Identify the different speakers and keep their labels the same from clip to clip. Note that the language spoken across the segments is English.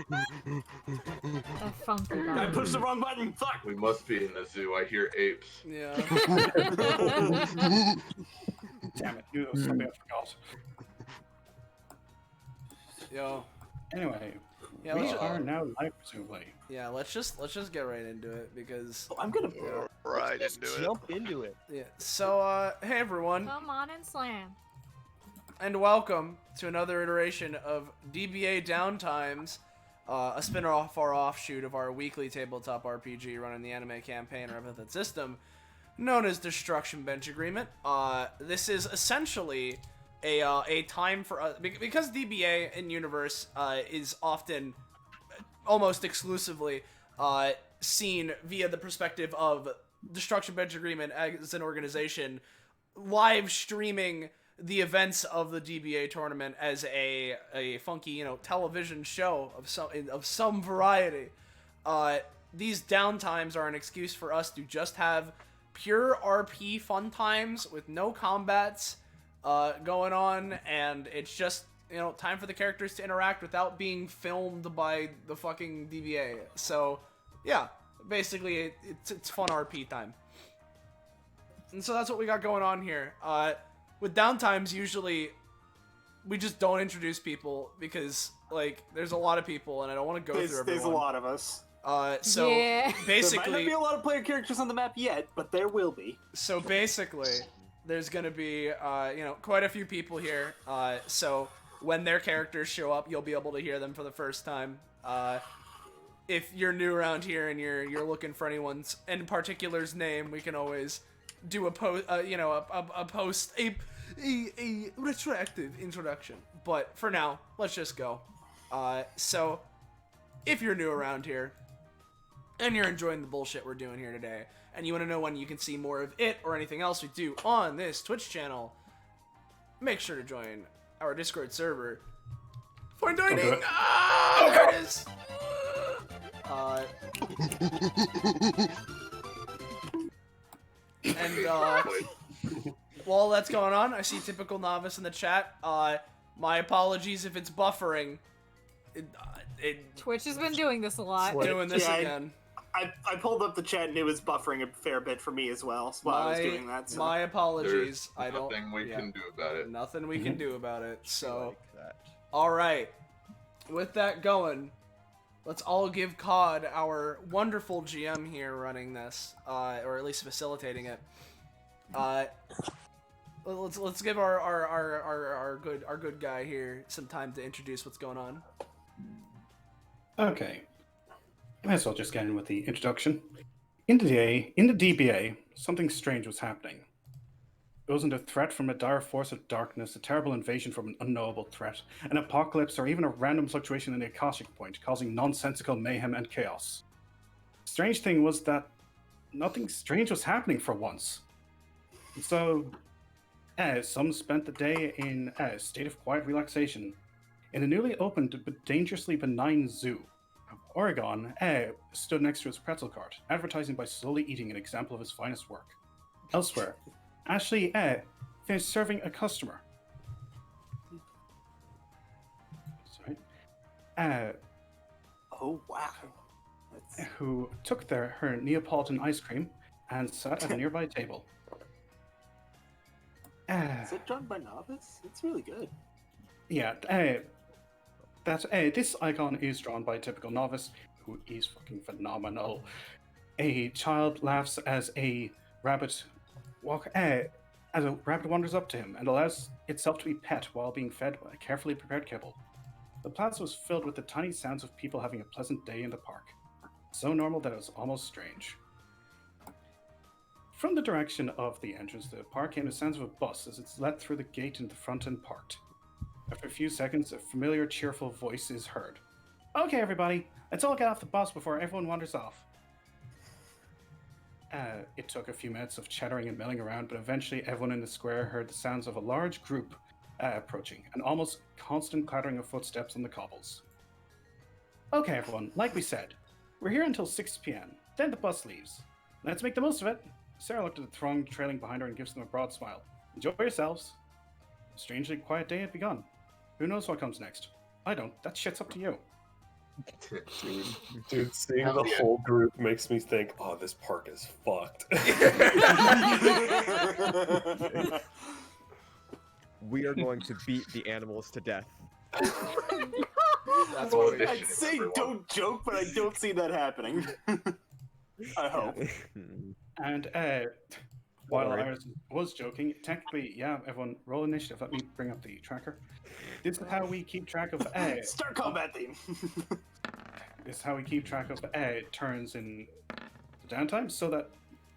Speaker 1: That funky
Speaker 2: I
Speaker 1: button.
Speaker 2: pushed the wrong button. Fuck.
Speaker 3: We must be in a zoo. I hear apes.
Speaker 4: Yeah.
Speaker 5: Damn it, you something I forgot.
Speaker 4: Yo.
Speaker 5: Anyway,
Speaker 4: Yeah,
Speaker 5: we
Speaker 4: let's,
Speaker 5: are now live, presumably.
Speaker 4: yeah, let's just get right into it because
Speaker 2: Oh, I'm gonna.
Speaker 6: Right into it.
Speaker 7: Jump into it.
Speaker 4: yeah. So hey everyone,
Speaker 1: Come on and slam.
Speaker 4: and welcome to another iteration of DBA Downtimes, a spin-off or offshoot of our weekly tabletop RPG running the anime campaign or Epithet System, known as Destruction Bench Agreement. This is essentially a time for us because DBA in universe is often almost exclusively seen via the perspective of Destruction Bench Agreement as an organization live streaming the events of the DBA tournament as a funky, television show of some variety. These downtimes are an excuse for us to just have pure RP fun times with no combats going on, and it's just time for the characters to interact without being filmed by the fucking DBA. So yeah, basically it's fun RP time. And so that's what we got going on here. With downtimes, usually we just don't introduce people because there's a lot of people and I don't want to go through everyone.
Speaker 2: There's a lot of us.
Speaker 4: So
Speaker 1: Yeah.
Speaker 2: There might not
Speaker 4: basically,
Speaker 2: be a lot of player characters on the map yet, but there will be.
Speaker 4: so basically, there's gonna be quite a few people here. So when their characters show up, you'll be able to hear them for the first time. If you're new around here and you're looking for anyone's in particular's name, we can always do a retroactive introduction. But for now, let's just go. So if you're new around here and you're enjoying the bullshit we're doing here today, and you want to know when you can see more of it or anything else we do on this Twitch channel, make sure to join our Discord server for joining. Ah, there it is. And while that's going on, I see Typical Novice in the chat. My apologies if it's buffering.
Speaker 1: Twitch has been doing this a lot.
Speaker 4: Doing this
Speaker 2: Yeah,
Speaker 4: again.
Speaker 2: I pulled up the chat and it was buffering a fair bit for me as well while I was doing that. So.
Speaker 4: My apologies.
Speaker 3: There's
Speaker 4: I don't.
Speaker 3: nothing we
Speaker 4: yeah,
Speaker 3: can do about it.
Speaker 4: Nothing we can do about it. So,
Speaker 7: Like that.
Speaker 4: all right. With that going, let's all give COD, our wonderful GM here running this, or at least facilitating it. Let's give our good guy here some time to introduce what's going on.
Speaker 5: Okay. I might as well just get in with the introduction. In the DBA, something strange was happening. It wasn't a threat from a dire force of darkness, a terrible invasion from an unknowable threat, an apocalypse, or even a random fluctuation in the Akashic point, causing nonsensical mayhem and chaos. The strange thing was that nothing strange was happening for once. And so, some spent the day in a state of quiet relaxation in a newly opened but dangerously benign zoo. Oregon stood next to his pretzel cart, advertising by slowly eating an example of his finest work. Elsewhere, Ashley finished serving a customer. Sorry.
Speaker 2: Oh wow.
Speaker 5: Who took her Neapolitan ice cream and sat at a nearby table.
Speaker 2: Is it done by Novice? It's really good.
Speaker 5: Yeah, this icon is drawn by a Typical Novice, who is fucking phenomenal. A child laughs as a rabbit wanders up to him and allows itself to be pet while being fed a carefully prepared kibble. The plaza was filled with the tiny sounds of people having a pleasant day in the park. So normal that it was almost strange. From the direction of the entrance to the park came the sounds of a bus as it's let through the gate in the front and parked. After a few seconds, a familiar, cheerful voice is heard. Okay, everybody, let's all get off the bus before everyone wanders off. It took a few minutes of chattering and milling around, but eventually everyone in the square heard the sounds of a large group approaching, an almost constant clattering of footsteps on the cobbles. Okay, everyone, like we said, we're here until 6 p.m., then the bus leaves. Let's make the most of it. Sarah looked at the throng trailing behind her and gives them a broad smile. Enjoy yourselves. A strangely quiet day had begun. Who knows what comes next? I don't. That shit's up to you.
Speaker 6: Dude, seeing
Speaker 3: Hell
Speaker 6: the
Speaker 3: yeah.
Speaker 6: whole group makes me think, oh, this park is fucked.
Speaker 7: We are going to beat the animals to death.
Speaker 4: That's
Speaker 2: Well,
Speaker 4: what we
Speaker 2: I'd say
Speaker 3: everyone.
Speaker 2: don't joke, but I don't see that happening. I hope.
Speaker 5: And while
Speaker 7: worry.
Speaker 5: Iris was joking, technically, yeah, everyone roll initiative. Let me bring up the tracker. This is how we keep track of
Speaker 2: Start combat theme.
Speaker 5: this is how we keep track of turns in the downtime, so that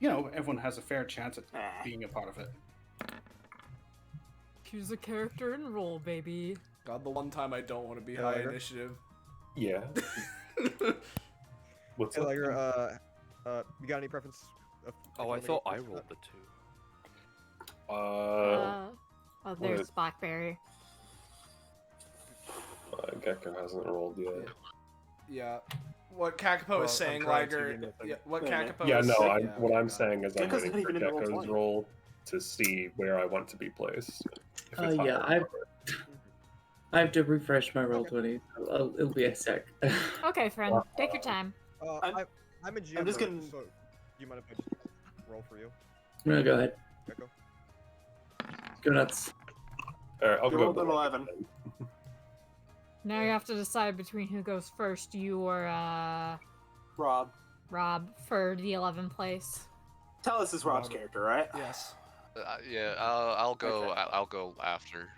Speaker 5: everyone has a fair chance at being a part of it.
Speaker 1: Choose a character and roll, baby.
Speaker 4: God, the one time I don't want to be
Speaker 7: Yeah,
Speaker 4: high
Speaker 7: Liger.
Speaker 4: initiative.
Speaker 6: Yeah. What's
Speaker 7: Hey,
Speaker 6: up?
Speaker 7: Liger, you got any preference?
Speaker 8: Oh, I thought I rolled the 2.
Speaker 1: Oh, there's Blackberry.
Speaker 6: Gekko hasn't rolled yet.
Speaker 4: Yeah. What Kakapo is saying,
Speaker 7: I'm trying to
Speaker 4: Liger.
Speaker 7: get nothing.
Speaker 4: Yeah, what
Speaker 2: Yeah,
Speaker 4: Kakapo
Speaker 6: Yeah,
Speaker 4: is
Speaker 6: no,
Speaker 4: saying.
Speaker 6: what I'm saying is I'm
Speaker 2: Gekko's
Speaker 6: waiting
Speaker 2: not
Speaker 6: for
Speaker 2: even in roll
Speaker 6: Gekko's
Speaker 2: 20.
Speaker 6: roll to see where I want to be placed. If it's
Speaker 9: Yeah,
Speaker 6: higher.
Speaker 9: I have to refresh my roll 20. So it'll be a sec.
Speaker 1: Okay, friend, take your time.
Speaker 7: I'm a GM.
Speaker 2: I'm just
Speaker 7: mode,
Speaker 2: gonna-
Speaker 7: So, do you mind if I just roll for you?
Speaker 9: I'm gonna go ahead.
Speaker 7: Gekko?
Speaker 9: Go nuts.
Speaker 6: Alright, I'll
Speaker 2: You
Speaker 6: go
Speaker 2: rolled an
Speaker 6: with
Speaker 2: 11.
Speaker 1: Now you have to decide between who goes first, you or
Speaker 2: Rob.
Speaker 1: Rob for the 11th place.
Speaker 2: Tell us is Rob's character, right?
Speaker 4: Yes.
Speaker 8: Yeah, I'll go.
Speaker 2: Okay.
Speaker 8: I'll go after.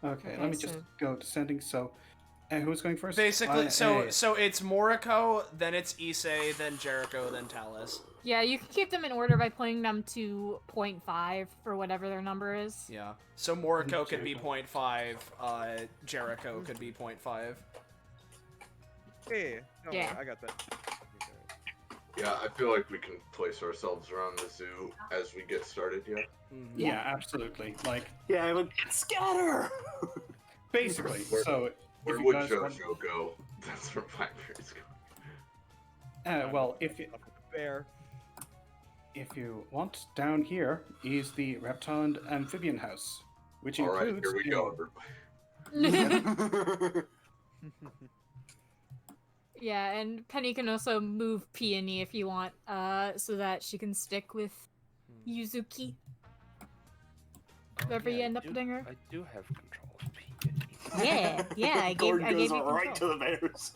Speaker 5: Okay,
Speaker 1: Okay,
Speaker 5: let me just
Speaker 1: so-
Speaker 5: go descending. So, who's going first?
Speaker 4: Basically, so it's Moriko, then it's Issei, then Jericho, then Talus.
Speaker 1: Yeah, you can keep them in order by putting them to 0.5 for whatever their number is.
Speaker 4: Yeah. So Moriko could be 0.5, Jericho could be 0.5.
Speaker 7: Hey, no,
Speaker 1: Yeah.
Speaker 7: I got that.
Speaker 3: Yeah, I feel like we can place ourselves around the zoo as we get started, yeah?
Speaker 4: Mhm.
Speaker 5: Yeah, absolutely. Like,
Speaker 2: Yeah, I would scatter.
Speaker 5: basically. So,
Speaker 3: Where
Speaker 5: if you
Speaker 3: would
Speaker 5: guys want-
Speaker 3: JoJo go? That's where Blackberry's going.
Speaker 5: well, if you,
Speaker 7: Up with the bear.
Speaker 5: if you want, down here is the reptile and amphibian house, which
Speaker 3: Alright,
Speaker 5: includes.
Speaker 3: here we go.
Speaker 1: Yeah, and Penny can also move Peony if you want, so that she can stick with Yuzuki. Wherever you end up putting her.
Speaker 8: I do have control of Peony.
Speaker 1: Yeah, I gave
Speaker 2: Gordon
Speaker 1: you
Speaker 2: goes right to
Speaker 1: control.
Speaker 2: the bears.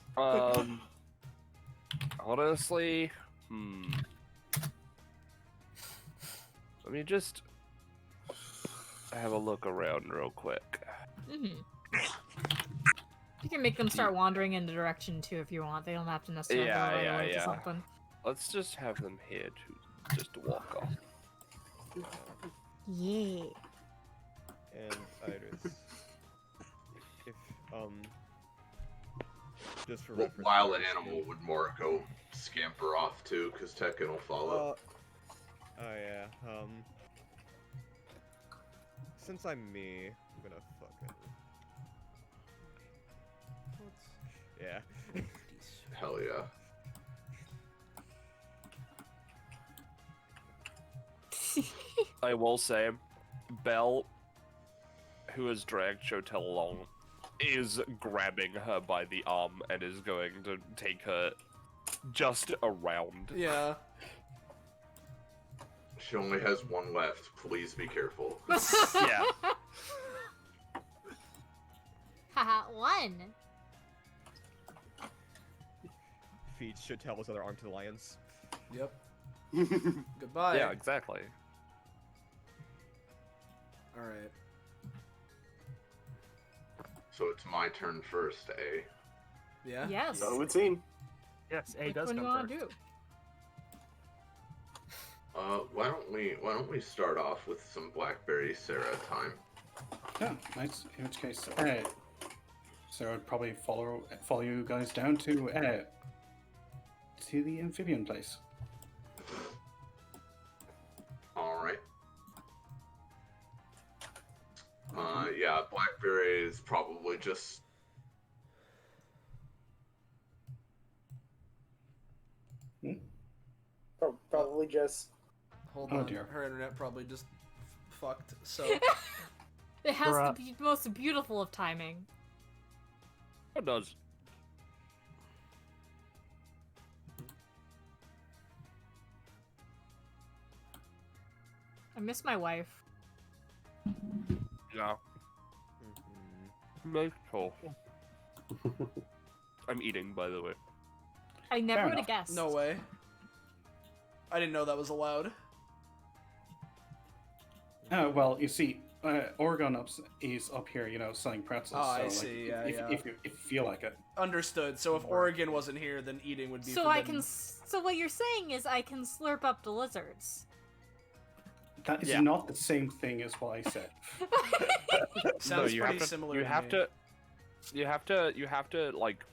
Speaker 8: Honestly, let me just have a look around real quick.
Speaker 1: Mhm. You can make them start wandering in the direction too if you want. They don't have to necessarily go right away to
Speaker 8: yeah.
Speaker 1: something.
Speaker 8: Let's just have them here to just walk off.
Speaker 1: Yeah.
Speaker 7: And Iris. If, just for
Speaker 3: What
Speaker 7: reference.
Speaker 3: wild animal would Moriko scamper off to? Because Tekken will follow.
Speaker 7: Oh yeah, since I'm me, I'm gonna fucking... Yeah.
Speaker 3: Hell yeah.
Speaker 8: I will say, Belle, who has dragged Chotel along, is grabbing her by the arm and is going to take her just around.
Speaker 4: Yeah.
Speaker 3: She only has one left. Please be careful.
Speaker 8: Yeah.
Speaker 1: Haha, one.
Speaker 7: Feeds Chotel's other arm to the lions.
Speaker 4: Yep. Goodbye.
Speaker 8: Yeah, exactly.
Speaker 4: Alright.
Speaker 3: So it's my turn first, eh?
Speaker 4: Yeah?
Speaker 1: Yes.
Speaker 2: So it would seem.
Speaker 10: Yes, A
Speaker 1: Which
Speaker 10: does
Speaker 1: one
Speaker 10: come
Speaker 1: you wanna
Speaker 10: first.
Speaker 1: do?
Speaker 3: Why don't we start off with some Blackberry Sarah time?
Speaker 5: Yeah, nice. In which case, Sarah would probably follow you guys down to the amphibian place.
Speaker 3: Alright. Yeah, Blackberry is probably just...
Speaker 2: Probably just.
Speaker 4: Hold
Speaker 5: Oh,
Speaker 4: on.
Speaker 5: dear.
Speaker 4: Her internet probably just fucked, so...
Speaker 1: It has
Speaker 10: Bruh.
Speaker 1: the most beautiful of timing.
Speaker 8: It does.
Speaker 1: I miss my wife.
Speaker 8: Yeah. Nice call. I'm eating, by the way.
Speaker 1: I never
Speaker 5: Fair
Speaker 1: would have
Speaker 5: enough.
Speaker 1: guessed.
Speaker 4: No way. I didn't know that was allowed.
Speaker 5: Well, you see, Oregon is up here, selling pretzels.
Speaker 4: Oh, I
Speaker 5: so,
Speaker 4: see,
Speaker 5: If you feel like it.
Speaker 4: Understood. So if Oregon wasn't here, then eating would be
Speaker 1: So
Speaker 4: forbidden.
Speaker 1: So what you're saying is I can slurp up the lizards.
Speaker 5: That is
Speaker 8: Yeah.
Speaker 5: not the same thing as what I said.
Speaker 4: Sounds
Speaker 8: you
Speaker 4: pretty
Speaker 8: have to,
Speaker 4: similar.
Speaker 8: You
Speaker 4: to
Speaker 8: have
Speaker 4: me.
Speaker 8: to. You have to like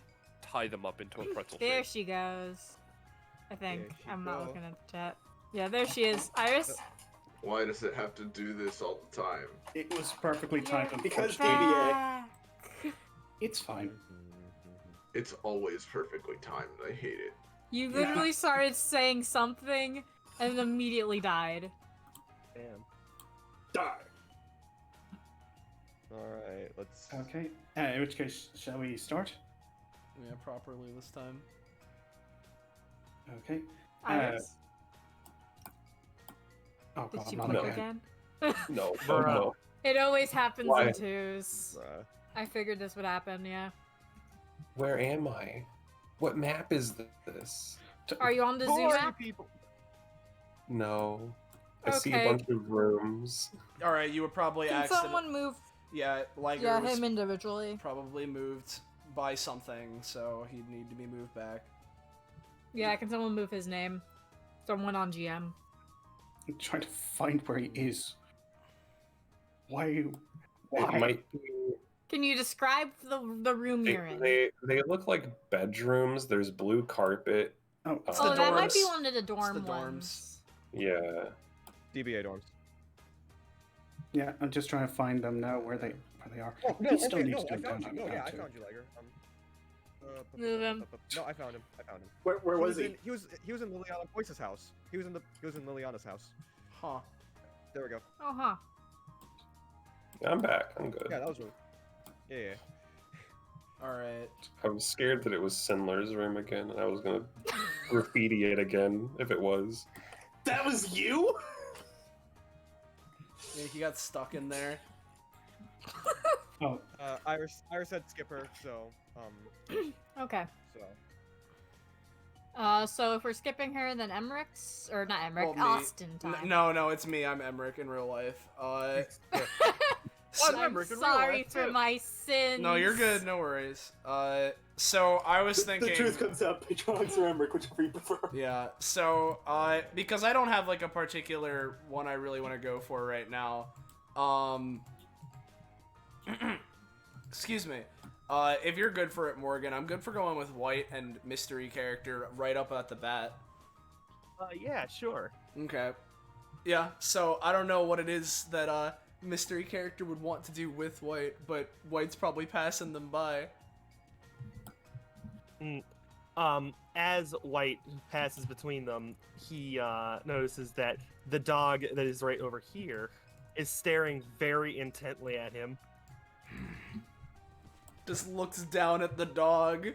Speaker 8: tie them up into a pretzel
Speaker 1: There
Speaker 8: shape.
Speaker 1: she goes. I think.
Speaker 7: There she
Speaker 1: I'm not
Speaker 7: go.
Speaker 1: looking at the chat. Yeah, there she is. Iris?
Speaker 3: Why does it have to do this all the time?
Speaker 5: It was perfectly timed.
Speaker 1: You're
Speaker 2: Because
Speaker 5: unfortunately.
Speaker 2: DBA.
Speaker 1: back.
Speaker 5: It's fine.
Speaker 3: It's always perfectly timed. I hate it.
Speaker 1: You literally started saying something and then immediately died.
Speaker 7: Damn.
Speaker 2: Die.
Speaker 7: Alright, let's...
Speaker 5: Okay. In which case, shall we start?
Speaker 4: Yeah, properly this time.
Speaker 5: Okay.
Speaker 1: Iris?
Speaker 5: Oh
Speaker 1: Did
Speaker 5: god,
Speaker 1: you
Speaker 5: not
Speaker 1: click
Speaker 5: again.
Speaker 1: again?
Speaker 6: No,
Speaker 7: Bruh.
Speaker 6: no.
Speaker 1: It always happens
Speaker 6: Why?
Speaker 1: in twos.
Speaker 7: Bruh.
Speaker 1: I figured this would happen, yeah.
Speaker 6: Where am I? What map is this?
Speaker 1: Are you on the
Speaker 7: Who
Speaker 1: Zoo
Speaker 7: are you
Speaker 1: map?
Speaker 7: people?
Speaker 6: No. I see a
Speaker 1: Okay.
Speaker 6: bunch of rooms.
Speaker 4: All right, you were probably
Speaker 1: Can
Speaker 4: accident.
Speaker 1: someone move?
Speaker 4: Yeah, Liger
Speaker 1: Yeah,
Speaker 4: was
Speaker 1: him individually.
Speaker 4: probably moved by something, so he'd need to be moved back.
Speaker 1: Yeah, can someone move his name? Someone on GM.
Speaker 5: I'm trying to find where he is. Why?
Speaker 6: It might be.
Speaker 1: Can you describe the room you're in?
Speaker 6: They look like bedrooms. There's blue carpet.
Speaker 5: Oh,
Speaker 4: It's
Speaker 1: Oh,
Speaker 4: the
Speaker 1: that might be
Speaker 4: dorms.
Speaker 1: one of the dorm
Speaker 4: the dorms.
Speaker 1: ones.
Speaker 6: Yeah.
Speaker 7: DBA dorms.
Speaker 5: yeah. I'm just trying to find them now. Where they are.
Speaker 7: Oh, no,
Speaker 5: We still
Speaker 7: okay,
Speaker 5: need
Speaker 7: no,
Speaker 5: to do
Speaker 7: I found you.
Speaker 5: downtown
Speaker 7: No, yeah, I
Speaker 5: too.
Speaker 7: found you, Liger.
Speaker 1: Move him.
Speaker 7: No, I found him. I found him.
Speaker 2: Where was he?
Speaker 7: He was in Liliana Boyce's house. He was in Liliana's house.
Speaker 4: Huh.
Speaker 7: There we go.
Speaker 1: Oh, huh.
Speaker 6: I'm back. I'm good.
Speaker 7: Yeah, that was really. Yeah.
Speaker 4: All right.
Speaker 6: I was scared that it was Sindler's room again, and I was gonna graffiti it again if it was.
Speaker 2: That was you?
Speaker 4: Yeah, he got stuck in there.
Speaker 5: Oh,
Speaker 7: Iris said skipper, so
Speaker 1: Okay.
Speaker 7: so.
Speaker 1: So if we're skipping her, then Emmerich's or not Emmerich,
Speaker 4: Well, me.
Speaker 1: Austin time.
Speaker 4: No, it's me. I'm Emmerich in real life.
Speaker 7: I'm
Speaker 1: I'm
Speaker 7: Emmerich in real
Speaker 1: sorry
Speaker 7: life,
Speaker 1: for
Speaker 7: too.
Speaker 1: my sins.
Speaker 4: No, you're good. No worries. So I was thinking.
Speaker 2: The truth comes out, Patronix or Emmerich, whichever you prefer.
Speaker 4: Yeah. So, because I don't have like a particular one I really want to go for right now. Excuse me. If you're good for it, Morgan, I'm good for going with white and mystery character right up at the bat.
Speaker 7: Yeah, sure.
Speaker 4: Okay. Yeah. So I don't know what it is that mystery character would want to do with white, but white's probably passing them by.
Speaker 10: As White passes between them, he notices that the dog that is right over here is staring very intently at him.
Speaker 4: Just looks down at the dog.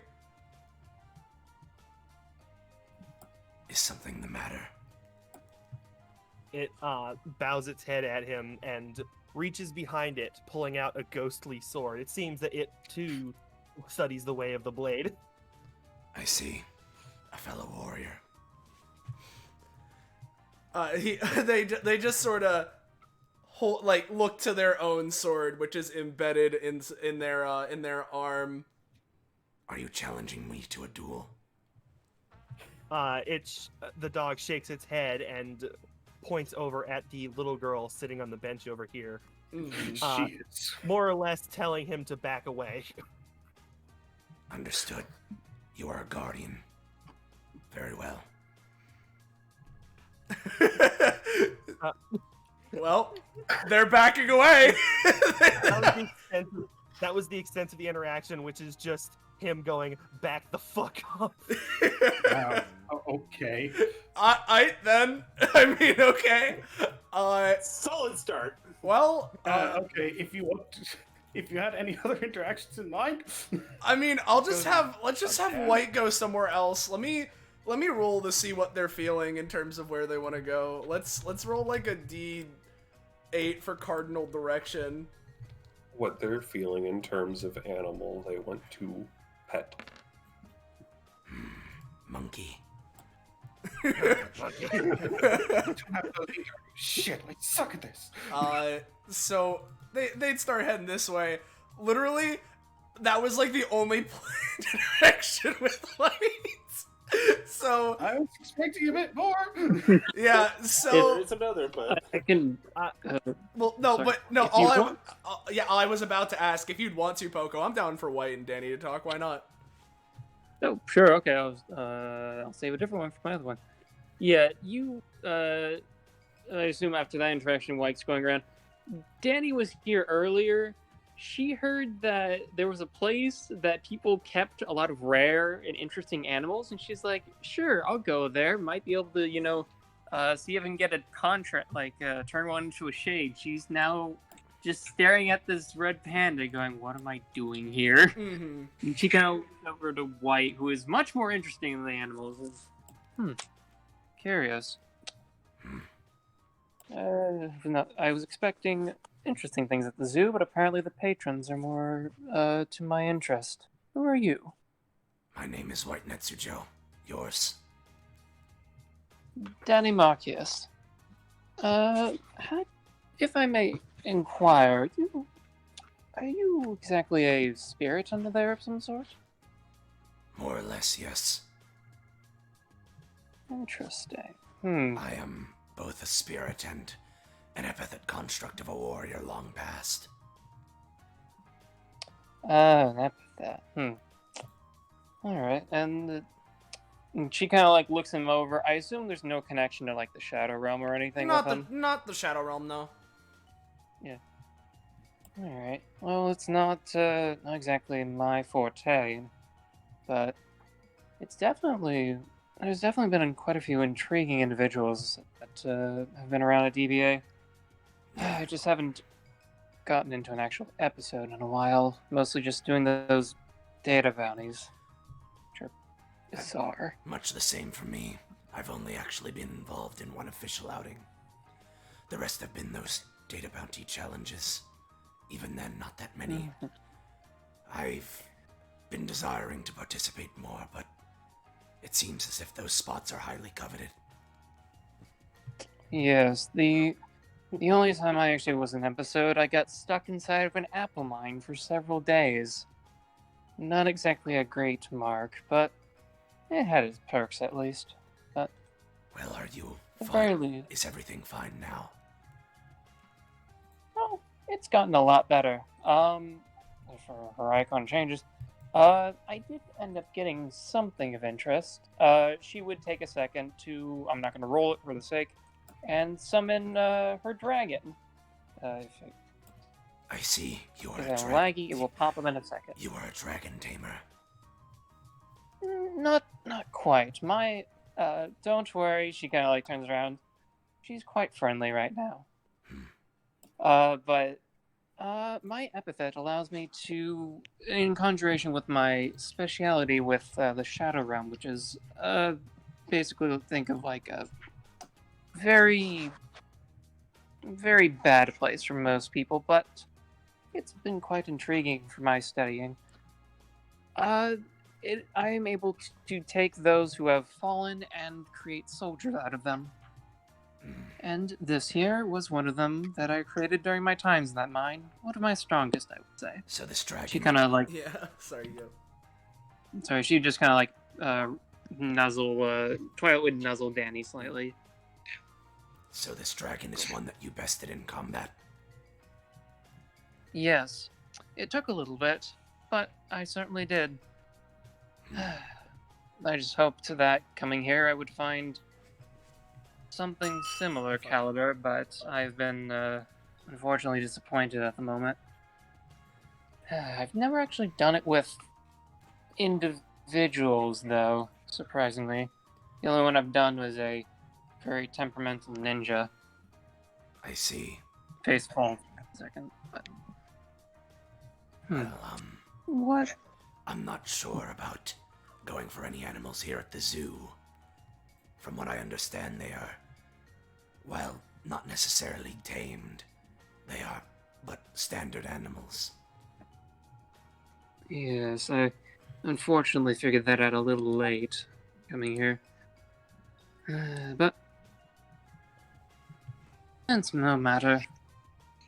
Speaker 4: Is something the matter?
Speaker 10: It bows its head at him and reaches behind it, pulling out a ghostly sword. It seems that it, too, studies the way of the blade.
Speaker 4: I see. A fellow warrior. They just sort of look to their own sword, which is embedded in their arm. Are you challenging me to a duel?
Speaker 10: The dog shakes its head and points over at the little girl sitting on the bench over here,
Speaker 5: she is.
Speaker 10: more or less telling him to back away.
Speaker 4: Understood. You are a guardian. Very well. Well, they're backing away.
Speaker 10: That was the extent of the interaction, which is just him going, back the fuck up.
Speaker 5: Okay.
Speaker 4: I okay.
Speaker 2: Solid start.
Speaker 4: Well,
Speaker 5: Okay. If you had any other interactions in mind,
Speaker 4: I mean, let's just have White go somewhere else. Let me roll to see what they're feeling in terms of where they want to go. Let's roll like a +8 for cardinal direction.
Speaker 6: What they're feeling in terms of animal they want to pet.
Speaker 11: Monkey.
Speaker 5: Shit, I suck at this.
Speaker 4: So they'd start heading this way. Literally, that was like the only direction with lights. So
Speaker 5: I was expecting a bit more.
Speaker 4: yeah, so
Speaker 12: There's another, but
Speaker 9: I can.
Speaker 4: well, no,
Speaker 9: sorry.
Speaker 4: but no.
Speaker 9: If you
Speaker 4: All
Speaker 9: want-
Speaker 4: I was about to ask if you'd want to, Poco. I'm down for White and Danny to talk. Why not?
Speaker 12: oh, sure, okay. I'll save a different one for my other one. Yeah, you. I assume after that interaction, White's going around. Danny was here earlier. She heard that there was a place that people kept a lot of rare and interesting animals, and she's like, "Sure, I'll go there. Might be able to, see if I can get a contract, like turn one into a shade." She's now just staring at this red panda, going, "What am I doing here?"
Speaker 4: Mm-hmm.
Speaker 12: And she kind of looks over to White, who is much more interesting than the animals. Curious. No, I was expecting interesting things at the zoo, but apparently the patrons are more to my interest. Who are you?
Speaker 11: My name is White Netsujo. Yours?
Speaker 12: Danny Marcius. If I may inquire, are you exactly a spirit under there of some sort?
Speaker 11: More or less, yes.
Speaker 12: Interesting.
Speaker 11: I am both a spirit and an epithet construct of a warrior long past.
Speaker 12: An epithet. Alright, and she kind of like looks him over. I assume there's no connection to like the Shadow Realm or anything with him?
Speaker 4: Not the Shadow Realm, no.
Speaker 12: Yeah. Alright. Well, it's not exactly my forte, but there's definitely been quite a few intriguing individuals that have been around at DBA. I just haven't gotten into an actual episode in a while. Mostly just doing those data bounties, which are bizarre.
Speaker 11: Much the same for me. I've only actually been involved in one official outing. The rest have been those data bounty challenges. Even then, not that many. I've been desiring to participate more, but it seems as if those spots are highly coveted.
Speaker 12: Yes, the only time I actually was in an episode, I got stuck inside of an apple mine for several days. Not exactly a great mark, but it had its perks at least. But
Speaker 11: well, are you
Speaker 12: fine?
Speaker 11: Is everything fine now?
Speaker 12: Oh, it's gotten a lot better. For her icon changes. I did end up getting something of interest. She would take a second to, I'm not going to roll it for the sake, and summon her dragon.
Speaker 11: I see. You are a
Speaker 12: dragon.
Speaker 11: dragon.
Speaker 12: Laggy, it will pop up in a second.
Speaker 11: You are a dragon tamer.
Speaker 12: Not quite. My, don't worry, she kind of like turns around. She's quite friendly right now. But my epithet allows me to, in conjuration with my speciality with the Shadow Realm, which is basically think of like a very, very bad place for most people, but it's been quite intriguing for my studying. I am able to take those who have fallen and create soldiers out of them. And this here was one of them that I created during my times in that mine. One of my strongest, I would say.
Speaker 11: So this dragon...
Speaker 12: She kind of like...
Speaker 4: Yeah, sorry, go.
Speaker 12: Sorry, she just kind of like Twilight would nuzzle Danny slightly.
Speaker 11: So this dragon is one that you bested in combat?
Speaker 12: Yes. It took a little bit, but I certainly did. I just hoped that coming here I would find something similar caliber, but I've been unfortunately disappointed at the moment. I've never actually done it with individuals, though, surprisingly. The only one I've done was a very temperamental ninja.
Speaker 11: I see.
Speaker 12: Face palm for a second, but...
Speaker 11: Well,
Speaker 12: What?
Speaker 11: I'm not sure about going for any animals here at the zoo. From what I understand, they are, well, not necessarily tamed, They are but standard animals.
Speaker 12: Yes, I unfortunately figured that out a little late coming here. But it's no matter.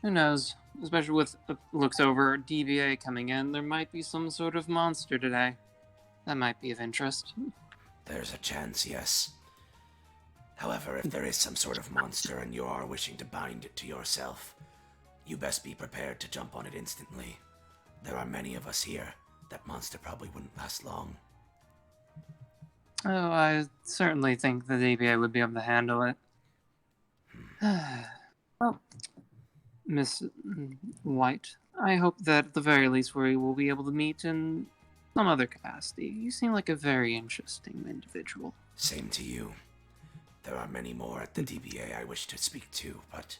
Speaker 12: Who knows? Especially with looks over DBA coming in, there might be some sort of monster today. That might be of interest.
Speaker 11: There's a chance, yes. However, if there is some sort of monster and you are wishing to bind it to yourself, you best be prepared to jump on it instantly. There are many of us here. That monster probably wouldn't last long.
Speaker 12: Oh, I certainly think the DBA would be able to handle it. Well, Miss White, I hope that at the very least we will be able to meet in some other capacity. You seem like a very interesting individual.
Speaker 11: Same to you. There are many more at the DBA I wish to speak to, but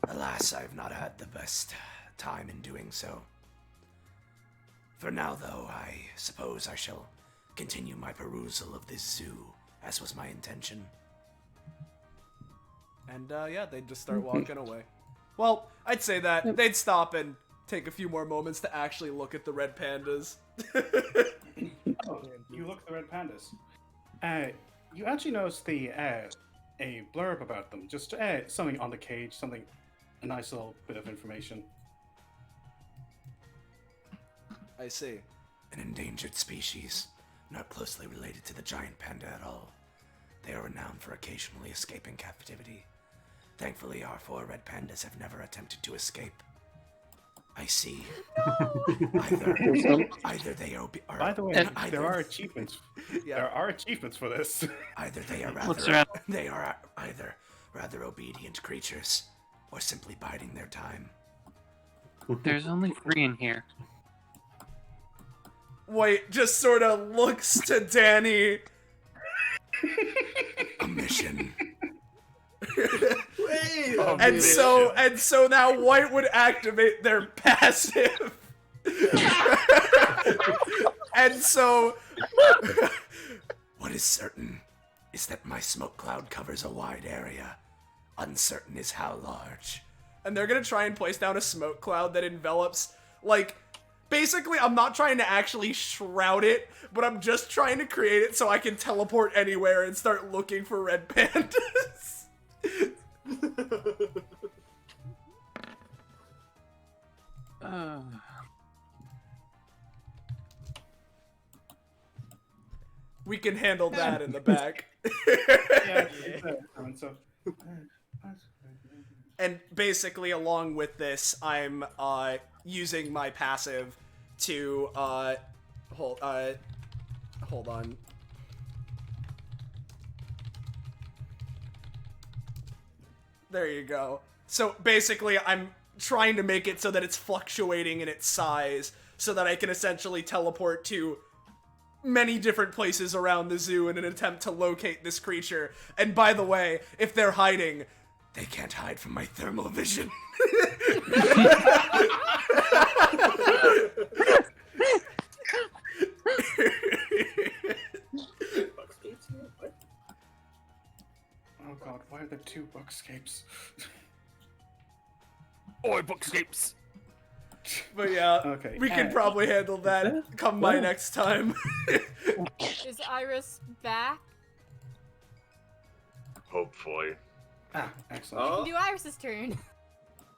Speaker 11: alas, I've not had the best time in doing so. For now, though, I suppose I shall continue my perusal of this zoo, as was my intention.
Speaker 4: And yeah, they'd just start walking away. Well, I'd say that they'd stop and take a few more moments to actually look at the red pandas.
Speaker 5: Oh, you look at the red pandas. You actually notice a blurb about them, just something on the cage, a nice little bit of information.
Speaker 4: I see.
Speaker 11: An endangered species, not closely related to the giant panda at all. They are renowned for occasionally escaping captivity. Thankfully, our 4 red pandas have never attempted to escape. I see. Either they are.
Speaker 5: By the way, there are achievements.
Speaker 4: Yeah.
Speaker 5: There are achievements for this.
Speaker 11: Either they are either rather obedient creatures, or simply biding their time.
Speaker 12: There's only 3 in here.
Speaker 4: White just sort of looks to Danny.
Speaker 11: A mission.
Speaker 4: And so now White would activate their passive. And so
Speaker 11: what is certain is that my smoke cloud covers a wide area. Uncertain is how large.
Speaker 4: And they're gonna try and place down a smoke cloud that envelops, like, basically, I'm not trying to actually shroud it, but I'm just trying to create it so I can teleport anywhere and start looking for red pandas. We can handle that in the back. And basically, along with this, I'm using my passive to hold on. There you go. So basically, I'm trying to make it so that it's fluctuating in its size, so that I can essentially teleport to many different places around the zoo in an attempt to locate this creature. And by the way, if they're hiding,
Speaker 11: they can't hide from my thermal vision.
Speaker 5: Oh god, why are there 2 bookscapes?
Speaker 8: Oi, bookscapes!
Speaker 4: But yeah,
Speaker 5: okay.
Speaker 4: We can probably handle that come by next time.
Speaker 1: Is Iris back?
Speaker 3: Hopefully.
Speaker 5: Excellent.
Speaker 1: We can do Iris's turn.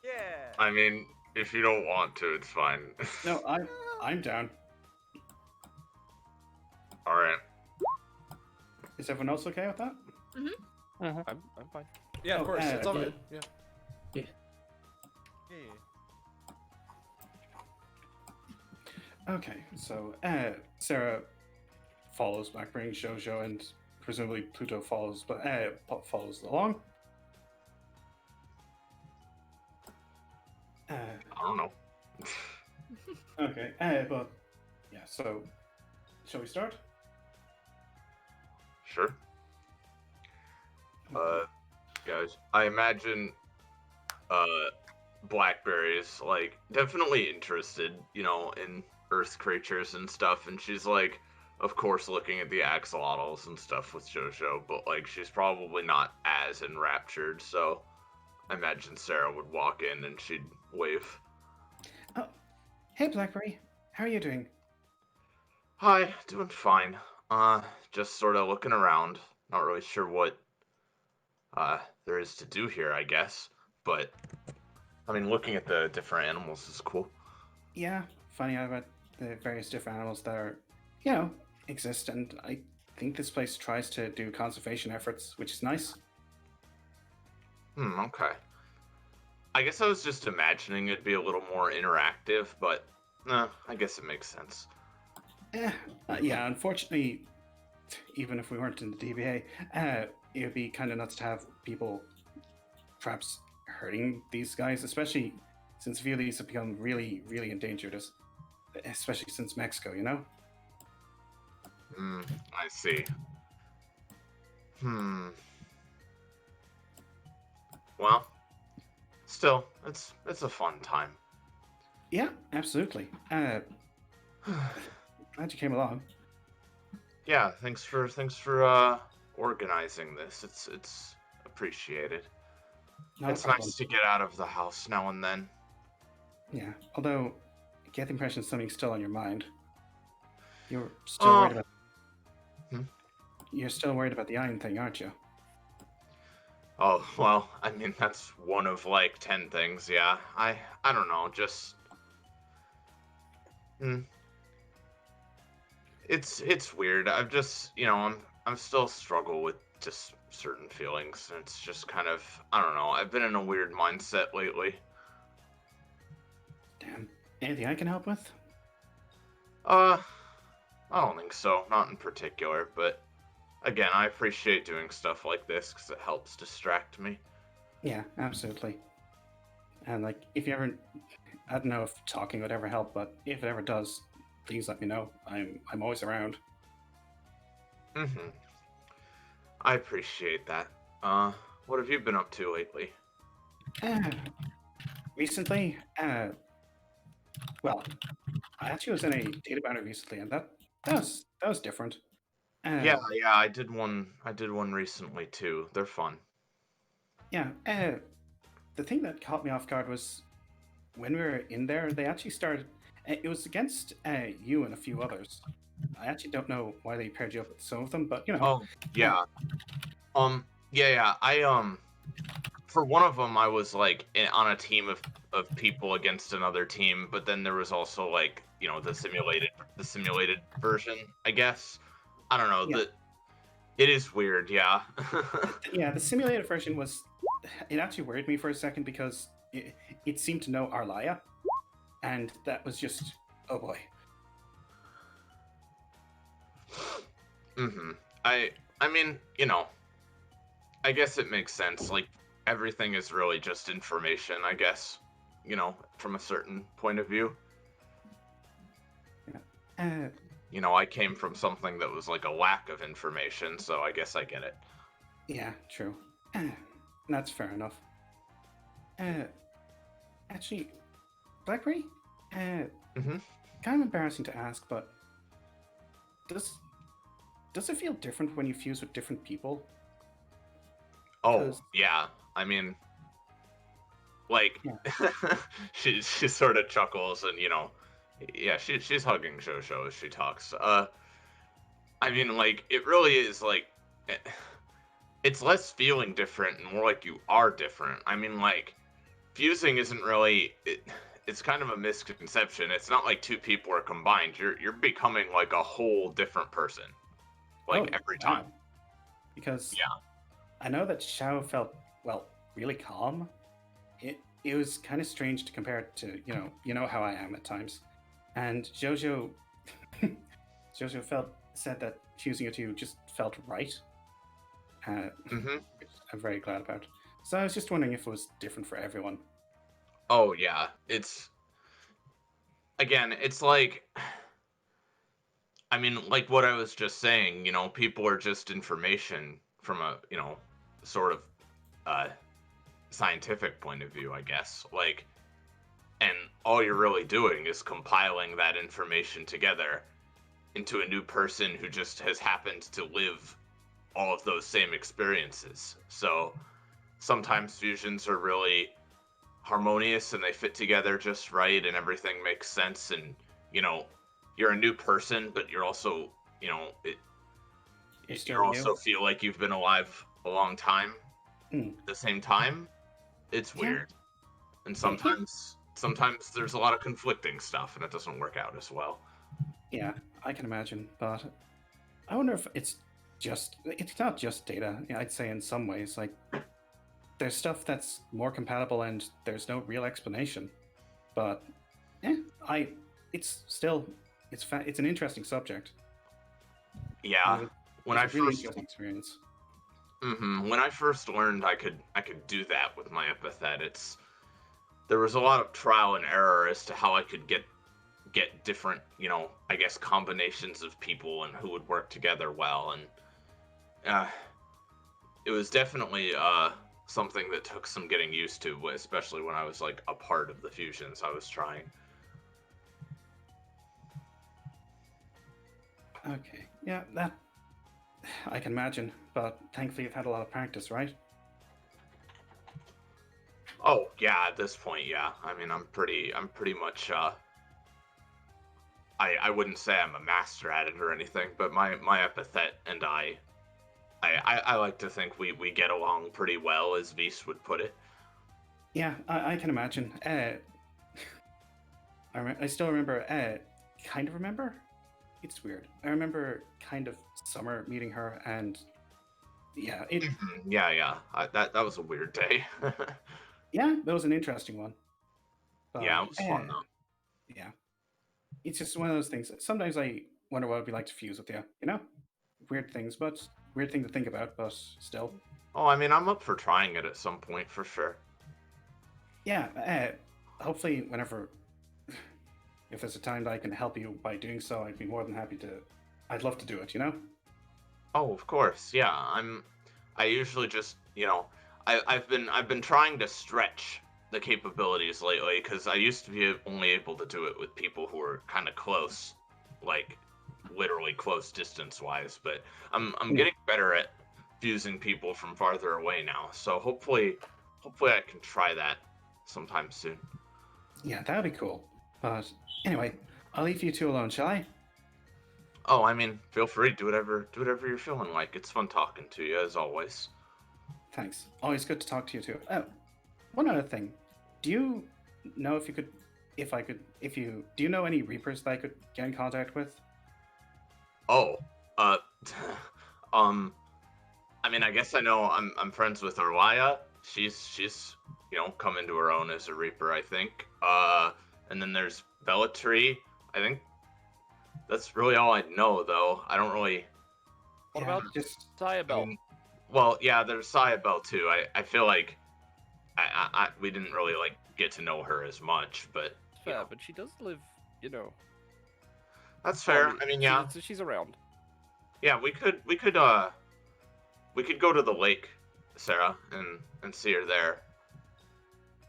Speaker 7: Yeah.
Speaker 3: I mean, if you don't want to, it's fine.
Speaker 5: No, I'm down.
Speaker 3: Alright.
Speaker 5: Is everyone else okay with that?
Speaker 1: Mm-hmm.
Speaker 8: I'm fine.
Speaker 4: Yeah, of course. It's all good. Yeah.
Speaker 5: Okay, so Sarah follows back, bringing Jojo, and presumably Pluto follows, but follows along.
Speaker 3: I don't know.
Speaker 5: Okay, but yeah. So, shall we start?
Speaker 3: Sure. Guys, I imagine Blackberry's like definitely interested, in Earth creatures and stuff, and she's like, of course, looking at the axolotls and stuff with Jojo, but like she's probably not as enraptured. So I imagine Sarah would walk in and she'd wave.
Speaker 5: Oh, hey Blackberry, how are you doing?
Speaker 3: Hi, doing fine. Just sort of looking around. Not really sure what there is to do here, I guess. But I mean, looking at the different animals is cool.
Speaker 5: Yeah, finding out about the various different animals that are, exist, and I think this place tries to do conservation efforts, which is nice.
Speaker 3: Okay. I guess I was just imagining it'd be a little more interactive, but I guess it makes sense.
Speaker 5: Yeah, unfortunately, even if we weren't in the DBA, it would be kind of nuts to have people perhaps hurting these guys, especially since a few of these have become really, really endangered, especially since Mexico,
Speaker 3: I see. Well, still, it's a fun time.
Speaker 5: Yeah, absolutely. Glad you came along.
Speaker 3: Yeah, thanks for organizing this. It's appreciated. It's nice to get out of the house now and then.
Speaker 5: Yeah, although I get the impression something's still on your mind. You're still worried about. You're still worried about the iron thing, aren't you?
Speaker 3: Oh, well, I mean, that's one of like 10 things, yeah. I don't know, just it's weird. I've just, I'm still struggle with just certain feelings. And it's just kind of, I don't know. I've been in a weird mindset lately.
Speaker 5: Damn. Anything I can help with?
Speaker 3: I don't think so. Not in particular, but again, I appreciate doing stuff like this because it helps distract me.
Speaker 5: Yeah, absolutely. And like, if you ever, I don't know if talking would ever help, but if it ever does, please let me know. I'm always around.
Speaker 3: I appreciate that. What have you been up to lately?
Speaker 5: Recently, well, I actually was in a data bounty recently, and that was different.
Speaker 3: Yeah, I did one recently too. They're fun.
Speaker 5: Yeah, the thing that caught me off guard was when we were in there, they actually started. It was against you and a few others. I actually don't know why they paired you up with some of them, but
Speaker 3: Oh, yeah. Yeah. For one of them, I was like on a team of people against another team, but then there was also like the simulated version, I guess. I don't know.
Speaker 5: Yeah.
Speaker 3: It is weird, yeah.
Speaker 5: Yeah, the simulated version was. It actually worried me for a second because it seemed to know Arlaya, and that was just oh boy.
Speaker 3: I mean, I guess it makes sense. Like everything is really just information, I guess. From a certain point of view. I came from something that was like a lack of information, so I guess I get it.
Speaker 5: Yeah, true. That's fair enough. Actually, Blackberry, kind of embarrassing to ask, but does it feel different when you fuse with different people?
Speaker 3: Oh, yeah. I mean, like, she sort of chuckles and, yeah, she's hugging Shosho as she talks. I mean, like, it really is, like, it's less feeling different and more like you are different. I mean, like, fusing isn't really, it's kind of a misconception. It's not like two people are combined. You're becoming, like, a whole different person. Like, every time.
Speaker 5: Because I know that Xiao felt, well, really calm. It was kind of strange to compare it to, you know how I am at times. And Jojo said that fusing it to you just felt right. Which I'm very glad about. So I was just wondering if it was different for everyone.
Speaker 3: Oh, yeah. It's like, I mean, like what I was just saying, people are just information from a, sort of, scientific point of view, I guess. Like, and all you're really doing is compiling that information together into a new person who just has happened to live all of those same experiences. So sometimes fusions are really harmonious and they fit together just right and everything makes sense, and you're a new person, but you're also you also feel like you've been alive a long time. At the same time, it's weird. And sometimes there's a lot of conflicting stuff and it doesn't work out as well.
Speaker 5: Yeah, I can imagine, but I wonder if it's not just data. I'd say in some ways, like, there's stuff that's more compatible and there's no real explanation. But it's an interesting subject.
Speaker 3: Yeah. When I
Speaker 5: really
Speaker 3: first
Speaker 5: experience.
Speaker 3: When I first learned I could do that with my epithet, there was a lot of trial and error as to how I could get different, I guess, combinations of people and who would work together well, and it was definitely something that took some getting used to, especially when I was like a part of the fusions I was trying.
Speaker 5: Okay, yeah, that I can imagine, but thankfully you've had a lot of practice, right?
Speaker 3: Oh yeah, at this point, yeah. I mean, I'm pretty much. I wouldn't say I'm a master at it or anything, but my epithet and I like to think we get along pretty well, as Vise would put it.
Speaker 5: Yeah, I can imagine. I still remember. Kind of remember. It's weird. I remember kind of Summer meeting her, and yeah,
Speaker 3: that was a weird day.
Speaker 5: Yeah, that was an interesting one. But,
Speaker 3: yeah, it was fun though.
Speaker 5: Yeah, it's just one of those things. Sometimes I wonder what it'd be like to fuse with you. Weird things, but weird thing to think about. But still.
Speaker 3: Oh, I mean, I'm up for trying it at some point for sure.
Speaker 5: Yeah, hopefully, whenever. If there's a time that I can help you by doing so, I'd be more than happy to. I'd love to do it,
Speaker 3: Oh, of course, yeah. I usually just, I've been trying to stretch the capabilities lately, because I used to be only able to do it with people who were kind of close, like literally close distance-wise. But I'm getting better at fusing people from farther away now. So hopefully I can try that sometime soon.
Speaker 5: Yeah, that'd be cool. But anyway, I'll leave you two alone, shall I?
Speaker 3: Oh, I mean, feel free. Do whatever you're feeling like. It's fun talking to you, as always.
Speaker 5: Thanks. Always good to talk to you too. Oh, one other thing. Do you know do you know any Reapers that I could get in contact with?
Speaker 3: Oh, I mean, I guess I know. I'm friends with Orlaya. She's come into her own as a Reaper, I think. And then there's Bellatree. I think that's really all I know, though. I don't really.
Speaker 8: What about just Sayabel?
Speaker 3: Well, yeah, there's Sayabel too. I feel like we didn't really get to know her as much, but
Speaker 8: fair. But she does live,
Speaker 3: That's fair. I mean, yeah.
Speaker 8: She's around.
Speaker 3: Yeah, we could go to the lake, Sarah, and see her there.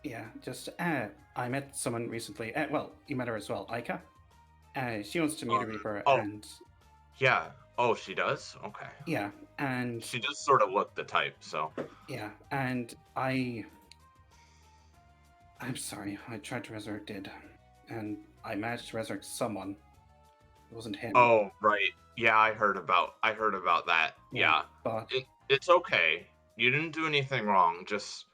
Speaker 5: Yeah, just I met someone recently. Well, you met her as well, Aika. She wants to meet a Reaper, and
Speaker 3: yeah. Oh, she does? Okay.
Speaker 5: Yeah, and
Speaker 3: she does sort of look the type, so.
Speaker 5: Yeah, and I'm sorry, I tried to resurrect Did, and I managed to resurrect someone. It wasn't him.
Speaker 3: Oh, right. Yeah, I heard about that. Yeah.
Speaker 5: But
Speaker 3: it's okay. You didn't do anything wrong. Just,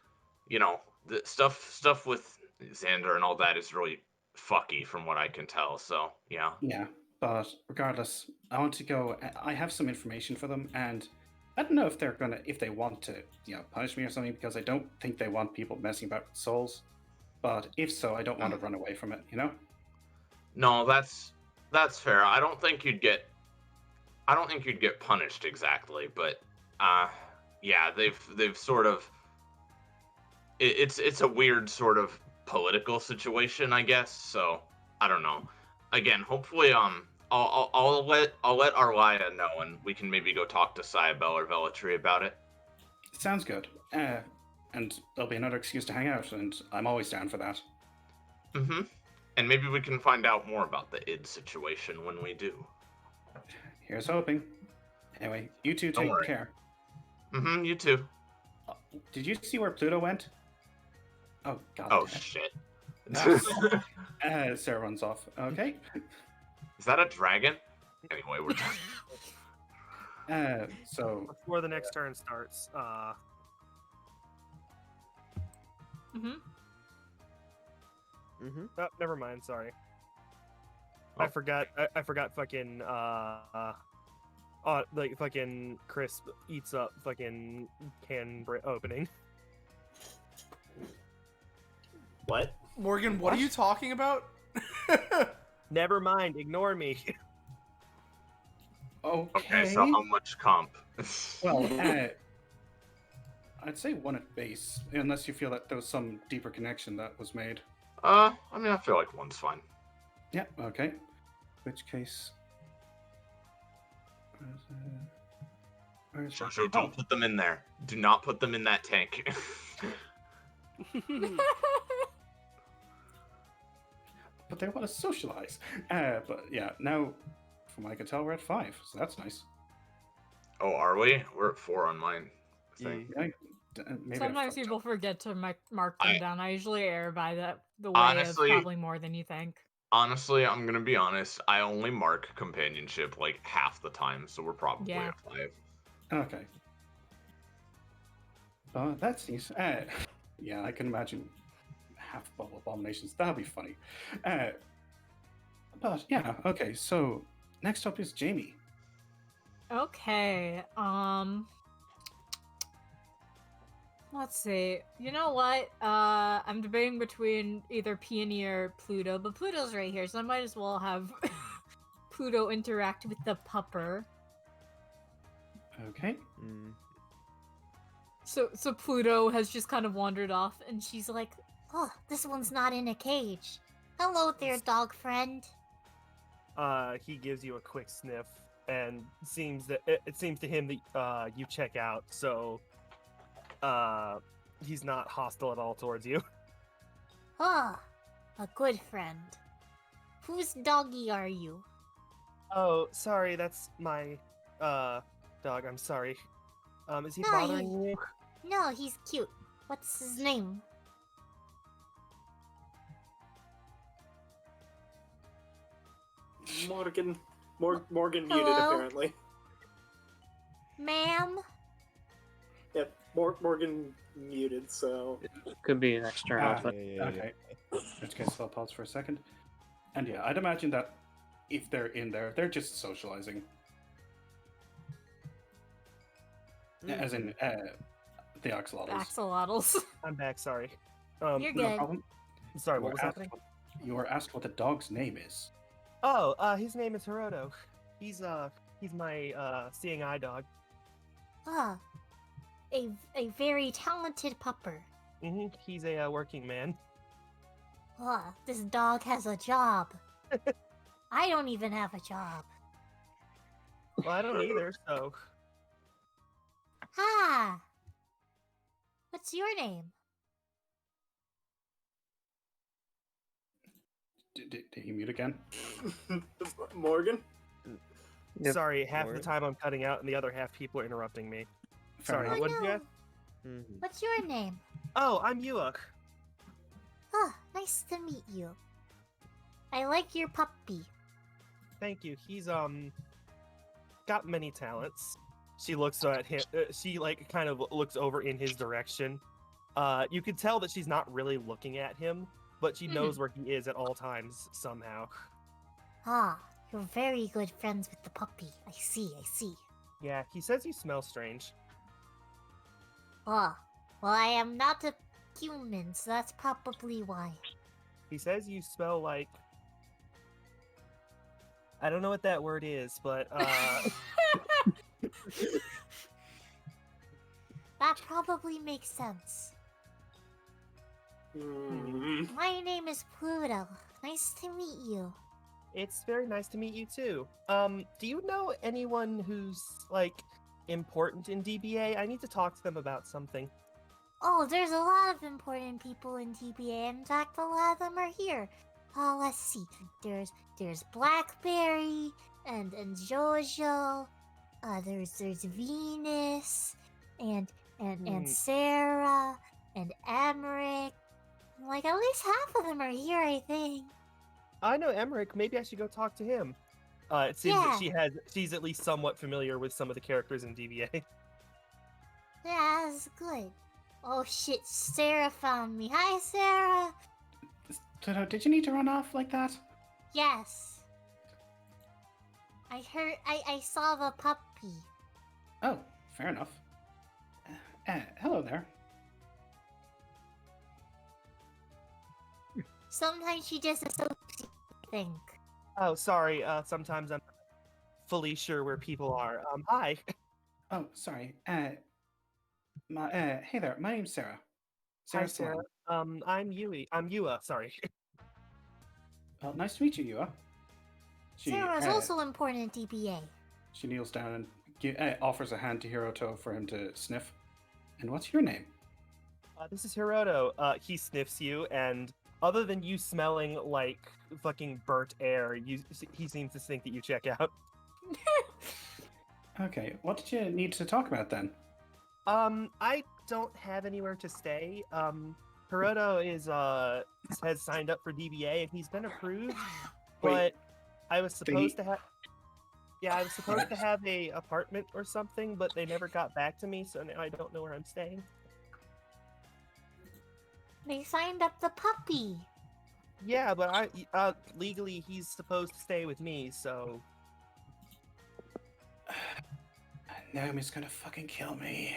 Speaker 3: the stuff with Xander and all that is really fucky from what I can tell. So, yeah.
Speaker 5: Yeah, but regardless, I want to go. I have some information for them, and I don't know if they want to, punish me or something, because I don't think they want people messing about with souls. But if so, I don't want to run away from it.
Speaker 3: No, that's fair. I don't think you'd get punished exactly, but yeah, they've sort of. It's a weird sort of political situation, I guess. So I don't know. Again, hopefully, I'll let Arlaya know, and we can maybe go talk to Sayabel or Bellatree about it.
Speaker 5: Sounds good. And there'll be another excuse to hang out, and I'm always down for that.
Speaker 3: Mm-hmm. And maybe we can find out more about the id situation when we do.
Speaker 5: Here's hoping. Anyway, you two take care.
Speaker 3: Mm-hmm. You too.
Speaker 5: Did you see where Pluto went? Oh god.
Speaker 3: Oh
Speaker 5: damn
Speaker 3: shit.
Speaker 5: it. Sarah runs off. Okay.
Speaker 3: Is that a dragon? Anyway, we're done.
Speaker 5: So
Speaker 10: Before the next turn starts, Oh, never mind. Sorry. I forgot. I forgot. Fucking. Like fucking Crisp eats up fucking can opening.
Speaker 2: What?
Speaker 4: Morgan, what are you talking about?
Speaker 10: Never mind. Ignore me.
Speaker 3: Okay, so how much comp?
Speaker 5: Well, I'd say one at base, unless you feel that there was some deeper connection that was made.
Speaker 3: I mean, I feel like one's fine.
Speaker 5: Yeah, okay. Which case...
Speaker 3: Jojo, don't put them in there. Do not put them in that tank.
Speaker 5: But they want to socialize. But yeah, now, from what I can tell, we're at 5, so that's nice.
Speaker 3: Oh, are we? We're at 4 on mine, I think.
Speaker 5: Yeah, maybe
Speaker 1: Sometimes people forget to mark them down. I usually err by the way
Speaker 3: Honestly-
Speaker 1: of probably more than you think.
Speaker 3: Honestly, I'm gonna be honest. I only mark companionship like half the time, so we're probably
Speaker 1: Yeah.
Speaker 3: at 5.
Speaker 5: Okay. That's nice. Yeah, I can imagine half bubble abominations. That'll be funny. But yeah, okay. So next up is Jamie.
Speaker 1: Okay. Let's see. You know what? I'm debating between either Peony or Pluto, but Pluto's right here, so I might as well have Pluto interact with the pupper.
Speaker 5: Okay.
Speaker 1: So Pluto has just kind of wandered off, and she's like,
Speaker 13: Oh, this one's not in a cage. Hello there, dog friend.
Speaker 10: He gives you a quick sniff, and it seems to him that you check out. So, he's not hostile at all towards you.
Speaker 13: Ah, a good friend. Whose doggy are you?
Speaker 10: Oh, sorry, that's my dog. I'm sorry. Is he
Speaker 13: No,
Speaker 10: bothering you?
Speaker 13: No, he's cute. What's his name?
Speaker 2: Morgan muted
Speaker 13: Hello?
Speaker 2: apparently.
Speaker 13: Ma'am?
Speaker 2: Yep, Morgan muted, so
Speaker 12: Could be an external.
Speaker 5: Okay. In which case, I'll pause for a second. And yeah, I'd imagine that if they're in there, they're just socializing. As in, the axolotls.
Speaker 1: axolotls.
Speaker 10: I'm back. Sorry.
Speaker 13: You're
Speaker 5: No
Speaker 13: good.
Speaker 5: problem.
Speaker 10: Sorry,
Speaker 5: You
Speaker 10: what
Speaker 5: were
Speaker 10: was
Speaker 5: asked
Speaker 10: happening?
Speaker 5: You were asked what the dog's name is.
Speaker 10: Oh, his name is Hiroto. He's my seeing eye dog.
Speaker 13: Ah, a very talented pupper.
Speaker 10: He's a working man.
Speaker 13: Ah, this dog has a job. I don't even have a job.
Speaker 10: Well, I don't either. So,
Speaker 13: Ah, what's your name?
Speaker 5: Did he mute again?
Speaker 2: Morgan?
Speaker 12: Yep.
Speaker 10: sorry. Half the time I'm cutting out, and the other half people are interrupting me.
Speaker 5: Fair
Speaker 10: Sorry.
Speaker 5: enough.
Speaker 10: What did you
Speaker 13: no.
Speaker 10: ask?
Speaker 13: What's your name?
Speaker 10: Oh, I'm Yuak.
Speaker 13: Ah, nice to meet you. I like your puppy.
Speaker 10: Thank you. He's got many talents. She looks at him. She like kind of looks over in his direction. You could tell that she's not really looking at him, but she knows where he is at all times somehow.
Speaker 13: Ah, you're very good friends with the puppy. I see.
Speaker 10: Yeah, he says you smell strange.
Speaker 13: Ah, well, I am not a human, so that's probably why.
Speaker 10: He says you smell like. I don't know what that word is, but
Speaker 13: That probably makes sense. My name is Pluto. Nice to meet you.
Speaker 10: it's very nice to meet you too. Do you know anyone who's like important in DBA? I need to talk to them about something.
Speaker 13: Oh, there's a lot of important people in DBA. In fact, a lot of them are here. Let's see. There's Blackberry and Jojo. There's Venus and and Sarah and Emmerich. Like, at least half of them are here, I think.
Speaker 10: I know Emmerich. Maybe I should go talk to him. It seems that she's at least somewhat familiar with some of the characters in DBA.
Speaker 13: Yeah, that's good. Oh shit, Sarah found me. Hi, Sarah.
Speaker 5: Pluto, did you need to run off like that?
Speaker 13: Yes. I saw the puppy.
Speaker 5: Oh, fair enough. Hello there.
Speaker 13: Sometimes she just associates, I think.
Speaker 10: Oh, sorry. Sometimes I'm fully sure where people are. Hi.
Speaker 5: Oh, sorry. Hey there. My name's Sarah.
Speaker 10: Hi, Sarah. I'm Yui. I'm Yua. Sorry.
Speaker 5: Well, nice to meet you, Yua.
Speaker 13: Sarah's also important in DBA.
Speaker 5: She kneels down and offers a hand to Hiroto for him to sniff. And what's your name?
Speaker 10: This is Hiroto. He sniffs you, and other than you smelling like fucking burnt air, he seems to think that you check out.
Speaker 5: Okay, what did you need to talk about then?
Speaker 10: I don't have anywhere to stay. Hiroto has signed up for DBA and he's been approved, but I was supposed to have. Yeah, I was supposed to have a apartment or something, but they never got back to me, so now I don't know where I'm staying.
Speaker 13: They signed up the puppy.
Speaker 10: Yeah, but legally he's supposed to stay with me, so.
Speaker 5: Naomi's gonna fucking kill me.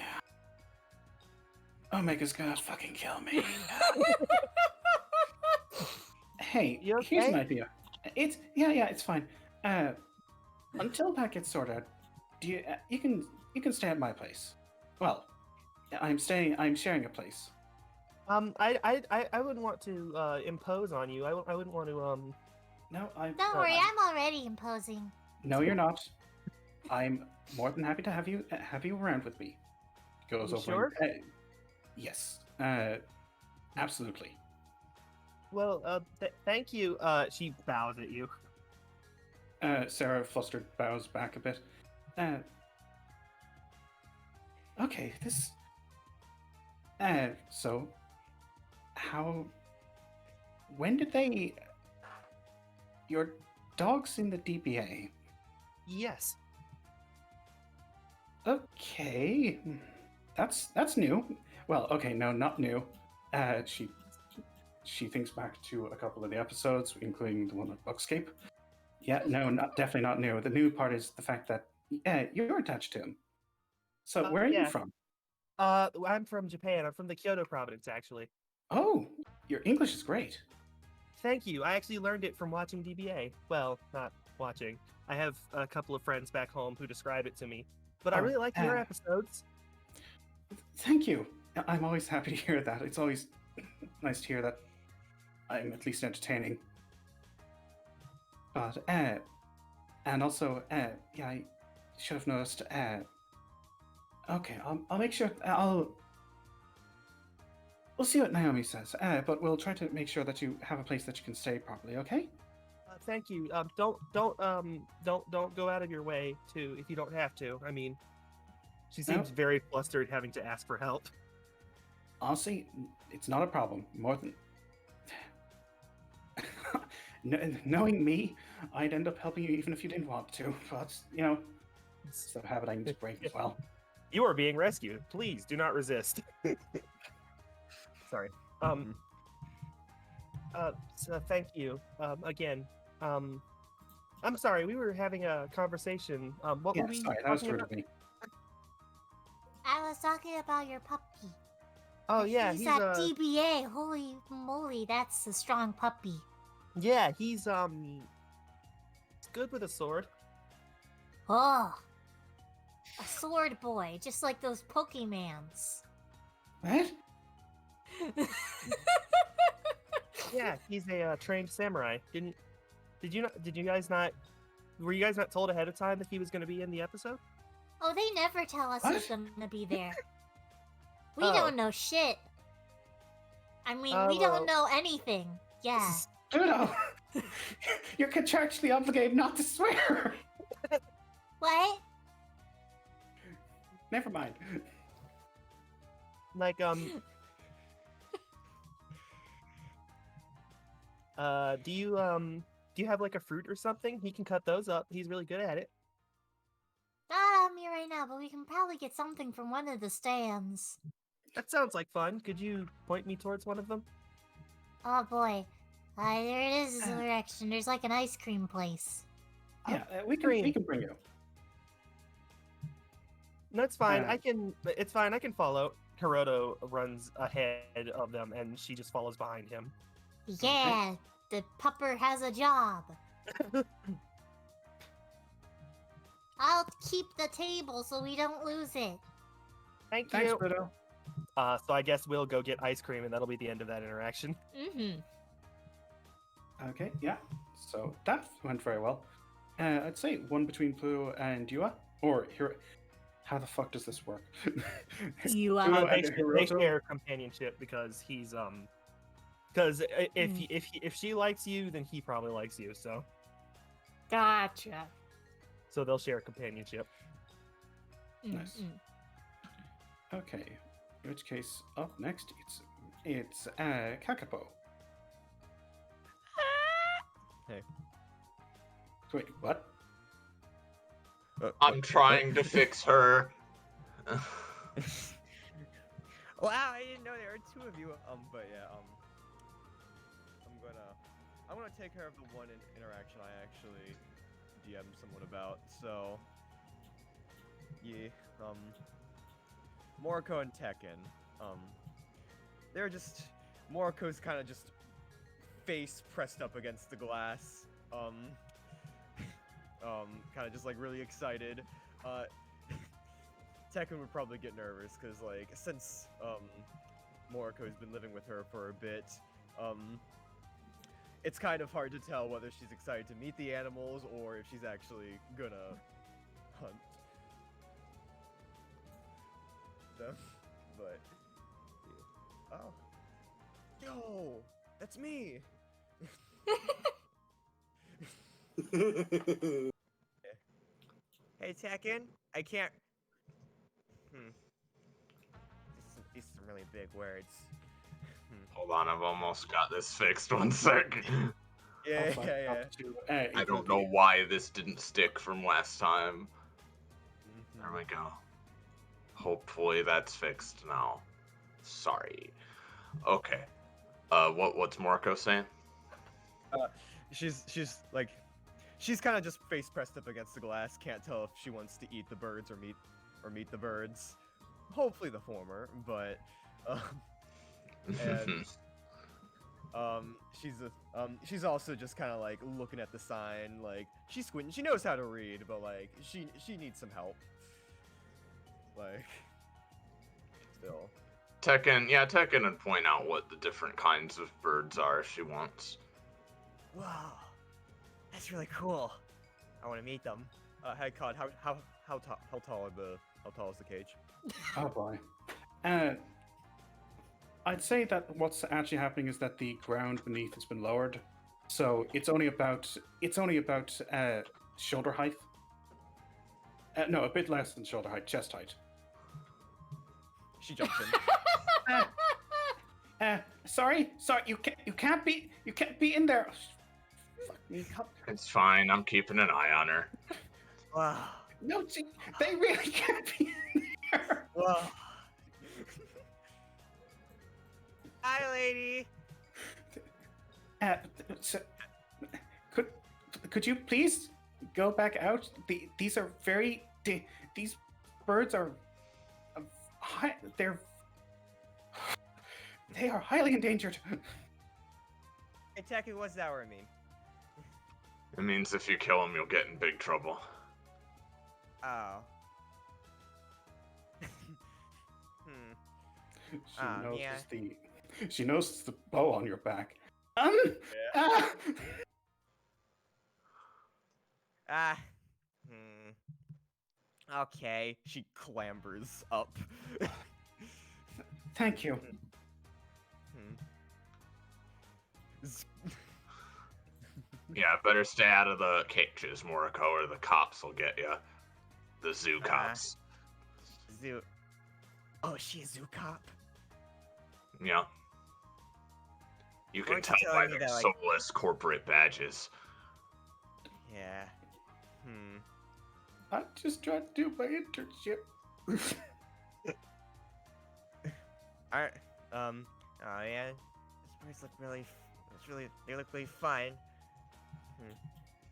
Speaker 5: Omega's gonna fucking kill me. Hey, here's an idea. It's fine. Until that gets sorted out, you can stay at my place. Well, I'm sharing a place.
Speaker 10: I wouldn't want to impose on you. I wouldn't want to
Speaker 5: No,
Speaker 13: Don't worry, I'm already imposing.
Speaker 5: No, you're not. I'm more than happy to have you around with me. Goes
Speaker 10: You
Speaker 5: over.
Speaker 10: sure?
Speaker 5: Yes. Absolutely.
Speaker 10: Well, thank you. She bows at you.
Speaker 5: Sarah, flustered, bows back a bit. Okay, this. So, when did they? Your dog's in the DBA.
Speaker 10: Yes.
Speaker 5: Okay, that's new. Well, okay, no, not new. She thinks back to a couple of the episodes, including the one at Bookscape. Yeah, no, definitely not new. The new part is the fact that you're attached to him. So where are you from?
Speaker 10: I'm from Japan. I'm from the Kyoto province, actually.
Speaker 5: Oh, your English is great.
Speaker 10: Thank you. I actually learned it from watching DBA. Well, not watching. I have a couple of friends back home who describe it to me. But I really like your episodes.
Speaker 5: Thank you. I'm always happy to hear that. It's always nice to hear that I'm at least entertaining. But, and also, yeah, I should have noticed, okay, I'll make sure, we'll see what Naomi says, but we'll try to make sure that you have a place that you can stay properly, okay?
Speaker 10: Thank you. Don't go out of your way to if you don't have to. I mean, she seems very flustered having to ask for help.
Speaker 5: Honestly, it's not a problem. More than knowing me, I'd end up helping you even if you didn't want to. But it's a habit I need to break as well.
Speaker 10: You are being rescued. Please do not resist. Sorry. So thank you. Again. I'm sorry. We were having a conversation. What were we?
Speaker 5: Sorry, that was rude of me.
Speaker 13: I was talking about your puppy.
Speaker 10: Oh yeah,
Speaker 13: he's at DBA. Holy moly, that's a strong puppy.
Speaker 10: Yeah, he's good with a sword.
Speaker 13: Oh, a sword boy, just like those Pokemans.
Speaker 5: What?
Speaker 10: Yeah, he's a trained samurai. Did you guys not? Were you guys not told ahead of time that he was going to be in the episode?
Speaker 13: Oh, they never tell us he's going to be there. We don't know shit. I mean, we don't know anything. Yeah.
Speaker 5: Pluto, you're contractually obligated not to swear.
Speaker 13: What?
Speaker 5: Never mind.
Speaker 10: Like, do you have like a fruit or something? He can cut those up. He's really good at it.
Speaker 13: Not on me right now, but we can probably get something from one of the stands.
Speaker 10: That sounds like fun. Could you point me towards one of them?
Speaker 13: Oh boy. There it is, this direction. There's like an ice cream place.
Speaker 5: Yeah, we can bring you.
Speaker 10: That's fine. It's fine. I can follow. Hiroto runs ahead of them, and she just follows behind him.
Speaker 13: Yeah, the pupper has a job. I'll keep the table so we don't lose it.
Speaker 10: Thanks,
Speaker 5: you. Widow.
Speaker 10: So I guess we'll go get ice cream, and that'll be the end of that interaction.
Speaker 1: Mm-hmm.
Speaker 5: Okay, yeah. So that went very well. I'd say one between Pluto and Yua, or Hiro. How the fuck does this work?
Speaker 10: They share companionship because he's because if she likes you, then he probably likes you. So
Speaker 1: Gotcha.
Speaker 10: So they'll share companionship.
Speaker 5: Nice. Okay. In which case, up next, it's Kakapo.
Speaker 7: Hey.
Speaker 5: Wait, what?
Speaker 3: I'm trying to fix her.
Speaker 7: Wow, I didn't know there were two of you. But yeah, I'm gonna take care of the one interaction I actually DM'd someone about. So, yeah, Moriko and Tekken. They're just Moriko's kind of just face pressed up against the glass. Kind of just like really excited. Tekken would probably get nervous because like since Moriko's been living with her for a bit, it's kind of hard to tell whether she's excited to meet the animals or if she's actually gonna hunt them. But oh, yo, that's me. Hey Tekken, I can't. These are some really big words.
Speaker 3: Hold on, I've almost got this fixed. 1 sec.
Speaker 7: Yeah.
Speaker 3: I don't know why this didn't stick from last time. There we go. Hopefully that's fixed now. Sorry. Okay. What's Moriko saying?
Speaker 7: She's kind of just face pressed up against the glass. Can't tell if she wants to eat the birds or meet the birds. Hopefully the former, but and she's also just kind of like looking at the sign, like she's squinting. She knows how to read, but like she needs some help. Like still.
Speaker 3: Tekken would point out what the different kinds of birds are if she wants.
Speaker 7: Wow, that's really cool. I want to meet them. Hey, Cod, how tall is the cage?
Speaker 5: Oh boy. I'd say that what's actually happening is that the ground beneath has been lowered, so it's only about shoulder height. No, a bit less than shoulder height, chest height.
Speaker 7: She jumps in.
Speaker 5: Sorry, you can't be in there. Fuck me up.
Speaker 3: It's fine. I'm keeping an eye on her.
Speaker 7: Wow.
Speaker 5: No, they really can't be in there.
Speaker 7: Wow. Hi, lady.
Speaker 5: Could you please go back out? These are very. These birds are. They are highly endangered.
Speaker 7: Hey, Tekken, what's that word mean?
Speaker 3: It means if you kill them, you'll get in big trouble.
Speaker 7: Oh.
Speaker 5: She knows it's the bow on your back.
Speaker 7: Okay. She clambers up.
Speaker 5: Thank you.
Speaker 3: Yeah, better stay out of the cages, Moriko, or the cops will get you. The zoo cops.
Speaker 7: Zoo. Oh, is she a zoo cop?
Speaker 3: Yeah. You can
Speaker 7: Aren't
Speaker 3: tell
Speaker 7: you
Speaker 3: by
Speaker 7: telling me
Speaker 3: their
Speaker 7: that, like-
Speaker 3: soulless corporate badges.
Speaker 7: Yeah.
Speaker 5: I just tried to do my internship.
Speaker 7: Oh yeah, these birds look they look really fun.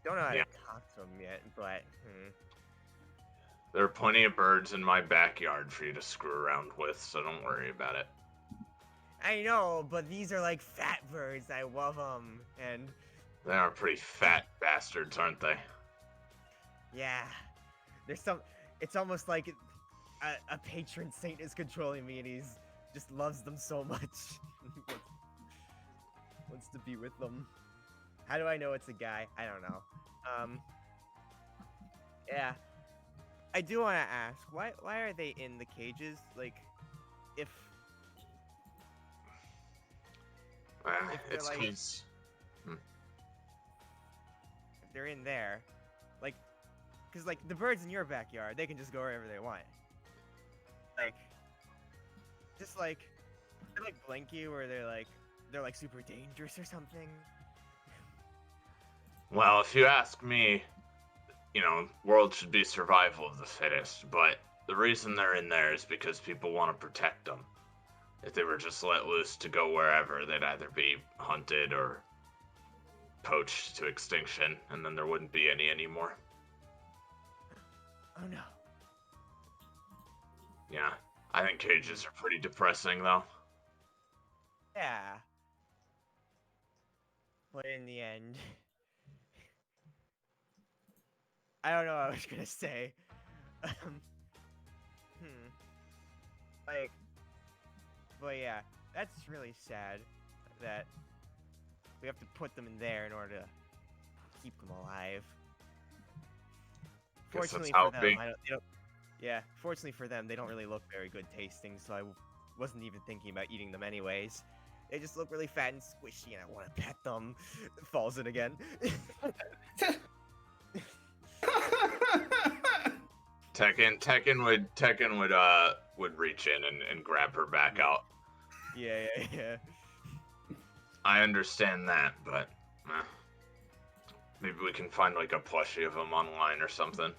Speaker 7: Don't know how
Speaker 3: Yeah.
Speaker 7: to talk to them yet, but
Speaker 3: There are plenty of birds in my backyard for you to screw around with, so don't worry about it.
Speaker 7: I know, but these are like fat birds. I love them, and
Speaker 3: They are pretty fat bastards, aren't they?
Speaker 7: yeah, it's almost like a patron saint is controlling me, and he's just loves them so much. wants to be with them. How do I know it's a guy? I don't know. Yeah. I do want to ask, why are they in the cages? Like, if they're
Speaker 3: It's
Speaker 7: like,
Speaker 3: cause...
Speaker 7: if they're in there, like, because like the birds in your backyard, they can just go wherever they want. Like, just like, they're like Blinky, where they're like super dangerous or something.
Speaker 3: Well, if you ask me, you know, world should be survival of the fittest, but the reason they're in there is because people want to protect them. If they were just let loose to go wherever, they'd either be hunted or poached to extinction, and then there wouldn't be any anymore.
Speaker 7: Oh no.
Speaker 3: Yeah, I think cages are pretty depressing, though.
Speaker 7: Yeah. But in the end, I don't know what I was gonna say. Like, but yeah, that's really sad that we have to put them in there in order to keep them alive.
Speaker 3: Guess that's
Speaker 7: Fortunately
Speaker 3: how
Speaker 7: for
Speaker 3: it
Speaker 7: them,
Speaker 3: be.
Speaker 7: yeah, fortunately for them, they don't really look very good tasting, so I wasn't even thinking about eating them anyways. They just look really fat and squishy, and I want to pet them. Falls in again.
Speaker 3: Tekken would reach in and grab her back out.
Speaker 7: Yeah.
Speaker 3: I understand that, but maybe we can find like a plushie of them online or something.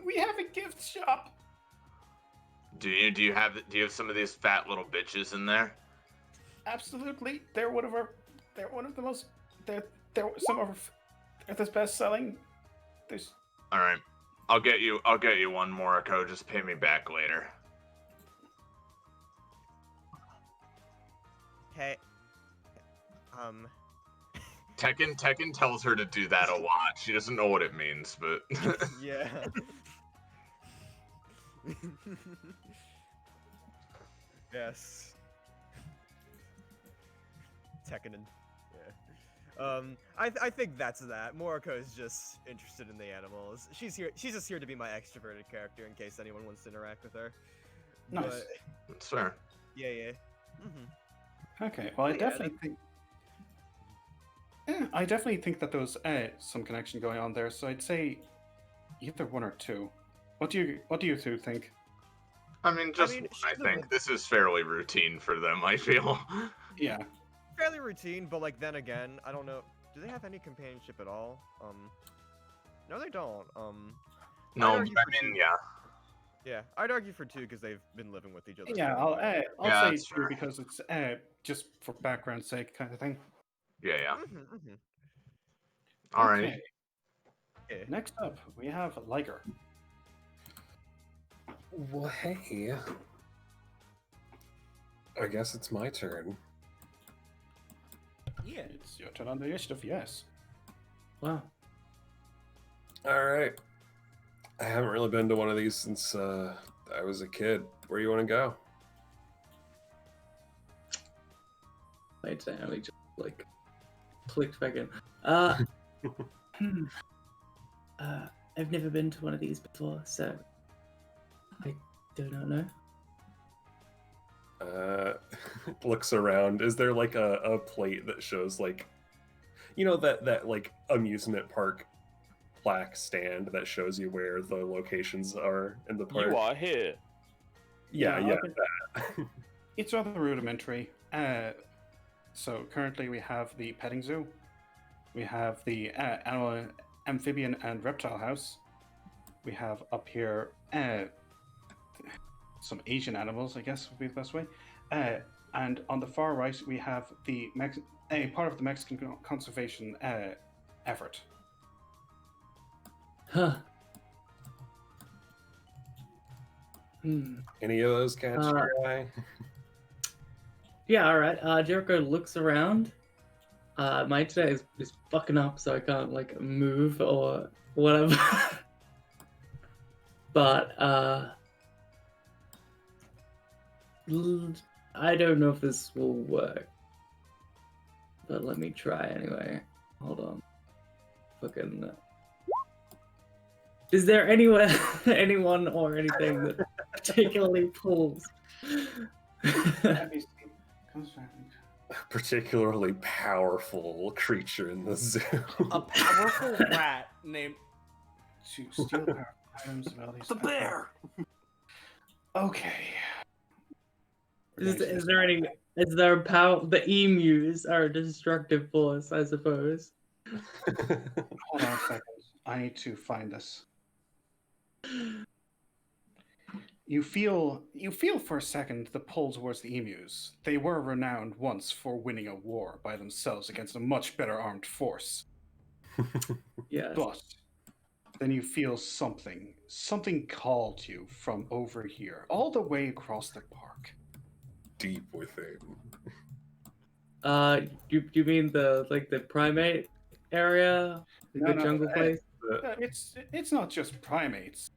Speaker 5: We have a gift shop.
Speaker 3: Do you have some of these fat little bitches in there?
Speaker 5: Absolutely, they're one of the most. They're some of the best selling. There's.
Speaker 3: All right, I'll get you one, Moriko. Just pay me back later.
Speaker 7: Hey.
Speaker 3: Tekken tells her to do that a lot. She doesn't know what it means, but
Speaker 7: Yeah. Yes. Tekken. Yeah. I think that's that. Moriko is just interested in the animals. She's just here to be my extroverted character in case anyone wants to interact with her.
Speaker 5: Nice.
Speaker 7: But,
Speaker 3: that's fair.
Speaker 7: yeah.
Speaker 5: Okay, well, I definitely think. Yeah, I definitely think that there's some connection going on there. So I'd say either one or two. What do you two think?
Speaker 3: I mean, I think this is fairly routine for them. I feel.
Speaker 5: Yeah.
Speaker 7: Fairly routine, but like then again, I don't know. Do they have any companionship at all? No, they don't.
Speaker 3: No, I mean, yeah.
Speaker 7: Yeah, I'd argue for two because they've been living with each other.
Speaker 5: Yeah, I'll say two
Speaker 3: fair.
Speaker 5: because it's just for background sake kind of thing.
Speaker 3: Yeah.
Speaker 5: Okay.
Speaker 3: All right.
Speaker 5: Next up, we have Liger.
Speaker 6: Well, hey. I guess it's my turn.
Speaker 5: Yeah, it's your turn on the initiative. Yes.
Speaker 9: Wow.
Speaker 6: All right. I haven't really been to one of these since I was a kid. Where do you want to go?
Speaker 9: My dynamic just like clicked back in. I've never been to one of these before, so I do not know.
Speaker 6: Looks around. Is there like a plate that shows like, you know, that like amusement park plaque stand that shows you where the locations are in the park?
Speaker 8: You are here.
Speaker 6: Yeah.
Speaker 9: Yeah,
Speaker 5: It's rather rudimentary. So currently we have the petting zoo, we have the animal, amphibian and reptile house. We have up here some Asian animals, I guess would be the best way. And on the far right we have the a part of the Mexican conservation effort.
Speaker 9: Huh.
Speaker 6: Any of those catch your eye?
Speaker 9: Yeah, alright. Jericho looks around. My internet is fucking up, so I can't, like, move or whatever. But, I don't know if this will work. But let me try anyway. Hold on. Fucking... Is there anyone or anything that particularly pulls?
Speaker 6: A particularly powerful creature in the zoo.
Speaker 4: A powerful rat named...
Speaker 5: To steal powerful items and all these.
Speaker 2: The bear!
Speaker 5: Okay.
Speaker 9: Is there power? The emus are a destructive force, I suppose.
Speaker 5: Hold on a second. I need to find this. You feel for a second the pull towards the emus. They were renowned once for winning a war by themselves against a much better armed force.
Speaker 9: Yeah.
Speaker 5: But then you feel something. Something called you from over here, all the way across the park.
Speaker 6: Deep within.
Speaker 9: You mean the primate area, the jungle place?
Speaker 5: It's not just primates.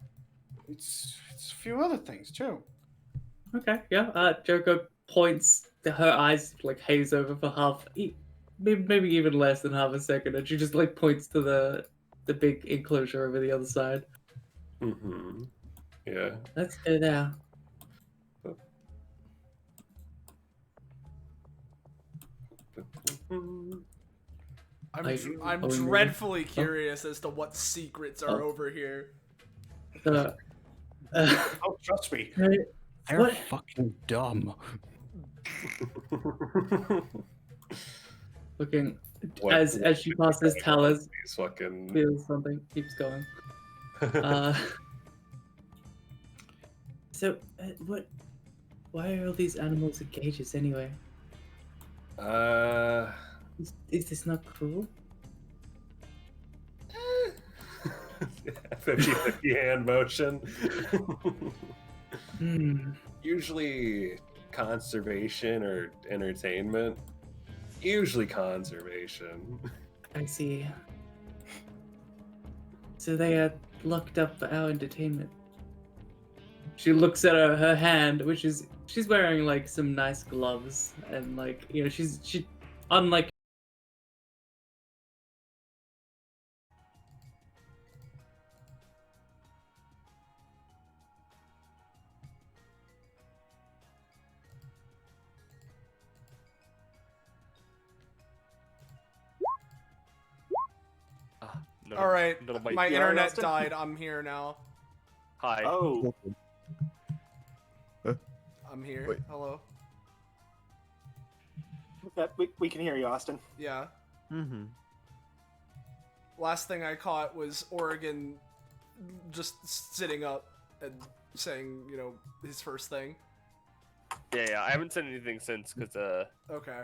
Speaker 5: It's a few other things too.
Speaker 9: Okay, yeah. Jericho points. Her eyes like haze over for maybe even less than half a second, and she just like points to the big enclosure over the other side.
Speaker 6: Mm-hmm. Yeah.
Speaker 9: Let's go there.
Speaker 4: I'm dreadfully curious as to what secrets are over here.
Speaker 5: Oh, trust me. They're
Speaker 9: What?
Speaker 5: fucking dumb.
Speaker 9: Looking as she passes Talus,
Speaker 6: fucking
Speaker 9: feels something, keeps going. So what? Why are all these animals in cages anyway? Is this not cruel?
Speaker 6: 50-50 hand motion.
Speaker 9: Hmm.
Speaker 6: Usually conservation or entertainment. Usually conservation.
Speaker 9: I see. So they are locked up for our entertainment. She looks at her hand, which is she's wearing like some nice gloves and like she unlike.
Speaker 4: All right, my
Speaker 2: Yeah,
Speaker 4: internet
Speaker 2: Austin?
Speaker 4: died. I'm here now.
Speaker 8: Hi.
Speaker 2: Oh.
Speaker 4: I'm here.
Speaker 8: Wait.
Speaker 4: Hello.
Speaker 2: We can hear you, Austin.
Speaker 4: Yeah.
Speaker 7: Mm-hmm.
Speaker 4: Last thing I caught was Oregon just sitting up and saying, his first thing.
Speaker 8: Yeah, I haven't said anything since,
Speaker 4: Okay.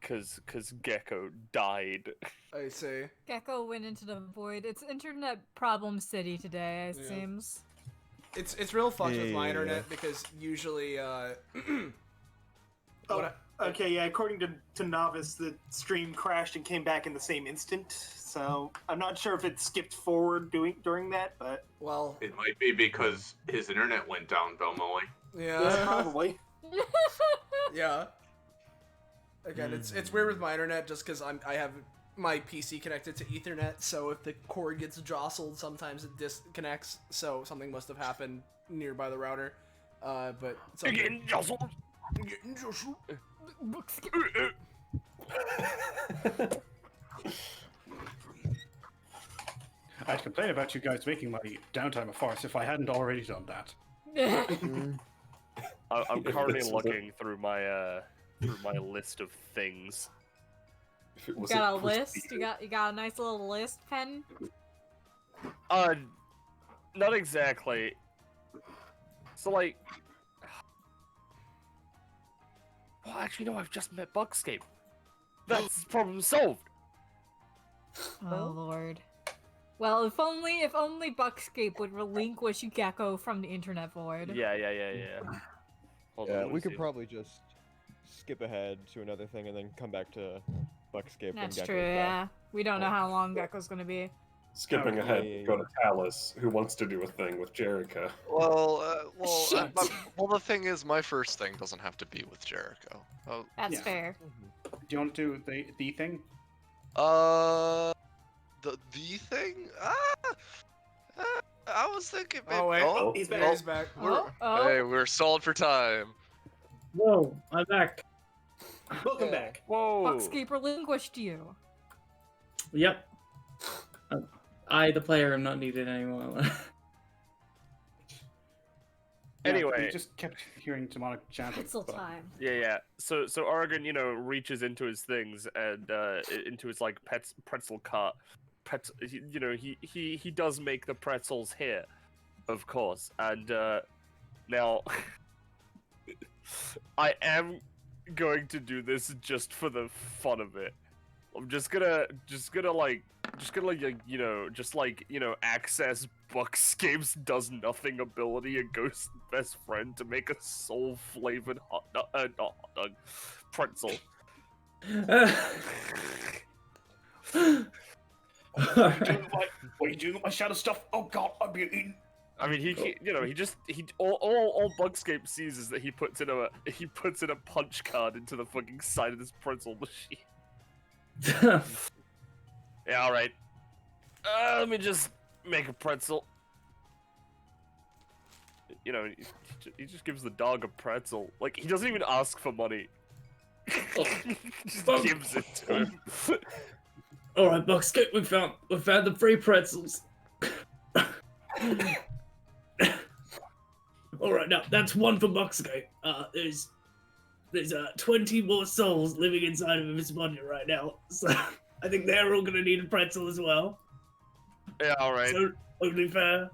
Speaker 8: Cause Gecko died.
Speaker 4: I see.
Speaker 1: Gecko went into the void. It's internet problem city today, it
Speaker 4: Yeah.
Speaker 1: seems.
Speaker 4: It's real fucked with my
Speaker 7: Yeah.
Speaker 4: internet because usually
Speaker 2: Okay, yeah, according to Novice, the stream crashed and came back in the same instant, so I'm not sure if it skipped forward during that, but...
Speaker 4: Well...
Speaker 3: It might be because his internet went down, Bill Mully.
Speaker 4: Yeah.
Speaker 2: Probably.
Speaker 4: Yeah. Again, it's weird with my internet just because I have my PC connected to Ethernet, so if the cord gets jostled, sometimes it disconnects, so something must have happened nearby the router. But...
Speaker 8: Getting jostled!
Speaker 4: Getting jostled!
Speaker 5: I'd complain about you guys making my downtime a farce if I hadn't already done that.
Speaker 8: I'm
Speaker 6: If
Speaker 8: currently
Speaker 6: this was a-
Speaker 8: looking through my list of things.
Speaker 6: If it
Speaker 1: You
Speaker 6: was
Speaker 1: got a
Speaker 6: procedure-
Speaker 1: list? You got a nice little list pen?
Speaker 8: Not exactly. So like, well, actually, no. I've just met Buckscape. That's problem solved.
Speaker 1: Oh lord. Well, if only Buckscape would relinquish Gecko from the internet void.
Speaker 8: Yeah. Hold on,
Speaker 14: Yeah,
Speaker 8: let me
Speaker 14: we could
Speaker 8: see.
Speaker 14: probably just skip ahead to another thing and then come back to Buckscape when
Speaker 1: That's
Speaker 14: Gecko's
Speaker 1: true, yeah.
Speaker 14: back.
Speaker 1: We don't know how long Gecko's gonna be.
Speaker 6: Skipping ahead, go to Talus, who wants to do a thing with Jericho.
Speaker 15: Well,
Speaker 1: Shit.
Speaker 15: the thing is, my first thing doesn't have to be with Jericho. Oh,
Speaker 1: That's fair.
Speaker 5: Do you want to do the thing?
Speaker 15: The thing? I was thinking. Maybe...
Speaker 4: Oh wait,
Speaker 15: oh,
Speaker 4: he's back.
Speaker 15: oh,
Speaker 4: He's back.
Speaker 15: Hey, we're stalled for time.
Speaker 9: Whoa, I'm back.
Speaker 2: Welcome back.
Speaker 8: Whoa.
Speaker 1: Buckscape relinquished you.
Speaker 9: Yep. I, the player, am not needed anymore.
Speaker 8: Anyway.
Speaker 5: we just kept hearing demonic chanting.
Speaker 1: Pencil time.
Speaker 8: Yeah. So Oregon, reaches into his things and into his like pretzel cart. He does make the pretzels here, of course. And now I am going to do this just for the fun of it. I'm just gonna access Buckscape's does nothing ability and Ghost's best friend to make a soul flavored hot dog pretzel.
Speaker 5: What are you doing with my shadow stuff? Oh god, I'm being eaten.
Speaker 8: I mean, all Buckscape sees is that he puts in a punch card into the fucking side of this pretzel machine. Yeah, all right. Let me just make a pretzel. He just gives the dog a pretzel. Like, he doesn't even ask for money. He just gives it to him.
Speaker 9: All right, Buckscape, we found the free pretzels. All right, now that's one for Buckscape. There's 20 more souls living inside of his body right now, so I think they're all gonna need a pretzel as well.
Speaker 8: Yeah, all right.
Speaker 9: So only fair.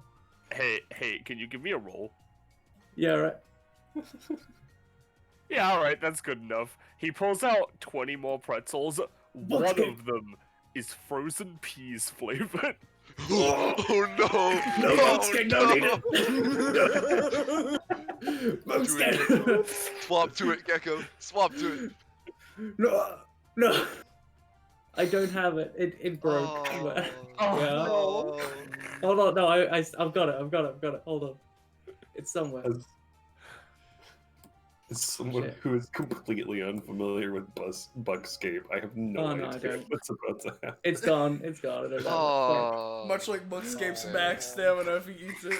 Speaker 8: Hey, can you give me a roll?
Speaker 9: Yeah, right.
Speaker 8: Yeah, all right, that's good enough. He pulls out 20 more pretzels. One of them is frozen peas flavored.
Speaker 15: Oh no!
Speaker 9: No, Buckscape, don't eat it.
Speaker 15: Buckscape. Swap to it, Gecko. Swap to it.
Speaker 9: No. I don't have it. It broke. Yeah.
Speaker 15: No.
Speaker 9: Hold on. No, I've got it. Hold on. It's somewhere.
Speaker 6: As someone who is completely unfamiliar with Buckscape, I have no
Speaker 9: I
Speaker 6: idea
Speaker 9: don't.
Speaker 6: what's about to happen.
Speaker 9: It's gone. I don't have it.
Speaker 4: Much like Buckscape's max stamina if he eats it.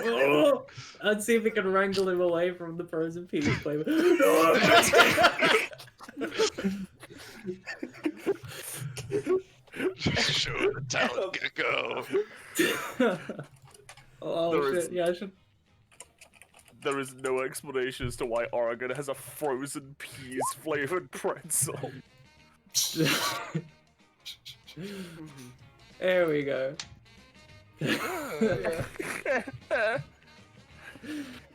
Speaker 9: Oh, let's see if we can wrangle him away from the frozen peas flavor.
Speaker 15: Show the talent, Gecko.
Speaker 9: Oh shit! Yeah, I should.
Speaker 8: There is no explanation as to why Oregon has a frozen peas flavored pretzel.
Speaker 9: There we go.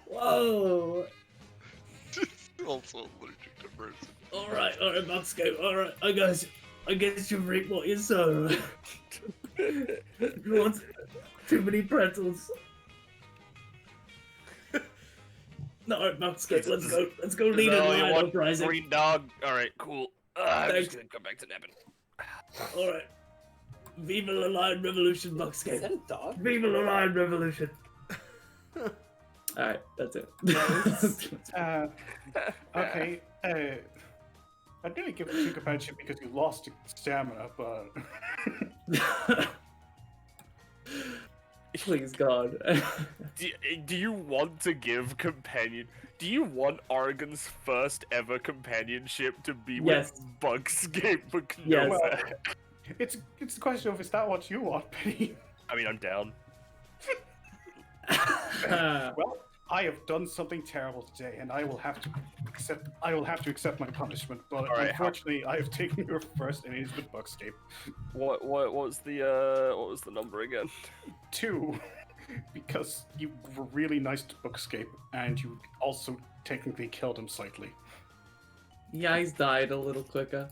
Speaker 9: Whoa!
Speaker 15: Also allergic to frozen.
Speaker 9: All right, Buckscape. All right, I guess you reap what you sow. You want too many pretzels? No, Buckscape, let's go lead in line uprising.
Speaker 8: Green dog. All right, cool. I'm
Speaker 9: Thanks.
Speaker 8: just gonna go back to napping.
Speaker 9: All right. Viva la Lion Revolution, Buckscape.
Speaker 2: Is that a dog?
Speaker 9: Viva la Lion Revolution. All right, that's it.
Speaker 5: Okay. I'd really give a think about you because you lost stamina, but
Speaker 9: Please, God.
Speaker 8: Do you want to give companion? Do you want Oregon's first ever companionship to be
Speaker 9: Yes.
Speaker 8: with Buckscape?
Speaker 9: Yes.
Speaker 5: well, it's the question of is that what you want, Penny?
Speaker 8: I mean, I'm down.
Speaker 5: Well, I have done something terrible today, and I will have to accept my punishment. But
Speaker 8: All right,
Speaker 5: unfortunately, I have taken your first innings with Buckscape.
Speaker 8: What was the number again?
Speaker 5: 2, because you were really nice to Buckscape, and you also technically killed him slightly.
Speaker 9: Yeah, he's died a little quicker.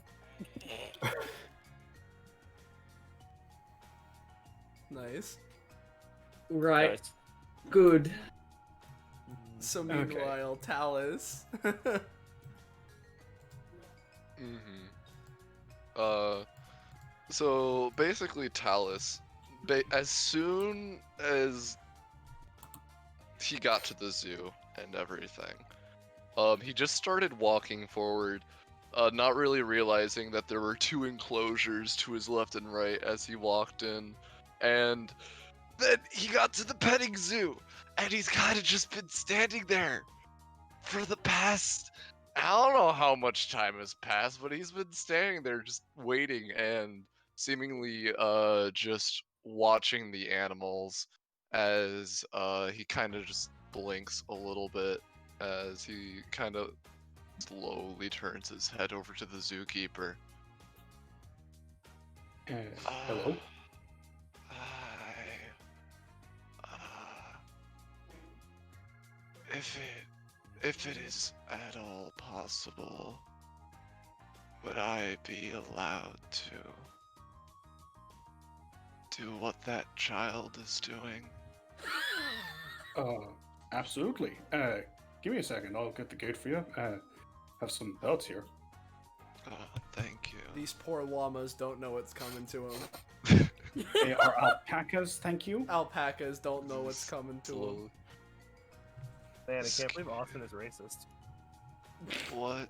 Speaker 4: Nice.
Speaker 9: Right.
Speaker 8: Nice.
Speaker 9: Good.
Speaker 4: So meanwhile, Talus.
Speaker 15: So basically, Talus, as soon as he got to the zoo and everything, he just started walking forward, not really realizing that there were 2 enclosures to his left and right as he walked in, and then he got to the petting zoo, and he's kind of just been standing there for the past, I don't know how much time has passed, but he's been standing there just waiting and seemingly just watching the animals as he kind of just blinks a little bit as he kind of slowly turns his head over to the zookeeper.
Speaker 5: Hello?
Speaker 15: If it is at all possible, would I be allowed to do what that child is doing?
Speaker 5: Absolutely. Give me a second. I'll get the gate for you. Have some belts here.
Speaker 15: Thank you.
Speaker 4: These poor llamas don't know what's coming to them.
Speaker 5: They are alpacas, thank you.
Speaker 4: Alpacas don't know what's coming to them.
Speaker 10: Man, I can't believe Austin is racist.
Speaker 15: What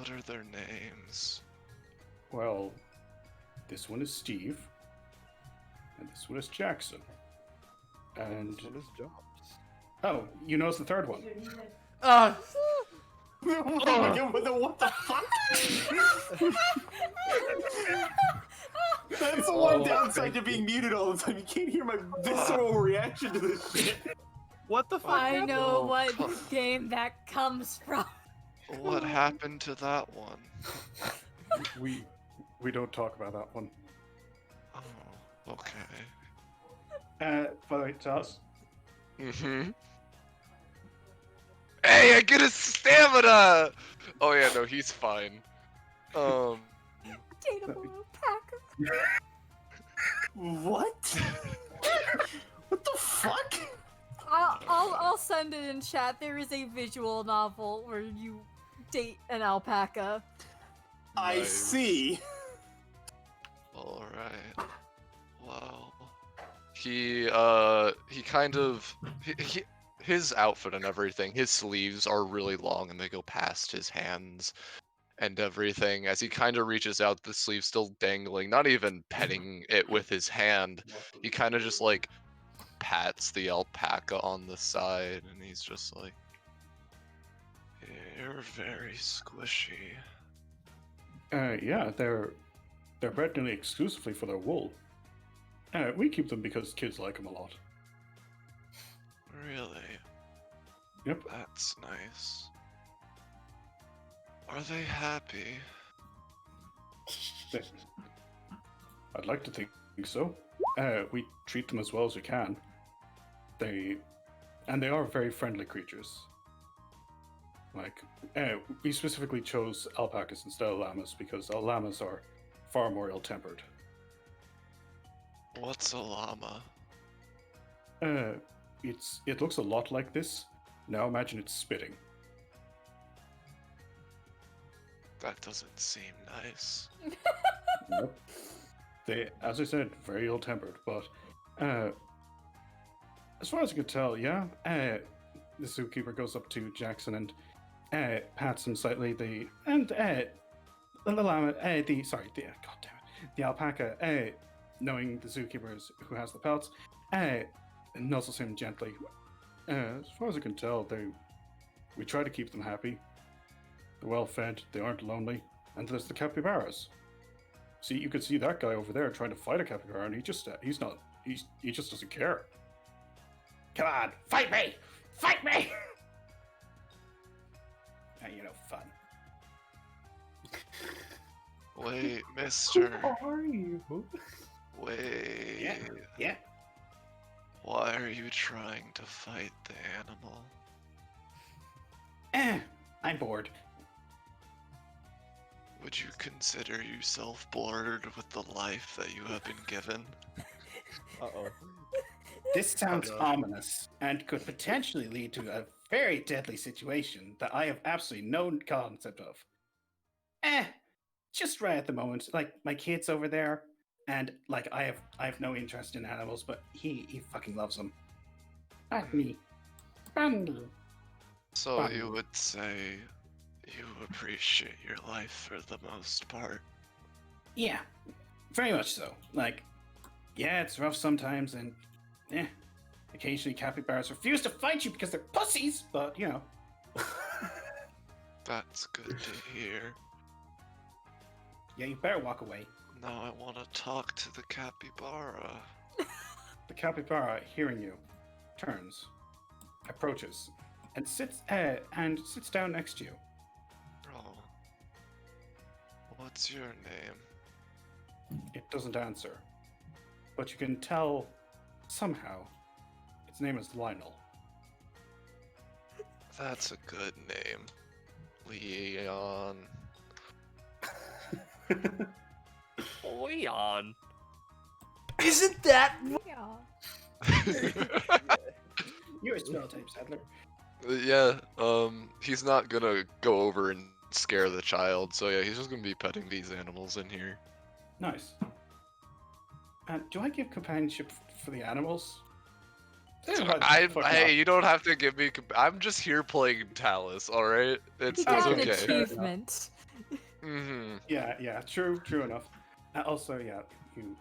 Speaker 15: are their names?
Speaker 5: Well, this one is Steve, and this one is Jackson. And
Speaker 14: This one is Jobs.
Speaker 5: oh, you know it's the third one.
Speaker 2: Oh my god, what the fuck? That's the one downside to being muted all the time. You can't hear my visceral reaction to this shit.
Speaker 10: What the fuck?
Speaker 1: I know what game that comes from.
Speaker 15: What happened to that one?
Speaker 5: We don't talk about that one.
Speaker 15: Oh, okay.
Speaker 5: By the way, Taz.
Speaker 15: Mm-hmm. Hey, I get his stamina! Oh yeah, no, he's fine.
Speaker 2: What? What the fuck?
Speaker 1: I'll send it in chat. There is a visual novel where you date an alpaca.
Speaker 2: I see.
Speaker 15: All right. Wow. He kind of his outfit and everything. His sleeves are really long and they go past his hands and everything. As he kind of reaches out, the sleeve still dangling, not even petting it with his hand. He kind of just like pats the alpaca on the side, and he's just like, "You're very squishy."
Speaker 5: Yeah, they're bred nearly exclusively for their wool. We keep them because kids like them a lot.
Speaker 15: Really?
Speaker 5: Yep.
Speaker 15: That's nice. Are they happy?
Speaker 5: I'd like to think so. We treat them as well as we can. They are very friendly creatures. Like, we specifically chose alpacas instead of llamas because llamas are far more ill-tempered.
Speaker 15: What's a llama?
Speaker 5: It looks a lot like this. Now imagine it's spitting.
Speaker 15: That doesn't seem nice.
Speaker 5: Nope. They, as I said, very ill-tempered, but as far as I could tell, yeah, the zookeeper goes up to Jackson and pats him slightly. The llama, the alpaca, knowing the zookeeper is who has the pelts, nuzzles him gently. As far as I can tell, we try to keep them happy. They're well fed, they aren't lonely, and there's the capybaras. See, you could see that guy over there trying to fight a capybara, and he just doesn't care. Come on, fight me! Fight me! You know, fun.
Speaker 15: Wait, mister.
Speaker 6: Who are you?
Speaker 15: Wait.
Speaker 5: Yeah.
Speaker 15: Why are you trying to fight the animal?
Speaker 5: I'm bored.
Speaker 15: Would you consider yourself bored with the life that you have been given?
Speaker 14: Uh-oh.
Speaker 5: This sounds ominous and could potentially lead to a very deadly situation that I have absolutely no concept of. Just right at the moment, like my kid's over there, and like I have no interest in animals, but he fucking loves them. Not me. Brandon.
Speaker 15: So you would say you appreciate your life for the most part?
Speaker 5: Yeah, very much so. Like, yeah, it's rough sometimes, and occasionally capybaras refuse to fight you because they're pussies, but you know.
Speaker 15: That's good to hear.
Speaker 5: Yeah, you better walk away.
Speaker 15: Now I want to talk to the capybara.
Speaker 5: The capybara, hearing you, turns, approaches, and sits down next to you.
Speaker 15: Oh. What's your name?
Speaker 5: It doesn't answer, but you can tell somehow its name is Lionel.
Speaker 15: That's a good name. Leon.
Speaker 8: Leon.
Speaker 4: Isn't that?
Speaker 5: You're a spell type, Sadler.
Speaker 15: Yeah, he's not gonna go over and scare the child, so yeah, he's just gonna be petting these animals in here.
Speaker 5: Nice. Do I give companionship for the animals?
Speaker 15: Hey, you don't have to give me. I'm just here playing Talus, all right? It's
Speaker 1: an
Speaker 15: okay.
Speaker 1: achievement.
Speaker 5: Yeah, true enough. Also, yeah, you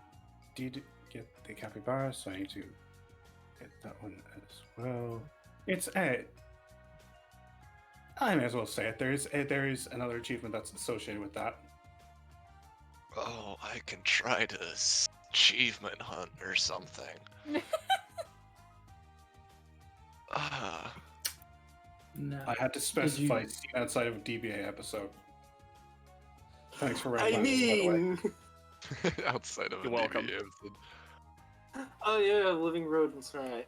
Speaker 5: did get the capybara, so I need to get that one as well. It's I may as well say it. There is another achievement that's associated with that.
Speaker 15: Oh, I can try to achievement hunt or something.
Speaker 9: No.
Speaker 5: I had to specify scene outside of a DBA episode. Thanks for
Speaker 2: I mean,
Speaker 15: outside of a
Speaker 8: You're welcome.
Speaker 15: DBA episode.
Speaker 2: Oh yeah, living rodents, right?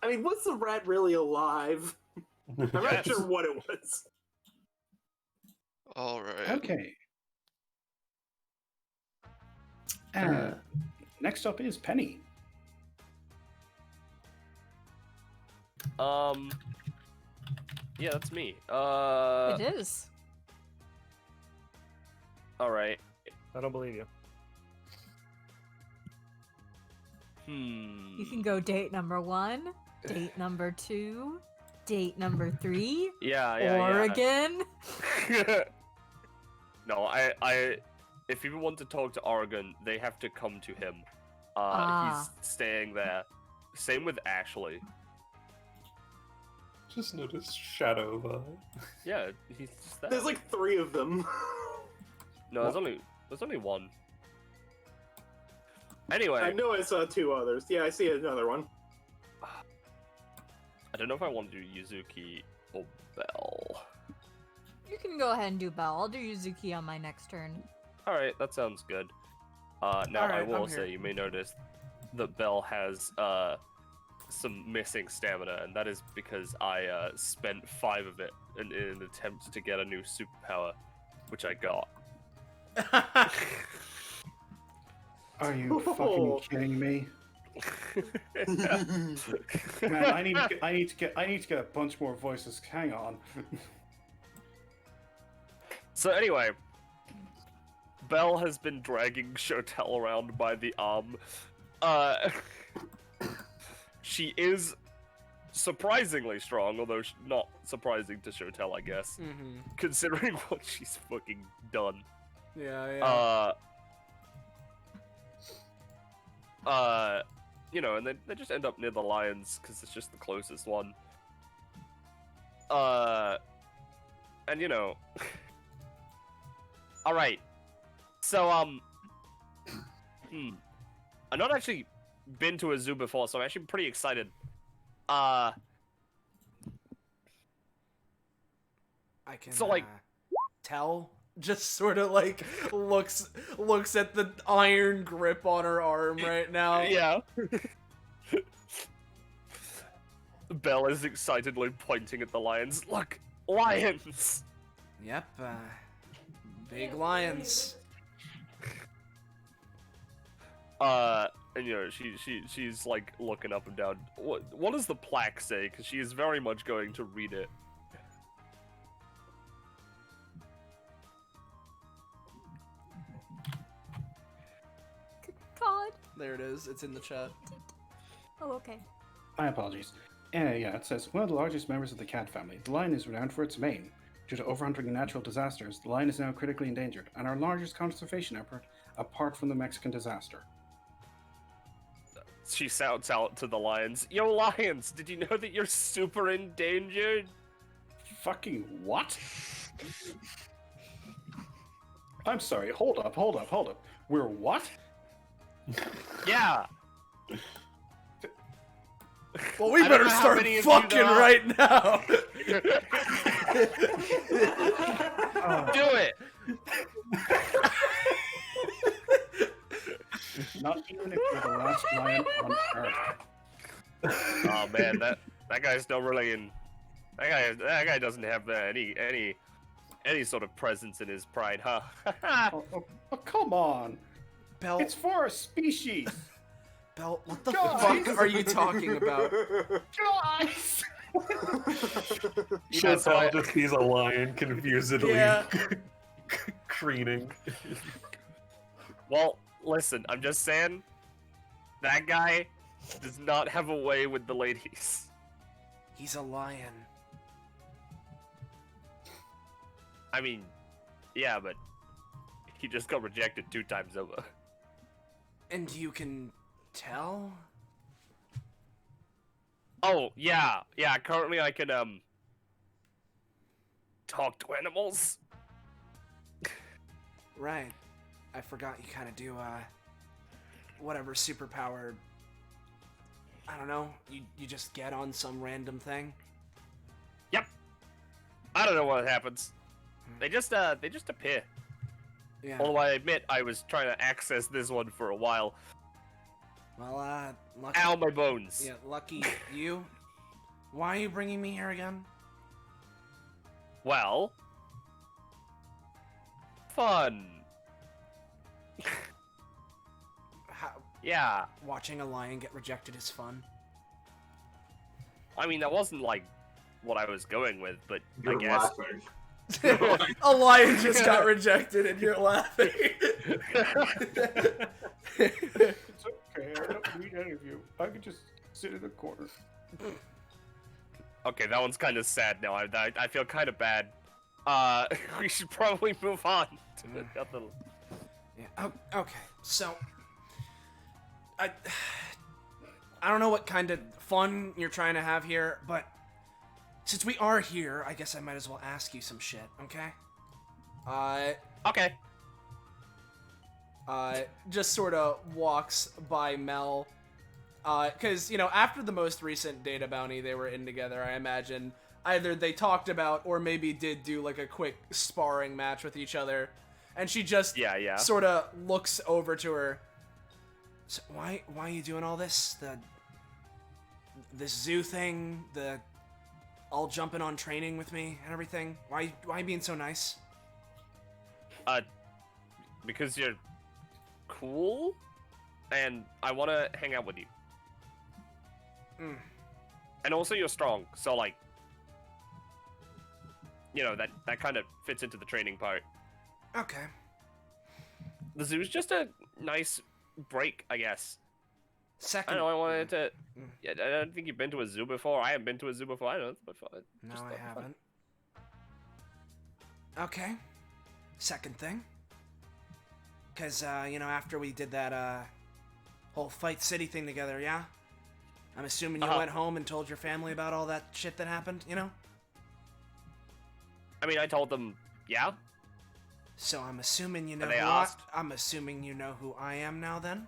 Speaker 2: I mean, was the rat really alive? I'm not sure what it was.
Speaker 15: All right.
Speaker 5: Okay. Next up is Penny.
Speaker 8: Yeah, that's me.
Speaker 1: It is.
Speaker 8: All right.
Speaker 10: I don't believe you.
Speaker 1: You can go date number 1, date number 2, date number 3.
Speaker 8: Yeah.
Speaker 1: Oregon.
Speaker 8: No, if people want to talk to Oregon, they have to come to him. He's staying there. Same with Ashley.
Speaker 6: Just noticed Shadow vibe.
Speaker 8: Yeah, he's just there.
Speaker 2: There's like 3 of them.
Speaker 8: No, there's only one. Anyway,
Speaker 2: I know I saw 2 others. Yeah, I see another one.
Speaker 8: I don't know if I want to do Yuzuki or Bell.
Speaker 1: You can go ahead and do Bell. I'll do Yuzuki on my next turn.
Speaker 8: All right, that sounds good. Now
Speaker 4: All right,
Speaker 8: I will
Speaker 4: I'm
Speaker 8: say
Speaker 4: here.
Speaker 8: you may notice that Bell has some missing stamina, and that is because I spent 5 of it in an attempt to get a new superpower, which I got.
Speaker 5: Are you fucking kidding me? Man, I need to get a bunch more voices. Hang on.
Speaker 8: So anyway, Belle has been dragging Shotel around by the arm. She is surprisingly strong, although not surprising to Shotel, I guess, considering what she's fucking done.
Speaker 4: Yeah.
Speaker 8: You know, and they just end up near the lions because it's just the closest one. And you know, all right. So I've not actually been to a zoo before, so I'm actually pretty excited
Speaker 4: I can
Speaker 8: So, like-
Speaker 4: tell. Just sort of like looks at the iron grip on her arm right now.
Speaker 8: Yeah. Belle is excitedly pointing at the lions. Look, lions!
Speaker 4: Yep, big lions.
Speaker 8: And you know, she's like looking up and down. What does the plaque say? Because she is very much going to read it.
Speaker 1: God.
Speaker 4: There it is. It's in the chat.
Speaker 1: Oh, okay.
Speaker 5: My apologies. Yeah, it says, one of the largest members of the cat family. The lion is renowned for its mane. Due to overhunting and natural disasters, the lion is now critically endangered, and our largest conservation effort, apart from the Mexican disaster.
Speaker 8: She shouts out to the lions, "Yo, lions! Did you know that you're super endangered?"
Speaker 5: Fucking what? I'm sorry, hold up. We're what?
Speaker 8: Yeah!
Speaker 4: Well, we
Speaker 8: I don't
Speaker 4: better
Speaker 8: know how
Speaker 4: start
Speaker 8: many of you
Speaker 4: fucking
Speaker 8: there are.
Speaker 4: right now.
Speaker 8: Do it!
Speaker 5: Not even if you're the last lion on Earth.
Speaker 8: Oh man, that guy's not really in. That guy doesn't have any sort of presence in his pride, huh?
Speaker 5: Oh, come on.
Speaker 4: Belle,
Speaker 5: It's for our species.
Speaker 4: Belle, what the
Speaker 5: Guys!
Speaker 4: fuck are you talking about?
Speaker 5: Guys!
Speaker 6: Chantal just sees a lion confusedly
Speaker 4: Yeah.
Speaker 6: creening.
Speaker 8: Well, listen, I'm just saying, that guy does not have a way with the ladies.
Speaker 4: He's a lion.
Speaker 8: I mean, yeah, but he just got rejected 2 times over.
Speaker 4: And you can tell?
Speaker 8: Oh, yeah, currently I can, talk to animals.
Speaker 4: Right. I forgot you kind of do, whatever superpower. I don't know. You just get on some random thing?
Speaker 8: Yep. I don't know what happens. They just appear.
Speaker 4: Yeah.
Speaker 8: Although I admit I was trying to access this one for a while.
Speaker 4: Well, lucky.
Speaker 8: Ow, my bones.
Speaker 4: Yeah, lucky you. Why are you bringing me here again?
Speaker 8: Well, fun.
Speaker 4: How,
Speaker 8: Yeah.
Speaker 4: watching a lion get rejected is fun.
Speaker 8: I mean, that wasn't like what I was going with, but
Speaker 3: You're
Speaker 8: I guess.
Speaker 3: laughing.
Speaker 4: A lion just got rejected and you're laughing.
Speaker 5: It's okay, I don't need any of you. I can just sit in a corner.
Speaker 8: Okay, that one's kind of sad now. I feel kind of bad. We should probably move on to the other.
Speaker 4: Yeah. Oh, okay. So, I don't know what kind of fun you're trying to have here, but since we are here, I guess I might as well ask you some shit. Okay.
Speaker 8: Okay.
Speaker 4: Just sort of walks by Mel. Because, you know, after the most recent data bounty they were in together, I imagine either they talked about or maybe did do like a quick sparring match with each other. And she just sort of looks over to her. So why are you doing all this? This zoo thing, the all jumping on training with me and everything? Why you being so nice?
Speaker 8: Because you're cool, and I want to hang out with you. And also you're strong, so like, you know, that kind of fits into the training part.
Speaker 4: Okay.
Speaker 8: The zoo's just a nice break, I guess.
Speaker 4: Second.
Speaker 8: I don't know, I wanted to. Yeah, I don't think you've been to a zoo before. I haven't been to a zoo before. I don't know, but fun.
Speaker 4: No, I haven't. Okay. Second thing. Because, you know, after we did that, whole Fight City thing together, yeah? I'm assuming you went home and told your family about all that shit that happened, you know?
Speaker 8: I mean, I told them, yeah.
Speaker 4: So I'm assuming you know
Speaker 8: And they
Speaker 4: who
Speaker 8: asked.
Speaker 4: I'm assuming you know who I am now, then?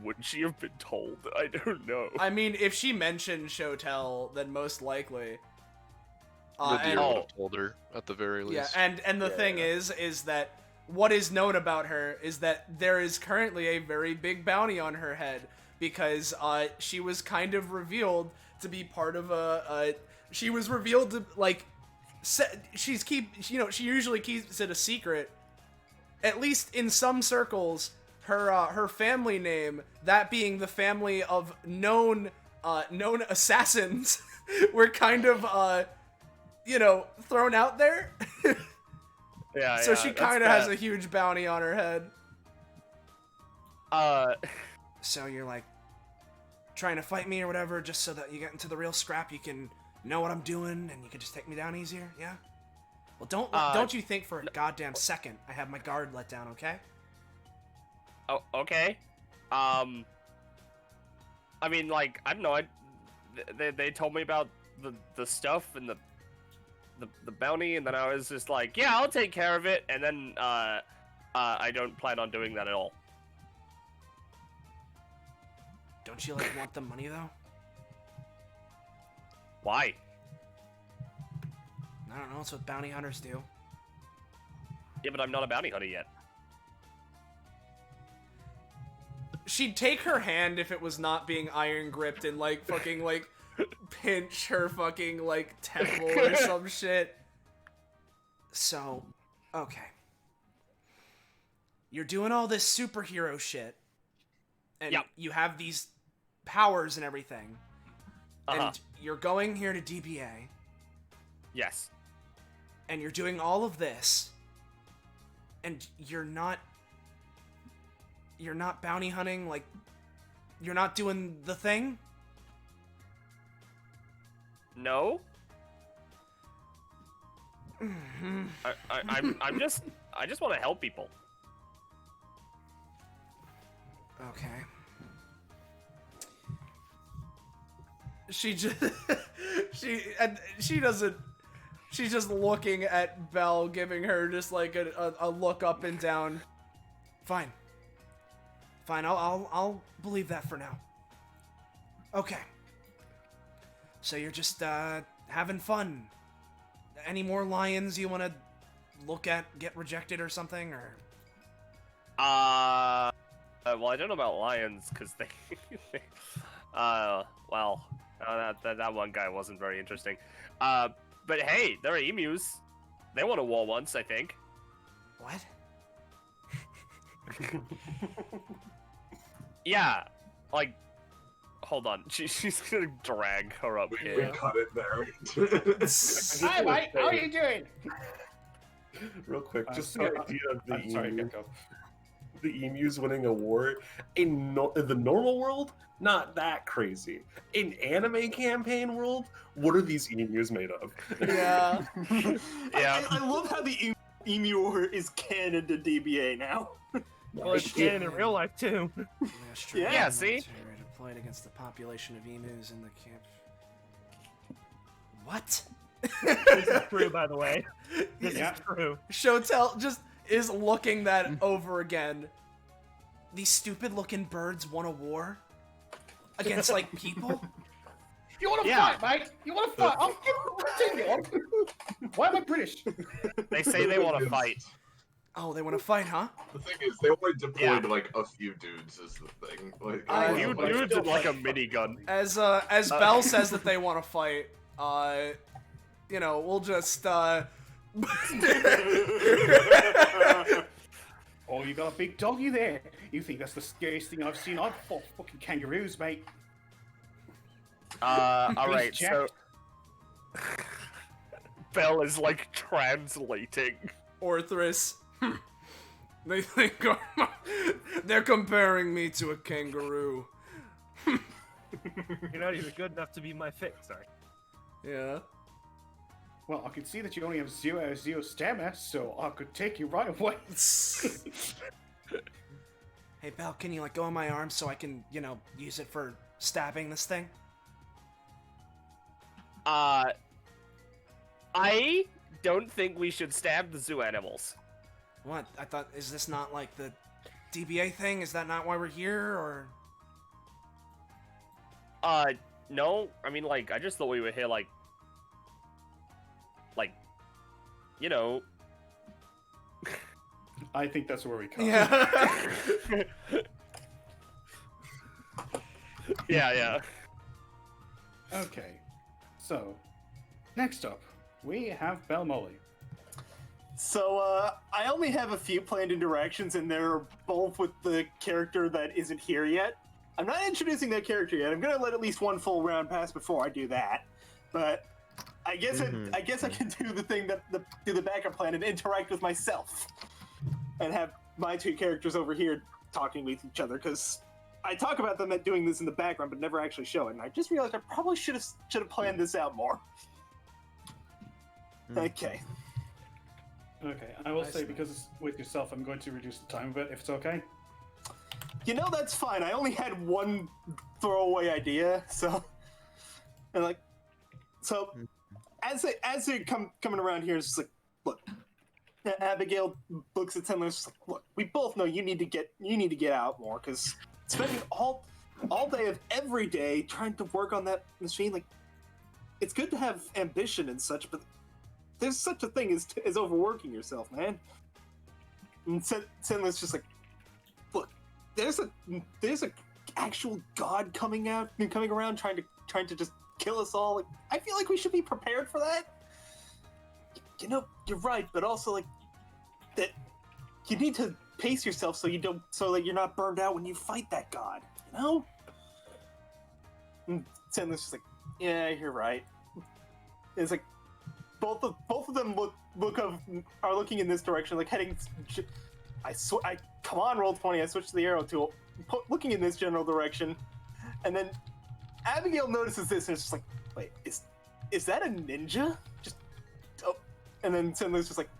Speaker 8: would she have been told? I don't know.
Speaker 4: I mean, if she mentioned Shotel, then most likely.
Speaker 15: Nadir would have told her at the very least.
Speaker 4: Yeah, and the thing is that what is known about her is that there is currently a very big bounty on her head because she was kind of revealed to be part of she was revealed to she usually keeps it a secret. At least in some circles, her family name, that being the family of known assassins, were kind of thrown out there.
Speaker 8: Yeah.
Speaker 4: So she kind of has a huge bounty on her head. So you're like trying to fight me or whatever, just so that you get into the real scrap, you can know what I'm doing and you can just take me down easier. Yeah. Well, don't you think for a goddamn second I have my guard let down, okay?
Speaker 8: Oh, okay. I mean, like, I don't know. They told me about the stuff and the bounty, and then I was just like, yeah, I'll take care of it. And then I don't plan on doing that at all.
Speaker 4: Don't you want the money though?
Speaker 8: Why?
Speaker 4: I don't know. It's what bounty hunters do.
Speaker 8: Yeah, but I'm not a bounty hunter yet.
Speaker 4: She'd take her hand if it was not being iron gripped and fucking pinch her fucking temple or some shit. So, okay. You're doing all this superhero shit. And you have these powers and everything. And you're going here to DBA.
Speaker 8: Yes.
Speaker 4: And you're doing all of this. And you're not bounty hunting, you're not doing the thing?
Speaker 8: No. I just want to help people.
Speaker 4: Okay. She's just looking at Belle, giving her just a look up and down. Fine, I'll believe that for now. Okay. So you're just having fun. Any more lions you want to look at get rejected or something, or?
Speaker 8: Well, I don't know about lions because they, that one guy wasn't very interesting. But hey, there are emus. They won a war once, I think.
Speaker 4: What?
Speaker 8: Yeah, hold on. She's gonna drag her up here.
Speaker 6: We cut it there.
Speaker 5: Hi, mate. How are you doing?
Speaker 6: Real quick, just
Speaker 5: sorry.
Speaker 6: the idea of the
Speaker 5: Sorry,
Speaker 6: emu.
Speaker 5: go.
Speaker 6: The emus winning a war in the normal world, not that crazy. In anime campaign world, what are these emus made of?
Speaker 4: Yeah.
Speaker 8: Yeah.
Speaker 2: I love how the emu war is canon to DBA now.
Speaker 10: Well, it's canon in real life too.
Speaker 8: Yeah, see?
Speaker 4: Deployed against the population of emus in the camp. What?
Speaker 10: This is true, by the way. This is true.
Speaker 4: Shotel just is looking that over again. These stupid-looking birds won a war against people.
Speaker 5: You want to fight, mate? You want to fight? I'll continue on. Why am I British?
Speaker 8: They say they want to fight.
Speaker 4: Oh, they want to fight, huh?
Speaker 3: The thing is, they only deployed a few dudes. Is the thing.
Speaker 8: A few dudes with a minigun.
Speaker 4: As Belle says that they want to fight, we'll just
Speaker 5: Oh, you got a big doggy there. You think that's the scariest thing I've seen? I've fought fucking kangaroos, mate.
Speaker 8: Alright, so... Belle is, translating.
Speaker 4: Orthrus. They think they're comparing me to a kangaroo.
Speaker 10: You're not even good enough to be my fixer.
Speaker 4: Yeah.
Speaker 5: Well, I can see that you only have 0 stamina, so I could take you right away.
Speaker 4: Hey, Belle, can you, go on my arm so I can, use it for stabbing this thing?
Speaker 8: I don't think we should stab the zoo animals.
Speaker 4: What? I thought, is this not, the DBA thing? Is that not why we're here, or...?
Speaker 8: No. I mean, like, I just thought we were here, like, you know.
Speaker 5: I think that's where we come.
Speaker 4: Yeah.
Speaker 8: Yeah.
Speaker 5: Okay. So, next up, we have Belmoli.
Speaker 2: So, I only have a few planned interactions, and they're both with the character that isn't here yet. I'm not introducing that character yet. I'm gonna let at least one full round pass before I do that. But I guess I can do the thing that do the backup plan and interact with myself, and have my two characters over here talking with each other, because I talk about them doing this in the background, but never actually show it. And I just realized I probably should have planned this out more. Okay.
Speaker 5: Okay, I will say, because it's with yourself, I'm going to reduce the time a bit, if it's okay.
Speaker 2: You know, that's fine. I only had one throwaway idea, so... And as they coming around here, it's just like, look, Abigail looks at Tendler, just like, look, we both know you need to get out more, because spending all day of every day trying to work on that machine, like, it's good to have ambition and such, but there's such a thing as overworking yourself, man. And Tendler's just like, look, there's a actual god coming around trying to just kill us all. Like, I feel like we should be prepared for that. You know, you're right, but also like that you need to pace yourself so that you're not burned out when you fight that god. You know? And Tendler's just like, yeah, you're right. It's like both of them are looking in this direction, like heading. I come on, roll 20. I switched to the arrow tool, looking in this general direction, and then Abigail notices this and it's just like, wait, is that a ninja? And then Tendler's just like,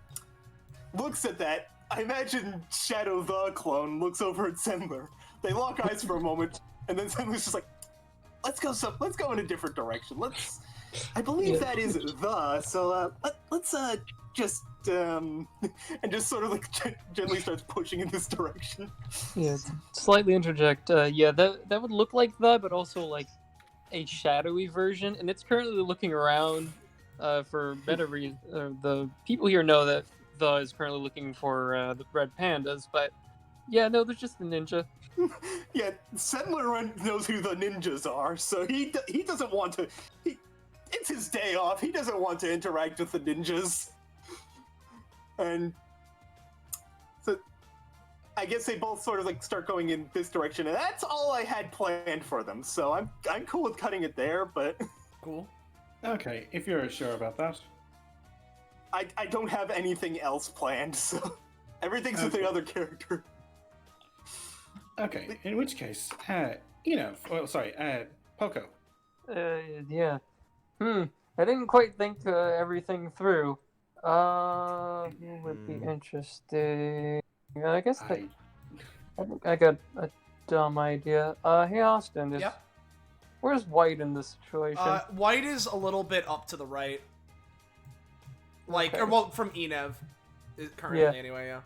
Speaker 2: looks at that. I imagine Shadow the clone looks over at Tendler. They lock eyes for a moment, and then Tendler's just like, let's go in a different direction. I believe that is the. So let's just and just sort of like gently starts pushing in this direction.
Speaker 12: Yeah, slightly interject. Yeah, that would look like the, but also like a shadowy version, and it's currently looking around for better reason. The people here know that the is currently looking for the red pandas, but yeah, no, there's just the ninja.
Speaker 2: Yeah, Settler knows who the ninjas are, so he doesn't want to. It's his day off. He doesn't want to interact with the ninjas. And so I guess they both sort of like start going in this direction, and that's all I had planned for them. So I'm cool with cutting it there, but
Speaker 4: cool.
Speaker 5: Okay, if you're sure about that.
Speaker 2: I don't have anything else planned, so everything's with the other character.
Speaker 5: Okay, in which case, Poco.
Speaker 12: Yeah. I didn't quite think everything through. Who would be interesting? I guess I think I got a dumb idea. Hey Austin, where's White in this situation?
Speaker 4: White is a little bit up to the right. Like, okay. Or well, from Enev, currently anyway, yeah.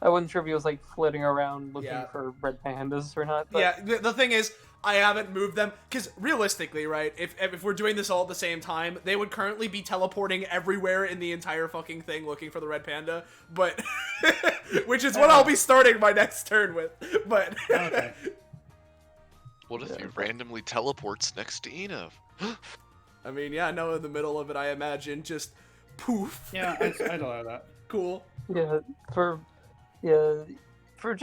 Speaker 12: I wasn't sure if he was like flitting around looking for red pandas or not. But...
Speaker 4: Yeah, the thing is, I haven't moved them, because realistically, right, if we're doing this all at the same time, they would currently be teleporting everywhere in the entire fucking thing looking for the red panda, but, which is what I'll be starting my next turn with, but.
Speaker 15: Okay. What if he randomly teleports next to Enev?
Speaker 4: I mean, yeah, no, in the middle of it, I imagine, just poof.
Speaker 5: Yeah, I'd allow that.
Speaker 4: Cool.
Speaker 12: Yeah, for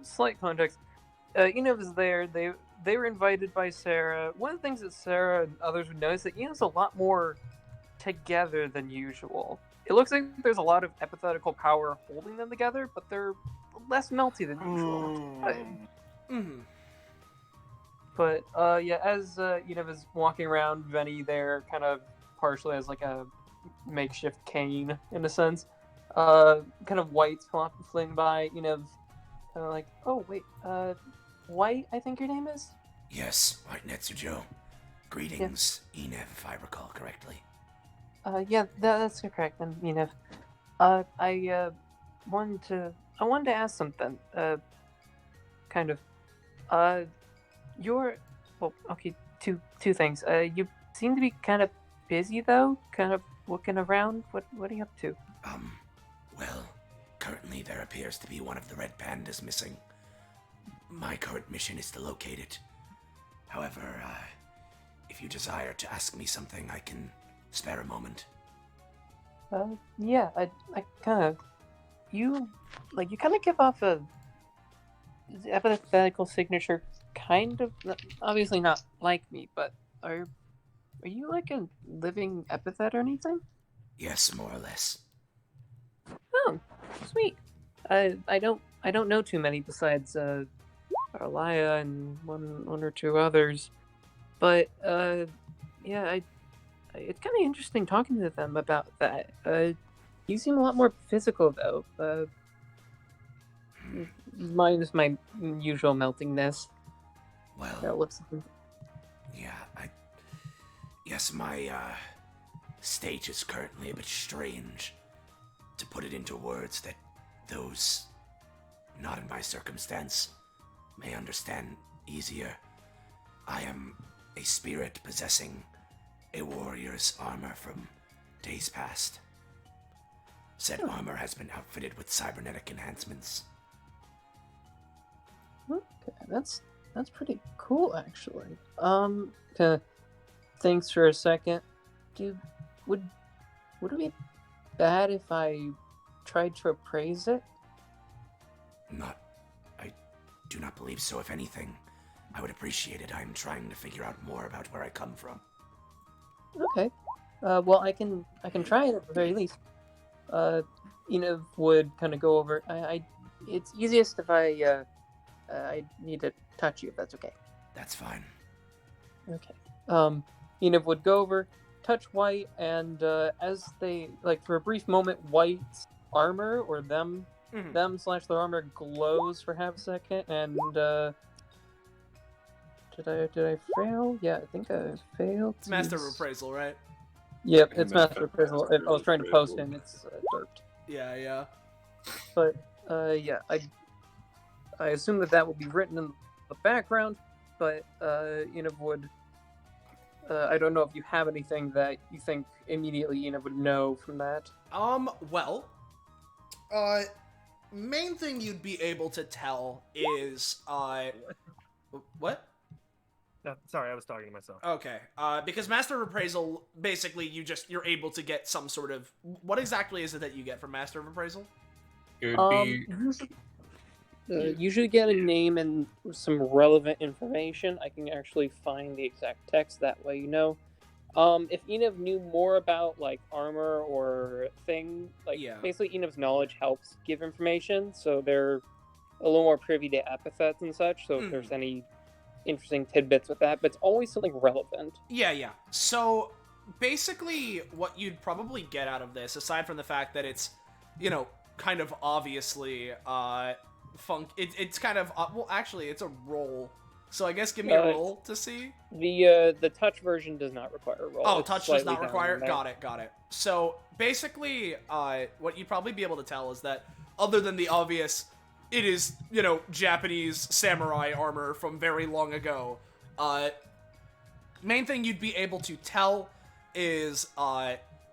Speaker 12: slight context, Enev is there. They were invited by Sarah. One of the things that Sarah and others would notice that Enev's a lot more together than usual. It looks like there's a lot of epithetical power holding them together, but they're less melty than usual. But as Enev is walking around, Venny there kind of partially as like a makeshift cane in a sense. Kind of White's fling by, Enev, kind of like, oh wait, White, I think your name is?
Speaker 11: Yes, White Netsujo. Greetings, Enev, if I recall correctly.
Speaker 12: Yeah, that's correct. And Enev, I wanted to ask something. Kind of. well, okay, two things. You seem to be kind of busy though, kind of looking around. What are you up to?
Speaker 11: Well, currently there appears to be one of the red pandas missing. My current mission is to locate it. However, if you desire to ask me something, I can spare a moment.
Speaker 12: Yeah, I kind of, you kind of give off a epithetical signature, kind of, obviously not like me, but are you like a living epithet or anything?
Speaker 11: Yes, more or less.
Speaker 12: Oh, sweet. I don't know too many besides Arlia and one or two others, but yeah, it's kind of interesting talking to them about that. You seem a lot more physical though. Mine is my usual meltingness.
Speaker 11: Well,
Speaker 12: that looks.
Speaker 11: Yeah, yes, my state is currently a bit strange. To put it into words that those not in my circumstance may understand easier, I am a spirit possessing a warrior's armor from days past. Said armor has been outfitted with cybernetic enhancements.
Speaker 12: Okay, that's pretty cool, actually. Thanks for a second. Would it be bad if I tried to appraise it?
Speaker 11: I do not believe so. If anything, I would appreciate it. I'm trying to figure out more about where I come from.
Speaker 12: Okay. Well, I can try it at the very least. Would kind of go over. It's easiest if I need to touch you, if that's okay.
Speaker 11: That's fine.
Speaker 12: Okay. Enid would go over, touch White, and as they for a brief moment, White's armor or them / their armor glows for half a second, and did I fail? Yeah, I think I failed.
Speaker 4: It's Master of Appraisal, right?
Speaker 12: Yep, it's Master of Appraisal. I was trying to post and it's derped.
Speaker 4: Yeah.
Speaker 12: But yeah, I assume that will be written in the background, but Enid would. I don't know if you have anything that you think immediately Enid would know from that.
Speaker 4: Well, main thing you'd be able to tell is, what?
Speaker 10: No, sorry, I was talking to myself.
Speaker 4: Okay, because Master of Appraisal, basically, you're able to get some sort of, what exactly is it that you get from Master of Appraisal?
Speaker 6: It would be...
Speaker 12: Usually get a name and some relevant information. I can actually find the exact text, that way you know. If Enid knew more about armor or thing, basically Enid's knowledge helps give information, so they're a little more privy to epithets and such, so if there's any interesting tidbits with that, but it's always something relevant.
Speaker 4: Yeah. So, basically, what you'd probably get out of this, aside from the fact that it's, kind of obviously, it's kind of, well, actually, it's a roll. So I guess give me a roll to see.
Speaker 12: The touch version does not require a roll.
Speaker 4: Oh, touch does not require. Got it. So basically, what you'd probably be able to tell is that, other than the obvious, it is Japanese samurai armor from very long ago. Main thing you'd be able to tell is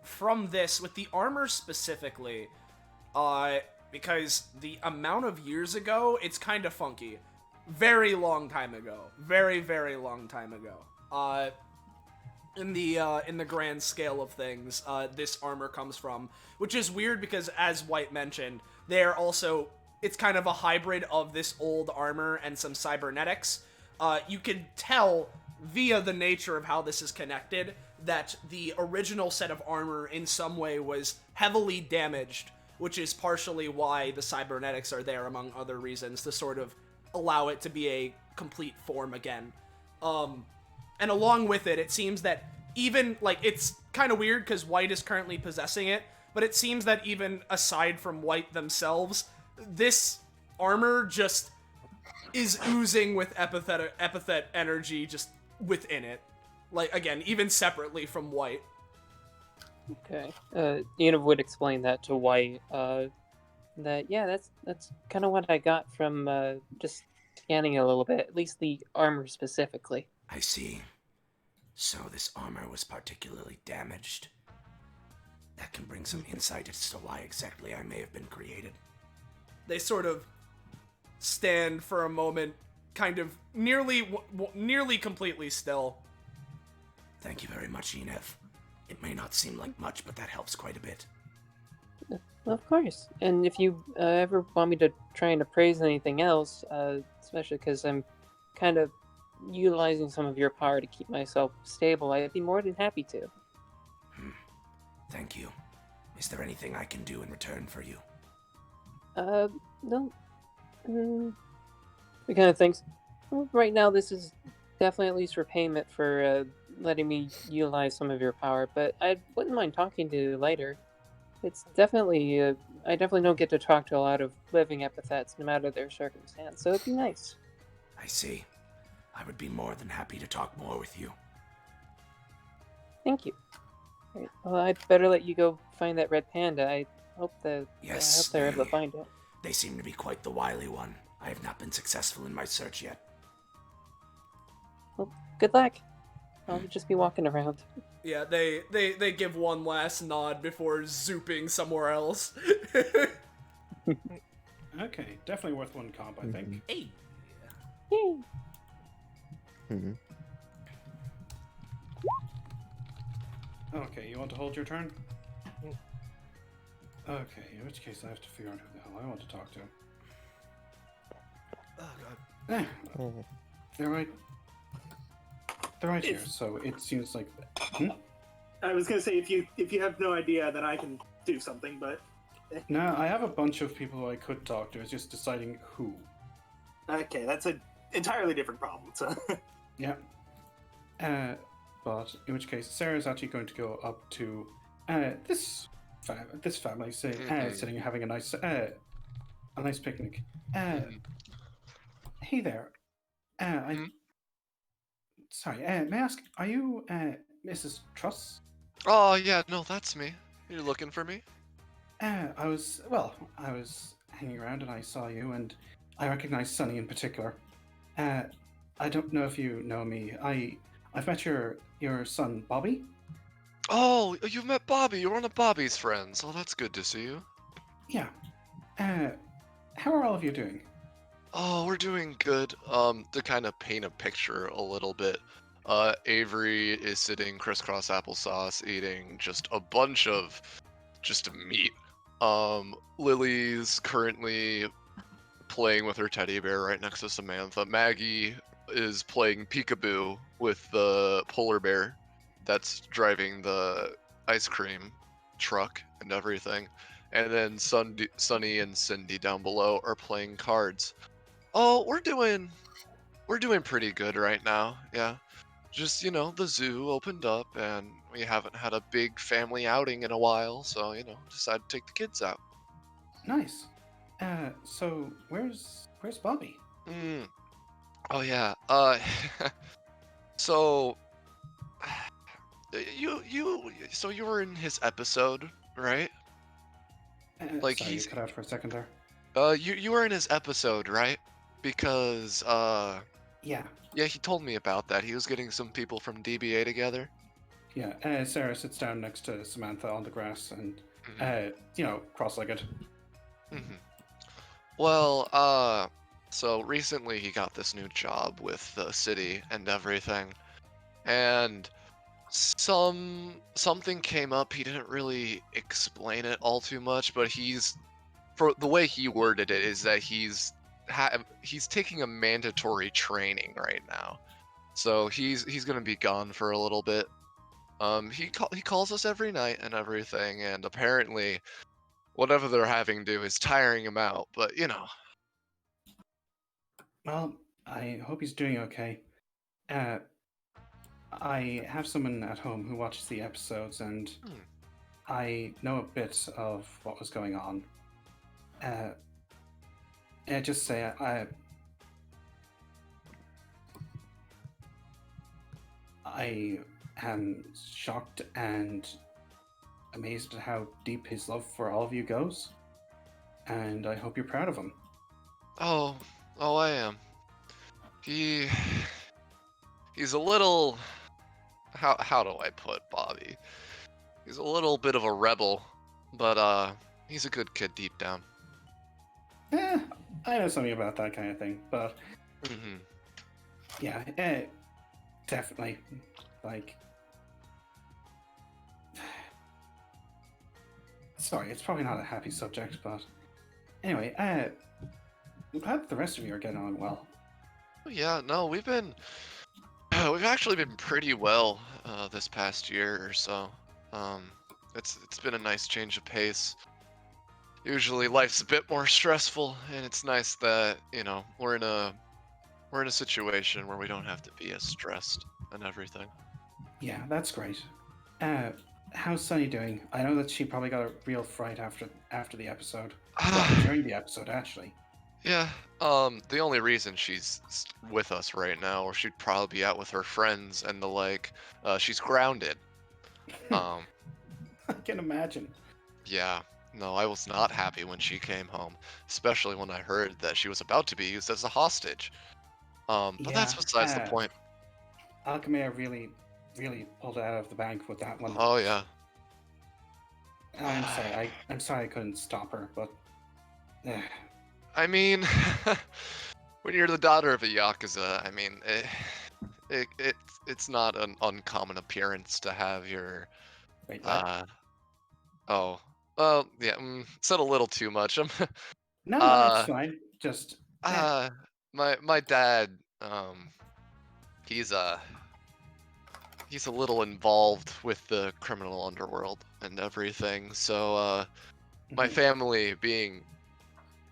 Speaker 4: from this, with the armor specifically, because the amount of years ago, it's kind of funky. Very long time ago. Very, very long time ago. In the grand scale of things, this armor comes from, which is weird because, as White mentioned, they're also, it's kind of a hybrid of this old armor and some cybernetics. You can tell via the nature of how this is connected that the original set of armor in some way was heavily damaged, which is partially why the cybernetics are there, among other reasons, to sort of allow it to be a complete form again. And along with it, it seems that even, it's kind of weird because White is currently possessing it, but it seems that even aside from White themselves, this armor just is oozing with epithet energy just within it. Again, even separately from White.
Speaker 12: Okay. Enid would explain that to White. That's kind of what I got from just scanning it a little bit, at least the armor specifically.
Speaker 11: I see. So this armor was particularly damaged. That can bring some insight as to why exactly I may have been created.
Speaker 4: They sort of stand for a moment, kind of nearly completely still.
Speaker 11: Thank you very much, Enev. It may not seem like much, but that helps quite a bit.
Speaker 12: Of course. And if you ever want me to try and appraise anything else, especially because I'm kind of utilizing some of your power to keep myself stable, I'd be more than happy to.
Speaker 11: Thank you. Is there anything I can do in return for you?
Speaker 12: No. It kind of thinks, well, right now this is definitely at least repayment for letting me utilize some of your power, but I wouldn't mind talking to you later. It's definitely, I definitely don't get to talk to a lot of living epithets, no matter their circumstance, so it'd be nice.
Speaker 11: I see. I would be more than happy to talk more with you.
Speaker 12: Thank you. Right, well, I'd better let you go find that red panda. I hope they're able to find it.
Speaker 11: They seem to be quite the wily one. I have not been successful in my search yet.
Speaker 12: Well, good luck. I'll just be walking around.
Speaker 4: Yeah, they give one last nod before zooping somewhere else.
Speaker 5: Okay, definitely worth one comp, I think.
Speaker 11: Hey.
Speaker 12: Yay.
Speaker 5: Okay, you want to hold your turn? Okay, in which case I have to figure out who the hell I want to talk to.
Speaker 7: Oh god.
Speaker 5: They're right here, so it seems like...
Speaker 2: I was gonna say, if you have no idea, then I can do something, but...
Speaker 5: No, I have a bunch of people who I could talk to, it's just deciding who.
Speaker 2: Okay, that's an entirely different problem, so...
Speaker 5: Yeah. But in which case, Sarah's actually going to go up to this family, sitting having a nice picnic. Hey there. Sorry. May I ask, are you Mrs. Truss?
Speaker 15: Oh yeah, no, that's me. You're looking for me?
Speaker 5: I was hanging around and I saw you, and I recognized Sunny in particular. I don't know if you know me. I've met your son, Bobby.
Speaker 15: Oh, you've met Bobby. You're one of Bobby's friends. Oh, that's good to see you.
Speaker 5: Yeah. How are all of you doing?
Speaker 15: Oh, we're doing good. To kind of paint a picture a little bit, Avery is sitting crisscross applesauce, eating just a bunch of just meat. Lily's currently playing with her teddy bear right next to Samantha. Maggie is playing peekaboo with the polar bear that's driving the ice cream truck and everything. And then Sunny and Cindy down below are playing cards. Oh, we're doing pretty good right now. Yeah. Just, the zoo opened up and we haven't had a big family outing in a while, so, decided to take the kids out.
Speaker 5: Nice. So where's Bobby?
Speaker 15: Oh yeah. So you were in his episode, right?
Speaker 5: Sorry, you cut out for a second there.
Speaker 15: You were in his episode, right? Because
Speaker 5: Yeah,
Speaker 15: he told me about that. He was getting some people from DBA together.
Speaker 5: Yeah, Sarah sits down next to Samantha on the grass and, cross-legged.
Speaker 15: Well, so recently he got this new job with the city and everything, and something came up. He didn't really explain it all too much, but for the way he worded it is that he's taking a mandatory training right now, so he's gonna be gone for a little bit. He calls us every night and everything, and apparently whatever they're having to do is tiring him out, but
Speaker 5: Well, I hope he's doing okay. I have someone at home who watches the episodes, and I know a bit of what was going on. Just say I am shocked and amazed at how deep his love for all of you goes, and I hope you're proud of him.
Speaker 15: Oh, I am. he's a little. How do I put Bobby? He's a little bit of a rebel, but he's a good kid deep down.
Speaker 5: I know something about that kind of thing, but yeah, definitely. Like, sorry, it's probably not a happy subject, but anyway, I'm glad the rest of you are getting on well.
Speaker 15: Yeah, no, we've actually been pretty well this past year or so. It's been a nice change of pace. Usually life's a bit more stressful, and it's nice that, you know, we're in a situation where we don't have to be as stressed and everything.
Speaker 5: Yeah, that's great. How's Sunny doing? I know that she probably got a real fright after the episode. Well, during the episode, actually.
Speaker 15: Yeah, the only reason she's with us right now, or she'd probably be out with her friends and the like, she's grounded.
Speaker 5: I can imagine.
Speaker 15: Yeah, no, I was not happy when she came home, especially when I heard that she was about to be used as a hostage. But that's besides the point.
Speaker 5: Alchemia really pulled it out of the bank with that one.
Speaker 15: Oh yeah.
Speaker 5: I'm sorry I couldn't stop her, but
Speaker 15: I mean, when you're the daughter of a Yakuza, I mean, it's not an uncommon appearance to have your...
Speaker 5: Wait, what?
Speaker 15: Oh. Well, yeah, said a little too much.
Speaker 5: No, that's fine. Just...
Speaker 15: My dad, he's a little involved with the criminal underworld and everything, so, my family being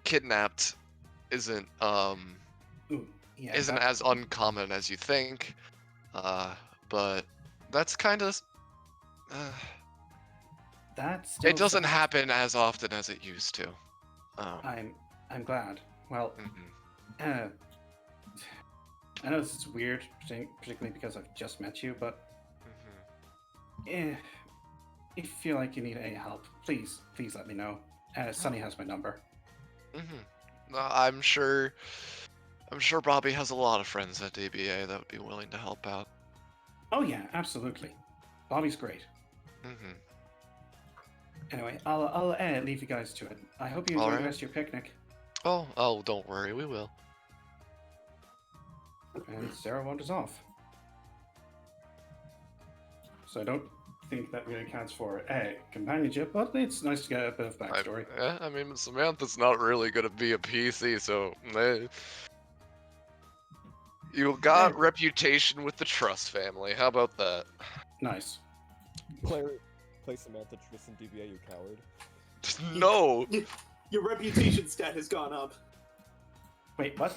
Speaker 15: kidnapped isn't as uncommon as you think, but that's kind of it doesn't happen as often as it used to.
Speaker 5: I'm glad. Well, I know this is weird, particularly because I've just met you, but if you feel like you need any help, please let me know. Sunny has my number.
Speaker 15: I'm sure Bobby has a lot of friends at DBA that would be willing to help out.
Speaker 5: Oh yeah, absolutely. Bobby's great. Anyway, I'll leave you guys to it. I hope you enjoy the rest of your picnic.
Speaker 15: Oh, don't worry, we will.
Speaker 5: And Sarah wanders off. So I don't think that really counts for companionship, but it's nice to get a bit of backstory.
Speaker 15: I mean, Samantha's not really gonna be a PC, so you got reputation with the Trust family. How about that?
Speaker 5: Nice.
Speaker 14: Play Samantha Tristan DBA, you coward.
Speaker 15: No.
Speaker 2: Your reputation stat has gone up.
Speaker 5: Wait, what?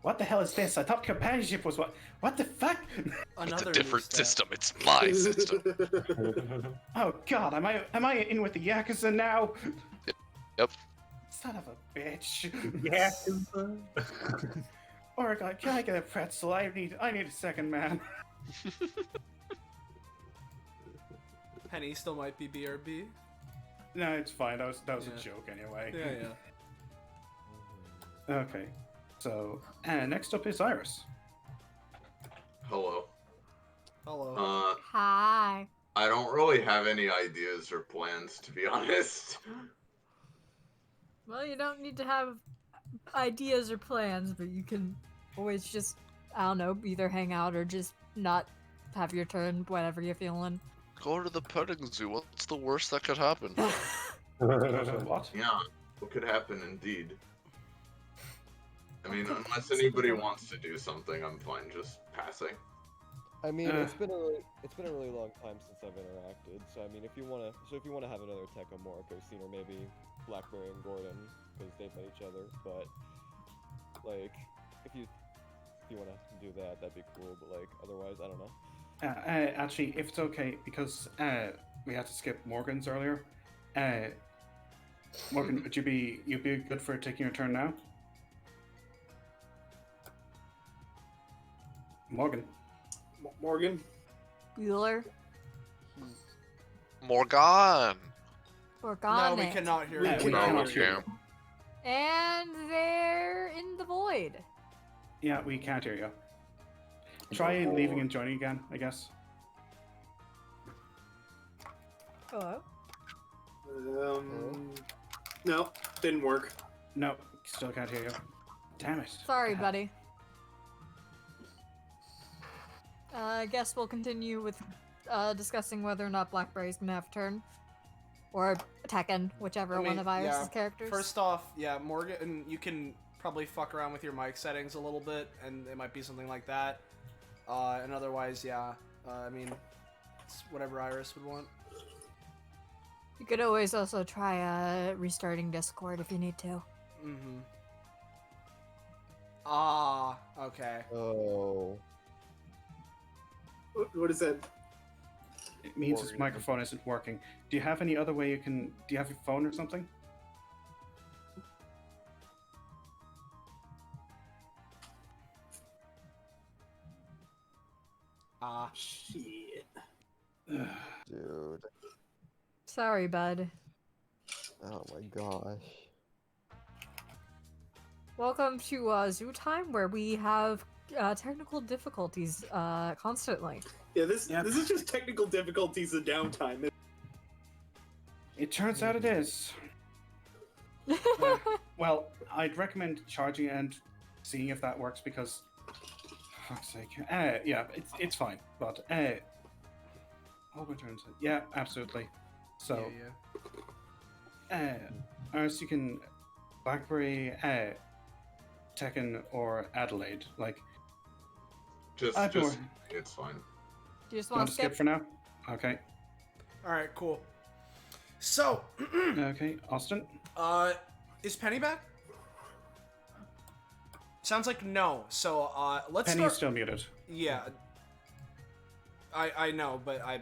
Speaker 5: What the hell is this? I thought companionship was what? What the fuck?
Speaker 15: It's a different system. It's my system.
Speaker 5: Oh God, am I in with the Yakuza now?
Speaker 15: Yep.
Speaker 5: Son of a bitch.
Speaker 9: Yakuza.
Speaker 5: Oregon, can I get a pretzel? I need a second man.
Speaker 4: Penny still might be BRB.
Speaker 5: No, it's fine. That was a joke anyway.
Speaker 4: Yeah.
Speaker 5: Okay. So, next up is Iris.
Speaker 3: Hello.
Speaker 1: Hi.
Speaker 3: I don't really have any ideas or plans, to be honest.
Speaker 1: Well, you don't need to have ideas or plans, but you can always just, I don't know, either hang out or just not have your turn, whatever you're feeling.
Speaker 15: Go to the petting zoo. What's the worst that could happen?
Speaker 5: What?
Speaker 3: Yeah, what could happen indeed. I mean, unless anybody wants to do something, I'm fine just passing.
Speaker 14: I mean, it's been a really long time since I've interacted. So I mean, if you wanna have another Tecomorph, I've seen, or maybe Blackberry and Gordon, because they've met each other. But like, if you wanna do that, that'd be cool. But like, otherwise, I don't know.
Speaker 5: Actually, if it's okay, because we had to skip Morgan's earlier. Morgan, would you'd be good for taking your turn now? Morgan.
Speaker 1: Bueller.
Speaker 15: Morgan.
Speaker 4: No, we cannot hear you.
Speaker 5: We cannot hear you.
Speaker 1: And they're in the void.
Speaker 5: Yeah, we can't hear you. Try leaving and joining again, I guess.
Speaker 1: Hello?
Speaker 2: No, didn't work.
Speaker 5: No, still can't hear you. Damn it.
Speaker 1: Sorry, buddy. I guess we'll continue with discussing whether or not Blackberry's gonna have a turn. Or Tekken, whichever one of Iris' characters.
Speaker 4: First off, yeah, Morgan, you can probably fuck around with your mic settings a little bit, and it might be something like that. And otherwise, yeah, I mean, it's whatever Iris would want.
Speaker 1: You could always also try restarting Discord if you need to.
Speaker 4: Mm-hmm. Ah, okay.
Speaker 14: Oh.
Speaker 2: What is that?
Speaker 5: It means his microphone isn't working. Do you have any other way you can... Do you have your phone or something?
Speaker 4: Ah.
Speaker 2: Shit.
Speaker 14: Dude.
Speaker 1: Sorry, bud.
Speaker 14: Oh my gosh.
Speaker 1: Welcome to Zoo Time, where we have technical difficulties constantly.
Speaker 2: Yeah, this is just technical difficulties of downtime.
Speaker 5: It turns out it is. Well, I'd recommend charging and seeing if that works because, for fuck's sake, yeah, it's fine. But all returns. Yeah, absolutely. So, Iris, you can Blackberry, Tekken, or Adelaide. Like,
Speaker 3: just it's fine.
Speaker 1: Do you just
Speaker 5: want
Speaker 1: want
Speaker 5: to
Speaker 1: to
Speaker 5: skip for now? Okay.
Speaker 4: All right, cool. So,
Speaker 5: okay, Austin.
Speaker 4: Is Penny back? Sounds like no. So, let's
Speaker 5: Penny's
Speaker 4: start.
Speaker 5: still muted.
Speaker 4: Yeah. I know, but I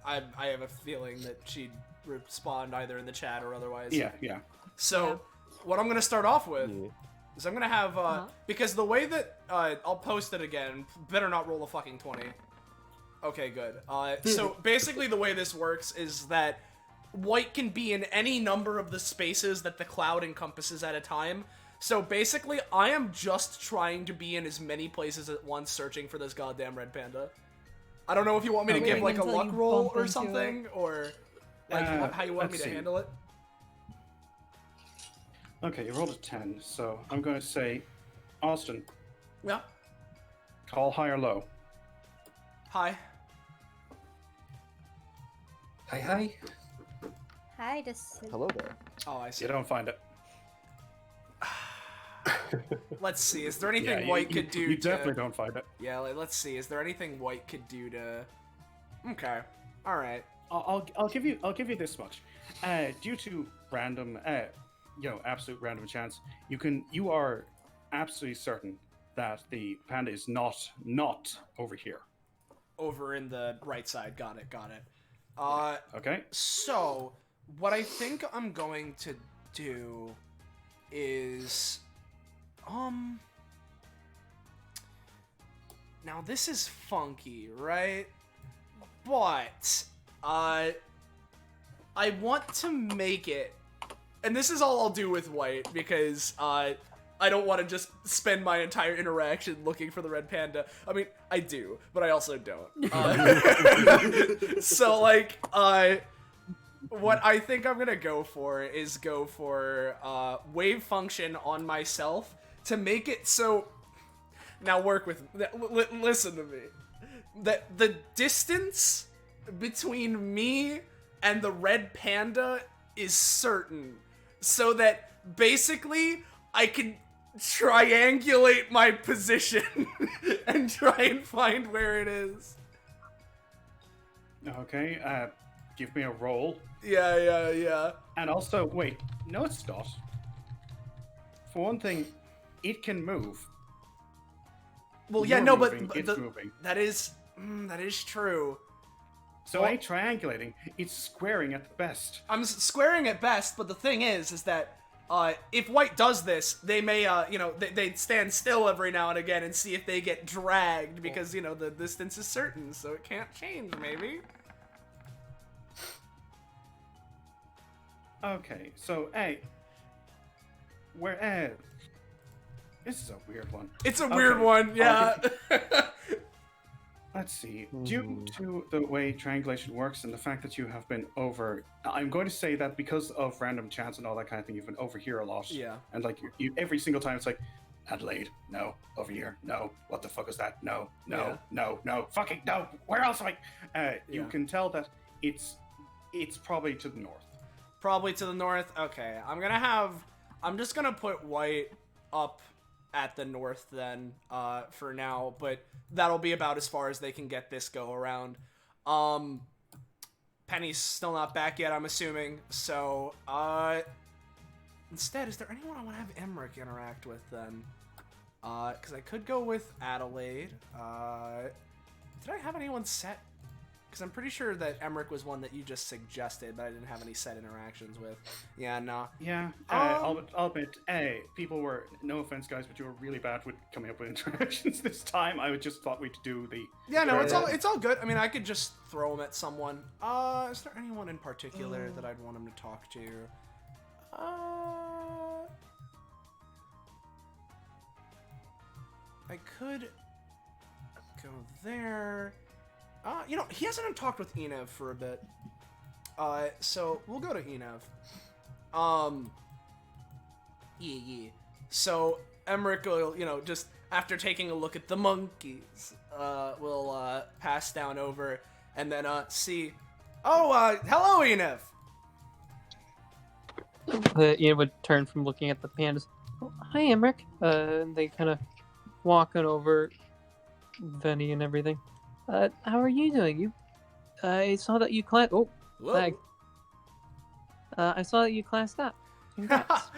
Speaker 4: have a feeling that she'd respond either in the chat or otherwise.
Speaker 5: Yeah.
Speaker 4: So, what I'm gonna start off with is I'm gonna have because the way that I'll post it again. Better not roll a fucking 20. Okay, good. So basically, the way this works is that white can be in any number of the spaces that the cloud encompasses at a time. So basically, I am just trying to be in as many places at once, searching for this goddamn red panda. I don't know if you want me to give like a luck roll or something, or like how you want me to handle it.
Speaker 5: Okay, you rolled a 10, so I'm going to say, Austin.
Speaker 4: Yeah.
Speaker 5: Call high or low.
Speaker 4: Hi.
Speaker 5: Hi.
Speaker 13: Hi, this.
Speaker 14: Hello there.
Speaker 4: Oh, I see.
Speaker 5: You don't find it.
Speaker 4: Let's see. Is there anything
Speaker 5: Yeah,
Speaker 4: white could do?
Speaker 5: You definitely don't find it.
Speaker 4: Yeah, let's see. Is there anything white could do to? Okay. All right.
Speaker 5: I'll give you this much. Due to random, absolute random chance, you are absolutely certain that the panda is not over here.
Speaker 4: Over in the right side. Got it.
Speaker 5: Okay.
Speaker 4: So, what I think I'm going to do is, now this is funky, right? But, I want to make it, and this is all I'll do with white, because, I don't want to just spend my entire interaction looking for the red panda. I mean, I do, but I also don't. So, like, what I think I'm gonna go for is wave function on myself to make it so. Now work with. Listen to me. That the distance between me and the red panda is certain, so that basically I can triangulate my position and try and find where it is.
Speaker 5: Okay. Give me a roll.
Speaker 4: Yeah.
Speaker 5: And also, wait, no, it's not. For one thing, it can move.
Speaker 4: Well, yeah,
Speaker 5: You're
Speaker 4: no,
Speaker 5: moving,
Speaker 4: but
Speaker 5: it's moving.
Speaker 4: that is true.
Speaker 5: So ain't triangulating; it's squaring at best.
Speaker 4: I'm squaring at best, but the thing is that if white does this, they may, they stand still every now and again and see if they get dragged because the distance is certain, so it can't change. Maybe.
Speaker 5: Okay, so where this is a weird one.
Speaker 4: It's a weird one, yeah.
Speaker 5: Let's see. Due to the way triangulation works and the fact that you have been over, I'm going to say that because of random chance and all that kind of thing, you've been over here a lot.
Speaker 4: Yeah.
Speaker 5: And like you every single time, it's like Adelaide, no, over here, no. What the fuck is that? No, no, fucking no. Where else am I? You can tell that it's probably to the north.
Speaker 4: Probably to the north. Okay, I'm just gonna put white up at the north then, for now, but that'll be about as far as they can get this go around. Penny's still not back yet, I'm assuming, so, instead, is there anyone I want to have Emmerich interact with then? Because I could go with Adelaide. Did I have anyone set? Because I'm pretty sure that Emmerich was one that you just suggested, but I didn't have any set interactions with. Yeah, no.
Speaker 5: Yeah, I'll admit, people were, no offense guys, but you were really bad with coming up with interactions this time. I just thought we'd do the...
Speaker 4: Yeah, no, it's all good. I mean, I could just throw them at someone. Is there anyone in particular that I'd want him to talk to? I could go there. You know, he hasn't talked with Enev for a bit. So we'll go to Enev. Yeah. So Emmerich will, you know, just after taking a look at the monkeys, will pass down over and then see. Oh, hello, Enev.
Speaker 12: Ian would turn from looking at the pandas. Oh, hi, Emmerich. They kind of walking over Venny and everything. How are you doing? I saw that you classed. Oh, lag. I saw that you classed up. Congrats.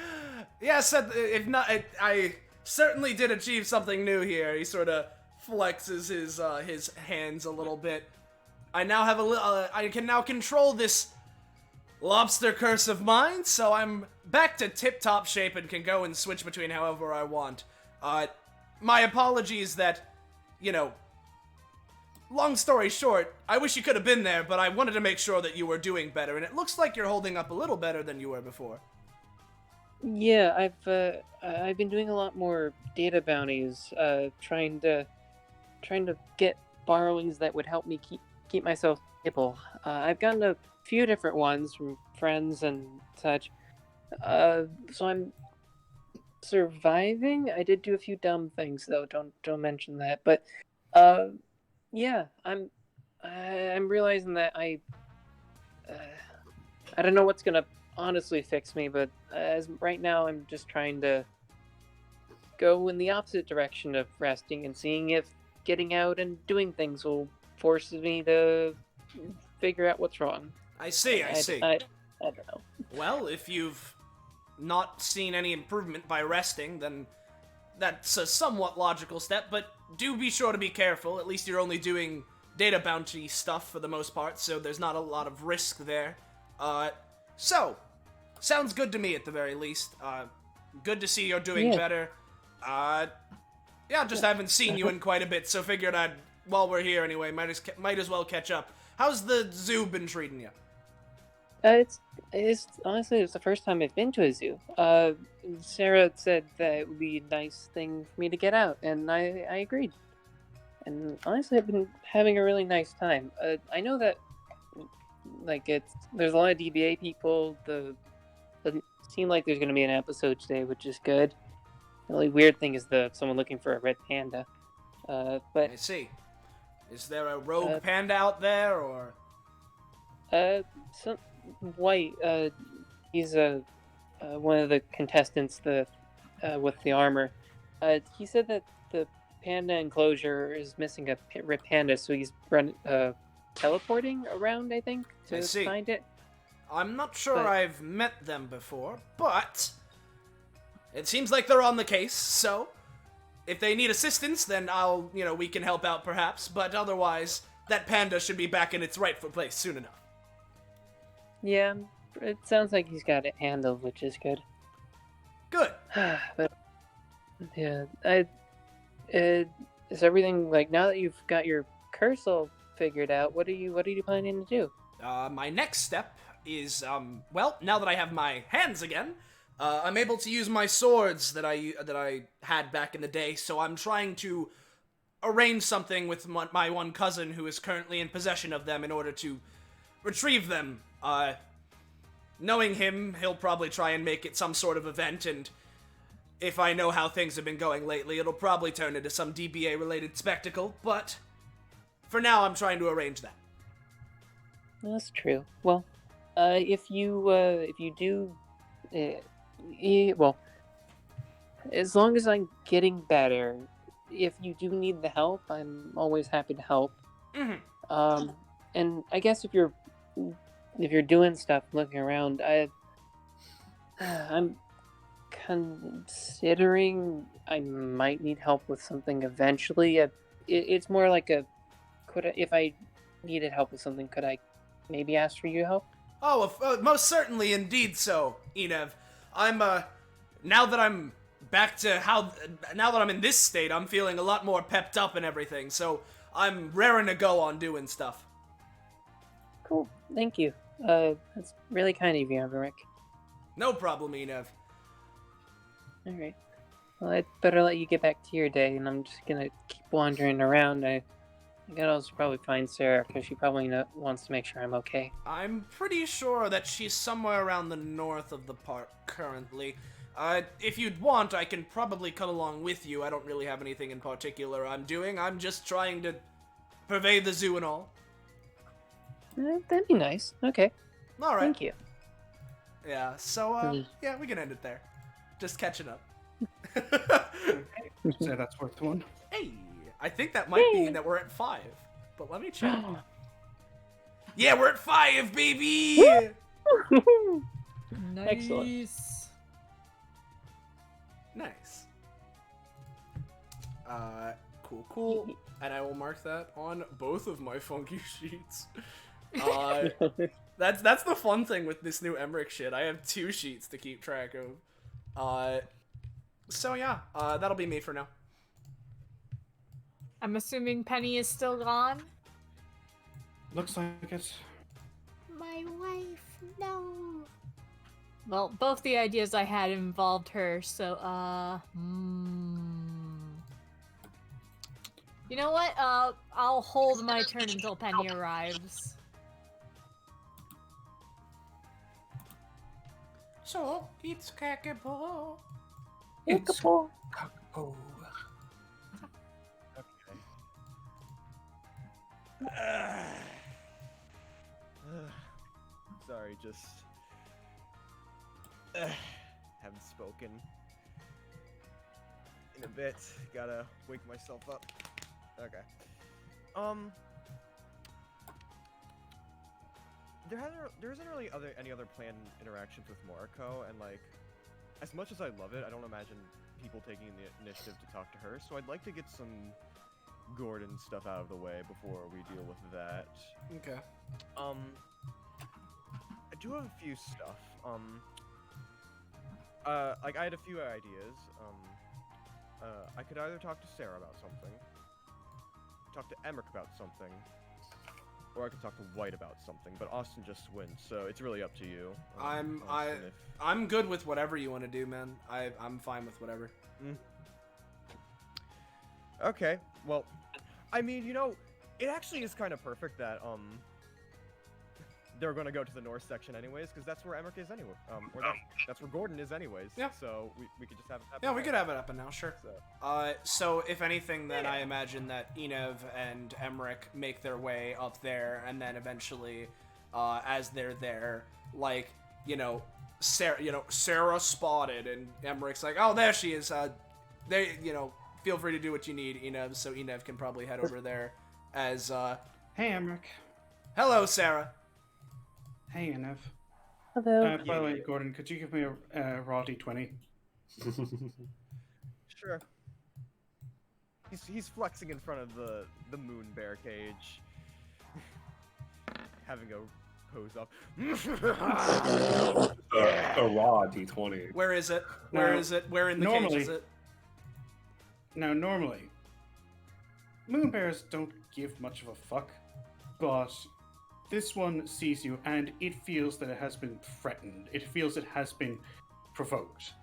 Speaker 4: Yes, if not, I certainly did achieve something new here. He sort of flexes his hands a little bit. I now have I can now control this lobster curse of mine, so I'm back to tip-top shape and can go and switch between however I want. My apologies that, you know. Long story short, I wish you could have been there, but I wanted to make sure that you were doing better, and it looks like you're holding up a little better than you were before.
Speaker 12: Yeah, I've been doing a lot more data bounties, trying to get borrowings that would help me keep myself stable. I've gotten a few different ones from friends and such. So I'm surviving. I did do a few dumb things though. Don't mention that. But yeah, I'm realizing that I don't know what's gonna honestly fix me, but as right now I'm just trying to go in the opposite direction of resting and seeing if getting out and doing things will force me to figure out what's wrong.
Speaker 4: I see.
Speaker 12: I don't know.
Speaker 4: Well, if you've not seen any improvement by resting, then that's a somewhat logical step, but do be sure to be careful. At least you're only doing data bounty stuff for the most part, so there's not a lot of risk there. So, sounds good to me at the very least. Good to see you're doing better. Yeah, just haven't seen you in quite a bit, so figured while we're here anyway, might as well catch up. How's the zoo been treating you?
Speaker 12: It's honestly, it's the first time I've been to a zoo. Sarah said that it would be a nice thing for me to get out, and I agreed. And honestly, I've been having a really nice time. I know that, like, there's a lot of DBA people. Doesn't seem like there's going to be an episode today, which is good. The only weird thing is someone looking for a red panda. But
Speaker 4: I see. Is there a rogue panda out there, or?
Speaker 12: Some white. He's one of the contestants with the armor. He said that the panda enclosure is missing a red panda, so he's teleporting around, I think, to find it.
Speaker 4: I'm not sure I've met them before, but it seems like they're on the case, so if they need assistance, then we can help out perhaps, but otherwise, that panda should be back in its rightful place soon enough.
Speaker 12: Yeah, it sounds like he's got it handled, which is good.
Speaker 4: Good.
Speaker 12: But yeah, is everything, like, now that you've got your curse all figured out, what are you planning to do?
Speaker 4: My next step is, well, now that I have my hands again, I'm able to use my swords that I had back in the day, so I'm trying to arrange something with my one cousin who is currently in possession of them in order to retrieve them. Knowing him, he'll probably try and make it some sort of event, and if I know how things have been going lately, it'll probably turn into some DBA-related spectacle, but for now, I'm trying to arrange that.
Speaker 12: That's true. Well, if you do, well, as long as I'm getting better, if you do need the help, I'm always happy to help.
Speaker 4: Mm-hmm.
Speaker 12: And I guess if you're doing stuff, looking around, I'm considering I might need help with something eventually. It's more like if I needed help with something, could I maybe ask for your help?
Speaker 4: Oh, most certainly, indeed so, Enev. Now that I'm back to now that I'm in this state, I'm feeling a lot more pepped up and everything, so I'm raring to go on doing stuff.
Speaker 12: Cool, thank you. That's really kind of you, Emmerich.
Speaker 4: No problem, Enev.
Speaker 12: Alright. Well, I'd better let you get back to your day, and I'm just gonna keep wandering around. I could also probably find Sarah, because she probably wants to make sure I'm okay.
Speaker 4: I'm pretty sure that she's somewhere around the north of the park currently. If you'd want, I can probably come along with you. I don't really have anything in particular I'm doing. I'm just trying to pervade the zoo and all.
Speaker 12: That'd be nice. Okay.
Speaker 4: Alright.
Speaker 12: Thank you.
Speaker 4: Yeah, so, yeah, we can end it there. Just catching up.
Speaker 5: So that's worth one.
Speaker 4: Hey, I think that might mean that we're at 5, but let me check. Yeah, we're at 5, baby!
Speaker 1: Nice.
Speaker 12: Excellent.
Speaker 4: Nice. Cool. And I will mark that on both of my funky sheets. That's the fun thing with this new Emmerich shit. I have 2 sheets to keep track of. So yeah, that'll be me for now.
Speaker 1: I'm assuming Penny is still gone?
Speaker 5: Looks like it.
Speaker 13: My wife, no.
Speaker 1: Well, both the ideas I had involved her, so, You know what? I'll hold my turn until Penny arrives.
Speaker 4: So, it's Kakabo.
Speaker 5: It's Kakabo.
Speaker 7: Sorry, just haven't spoken in a bit. Gotta wake myself up. Okay. There isn't really any other planned interactions with Moriko, and like, as much as I love it, I don't imagine people taking the initiative to talk to her. So I'd like to get some Gordon stuff out of the way before we deal with that.
Speaker 4: Okay.
Speaker 7: I do have a few stuff. Like I had a few ideas. I could either talk to Sarah about something, talk to Emmerich about something, or I could talk to White about something. But Austin just wins, so it's really up to you.
Speaker 4: I'm good with whatever you want to do, man. I'm fine with whatever.
Speaker 7: Okay. Well, I mean, you know, it actually is kind of perfect that they're gonna go to the north section anyways, because that's where Emmerich is anyway. Or that's where Gordon is anyways.
Speaker 4: Yeah.
Speaker 7: So we could just have it happen.
Speaker 4: Yeah, we could have it up and now, sure. So if anything, then I imagine that Enev and Emmerich make their way up there, and then eventually, as they're there, like, Sarah spotted, and Emmerich's like, oh, there she is. Feel free to do what you need, Enev. So Enev can probably head over there as,
Speaker 5: Hey, Emmerich.
Speaker 4: Hello, Sarah.
Speaker 5: Hey, Enev.
Speaker 12: Hello.
Speaker 5: By the way, Gordon, could you give me a raw d20?
Speaker 7: Sure. He's flexing in front of the moon bear cage, having a pose up.
Speaker 6: A raw d20.
Speaker 4: Where is it? Where is it? Where in the cage is it?
Speaker 5: Now, normally, moon bears don't give much of a fuck, but this one sees you and it feels that it has been threatened. It feels it has been provoked.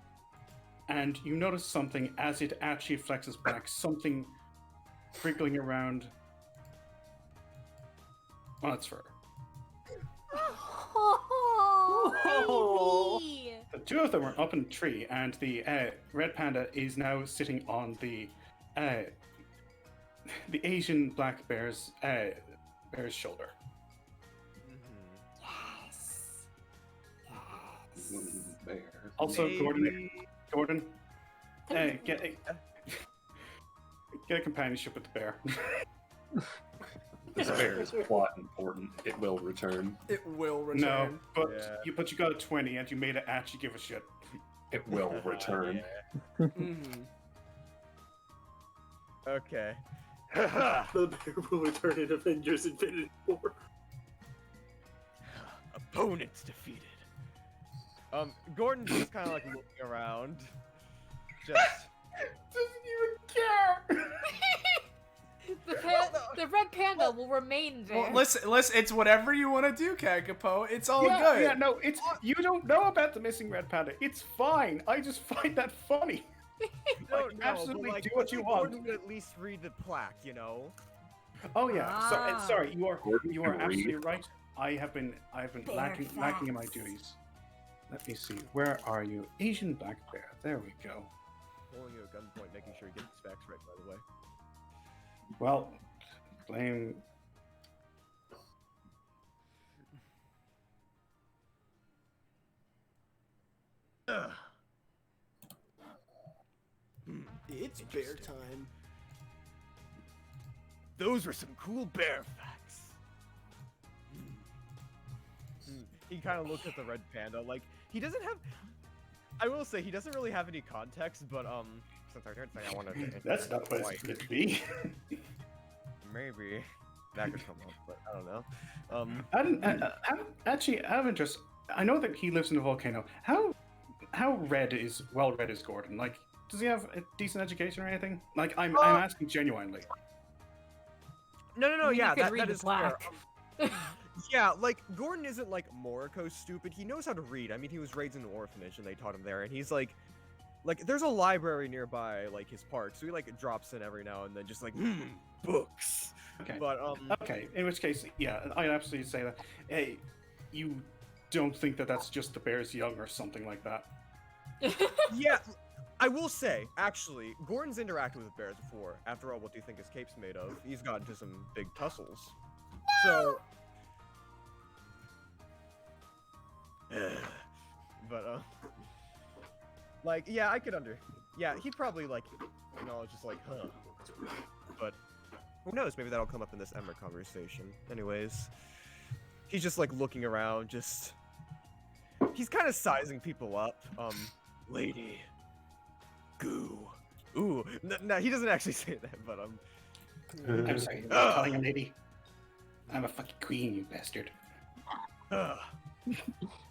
Speaker 5: And you notice something as it actually flexes back, something sprinkling around on its fur.
Speaker 1: Oh, baby.
Speaker 5: The two of them are up in a tree, and the red panda is now sitting on the Asian black bear's shoulder.
Speaker 1: Yes.
Speaker 6: Bear.
Speaker 5: Also,
Speaker 7: Maybe.
Speaker 5: Gordon, get a companionship with the bear.
Speaker 6: This bear is plot important. It will return.
Speaker 4: It will return.
Speaker 5: No, but
Speaker 7: Yeah.
Speaker 5: you got a 20, and you made it actually give a shit.
Speaker 6: It will return.
Speaker 4: Mhm.
Speaker 7: Okay.
Speaker 2: The bear will return in Avengers Infinity War.
Speaker 7: Opponents defeated. Gordon's just kind of like looking around. Just.
Speaker 5: Doesn't even care.
Speaker 1: The red panda will remain there.
Speaker 4: Well, listen, it's whatever you want to do, Kakapo. It's all
Speaker 5: Yeah,
Speaker 4: good.
Speaker 5: yeah, no, it's you don't know about the missing red panda. It's fine. I just find that funny.
Speaker 7: No,
Speaker 5: absolutely
Speaker 7: but, like,
Speaker 5: do what you want.
Speaker 7: Gordon would at least read the plaque, you know.
Speaker 5: Oh yeah. So, sorry, you are
Speaker 6: Gordon can
Speaker 5: absolutely
Speaker 6: read.
Speaker 5: right. I've been
Speaker 1: Bear
Speaker 5: lacking in my
Speaker 1: facts.
Speaker 5: duties. Let me see. Where are you? Asian black bear. There we go.
Speaker 7: Pulling you at gunpoint, making sure you get his facts right, by the way.
Speaker 5: Well, blame.
Speaker 4: It's bear time.
Speaker 7: Those were some cool bear facts. He kind of looks at the red panda, like he doesn't have. I will say he doesn't really have any context, but since I did say I wanted to.
Speaker 5: That's not what it's meant to be.
Speaker 7: Maybe that could come up, but I don't know.
Speaker 5: Actually, out of interest, I know that he lives in a volcano. How read is Gordon? Like, does he have a decent education or anything? Like, I'm asking genuinely.
Speaker 7: No,
Speaker 1: You
Speaker 7: yeah,
Speaker 1: could
Speaker 7: that
Speaker 1: read
Speaker 7: is
Speaker 1: the
Speaker 7: fair.
Speaker 1: plaque.
Speaker 7: Yeah, like Gordon isn't like Moriko stupid. He knows how to read. I mean, he was raised in an orphanage and they taught him there, and he's like there's a library nearby, like his park, so he like drops in every now and then, just like books.
Speaker 5: Okay.
Speaker 7: But
Speaker 5: Okay. In which case, yeah, I'd absolutely say that. Hey, you don't think that that's just the bear's young or something like that?
Speaker 7: yeah, I will say, actually, Gordon's interacted with bears before. After all, what do you think his cape's made of? He's got into some big tussles. So. But like, yeah, I could yeah, he'd probably like acknowledge just like, huh. But who knows? Maybe that'll come up in this Emmer conversation. Anyways, he's just like looking around, he's kind of sizing people up. Lady, goo. Ooh, no, he doesn't actually say that, but
Speaker 5: I'm sorry, I'm calling a lady. I'm a fucking queen, you bastard.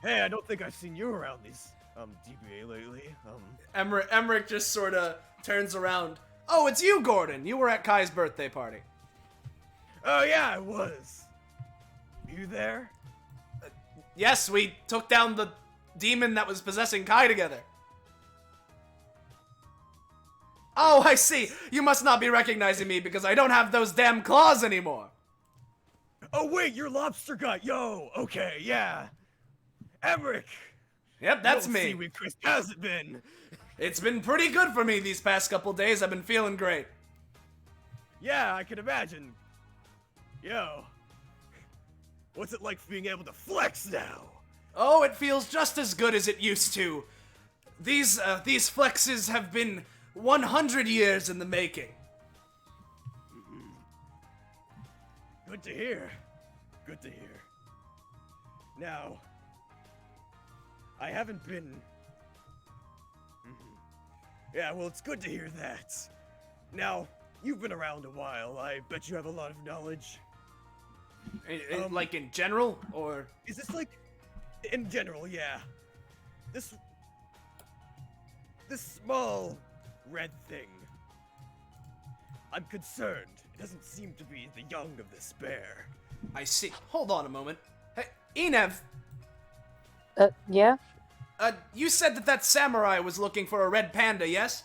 Speaker 7: Hey, I don't think I've seen you around these DBA lately.
Speaker 4: Emmerich just sort of turns around. Oh, it's you, Gordon. You were at Kai's birthday party.
Speaker 7: Oh yeah, I was. You there?
Speaker 4: Yes, we took down the demon that was possessing Kai together. Oh, I see. You must not be recognizing me because I don't have those damn claws anymore.
Speaker 7: Oh wait, you're Lobster Gut. Yo, okay, yeah. Emmerich.
Speaker 4: Yep, that's
Speaker 7: Yo,
Speaker 4: me.
Speaker 7: Seaweed Chris, how's it been?
Speaker 4: It's been pretty good for me these past couple days. I've been feeling great.
Speaker 7: Yeah, I can imagine. Yo. What's it like being able to flex now?
Speaker 4: Oh, it feels just as good as it used to. These flexes have been 100 years in the making.
Speaker 7: Good to hear. Good to hear. Now, I haven't been... Yeah, well, it's good to hear that. Now, you've been around a while. I bet you have a lot of knowledge.
Speaker 4: Like in general, or...
Speaker 7: Is this like... In general, yeah. This small red thing. I'm concerned. It doesn't seem to be the young of this bear.
Speaker 4: I see. Hold on a moment. Hey, Enev.
Speaker 12: Yeah?
Speaker 4: You said that samurai was looking for a red panda, yes?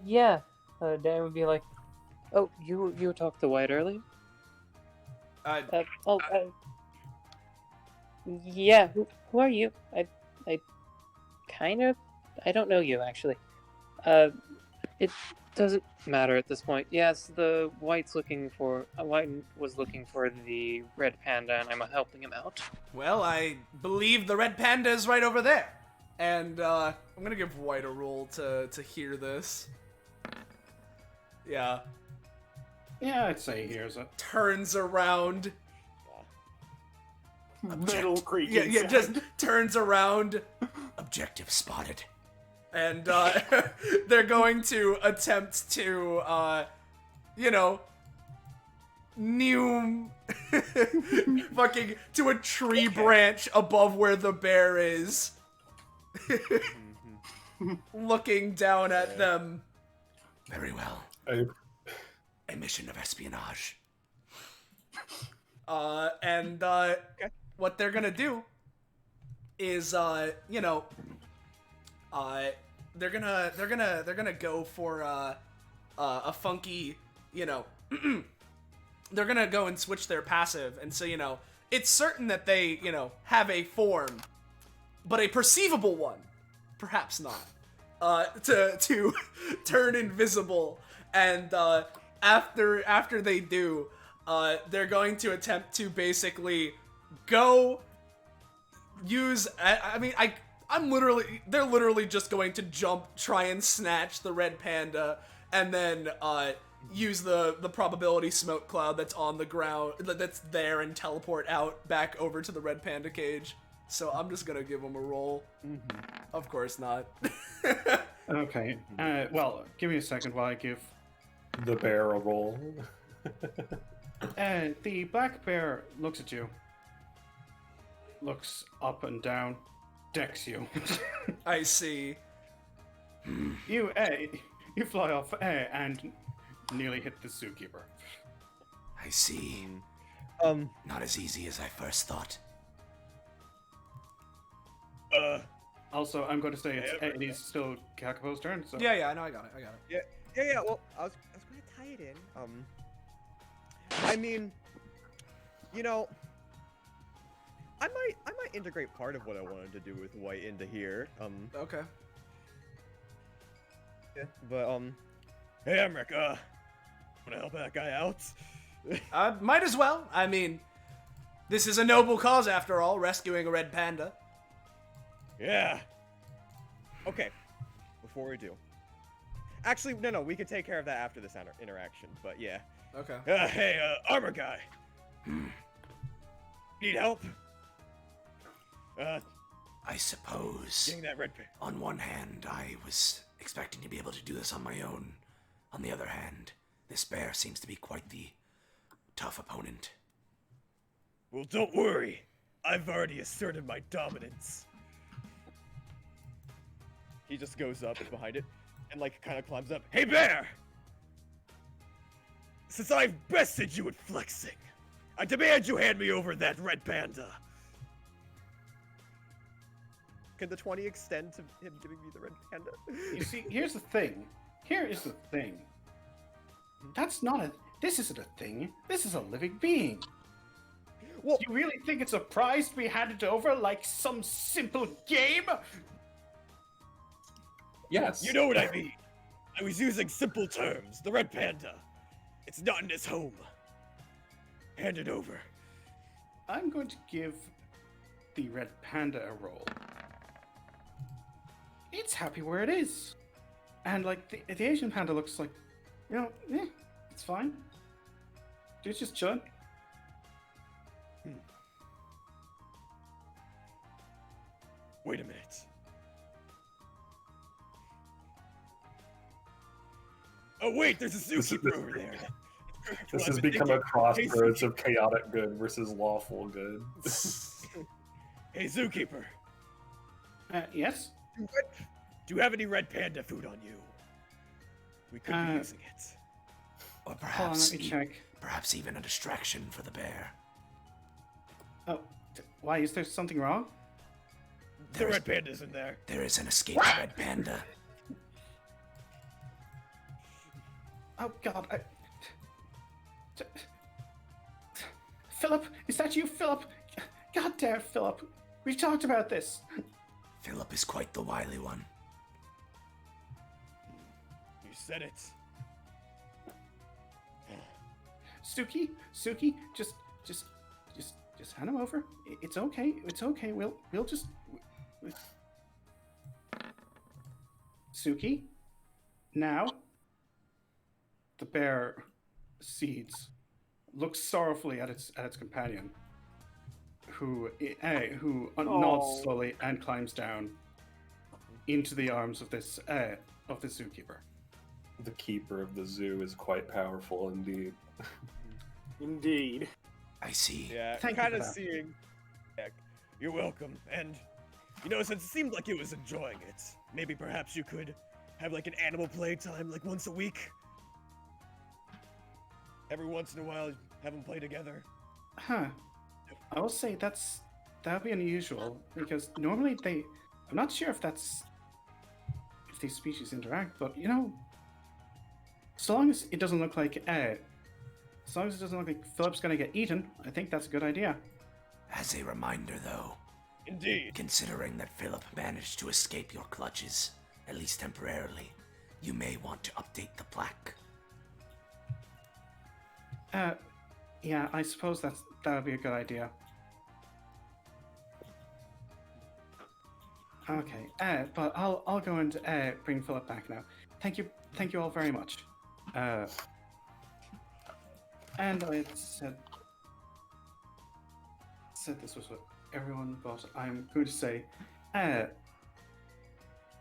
Speaker 12: Yeah. Dan would be like, "Oh, you talked to White earlier? Yeah. Who are you? I I don't know you actually. It doesn't matter at this point. Yes, the White was looking for the red panda, and I'm helping him out.
Speaker 4: Well, I believe the red panda is right over there. And I'm gonna give White a roll to hear this. Yeah.
Speaker 5: Yeah, I'd say he hears it.
Speaker 4: Turns around.
Speaker 2: Metal creaking.
Speaker 4: Yeah, just turns around.
Speaker 11: Objective spotted.
Speaker 4: And they're going to attempt to, new fucking to a tree branch above where the bear is. Looking down at them.
Speaker 11: Very well. A mission of espionage.
Speaker 4: What they're gonna do is, they're gonna go for a funky, they're gonna go and switch their passive, and so it's certain that they have a form, but a perceivable one, perhaps not, to turn invisible, and after they do, they're going to attempt to basically go use. They're literally just going to jump, try and snatch the red panda, and then use the probability smoke cloud that's on the ground, that's there, and teleport out back over to the red panda cage. So I'm just gonna give them a roll. Of course not.
Speaker 5: Okay. Well, give me a second while I give
Speaker 6: the bear a roll.
Speaker 5: The black bear looks at you, looks up and down, decks you.
Speaker 4: I see.
Speaker 5: You fly off and nearly hit the zookeeper.
Speaker 11: I see. Not as easy as I first thought.
Speaker 5: Also, I'm going to say it is still Kakapo's turn. So.
Speaker 4: Yeah, I know, I got it.
Speaker 7: Yeah. Well, I was going to tie it in. I mean, I might integrate part of what I wanted to do with White into here.
Speaker 4: Okay.
Speaker 7: Yeah, but hey, Emmerich, wanna help that guy out?
Speaker 4: Might as well. I mean, this is a noble cause after all, rescuing a red panda.
Speaker 7: Yeah. Okay. Before we do. Actually, no, we can take care of that after this interaction, but yeah.
Speaker 4: Okay.
Speaker 7: Hey, armor guy. Need help?
Speaker 11: I suppose.
Speaker 7: Getting that red panda.
Speaker 11: On one hand, I was expecting to be able to do this on my own. On the other hand, this bear seems to be quite the tough opponent.
Speaker 7: Well, don't worry. I've already asserted my dominance. He just goes up behind it and, kind of climbs up. Hey, bear! Since I've bested you at flexing, I demand you hand me over that red panda. Can the 20 extend to him giving me the red panda?
Speaker 5: You see, here's the thing. Here is the thing. This isn't a thing. This is a living being. Well, do you really think it's a prize to be handed over like some simple game?
Speaker 6: Yes.
Speaker 7: You know what I mean. I was using simple terms. The red panda. It's not in his home. Hand it over.
Speaker 5: I'm going to give the red panda a roll. It's happy where it is. And the Asian panda looks like, it's fine. Dude's just chilling.
Speaker 7: Wait a minute. Oh wait, there's a zookeeper over there.
Speaker 6: This has become a crossroads of chaotic good versus lawful good.
Speaker 7: Hey, zookeeper.
Speaker 5: Yes?
Speaker 7: Do you have any red panda food on you? We could be using it.
Speaker 11: Or perhaps,
Speaker 5: let me check.
Speaker 11: Perhaps even a distraction for the bear.
Speaker 5: Oh, why? Is there something wrong?
Speaker 7: The red panda's in there.
Speaker 11: There is an escaped red panda.
Speaker 5: Oh God! Philip, is that you, Philip? God damn, Philip. We talked about this.
Speaker 11: Philip is quite the wily one.
Speaker 14: You said it.
Speaker 5: Suki, just hand him over. It's okay. It's okay. We'll just. Suki, now. The bear cedes, looks sorrowfully at its companion, who nods slowly and climbs down into the arms of this of the zookeeper.
Speaker 6: The keeper of the zoo is quite powerful indeed.
Speaker 2: Indeed.
Speaker 11: I see.
Speaker 14: Yeah,
Speaker 5: Thank you
Speaker 14: kind
Speaker 5: for
Speaker 14: of
Speaker 5: that.
Speaker 14: seeing. Yeah, you're welcome. And, since it seemed like it was enjoying it, maybe perhaps you could have like an animal playtime like once a week? Every once in a while, have them play together.
Speaker 5: Huh. I will say that'd be unusual because normally I'm not sure if these species interact, but so long as it doesn't look like Philip's gonna get eaten, I think that's a good idea.
Speaker 11: As a reminder, though,
Speaker 14: Indeed.
Speaker 11: considering that Philip managed to escape your clutches, at least temporarily, you may want to update the plaque.
Speaker 5: Yeah, I suppose that would be a good idea. Okay, but I'll go and bring Philip back now. Thank you all very much. And I said this was what everyone, but I'm going to say,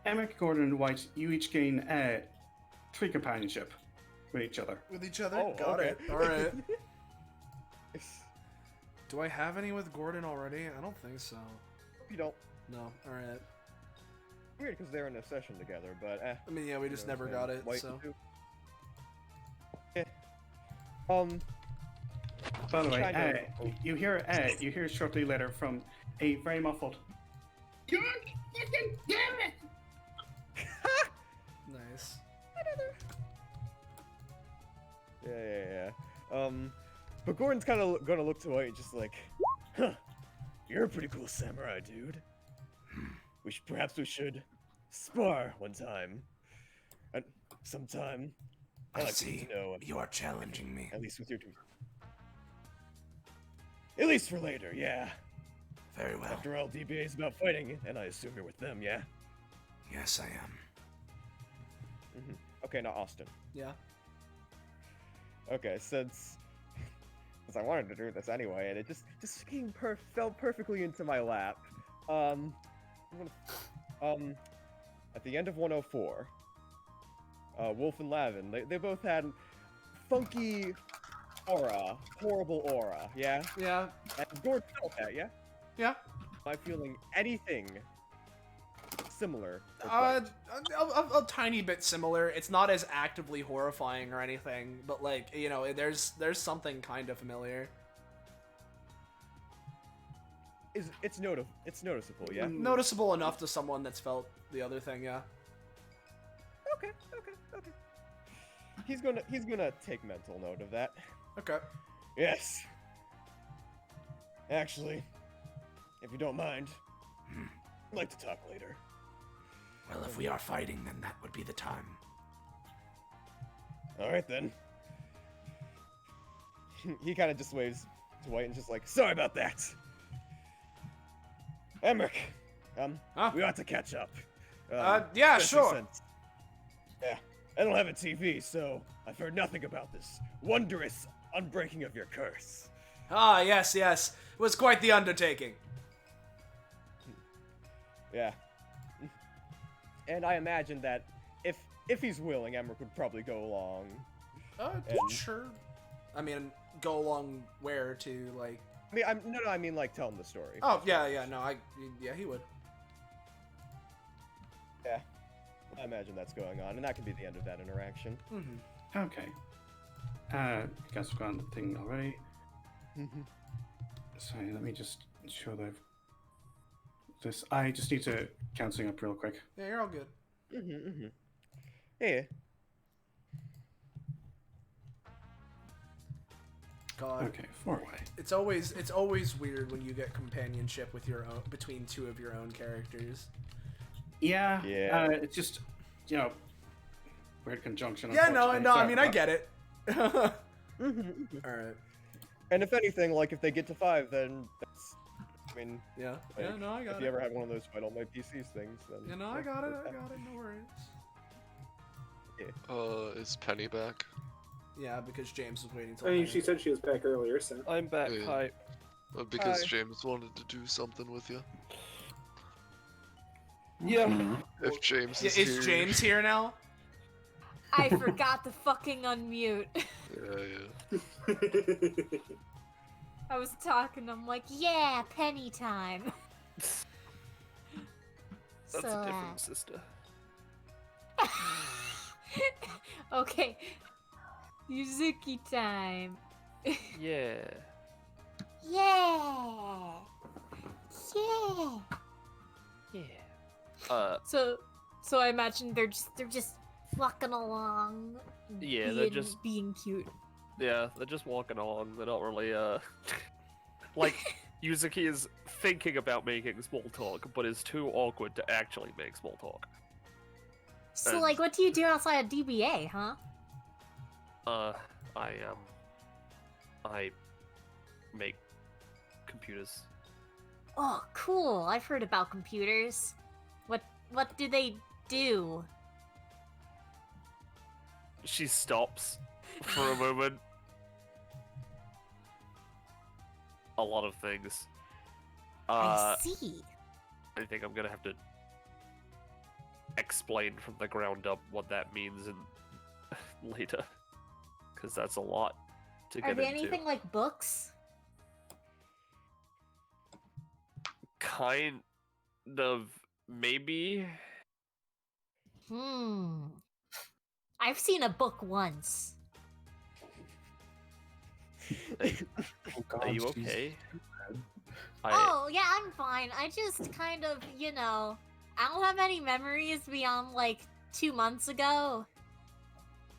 Speaker 5: Emmett, Gordon, and White, you each gain 3 companionship with each other.
Speaker 4: With each other?
Speaker 14: Oh,
Speaker 4: Got
Speaker 14: okay.
Speaker 4: it. All right. Do I have any with Gordon already? I don't think so.
Speaker 14: You don't.
Speaker 4: No. All right.
Speaker 14: Weird because they're in a session together, but
Speaker 4: I mean, yeah, we just never got it, so.
Speaker 14: Yeah.
Speaker 5: By the way, you hear shortly later from a very muffled. God fucking damn it!
Speaker 4: Nice.
Speaker 14: Yeah. But Gordon's kind of gonna look to White and just like, huh, you're a pretty cool samurai, dude. Perhaps we should spar one time. Sometime.
Speaker 11: I see. You are challenging me.
Speaker 14: At least with your two. At least for later, yeah.
Speaker 11: Very well.
Speaker 14: After all, DBA is about fighting, and I assume you're with them, yeah?
Speaker 11: Yes, I am.
Speaker 14: Okay, now Austin.
Speaker 4: Yeah.
Speaker 14: Okay, since I wanted to do this anyway, and it just fell perfectly into my lap. At the end of 104, Wolf and Lavin, they both had funky aura, horrible aura, yeah?
Speaker 4: Yeah.
Speaker 14: And Gordon felt that, yeah?
Speaker 4: Yeah.
Speaker 14: Am I feeling anything similar?
Speaker 4: A tiny bit similar. It's not as actively horrifying or anything, but like, there's something kind of familiar.
Speaker 14: It's noticeable, yeah?
Speaker 4: Noticeable enough to someone that's felt the other thing, yeah.
Speaker 14: Okay. He's gonna take mental note of that.
Speaker 4: Okay.
Speaker 14: Yes. Actually, if you don't mind, I'd like to talk later.
Speaker 11: Well, if we are fighting, then that would be the time.
Speaker 14: Alright then. He kind of just waves to White and just like, sorry about that. Emmerich, we ought to catch up.
Speaker 4: Yeah,
Speaker 14: especially
Speaker 4: sure.
Speaker 14: Yeah, I don't have a TV, so I've heard nothing about this wondrous unbreaking of your curse.
Speaker 4: Ah, yes. It was quite the undertaking.
Speaker 14: Yeah. And I imagine that if he's willing, Emmerich would probably go along.
Speaker 4: Sure. I mean, go along where to, like...
Speaker 14: I mean like tell him the story.
Speaker 4: Oh, yeah, he would.
Speaker 14: Yeah. I imagine that's going on, and that could be the end of that interaction.
Speaker 5: Mm-hmm. Okay. Guess we've got the thing already. Sorry, let me just show that this. I just need to count something up real quick.
Speaker 4: Yeah, you're all good.
Speaker 14: Hey.
Speaker 4: God.
Speaker 5: Okay, 4-way.
Speaker 4: It's always weird when you get companionship with your own between two of your own characters.
Speaker 5: Yeah.
Speaker 14: Yeah.
Speaker 5: It's just, weird conjunction.
Speaker 4: Yeah, no,
Speaker 5: unfortunately.
Speaker 4: I mean, I
Speaker 5: Sorry
Speaker 4: get it.
Speaker 14: Mm-hmm.
Speaker 4: All right.
Speaker 14: And if anything, like if they get to 5, then that's. I mean.
Speaker 4: Yeah.
Speaker 14: Like,
Speaker 4: Yeah. No, I got it.
Speaker 14: If you ever have one of those fight all my PCs things, then.
Speaker 4: Yeah, no, I got it. No worries.
Speaker 14: Yeah.
Speaker 15: Is Penny back?
Speaker 4: Yeah, because James was waiting till.
Speaker 16: I mean, she said she was back earlier, so.
Speaker 14: I'm back.
Speaker 15: Yeah.
Speaker 14: Hi.
Speaker 15: Because
Speaker 14: Hi.
Speaker 15: James wanted to do something with you.
Speaker 14: Yeah.
Speaker 15: If James
Speaker 4: Yeah,
Speaker 15: is
Speaker 4: is
Speaker 15: here.
Speaker 4: James here now?
Speaker 1: I forgot to fucking unmute.
Speaker 15: Yeah.
Speaker 1: I was talking, I'm like, yeah, penny time.
Speaker 8: That's
Speaker 1: So,
Speaker 8: a different sister.
Speaker 1: Okay. Yuzuki time.
Speaker 8: Yeah.
Speaker 13: Yeah. Yeah.
Speaker 8: Yeah.
Speaker 1: So I imagine they're just walking along.
Speaker 8: Yeah,
Speaker 1: being,
Speaker 8: they're just-
Speaker 1: being cute.
Speaker 8: Yeah, they're just walking along. They're not really, like, Yuzuki is thinking about making small talk, but is too awkward to actually make small talk.
Speaker 1: So like, what do you do outside of DBA, huh?
Speaker 8: I make computers.
Speaker 1: Oh, cool. I've heard about computers. What do they do?
Speaker 8: She stops for a moment. A lot of things.
Speaker 1: I see.
Speaker 8: I think I'm gonna have to explain from the ground up what that means later, because that's a lot to
Speaker 1: Are
Speaker 8: get
Speaker 1: they
Speaker 8: into.
Speaker 1: anything like books?
Speaker 8: Kind of, maybe.
Speaker 1: I've seen a book once.
Speaker 8: Are you okay?
Speaker 1: Oh, yeah, I'm fine. I just kind of, I don't have any memories beyond like 2 months ago.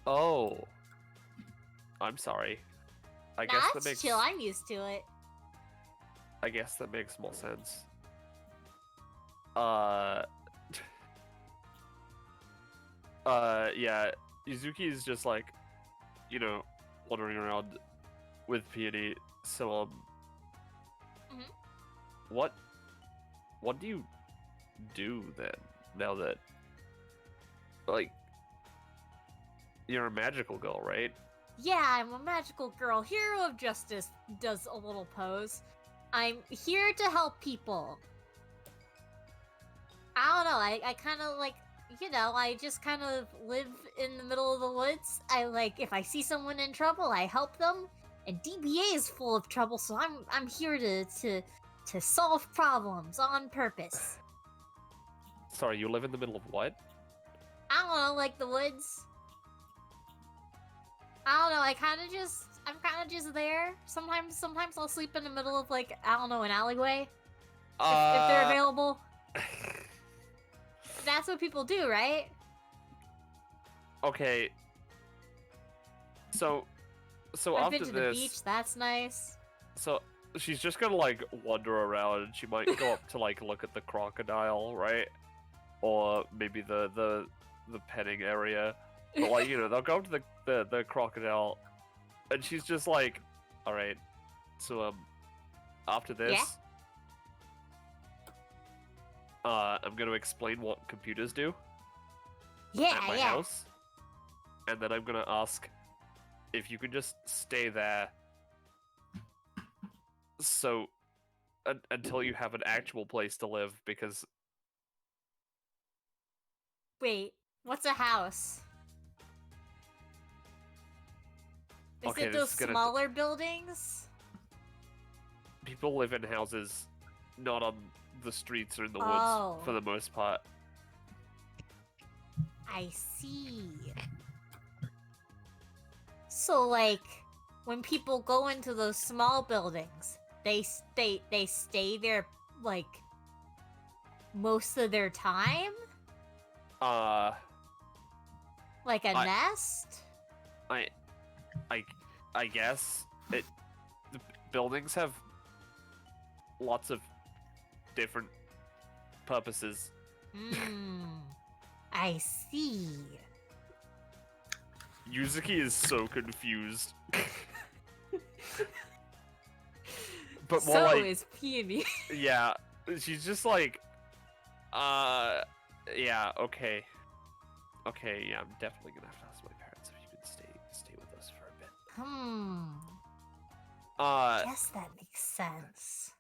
Speaker 8: Oh, I'm sorry. I guess that
Speaker 1: That's
Speaker 8: makes
Speaker 1: chill. I'm used to it.
Speaker 8: I guess that makes more sense. Yeah, Yuzuki is just like, wandering around with Peony. So, what do you do then? Now that, like, you're a magical girl, right?
Speaker 1: Yeah, I'm a magical girl. Hero of Justice does a little pose. I'm here to help people. I don't know, I kind of like, I just kind of live in the middle of the woods. If I see someone in trouble, I help them. And DBA is full of trouble, so I'm here to solve problems on purpose.
Speaker 8: Sorry, you live in the middle of what?
Speaker 1: I don't know, like the woods. I don't know, I'm kind of just there. Sometimes I'll sleep in the middle of like, I don't know, an alleyway. If they're available. That's what people do, right?
Speaker 8: Okay. So
Speaker 1: I've
Speaker 8: after
Speaker 1: been to
Speaker 8: this,
Speaker 1: the beach, that's nice.
Speaker 8: so she's just gonna like wander around, and she might go up to like look at the crocodile, right? Or maybe the petting area. But like, they'll go up to the crocodile, and she's just like, all right. So after this, I'm gonna explain what computers do.
Speaker 1: Yeah,
Speaker 8: at my
Speaker 1: yeah.
Speaker 8: house, and then I'm gonna ask if you could just stay there, so until you have an actual place to live, because
Speaker 1: Wait, what's a house? Is
Speaker 8: Okay,
Speaker 1: it
Speaker 8: this
Speaker 1: those
Speaker 8: is gonna-
Speaker 1: smaller buildings?
Speaker 8: people live in houses, not on the streets or in the
Speaker 1: Oh.
Speaker 8: woods for the most part.
Speaker 1: I see. So like, when people go into those small buildings, they stay there like most of their time? Like a nest?
Speaker 8: I guess buildings have lots of different purposes.
Speaker 13: I see.
Speaker 8: Yuzuki is so confused. But
Speaker 1: So
Speaker 8: more like,
Speaker 1: is Peony.
Speaker 8: yeah, she's just like, yeah, okay. Okay, yeah, I'm definitely gonna have to ask my parents if you could stay with us for a bit.
Speaker 13: Guess that makes sense.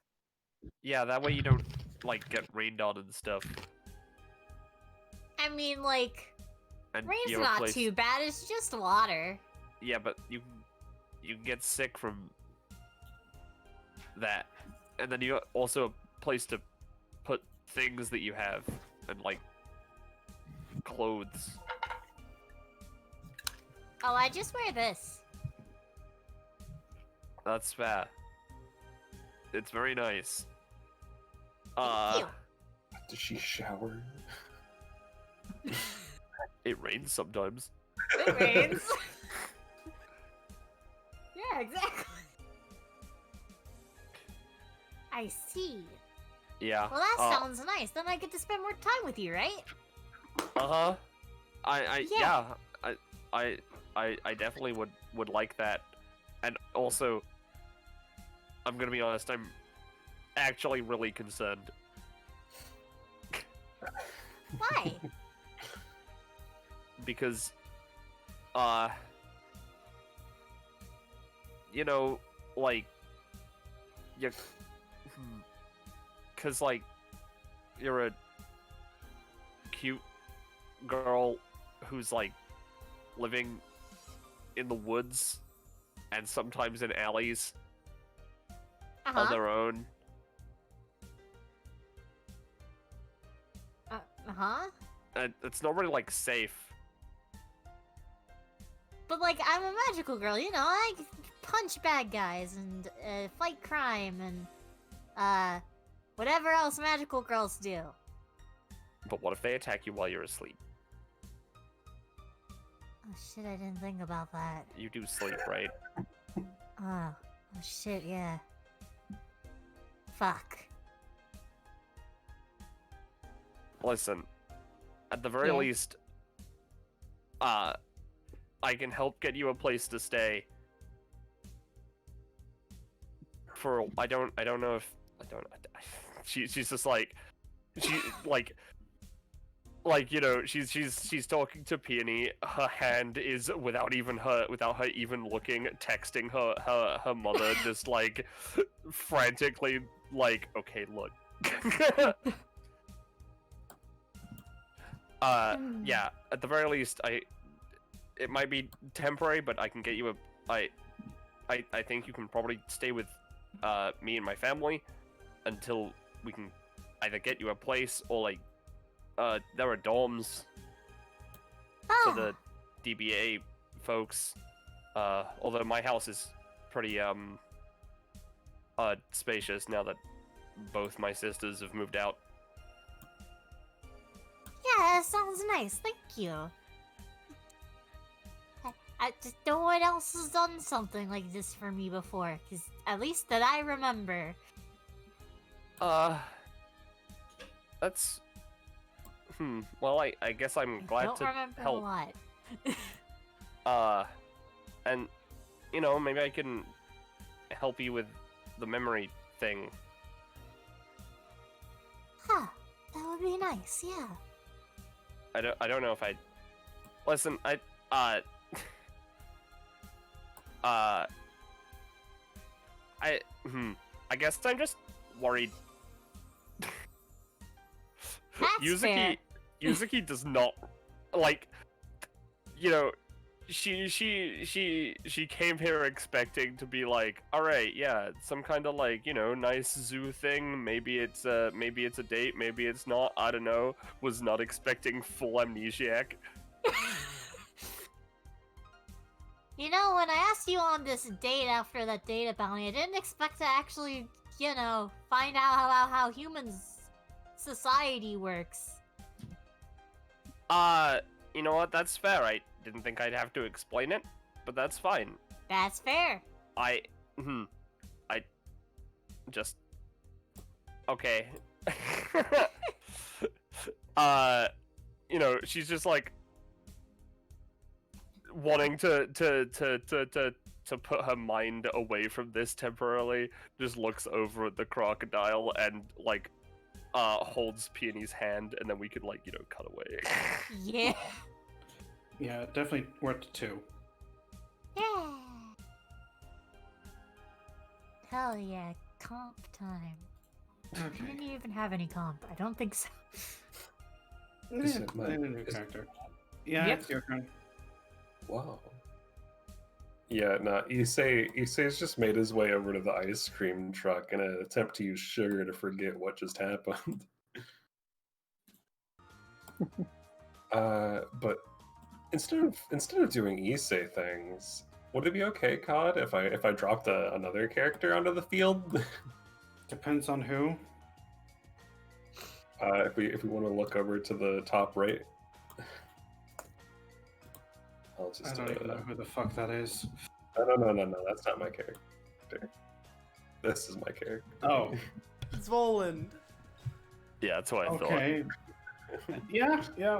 Speaker 8: Yeah, that way you don't, like, get rained on and stuff.
Speaker 13: I mean, like,
Speaker 8: And
Speaker 13: rain's
Speaker 8: you have a
Speaker 13: not
Speaker 8: place-
Speaker 13: too bad. It's just water.
Speaker 8: Yeah, but you can get sick from that. And then you also a place to put things that you have and like clothes.
Speaker 13: Oh, I just wear this.
Speaker 8: That's fair. It's very nice.
Speaker 13: you.
Speaker 6: Does she shower?
Speaker 8: It rains sometimes.
Speaker 1: It rains. Yeah, exactly.
Speaker 13: I see.
Speaker 8: Yeah.
Speaker 13: Well, that sounds nice. Then I get to spend more time with you, right?
Speaker 8: Uh-huh.
Speaker 13: Yeah.
Speaker 8: I definitely would like that. And also, I'm gonna be honest, I'm actually really concerned.
Speaker 13: Why?
Speaker 8: Because, you know, like, you, cause like, you're a cute girl who's like living in the woods and sometimes in alleys on their own. And it's not really like safe.
Speaker 13: But, like, I'm a magical girl, you know? I punch bad guys and fight crime and, whatever else magical girls do.
Speaker 8: But what if they attack you while you're asleep?
Speaker 13: Oh, shit, I didn't think about that.
Speaker 8: You do sleep, right?
Speaker 13: Oh shit, yeah. Fuck.
Speaker 8: Listen, at the very
Speaker 13: Yeah.
Speaker 8: least, I can help get you a place to stay. For I don't know if she's just like you know, she's talking to Peony. Her hand is without her even looking, texting her mother, just like frantically like, okay, look. Yeah, at the very least, it might be temporary, but I can get you I think you can probably stay with me and my family until we can either get you a place or like there are dorms for the DBA folks. Although my house is pretty spacious now that both my sisters have moved out.
Speaker 13: Yeah, that sounds nice. Thank you. I just no one else has done something like this for me before, because at least that I remember.
Speaker 8: That's... Well, I guess I'm glad
Speaker 13: Don't
Speaker 8: to
Speaker 13: remember
Speaker 8: help.
Speaker 13: a lot.
Speaker 8: And, you know, maybe I can help you with the memory thing.
Speaker 13: Huh. That would be nice, yeah.
Speaker 8: I don't know if I... Listen, I guess I'm just worried.
Speaker 13: That's fair.
Speaker 8: Yuzuki does not, like, you know, she came here expecting to be like, all right, yeah, some kind of like, you know, nice zoo thing. Maybe it's a date, maybe it's not. I don't know. Was not expecting full amnesiac.
Speaker 13: You know, when I asked you on this date after that data bounty, I didn't expect to actually, you know, find out how humans society works.
Speaker 8: You know what? That's fair. I didn't think I'd have to explain it, but that's fine.
Speaker 13: That's fair.
Speaker 8: I just okay. She's just like wanting to put her mind away from this temporarily. Just looks over at the crocodile and like holds Peony's hand, and then we could cut away.
Speaker 13: Yeah.
Speaker 5: Yeah, definitely worth 2.
Speaker 13: Yeah. Hell yeah, comp time.
Speaker 5: Okay.
Speaker 13: Didn't you even have any comp? I don't think so.
Speaker 5: Is it my new character? Yeah,
Speaker 13: Yep.
Speaker 5: it's your turn.
Speaker 6: Wow. Yeah, no, Issei's just made his way over to the ice cream truck in an attempt to use sugar to forget what just happened. But instead of doing Issei things, would it be okay, Cod, if I dropped another character onto the field?
Speaker 5: Depends on who.
Speaker 6: If we want to look over to the top right, I'll just.
Speaker 5: I don't even know who the fuck that is.
Speaker 6: No, that's not my character. This is my character.
Speaker 5: Oh.
Speaker 4: It's Voland.
Speaker 8: Yeah, that's what I thought.
Speaker 5: Okay. Yeah.
Speaker 15: Yeah.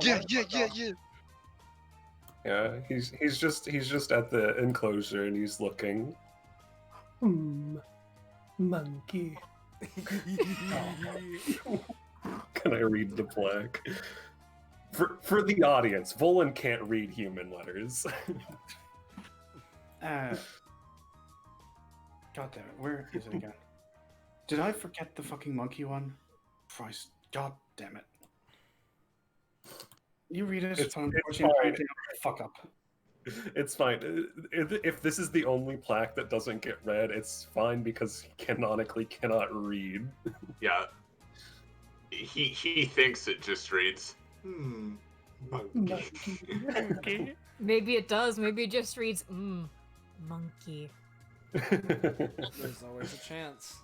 Speaker 6: Yeah, he's just at the enclosure and he's looking. Monkey. Can I read the plaque? For the audience, Volan can't read human letters.
Speaker 5: God damn it, where is it again? Did I forget the fucking monkey one? Christ, god damn it. You read it,
Speaker 6: It's
Speaker 5: so
Speaker 6: fine.
Speaker 5: unfortunately, fuck up.
Speaker 6: It's fine. If this is the only plaque that doesn't get read, it's fine because he canonically cannot read.
Speaker 3: Yeah. He thinks it just reads.
Speaker 8: Monkey.
Speaker 1: Maybe it does. Maybe it just reads, monkey.
Speaker 4: There's always a chance.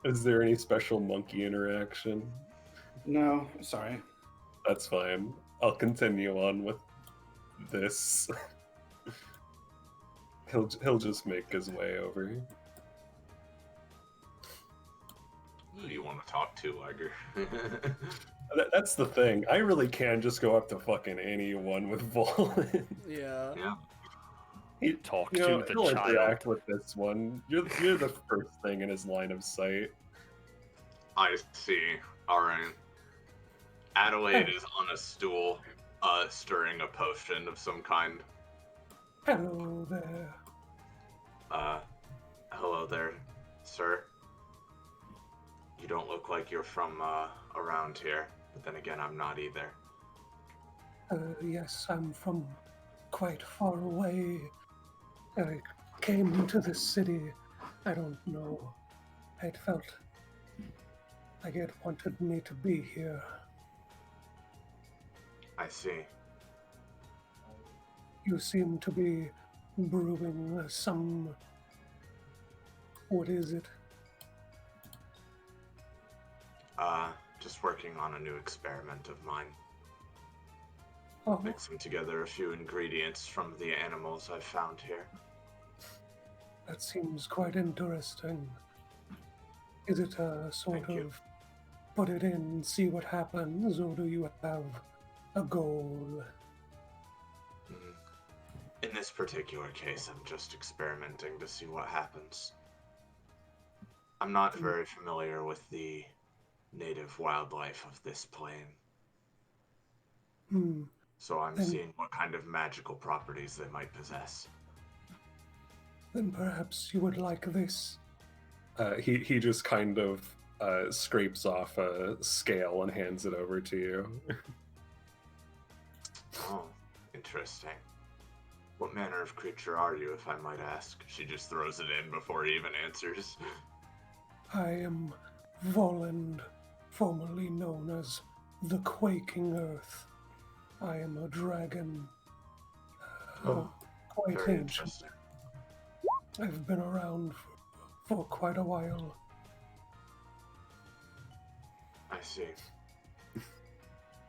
Speaker 6: Is there any special monkey interaction?
Speaker 5: No, sorry.
Speaker 6: That's fine. I'll continue on with this. He'll just make his way over.
Speaker 3: Who do you want to talk to, Liger?
Speaker 6: That's the thing. I really can just go up to fucking anyone with Volan.
Speaker 4: Yeah.
Speaker 6: He
Speaker 8: Talk
Speaker 6: he'll
Speaker 8: to the child.
Speaker 6: interact with this one. You're the first thing in his line of sight.
Speaker 3: I see. Alright. Adelaide is on a stool, stirring a potion of some kind.
Speaker 6: Hello there.
Speaker 3: Hello there, sir. You don't look like you're from, around here. But then again, I'm not either.
Speaker 17: Yes, I'm from quite far away. I came to this city. I don't know. I felt like it wanted me to be here.
Speaker 3: I see.
Speaker 17: You seem to be brewing some... What is it?
Speaker 3: Just working on a new experiment of mine.
Speaker 17: Oh.
Speaker 3: Mixing together a few ingredients from the animals I've found here.
Speaker 17: That seems quite interesting. Is it a sort of put it in, see what happens, or do you have a goal?
Speaker 3: In this particular case, I'm just experimenting to see what happens. I'm not very familiar with the native wildlife of this plane. So I'm
Speaker 17: Then-
Speaker 3: seeing what kind of magical properties they might possess.
Speaker 17: Then perhaps you would like this.
Speaker 6: He just kind of scrapes off a scale and hands it over to you.
Speaker 3: Oh, interesting. What manner of creature are you, if I might ask? She just throws it in before he even answers.
Speaker 17: I am Voland, formerly known as the Quaking Earth. I am a dragon. Quite
Speaker 3: very
Speaker 17: ancient.
Speaker 3: interesting.
Speaker 17: I've been around for quite a while.
Speaker 3: I see.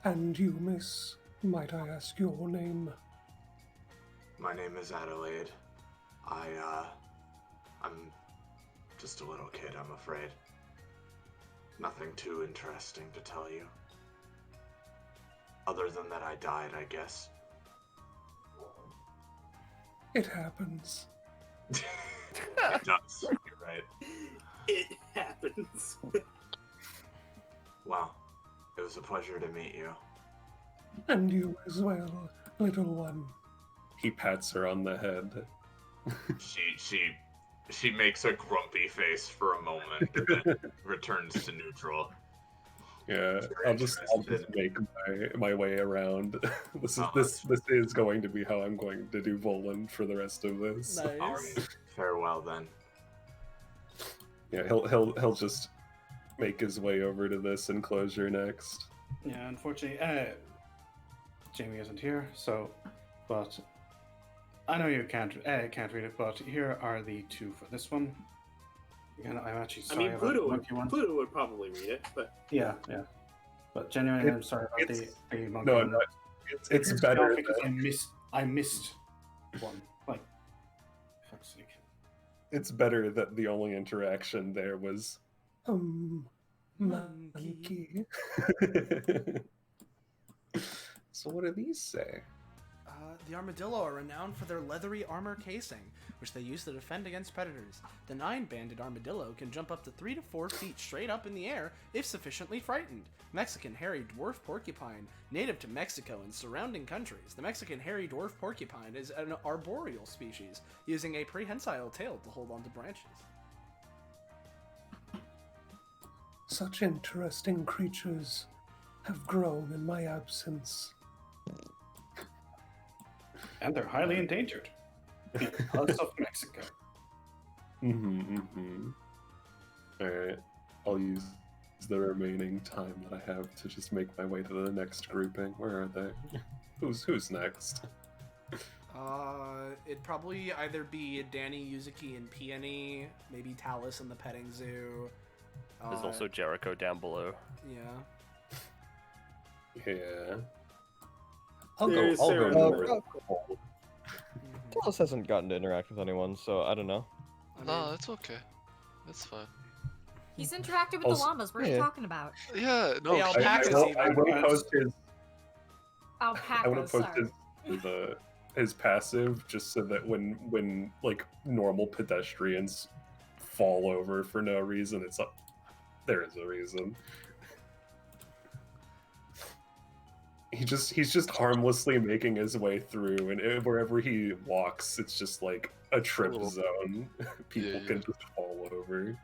Speaker 17: And you, miss, might I ask your name?
Speaker 3: My name is Adelaide. I'm Just a little kid, I'm afraid. Nothing too interesting to tell you. Other than that I died, I guess.
Speaker 17: It happens.
Speaker 3: It does. You're right.
Speaker 2: It happens.
Speaker 3: Wow. It was a pleasure to meet you.
Speaker 17: And you as well, little one.
Speaker 6: He pats her on the head.
Speaker 3: She makes a grumpy face for a moment, and then returns to neutral.
Speaker 6: Yeah, I'll just make my way around. This is going to be how I'm going to do Volan for the rest of this.
Speaker 3: Nice. Farewell then.
Speaker 6: Yeah, he'll just make his way over to this enclosure next.
Speaker 5: Yeah, unfortunately, Jamie isn't here, so, but I know you can't read it, but here are the two for this one. Again, I'm actually sorry about the monkey one.
Speaker 2: Pluto would probably read it, but
Speaker 5: yeah. But genuinely, I'm sorry about the monkey one.
Speaker 6: No, it's better
Speaker 5: because I missed one. Like, fuck's sake.
Speaker 6: It's better that the only interaction there was
Speaker 17: Monkey.
Speaker 6: So what do these say?
Speaker 4: The armadillo are renowned for their leathery armor casing, which they use to defend against predators. The 9-banded armadillo can jump up to 3 to 4 feet straight up in the air if sufficiently frightened. Mexican hairy dwarf porcupine, native to Mexico and surrounding countries. The Mexican hairy dwarf porcupine is an arboreal species, using a prehensile tail to hold onto branches.
Speaker 17: Such interesting creatures have grown in my absence.
Speaker 5: And they're highly endangered because of Mexico.
Speaker 6: Alright, I'll use the remaining time that I have to just make my way to the next grouping. Where are they? Who's next?
Speaker 4: It'd probably either be Danny, Yuzuki, and Peony, maybe Talus in the petting zoo.
Speaker 8: There's also Jericho down below.
Speaker 4: Yeah.
Speaker 6: Yeah.
Speaker 8: I'll go.
Speaker 14: Talus hasn't gotten to interact with anyone, so I don't know.
Speaker 15: No, that's okay. That's fine.
Speaker 13: He's interacted with the llamas. What are you talking about?
Speaker 15: Yeah, no.
Speaker 4: The alpacas
Speaker 6: I will post his.
Speaker 13: Alpacas.
Speaker 6: I want to post his passive just so that when like normal pedestrians fall over for no reason, it's like there is a reason. He's just harmlessly making his way through, and wherever he walks, it's just like a trip zone. People can just fall over.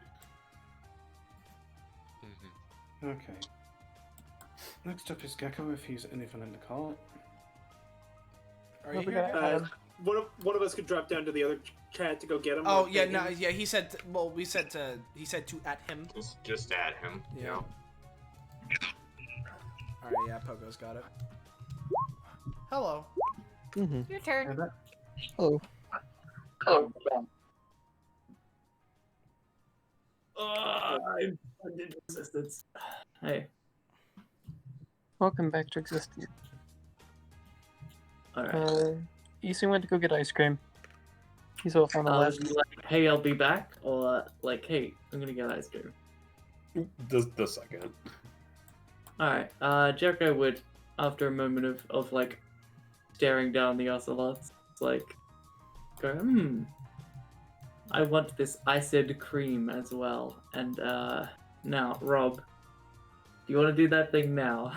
Speaker 5: Okay. Next up is Gecko, if he's anything in the call.
Speaker 4: Are you here?
Speaker 2: One of us could drop down to the other cat to go get him.
Speaker 4: Oh yeah, no, yeah. He said. Well, he said to at him.
Speaker 3: Just at him.
Speaker 4: Yeah. All right. Yeah, Pogo's got it. Hello.
Speaker 13: Your turn.
Speaker 14: Hello.
Speaker 9: Oh,
Speaker 12: I
Speaker 9: did resistance.
Speaker 12: Hey. Welcome back to existence.
Speaker 9: Alright.
Speaker 12: Issei went to go get ice cream. He's off on the left.
Speaker 9: Like, hey, I'll be back, or like, hey, I'm gonna get ice cream.
Speaker 6: The second.
Speaker 9: Alright, Jericho would, after a moment of like, staring down the ocelots, like, go, I want this iced cream as well. And, now, Rob, do you want to do that thing now?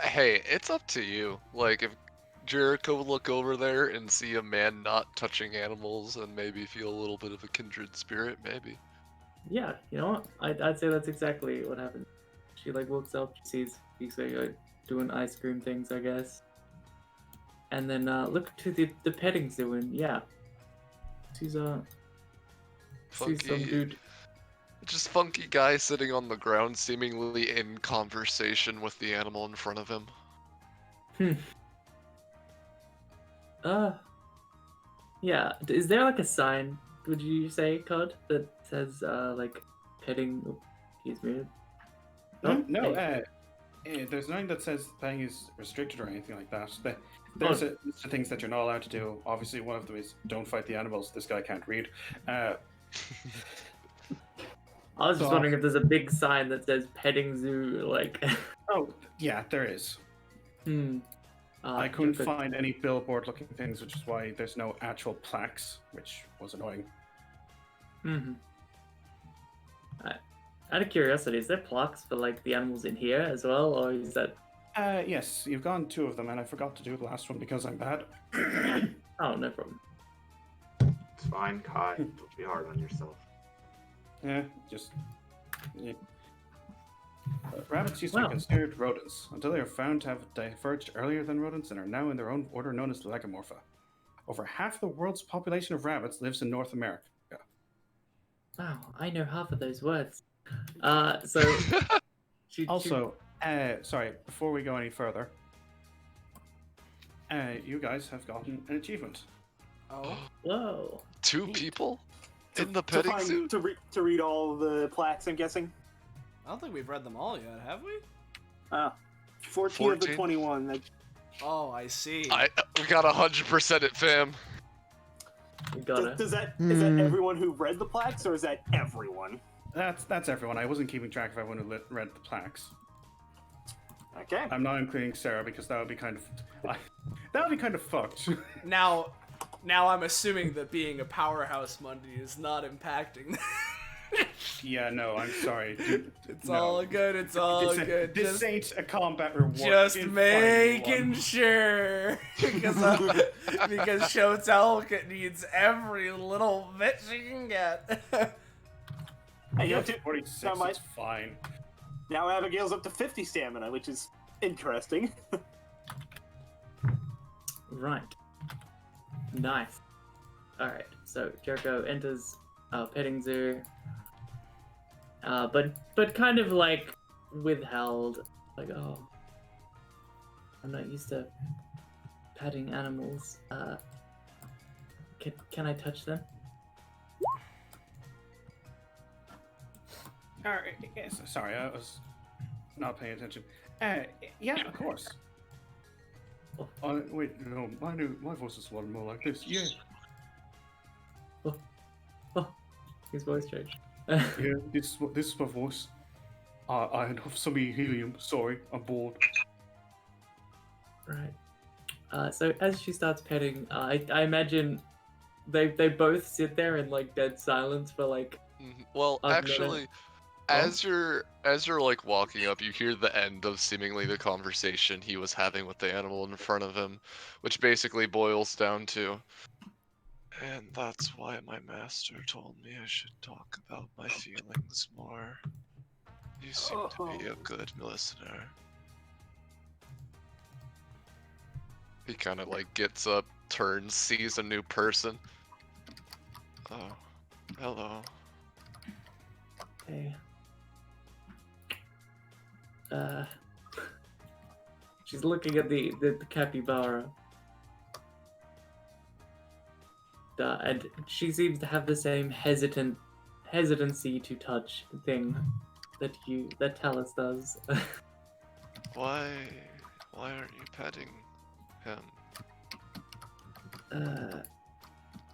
Speaker 15: Hey, it's up to you. Like, if Jericho would look over there and see a man not touching animals and maybe feel a little bit of a kindred spirit, maybe.
Speaker 9: Yeah, you know what? I'd say that's exactly what happened. She, like, walks up, she sees Issei doing ice cream things, I guess. And then, look to the petting zoo, and yeah. She's some dude.
Speaker 15: Just funky guy sitting on the ground, seemingly in conversation with the animal in front of him.
Speaker 9: Yeah. Is there like a sign, would you say, Cod, that says, like, petting? Oh, he's muted.
Speaker 5: No, there's nothing that says petting is restricted or anything like that. But there's a list of things that you're not allowed to do. Obviously, one of them is don't fight the animals. This guy can't read.
Speaker 9: I was just
Speaker 5: So-
Speaker 9: wondering if there's a big sign that says petting zoo, like.
Speaker 5: Oh, yeah, there is. I couldn't find any billboard-looking things, which is why there's no actual plaques, which was annoying.
Speaker 9: Mm-hmm. Out of curiosity, is there plaques for like the animals in here as well, or is that?
Speaker 5: Yes, you've gone 2 of them, and I forgot to do the last one because I'm bad.
Speaker 9: Oh, no problem.
Speaker 3: It's fine, Kai. Don't be hard on yourself.
Speaker 5: Yeah, just. Yeah. Rabbits used to be considered rodents until they were found to have diverged earlier than rodents and are now in their own order known as Legomorpha. Over half the world's population of rabbits lives in North America.
Speaker 9: Wow, I know half of those words. So.
Speaker 5: Also, sorry, before we go any further, you guys have gotten an achievement.
Speaker 4: Oh.
Speaker 9: Whoa.
Speaker 15: 2 people in the
Speaker 2: To
Speaker 15: petting zoo?
Speaker 2: to read all the plaques, I'm guessing.
Speaker 4: I don't think we've read them all yet, have we?
Speaker 2: 14 of the 21.
Speaker 4: Oh, I see.
Speaker 15: We got 100% it, fam.
Speaker 2: Is that everyone who read the plaques, or is that everyone?
Speaker 5: That's everyone. I wasn't keeping track of everyone who read the plaques.
Speaker 2: Okay.
Speaker 5: I'm not including Sarah because that would be kind of fucked.
Speaker 4: Now I'm assuming that being a powerhouse Monday is not impacting.
Speaker 5: Yeah, no, I'm sorry. Dude,
Speaker 4: It's all good. It's all good.
Speaker 5: This ain't a combat reward.
Speaker 4: Just
Speaker 5: in
Speaker 4: making sure, because Shotel needs every little bit she can get.
Speaker 2: Hey,
Speaker 5: Yeah,
Speaker 2: you have
Speaker 5: 46,
Speaker 2: now
Speaker 5: it's fine.
Speaker 2: Now Abigail's up to 50 stamina, which is interesting.
Speaker 9: Right. Nice. Alright, so Jericho enters petting zoo. But kind of like withheld. Like, oh, I'm not used to petting animals. Can I touch them?
Speaker 5: Yes, sorry, I was not paying attention. Yeah, of course. Wait, no, my voice is a lot more like this. Yeah.
Speaker 9: Oh, his voice changed.
Speaker 5: Yeah, this is my voice. I have some helium. Sorry, I'm bored.
Speaker 9: Right. So as she starts petting, I imagine they both sit there in like dead silence for like.
Speaker 15: Well,
Speaker 9: a minute.
Speaker 15: actually, as you're like walking up, you hear the end of seemingly the conversation he was having with the animal in front of him, which basically boils down to, and that's why my master told me I should talk about my feelings more. You seem to be a good listener. He kind of like gets up, turns, sees a new person. Oh, hello.
Speaker 9: Hey. She's looking at the capybara. And she seems to have the same hesitancy to touch thing that Talus does.
Speaker 15: Why aren't you petting him?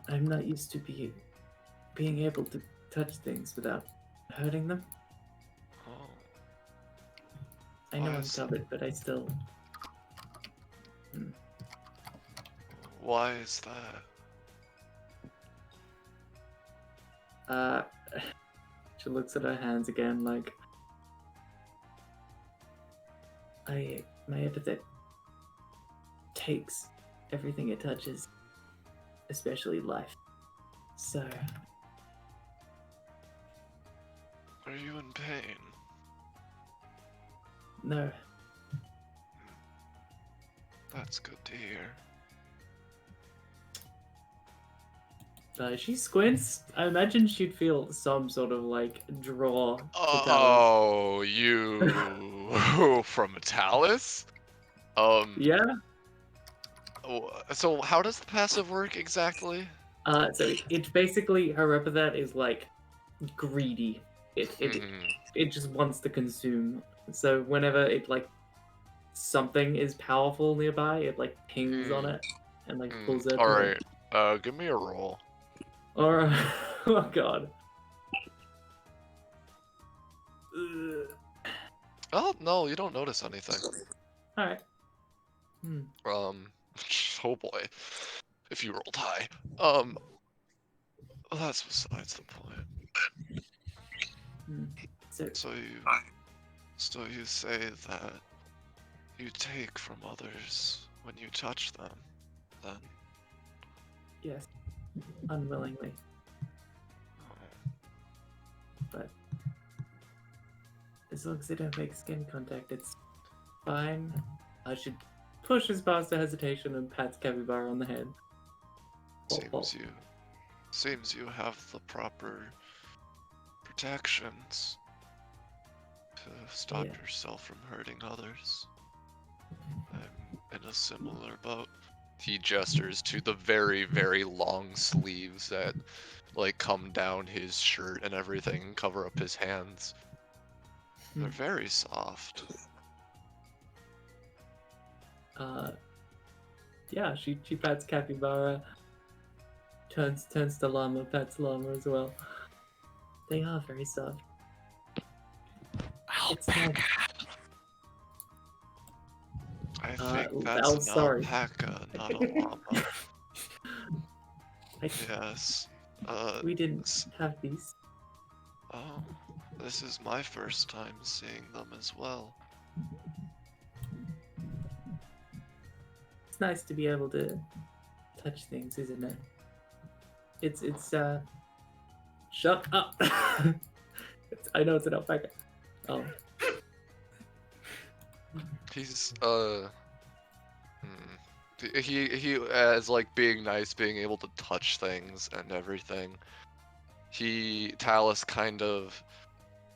Speaker 9: I'm not used to being able to touch things without hurting them.
Speaker 15: Oh.
Speaker 9: I know
Speaker 15: Why
Speaker 9: I'm
Speaker 15: is
Speaker 9: covered, but I still.
Speaker 15: Why is that?
Speaker 9: She looks at her hands again, like. My epithet takes everything it touches, especially life. So.
Speaker 15: Are you in pain?
Speaker 9: No.
Speaker 15: That's good to hear.
Speaker 9: She squints. I imagine she'd feel some sort of like draw. to
Speaker 15: Oh, you from Talus?
Speaker 9: Yeah.
Speaker 15: So how does the passive work exactly?
Speaker 9: So it's basically her epithet is like greedy. It just wants to consume. So whenever it like something is powerful nearby, it like pings on it and like pulls it.
Speaker 15: All right. Give me a roll.
Speaker 9: Alright. Oh god.
Speaker 15: Oh no, you don't notice anything.
Speaker 9: All right.
Speaker 15: Oh boy, if you rolled high. Well, that's besides the point. So you say that you take from others when you touch them, then?
Speaker 9: Yes, unwillingly. But as long as they don't make skin contact, it's fine. I should push his past the hesitation and pats Capybara on the head.
Speaker 15: Seems you have the proper protections to stop yourself from hurting others. I'm in a similar boat. He gestures to the very, very long sleeves that like come down his shirt and everything and cover up his hands. They're very soft.
Speaker 9: Yeah, she pats Capybara, turns to Llama, pats Llama as well. They are very soft.
Speaker 15: Alpaca. I think that's an
Speaker 9: sorry.
Speaker 15: alpaca, not a llama. Yes.
Speaker 9: We didn't have these.
Speaker 15: Oh, this is my first time seeing them as well.
Speaker 9: It's nice to be able to touch things, isn't it? It's shut up. I know it's an alpaca. Oh.
Speaker 15: He's he as like being nice, being able to touch things and everything. Talus kind of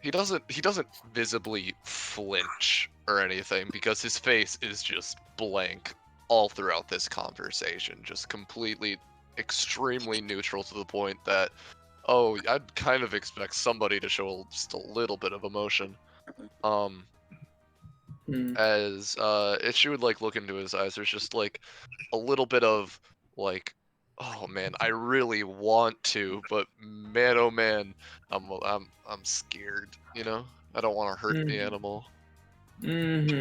Speaker 15: he doesn't visibly flinch or anything because his face is just blank all throughout this conversation, just completely extremely neutral to the point that I'd kind of expect somebody to show just a little bit of emotion. As she would like look into his eyes, there's just like a little bit of like, oh man, I really want to, but man, oh man, I'm scared. You know, I don't want to hurt the animal.
Speaker 9: Yeah.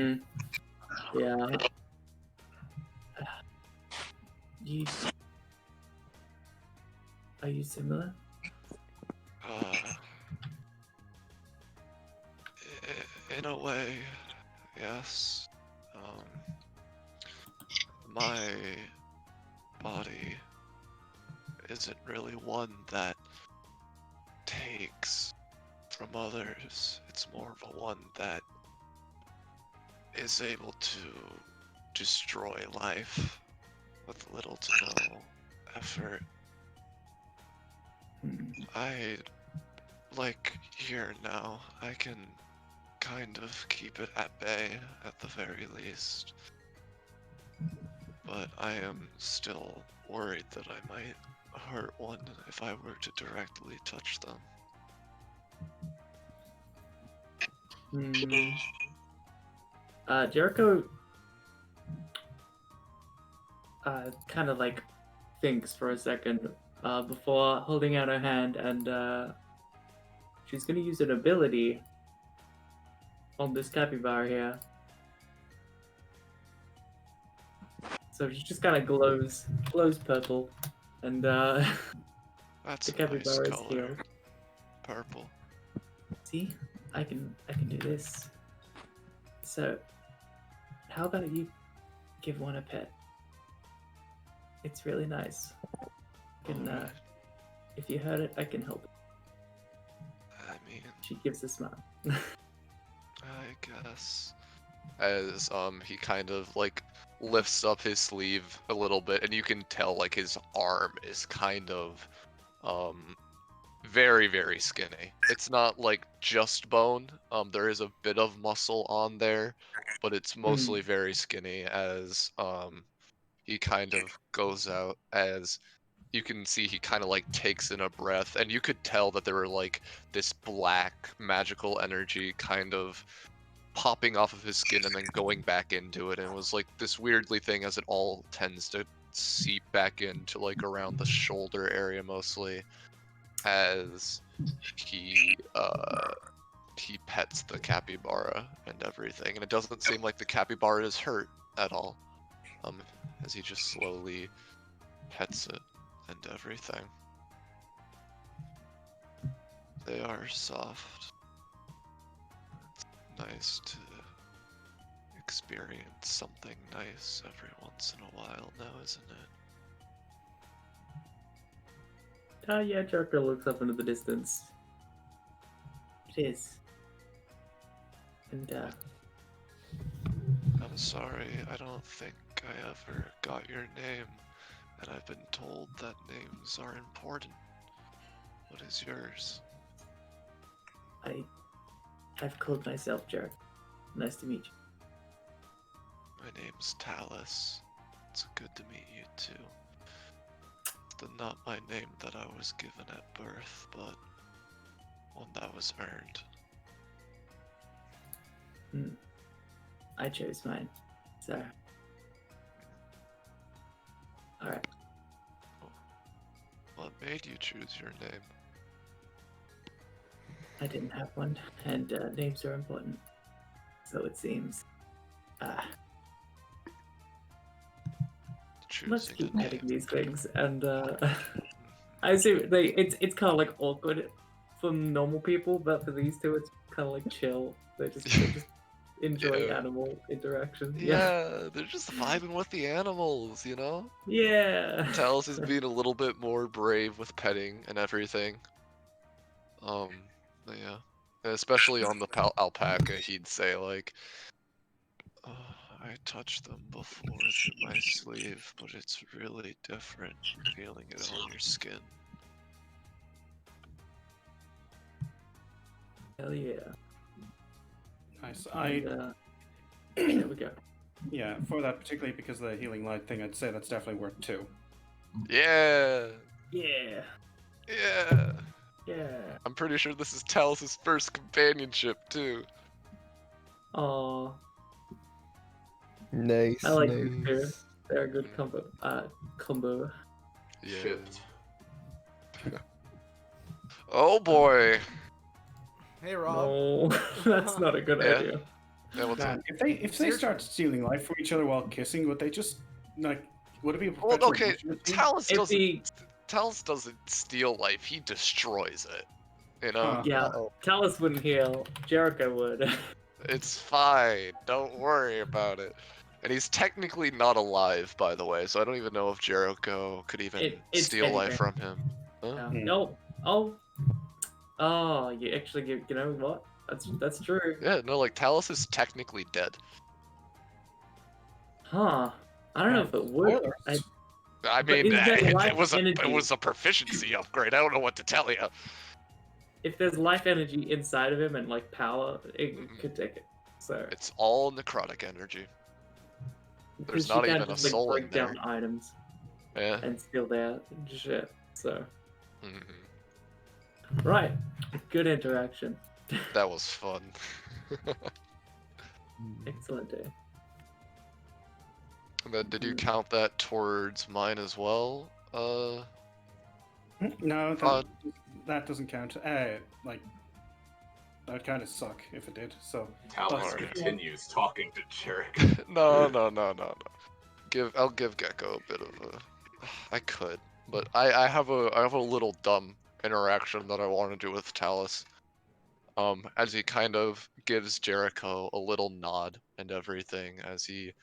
Speaker 9: Are you similar?
Speaker 15: In a way, yes. My body isn't really one that takes from others. It's more of a one that is able to destroy life with little to no effort. I like here now, I can kind of keep it at bay at the very least. But I am still worried that I might hurt one if I were to directly touch them.
Speaker 9: Jericho kind of like thinks for a second before holding out her hand, and she's gonna use an ability on this capybara here. So she just kind of glows purple, and
Speaker 15: that's
Speaker 9: the capybara
Speaker 15: nice
Speaker 9: is
Speaker 15: color.
Speaker 9: healed.
Speaker 15: Purple.
Speaker 9: See, I can do this. So, how about you give one a pet? It's really nice. I can, if you hurt it, I can help it.
Speaker 15: I mean,
Speaker 9: she gives a smile.
Speaker 15: I guess. As he kind of like lifts up his sleeve a little bit, and you can tell like his arm is kind of very, very skinny. It's not like just bone. There is a bit of muscle on there, but it's mostly very skinny as he kind of goes out. As you can see, he kind of like takes in a breath, and you could tell that there were like this black magical energy kind of popping off of his skin and then going back into it, and it was like this weirdly thing as it all tends to seep back into like around the shoulder area mostly, as he he pets the capybara and everything, and it doesn't seem like the capybara is hurt at all. As he just slowly pets it and everything. They are soft. It's nice to experience something nice every once in a while now, isn't it?
Speaker 9: Yeah, Joker looks up into the distance. It is. And,
Speaker 15: I'm sorry, I don't think I ever got your name, and I've been told that names are important. What is yours?
Speaker 9: I've called myself Jared. Nice to meet you.
Speaker 15: My name's Talus. It's good to meet you too. It's not my name that I was given at birth, but one that was earned.
Speaker 9: I chose mine, so... Alright.
Speaker 15: What made you choose your name?
Speaker 9: I didn't have one, and names are important. So it seems. Let's keep adding these things, and I assume it's kind of like awkward for normal people, but for these two, it's kind of like chill. They just enjoy animal interaction.
Speaker 15: Yeah, they're just vibing with the animals, you know?
Speaker 9: Yeah.
Speaker 15: Talus is being a little bit more brave with petting and everything. Yeah. And especially on the alpaca, he'd say like, I touched them before through my sleeve, but it's really different feeling it on your skin.
Speaker 9: Hell yeah.
Speaker 5: Nice.
Speaker 9: There we go.
Speaker 5: Yeah, for that, particularly because of the healing light thing, I'd say that's definitely worth 2.
Speaker 15: Yeah.
Speaker 9: Yeah.
Speaker 15: Yeah.
Speaker 9: Yeah.
Speaker 15: I'm pretty sure this is Talus's first companionship too.
Speaker 9: Aww.
Speaker 14: Nice.
Speaker 9: I like these two. They're a good combo.
Speaker 15: Yeah.
Speaker 3: Shipped.
Speaker 15: Oh boy.
Speaker 4: Hey Rob.
Speaker 9: No, that's not a good idea.
Speaker 15: Yeah, what's up?
Speaker 5: If they start stealing life from each other while kissing, would they just like? Would it be?
Speaker 15: Well, okay. Talus
Speaker 9: If
Speaker 15: doesn't steal life. He destroys it. You know.
Speaker 9: Yeah. Talus wouldn't heal. Jericho would.
Speaker 15: It's fine. Don't worry about it. And he's technically not alive, by the way, so I don't even know if Jericho could even steal life from him. Huh?
Speaker 9: No. Oh, you actually give. You know what? That's true.
Speaker 15: Yeah, no, like Talus is technically dead.
Speaker 9: Huh. I don't know if it would.
Speaker 15: I
Speaker 9: But
Speaker 15: mean,
Speaker 9: is there
Speaker 15: it
Speaker 9: life
Speaker 15: was
Speaker 9: energy?
Speaker 15: a proficiency upgrade. I don't know what to tell you.
Speaker 9: If there's life energy inside of him and like power, it could take it. So
Speaker 15: It's all necrotic energy. There's
Speaker 9: because
Speaker 15: not
Speaker 9: you
Speaker 15: even
Speaker 9: can't
Speaker 15: a
Speaker 9: just, like,
Speaker 15: soul in
Speaker 9: break
Speaker 15: there.
Speaker 9: down items.
Speaker 15: Yeah.
Speaker 9: And steal their shit. So
Speaker 15: Mhm.
Speaker 9: right, good interaction.
Speaker 15: That was fun.
Speaker 9: Excellent day.
Speaker 15: And then did you count that towards mine as well?
Speaker 5: No, that doesn't count. Like that would kind of suck if it did. So
Speaker 3: Talus continues talking to Jarek.
Speaker 15: No. I'll give Gecko a bit of a. I could, but I have a little dumb interaction that I want to do with Talus. As he kind of gives Jericho a little nod and everything as he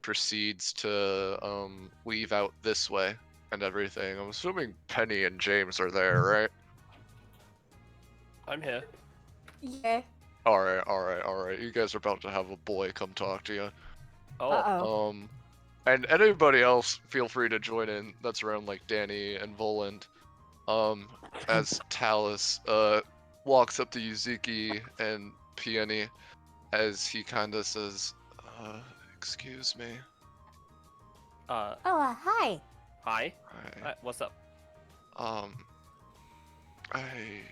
Speaker 15: proceeds to leave out this way and everything. I'm assuming Penny and James are there, right?
Speaker 8: I'm here.
Speaker 13: Yeah.
Speaker 15: Alright. You guys are about to have a boy come talk to you.
Speaker 8: Oh.
Speaker 13: Uh-oh.
Speaker 15: And anybody else, feel free to join in. That's around like Danny and Voland. As Talus walks up to Yuzuki and Peony, as he kind of says, "Excuse me."
Speaker 13: Hi.
Speaker 8: Hi. What's up?
Speaker 15: I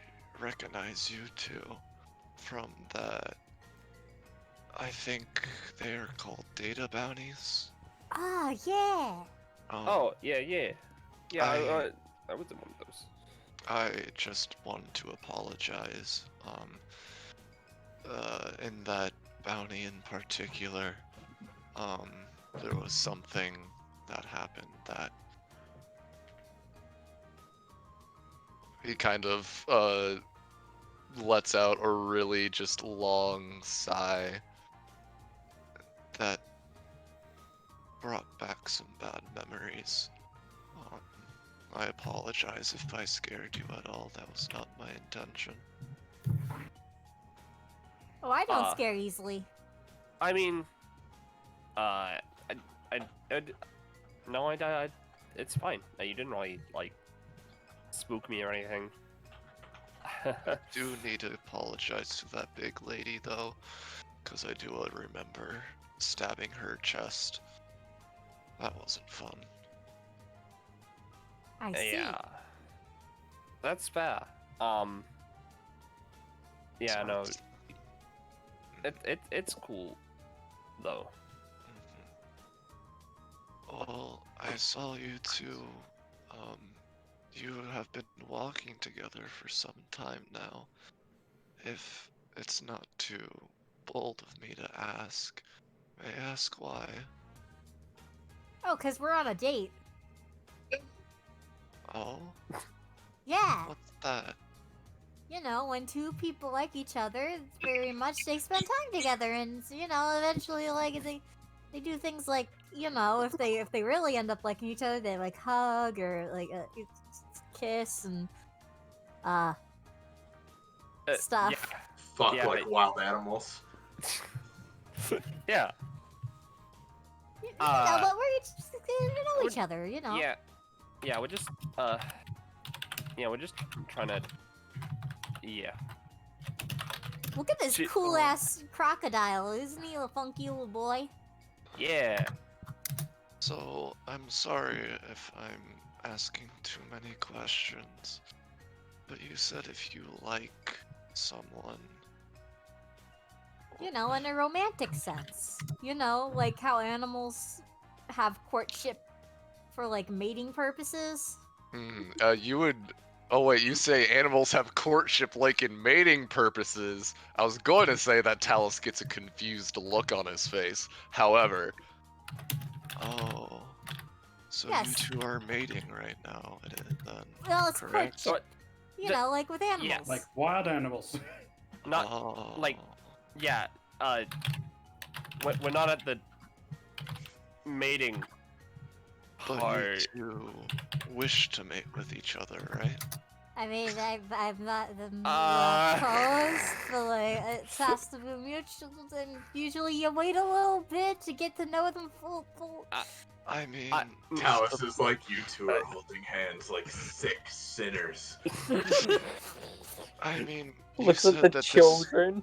Speaker 15: recognize you two from that. I think they are called data bounties.
Speaker 13: Oh, yeah.
Speaker 8: Yeah. I was in one of those.
Speaker 15: I just want to apologize. in that bounty in particular, there was something that happened that he kind of lets out a really just long sigh that brought back some bad memories. I apologize if I scared you at all. That was not my intention.
Speaker 13: Oh, I don't scare easily.
Speaker 8: I mean, no, it's fine. You didn't really, like, spook me or anything.
Speaker 15: I do need to apologize to that big lady, though, because I do remember stabbing her chest. That wasn't fun.
Speaker 13: I see.
Speaker 8: Yeah. That's fair. Yeah, no. It's cool, though.
Speaker 15: Well, I saw you two. You have been walking together for some time now. If it's not too bold of me to ask, may I ask why?
Speaker 13: Oh, 'cause we're on a date.
Speaker 15: Oh?
Speaker 13: Yeah.
Speaker 15: What's that?
Speaker 13: You know, when two people like each other, it's very much they spend time together, and you know, eventually, like they do things like, you know, if they really end up liking each other, they like hug or like kiss and stuff.
Speaker 8: Yeah.
Speaker 3: Fuck
Speaker 8: Yeah,
Speaker 3: like
Speaker 8: but-
Speaker 3: wild animals.
Speaker 8: Yeah.
Speaker 13: You know, but we're just getting to know each other, you know.
Speaker 8: Yeah, we're just trying to. Yeah.
Speaker 13: Look at this cool ass crocodile, isn't he a funky little boy?
Speaker 8: Yeah.
Speaker 15: So, I'm sorry if I'm asking too many questions, but you said if you like someone.
Speaker 13: You know, in a romantic sense. You know, like how animals have courtship for like mating purposes.
Speaker 15: You would. Oh wait, you say animals have courtship like in mating purposes. I was going to say that Talus gets a confused look on his face. However, oh, so
Speaker 13: Yes.
Speaker 15: you two are mating right now, then?
Speaker 13: Well, it's
Speaker 15: correct?
Speaker 13: courtship. You know, like with animals.
Speaker 5: Like wild animals.
Speaker 8: Not like, yeah. We're not at the mating
Speaker 15: But
Speaker 8: part.
Speaker 15: you two wish to mate with each other, right?
Speaker 13: I mean, I'm not
Speaker 8: Uh.
Speaker 13: opposed, but like, it has to be mutual, and usually you wait a little bit to get to know them full.
Speaker 15: I mean,
Speaker 3: Talus is like you two are holding hands like sick sinners.
Speaker 15: I mean, you
Speaker 12: Look
Speaker 15: said
Speaker 12: at the
Speaker 15: that
Speaker 12: children.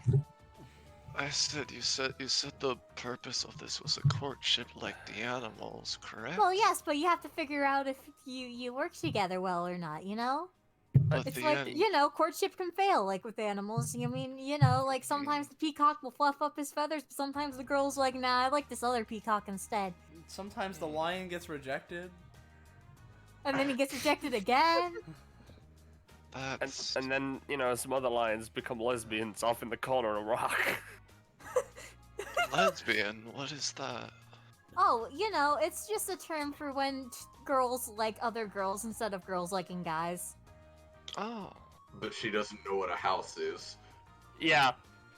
Speaker 15: you said the purpose of this was a courtship like the animals, correct?
Speaker 13: Well, yes, but you have to figure out if you work together well or not, you know?
Speaker 15: But
Speaker 13: It's
Speaker 15: the
Speaker 13: like,
Speaker 15: an-
Speaker 13: you know, courtship can fail, like with animals. I mean, you know, like sometimes the peacock will fluff up his feathers, but sometimes the girl's like, nah, I like this other peacock instead.
Speaker 4: Sometimes the lion gets rejected.
Speaker 13: And then he gets rejected again.
Speaker 8: And then, you know, some other lions become lesbians off in the corner of a rock.
Speaker 15: Lesbian? What is that?
Speaker 13: Oh, you know, it's just a term for when girls like other girls instead of girls liking guys.
Speaker 15: Oh.
Speaker 3: But she doesn't know what a house is.
Speaker 8: Yeah.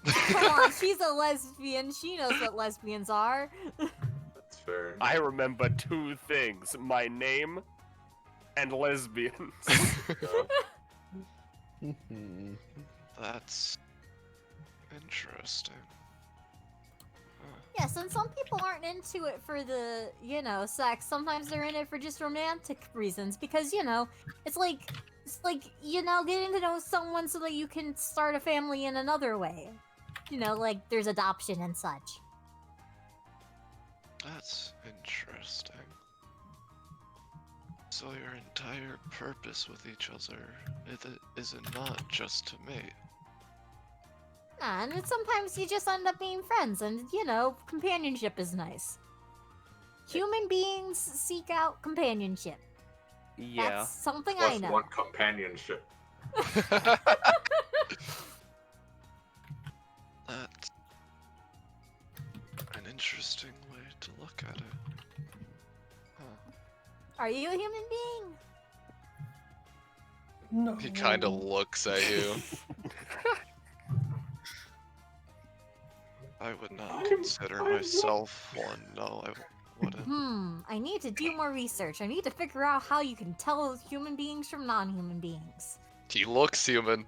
Speaker 13: Come on, she's a lesbian. She knows what lesbians are.
Speaker 3: That's fair.
Speaker 8: I remember two things: my name and lesbians.
Speaker 15: That's interesting.
Speaker 13: Yes, and some people aren't into it for the, you know, sex. Sometimes they're in it for just romantic reasons because, you know, it's like, you know, getting to know someone so that you can start a family in another way. You know, like there's adoption and such.
Speaker 15: That's interesting. So your entire purpose with each other is it not just to mate?
Speaker 13: Nah, and sometimes you just end up being friends, and, you know, companionship is nice. Human beings seek out companionship.
Speaker 8: Yeah.
Speaker 13: That's something
Speaker 3: Plus
Speaker 13: I know.
Speaker 3: one companionship.
Speaker 15: That's an interesting way to look at it. Huh.
Speaker 13: Are you a human being?
Speaker 17: No.
Speaker 15: He kind of looks at you. I would not consider myself one. No, I wouldn't.
Speaker 13: I need to do more research. I need to figure out how you can tell human beings from non-human beings.
Speaker 15: He looks human.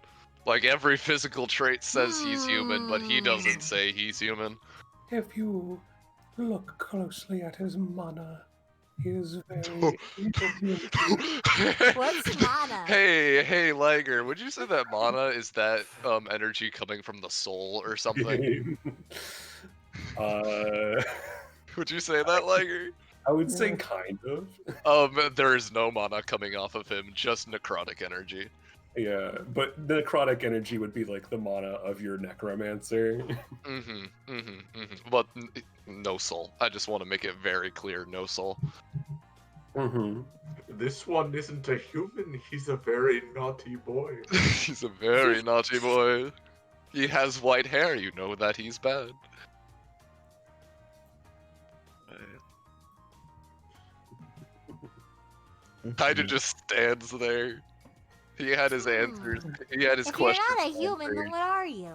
Speaker 15: Like every physical trait says he's human, but he doesn't say he's human.
Speaker 17: If you look closely at his mana, he is very
Speaker 13: What's mana?
Speaker 15: Hey, Liger, would you say that mana is that energy coming from the soul or something? Would you say that, Liger?
Speaker 6: I would say kind of.
Speaker 15: There is no mana coming off of him, just necrotic energy.
Speaker 6: Yeah, but the necrotic energy would be like the mana of your necromancer.
Speaker 15: But no soul. I just want to make it very clear, no soul.
Speaker 3: This one isn't a human, he's a very naughty boy.
Speaker 15: He's a very naughty boy. He has white hair, you know that he's bad. Kinda just stands there. He had his answers. He had his
Speaker 13: If you're
Speaker 15: questions.
Speaker 13: not a human, then what are you?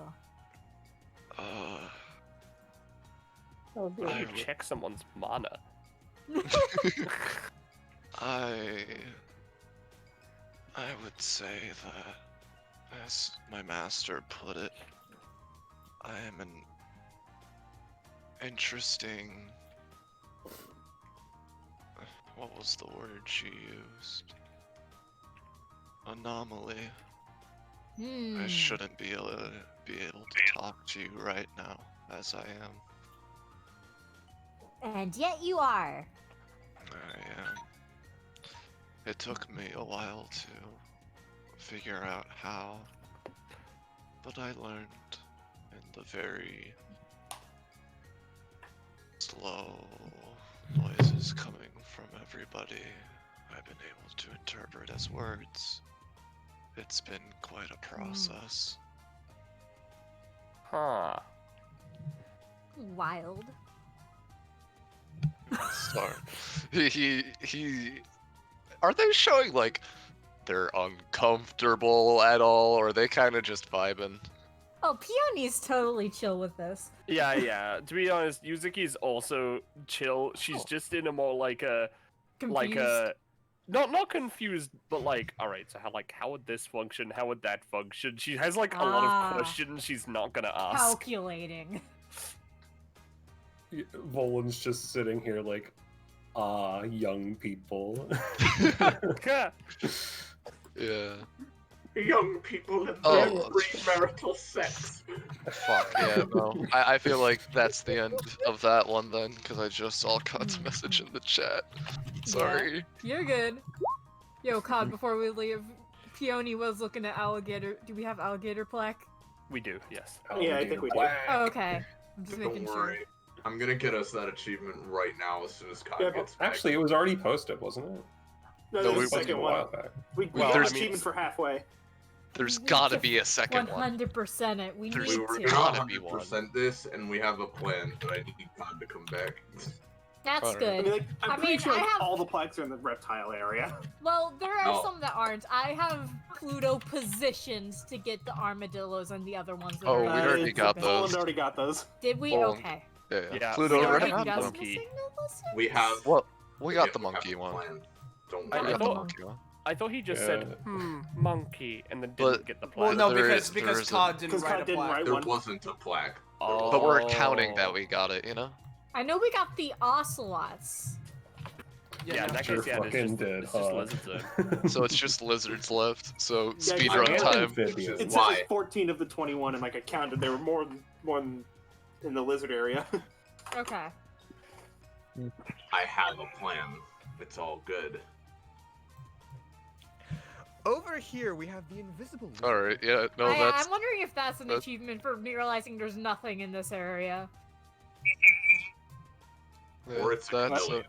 Speaker 8: I check someone's mana.
Speaker 15: I would say that, as my master put it, I am an interesting. What was the word she used? Anomaly. I shouldn't be able to talk to you right now, as I am.
Speaker 13: And yet you are.
Speaker 15: I am. It took me a while to figure out how, but I learned in the very slow noises coming from everybody I've been able to interpret as words. It's been quite a process.
Speaker 8: Huh.
Speaker 13: Wild.
Speaker 15: Sorry. He are they showing like they're uncomfortable at all, or are they kind of just vibing?
Speaker 1: Oh, Peony's totally chill with this.
Speaker 8: Yeah. To be honest, Yuzuki's also chill. She's just in a more like a not confused, but like, all right, so how would this function? How would that function? She has like a lot of questions she's not gonna ask.
Speaker 1: Calculating.
Speaker 6: Volan's just sitting here like, young people.
Speaker 15: Yeah.
Speaker 3: Young people and their premarital sex.
Speaker 15: Fuck yeah, no. I feel like that's the end of that one then, because I just saw Cod's message in the chat. Sorry.
Speaker 1: Yeah, you're good. Yo, Cod, before we leave, Peony was looking at alligator. Do we have alligator plaque?
Speaker 8: We do, yes.
Speaker 2: Yeah, I think we do.
Speaker 1: Oh, okay. I'm just making
Speaker 3: Don't
Speaker 1: sure.
Speaker 3: worry. I'm gonna get us that achievement right now as soon as Cod
Speaker 6: Yeah,
Speaker 3: gets back.
Speaker 6: actually, it was already posted, wasn't it?
Speaker 2: No,
Speaker 15: No,
Speaker 2: there's
Speaker 15: we
Speaker 2: a second
Speaker 6: a
Speaker 2: one.
Speaker 6: while back.
Speaker 2: We
Speaker 15: Well,
Speaker 2: got
Speaker 15: I
Speaker 2: an
Speaker 15: mean-
Speaker 2: achievement for halfway.
Speaker 15: There's gotta be a second one.
Speaker 1: 100% it. We
Speaker 15: There's
Speaker 1: need
Speaker 3: We were
Speaker 1: to.
Speaker 15: gotta
Speaker 3: gonna
Speaker 15: be one.
Speaker 3: 100% this, and we have a plan, but I need Cod to come back.
Speaker 1: That's
Speaker 15: Alright.
Speaker 1: good.
Speaker 2: I mean, like, I'm
Speaker 1: I
Speaker 2: pretty
Speaker 1: mean,
Speaker 2: sure
Speaker 1: I
Speaker 2: like,
Speaker 1: have-
Speaker 2: all the plaques are in the reptile area.
Speaker 1: Well, there are
Speaker 3: No.
Speaker 1: some that aren't. I have Pluto positions to get the armadillos and the other ones that
Speaker 15: Oh,
Speaker 1: are
Speaker 15: we already got
Speaker 2: Poland
Speaker 15: those.
Speaker 2: already got those.
Speaker 1: Did we?
Speaker 15: Poland.
Speaker 1: Okay.
Speaker 8: Yeah,
Speaker 15: Pluto
Speaker 8: we
Speaker 15: already
Speaker 8: already
Speaker 15: had
Speaker 8: got
Speaker 15: them.
Speaker 8: monkey.
Speaker 3: We have.
Speaker 15: Well, we got the
Speaker 3: we have
Speaker 15: monkey
Speaker 3: a
Speaker 15: one.
Speaker 3: plan. Don't
Speaker 8: I
Speaker 3: worry.
Speaker 8: thought- I thought he just said, monkey, and then didn't
Speaker 15: But-
Speaker 8: get the
Speaker 4: Well,
Speaker 8: plaque.
Speaker 4: no,
Speaker 15: There
Speaker 4: because
Speaker 15: is- there
Speaker 4: because
Speaker 15: is a-
Speaker 4: Cod didn't
Speaker 2: Because
Speaker 4: write
Speaker 2: Cod
Speaker 4: a
Speaker 2: didn't
Speaker 4: plaque.
Speaker 2: write
Speaker 3: There
Speaker 2: one.
Speaker 3: wasn't a plaque.
Speaker 8: Oh.
Speaker 15: But we're counting that we got it, you know?
Speaker 1: I know we got the ocelots.
Speaker 8: Yeah, in that
Speaker 6: Sure
Speaker 8: case, yeah,
Speaker 6: fucking did,
Speaker 8: it's just
Speaker 6: huh?
Speaker 8: lizards then.
Speaker 15: So it's just lizards left. So
Speaker 2: Yeah,
Speaker 15: speedrun
Speaker 2: yeah.
Speaker 15: time.
Speaker 6: Amphibians.
Speaker 2: It
Speaker 3: Why?
Speaker 2: says 14 of the 21, and like I counted, there were more than in the lizard area.
Speaker 1: Okay.
Speaker 3: I have a plan. It's all good.
Speaker 7: Over here, we have the invisible.
Speaker 15: All right, yeah, no, that's
Speaker 1: I'm wondering if that's an
Speaker 15: that's-
Speaker 1: achievement for me realizing there's nothing in this area.
Speaker 3: Or it's a
Speaker 15: that's
Speaker 3: chameleon.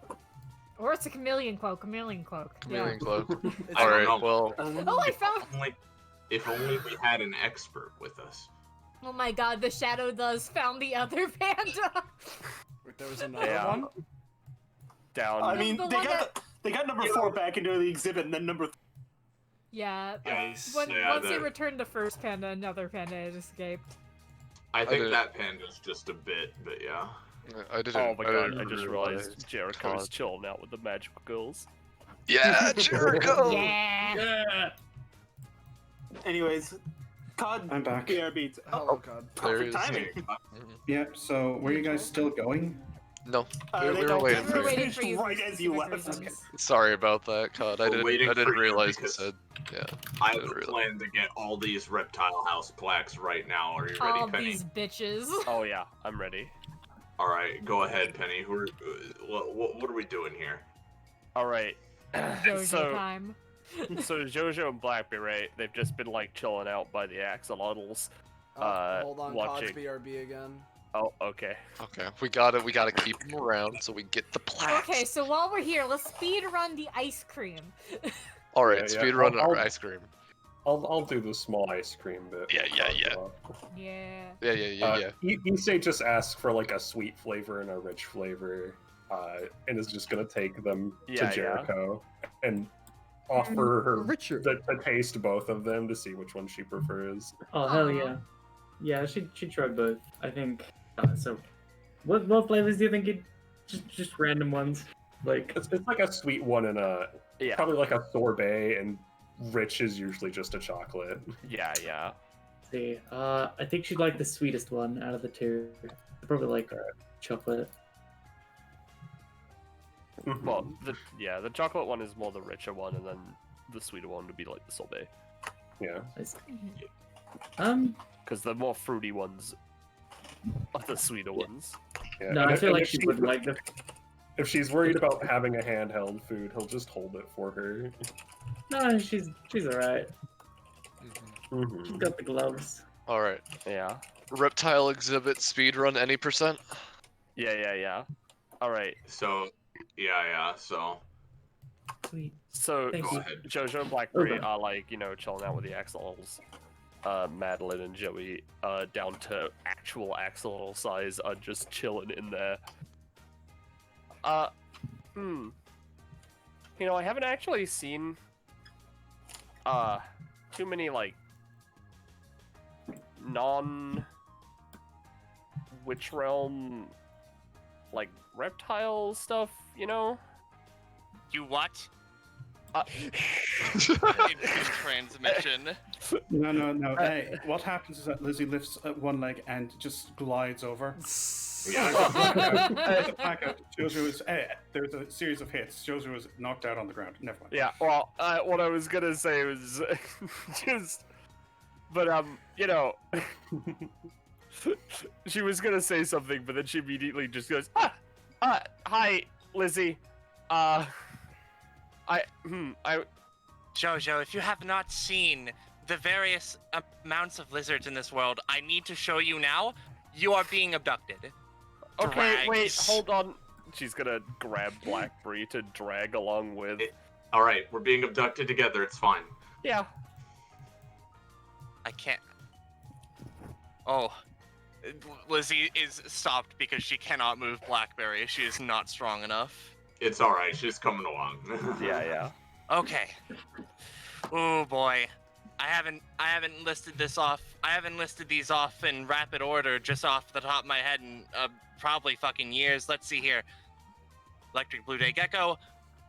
Speaker 1: Or it's a chameleon cloak. Chameleon cloak.
Speaker 15: chameleon cloak.
Speaker 1: Yeah.
Speaker 15: All
Speaker 3: I
Speaker 15: right,
Speaker 3: don't know.
Speaker 15: well,
Speaker 1: Oh, I found.
Speaker 3: If only we had an expert with us.
Speaker 1: Oh my god, the shadow does found the other panda.
Speaker 4: Wait, there was another
Speaker 8: Yeah.
Speaker 4: one?
Speaker 8: Down.
Speaker 2: I mean,
Speaker 1: The
Speaker 2: they
Speaker 1: one
Speaker 2: got number 4 back into the exhibit, and then number.
Speaker 1: Yeah.
Speaker 3: Nice.
Speaker 1: Once
Speaker 3: Yeah,
Speaker 1: they
Speaker 3: the-
Speaker 1: returned the first panda, another panda had escaped.
Speaker 3: I think
Speaker 15: did-
Speaker 3: that panda's just a bit, but yeah.
Speaker 15: I didn't.
Speaker 8: Oh my god,
Speaker 15: didn't
Speaker 8: I just
Speaker 15: realize.
Speaker 8: realized Jericho's chilling out with the magical girls.
Speaker 15: Yeah, Jericho.
Speaker 1: Yeah.
Speaker 2: Anyways, COD.
Speaker 5: I'm back.
Speaker 2: BRB.
Speaker 4: Oh god.
Speaker 15: There he
Speaker 2: Perfect
Speaker 15: is.
Speaker 2: timing.
Speaker 5: Yeah, so were you guys still going?
Speaker 15: No,
Speaker 2: They
Speaker 15: we were
Speaker 2: don't-
Speaker 15: waiting
Speaker 2: we
Speaker 15: for
Speaker 2: were
Speaker 15: you.
Speaker 2: waiting for you right as you left.
Speaker 15: Sorry about that, COD. I
Speaker 3: We're waiting
Speaker 15: didn't
Speaker 3: for you
Speaker 15: realize you
Speaker 3: because
Speaker 15: said. Yeah.
Speaker 3: I have a plan to get all these reptile house plaques right now. Are you ready,
Speaker 1: All
Speaker 3: Penny?
Speaker 1: these bitches.
Speaker 8: Oh yeah, I'm ready.
Speaker 3: All right, go ahead, Penny. What are we doing here?
Speaker 8: All right.
Speaker 1: Jojo time.
Speaker 8: So Jojo and Blackbeard, right? They've just been like chilling out by the axolotls.
Speaker 4: Hold on,
Speaker 8: watching.
Speaker 4: COD's BRB again.
Speaker 8: Oh, okay.
Speaker 15: Okay, we gotta keep him around so we get the plaques.
Speaker 1: Okay, so while we're here, let's speed run the ice cream.
Speaker 15: All right,
Speaker 6: Yeah,
Speaker 15: speed run
Speaker 6: I'll-
Speaker 15: our ice cream.
Speaker 6: I'll do the small ice cream bit.
Speaker 15: Yeah.
Speaker 1: Yeah.
Speaker 6: Issei just asks for like a sweet flavor and a rich flavor, and is just gonna take them
Speaker 8: Yeah,
Speaker 6: to Jericho and offer her
Speaker 14: Richer.
Speaker 6: to taste both of them to see which one she prefers.
Speaker 9: Oh hell yeah, yeah. She tried both. I think. So, what flavors do you think you'd just random ones? Like
Speaker 6: It's like a sweet one and
Speaker 8: Yeah.
Speaker 6: probably like a sorbet, and rich is usually just a chocolate.
Speaker 8: Yeah.
Speaker 9: see, I think she'd like the sweetest one out of the two. Probably like chocolate.
Speaker 8: Well, the chocolate one is more the richer one, and then the sweeter one would be like the sorbet.
Speaker 6: Yeah.
Speaker 8: Because the more fruity ones are the sweeter ones.
Speaker 6: Yeah.
Speaker 9: No,
Speaker 6: and
Speaker 9: I
Speaker 6: if-
Speaker 9: feel
Speaker 6: and
Speaker 9: like
Speaker 6: if
Speaker 9: she
Speaker 6: she-
Speaker 9: would like the.
Speaker 6: If she's worried about having a handheld food, he'll just hold it for her.
Speaker 9: No, she's alright.
Speaker 6: Mhm.
Speaker 9: She's got the gloves.
Speaker 15: All right.
Speaker 8: Yeah.
Speaker 15: Reptile exhibit speed run any %?
Speaker 8: Yeah. All right.
Speaker 3: So, yeah. So,
Speaker 9: Sweet.
Speaker 8: So
Speaker 9: Thank you.
Speaker 8: Jojo and Blackberry
Speaker 9: Okay.
Speaker 8: are like, chilling out with the axolotls. Madeline and Joey, down to actual axolotl size, are just chilling in there. I haven't actually seen too many like non-witch realm like reptile stuff,
Speaker 18: You what? Transmission.
Speaker 5: No. Hey, what happens is that Lizzie lifts one leg and just glides over. Back out. Jojo is. There's a series of hits. Jojo is knocked out on the ground. Never mind.
Speaker 8: Yeah, well, what I was gonna say was she was gonna say something, but then she immediately just goes, hi, Lizzie,
Speaker 18: Jojo, if you have not seen the various amounts of lizards in this world, I need to show you now. You are being abducted.
Speaker 8: okay, wait,
Speaker 18: Drags.
Speaker 8: hold on. She's gonna grab Blackberry to drag along with.
Speaker 3: all right, we're being abducted together. It's fine.
Speaker 8: Yeah.
Speaker 18: I can't. Oh. Lizzie is stopped because she cannot move Blackberry. She is not strong enough.
Speaker 3: It's all right. She's coming along.
Speaker 8: Yeah.
Speaker 18: Okay. Oh boy. I haven't listed this off. I haven't listed these off in rapid order just off the top of my head in probably fucking years. Let's see here. Electric blue day gecko,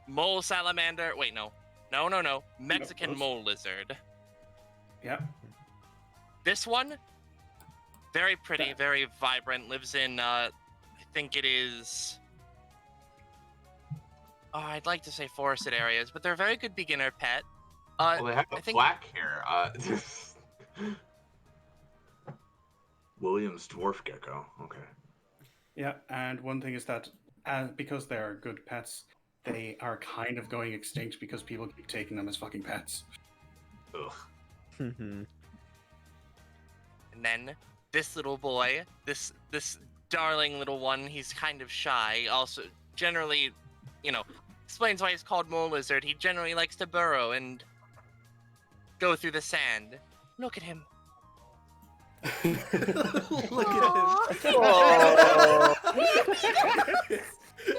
Speaker 18: mole salamander. Wait, no. Mexican mole lizard.
Speaker 5: Yeah.
Speaker 18: This one, very pretty, very vibrant. Lives in, I think it is. Oh, I'd like to say forested areas, but they're a very good beginner pet.
Speaker 3: Well, they have
Speaker 18: I
Speaker 3: a
Speaker 18: think-
Speaker 3: black hair. Williams dwarf gecko. Okay.
Speaker 5: Yeah, and one thing is that because they are good pets, they are kind of going extinct because people keep taking them as fucking pets.
Speaker 3: Ugh.
Speaker 18: And then this little boy, this darling little one, he's kind of shy. Also, generally, explains why he's called mole lizard. He generally likes to burrow and go through the sand. Look at him.
Speaker 4: Look at him.
Speaker 3: Oh.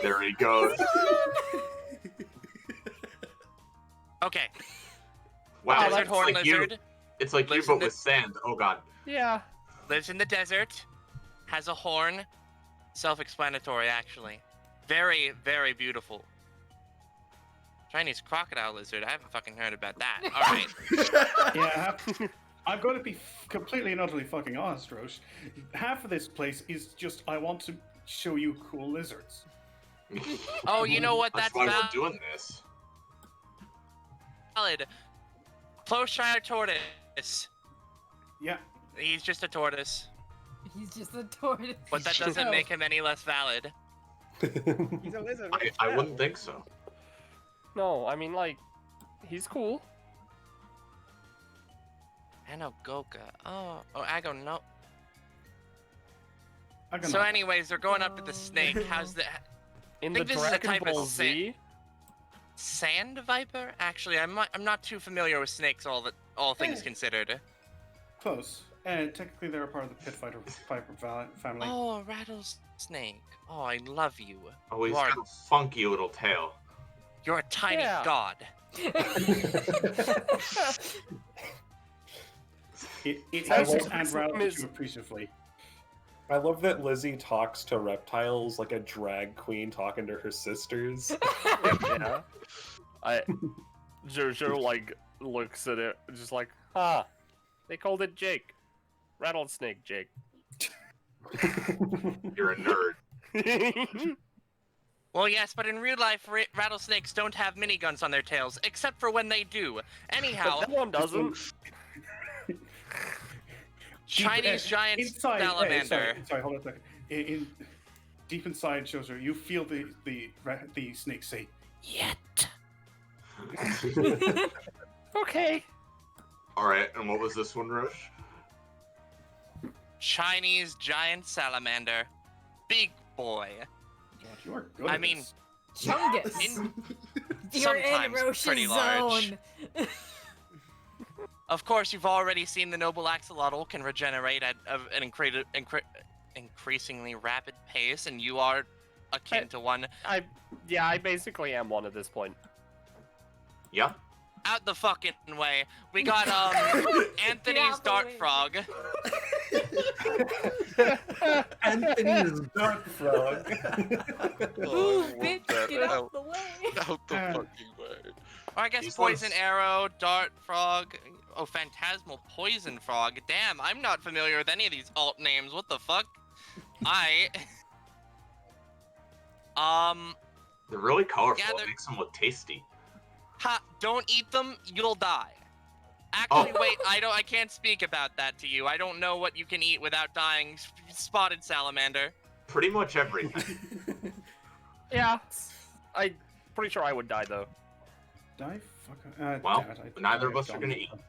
Speaker 3: There he goes.
Speaker 18: Okay.
Speaker 3: Wow,
Speaker 18: Desert
Speaker 3: it's
Speaker 18: horn
Speaker 3: like
Speaker 18: lizard.
Speaker 3: you. It's like you,
Speaker 18: Lives in
Speaker 3: but
Speaker 18: the-
Speaker 3: with sand. Oh god.
Speaker 8: Yeah.
Speaker 18: Lives in the desert. Has a horn. Self-explanatory, actually. Very, very beautiful. Chinese crocodile lizard. I haven't fucking heard about that. All right.
Speaker 5: Yeah, I'm going to be completely and utterly fucking honest, Roche. Half of this place is just I want to show you cool lizards.
Speaker 18: Oh, you know what?
Speaker 3: That's why we're doing this.
Speaker 18: Valid. Close-shire tortoise.
Speaker 5: Yeah.
Speaker 18: He's just a tortoise.
Speaker 1: He's just a tortoise.
Speaker 18: But that doesn't make him any less valid.
Speaker 7: He's a lizard.
Speaker 3: I wouldn't think so.
Speaker 8: No, I mean, like, he's cool.
Speaker 18: Anogoka. Oh, I don't know.
Speaker 5: I don't
Speaker 18: So,
Speaker 5: know.
Speaker 18: anyways, they're going up to the snake. How's the?
Speaker 8: In
Speaker 18: I
Speaker 8: the
Speaker 18: think this is a
Speaker 8: Dragon
Speaker 18: type
Speaker 8: Ball
Speaker 18: of
Speaker 8: Z,
Speaker 18: sand viper. Actually, I'm not too familiar with snakes. All things considered.
Speaker 5: Close. Technically, they're a part of the pit fighter viper family.
Speaker 18: Oh, a rattlesnake. Oh, I love you.
Speaker 3: Oh, he's
Speaker 18: You are-
Speaker 3: got a funky little tail.
Speaker 18: You're a tiny
Speaker 8: Yeah.
Speaker 18: god.
Speaker 5: It
Speaker 6: I
Speaker 5: hisses
Speaker 6: love
Speaker 5: and
Speaker 6: this
Speaker 5: rattles
Speaker 6: is-
Speaker 5: you appreciatively.
Speaker 6: I love that Lizzie talks to reptiles like a drag queen talking to her sisters.
Speaker 8: yeah. Jojo like looks at it, just like, huh? They called it Jake, rattlesnake Jake.
Speaker 3: You're a nerd.
Speaker 18: Well, yes, but in real life, rattlesnakes don't have miniguns on their tails, except for when they do. Anyhow,
Speaker 8: But that one doesn't.
Speaker 18: Chinese giant
Speaker 5: inside,
Speaker 18: salamander.
Speaker 5: sorry, hold on a second. Deep inside, Jojo, you feel the snake say, "Yet."
Speaker 8: Okay.
Speaker 3: All right, and what was this one, Roche?
Speaker 18: Chinese giant salamander. Big boy.
Speaker 5: God, you are good
Speaker 18: I
Speaker 5: at
Speaker 18: mean,
Speaker 5: this.
Speaker 1: Chungus. You're in
Speaker 18: sometimes
Speaker 1: Roche's
Speaker 18: pretty large.
Speaker 1: zone.
Speaker 18: Of course, you've already seen the noble axolotl can regenerate at an increasingly rapid pace, and you are akin to one.
Speaker 8: I basically am one at this point.
Speaker 3: Yeah.
Speaker 18: Out the fucking way. We got Anthony's dart frog.
Speaker 5: Anthony's dart frog.
Speaker 1: Move, bitch, get out the way.
Speaker 15: Out the fucking way.
Speaker 18: Or I guess
Speaker 3: These
Speaker 18: poison
Speaker 3: ones-
Speaker 18: arrow, dart frog. Oh, phantasmal poison frog. Damn, I'm not familiar with any of these alt names. What the fuck?
Speaker 3: They're really colorful.
Speaker 18: Yeah,
Speaker 3: It makes them look tasty.
Speaker 18: Ha! Don't eat them. You'll die. Actually,
Speaker 3: Oh.
Speaker 18: wait. I can't speak about that to you. I don't know what you can eat without dying. Spotted salamander.
Speaker 3: Pretty much everything.
Speaker 8: Yeah. I'm pretty sure I would die though.
Speaker 5: Die? Fuck.
Speaker 3: Well,
Speaker 5: damn it,
Speaker 3: neither of
Speaker 5: I've
Speaker 3: us are
Speaker 5: gone
Speaker 3: gonna
Speaker 5: with
Speaker 3: eat.
Speaker 5: them.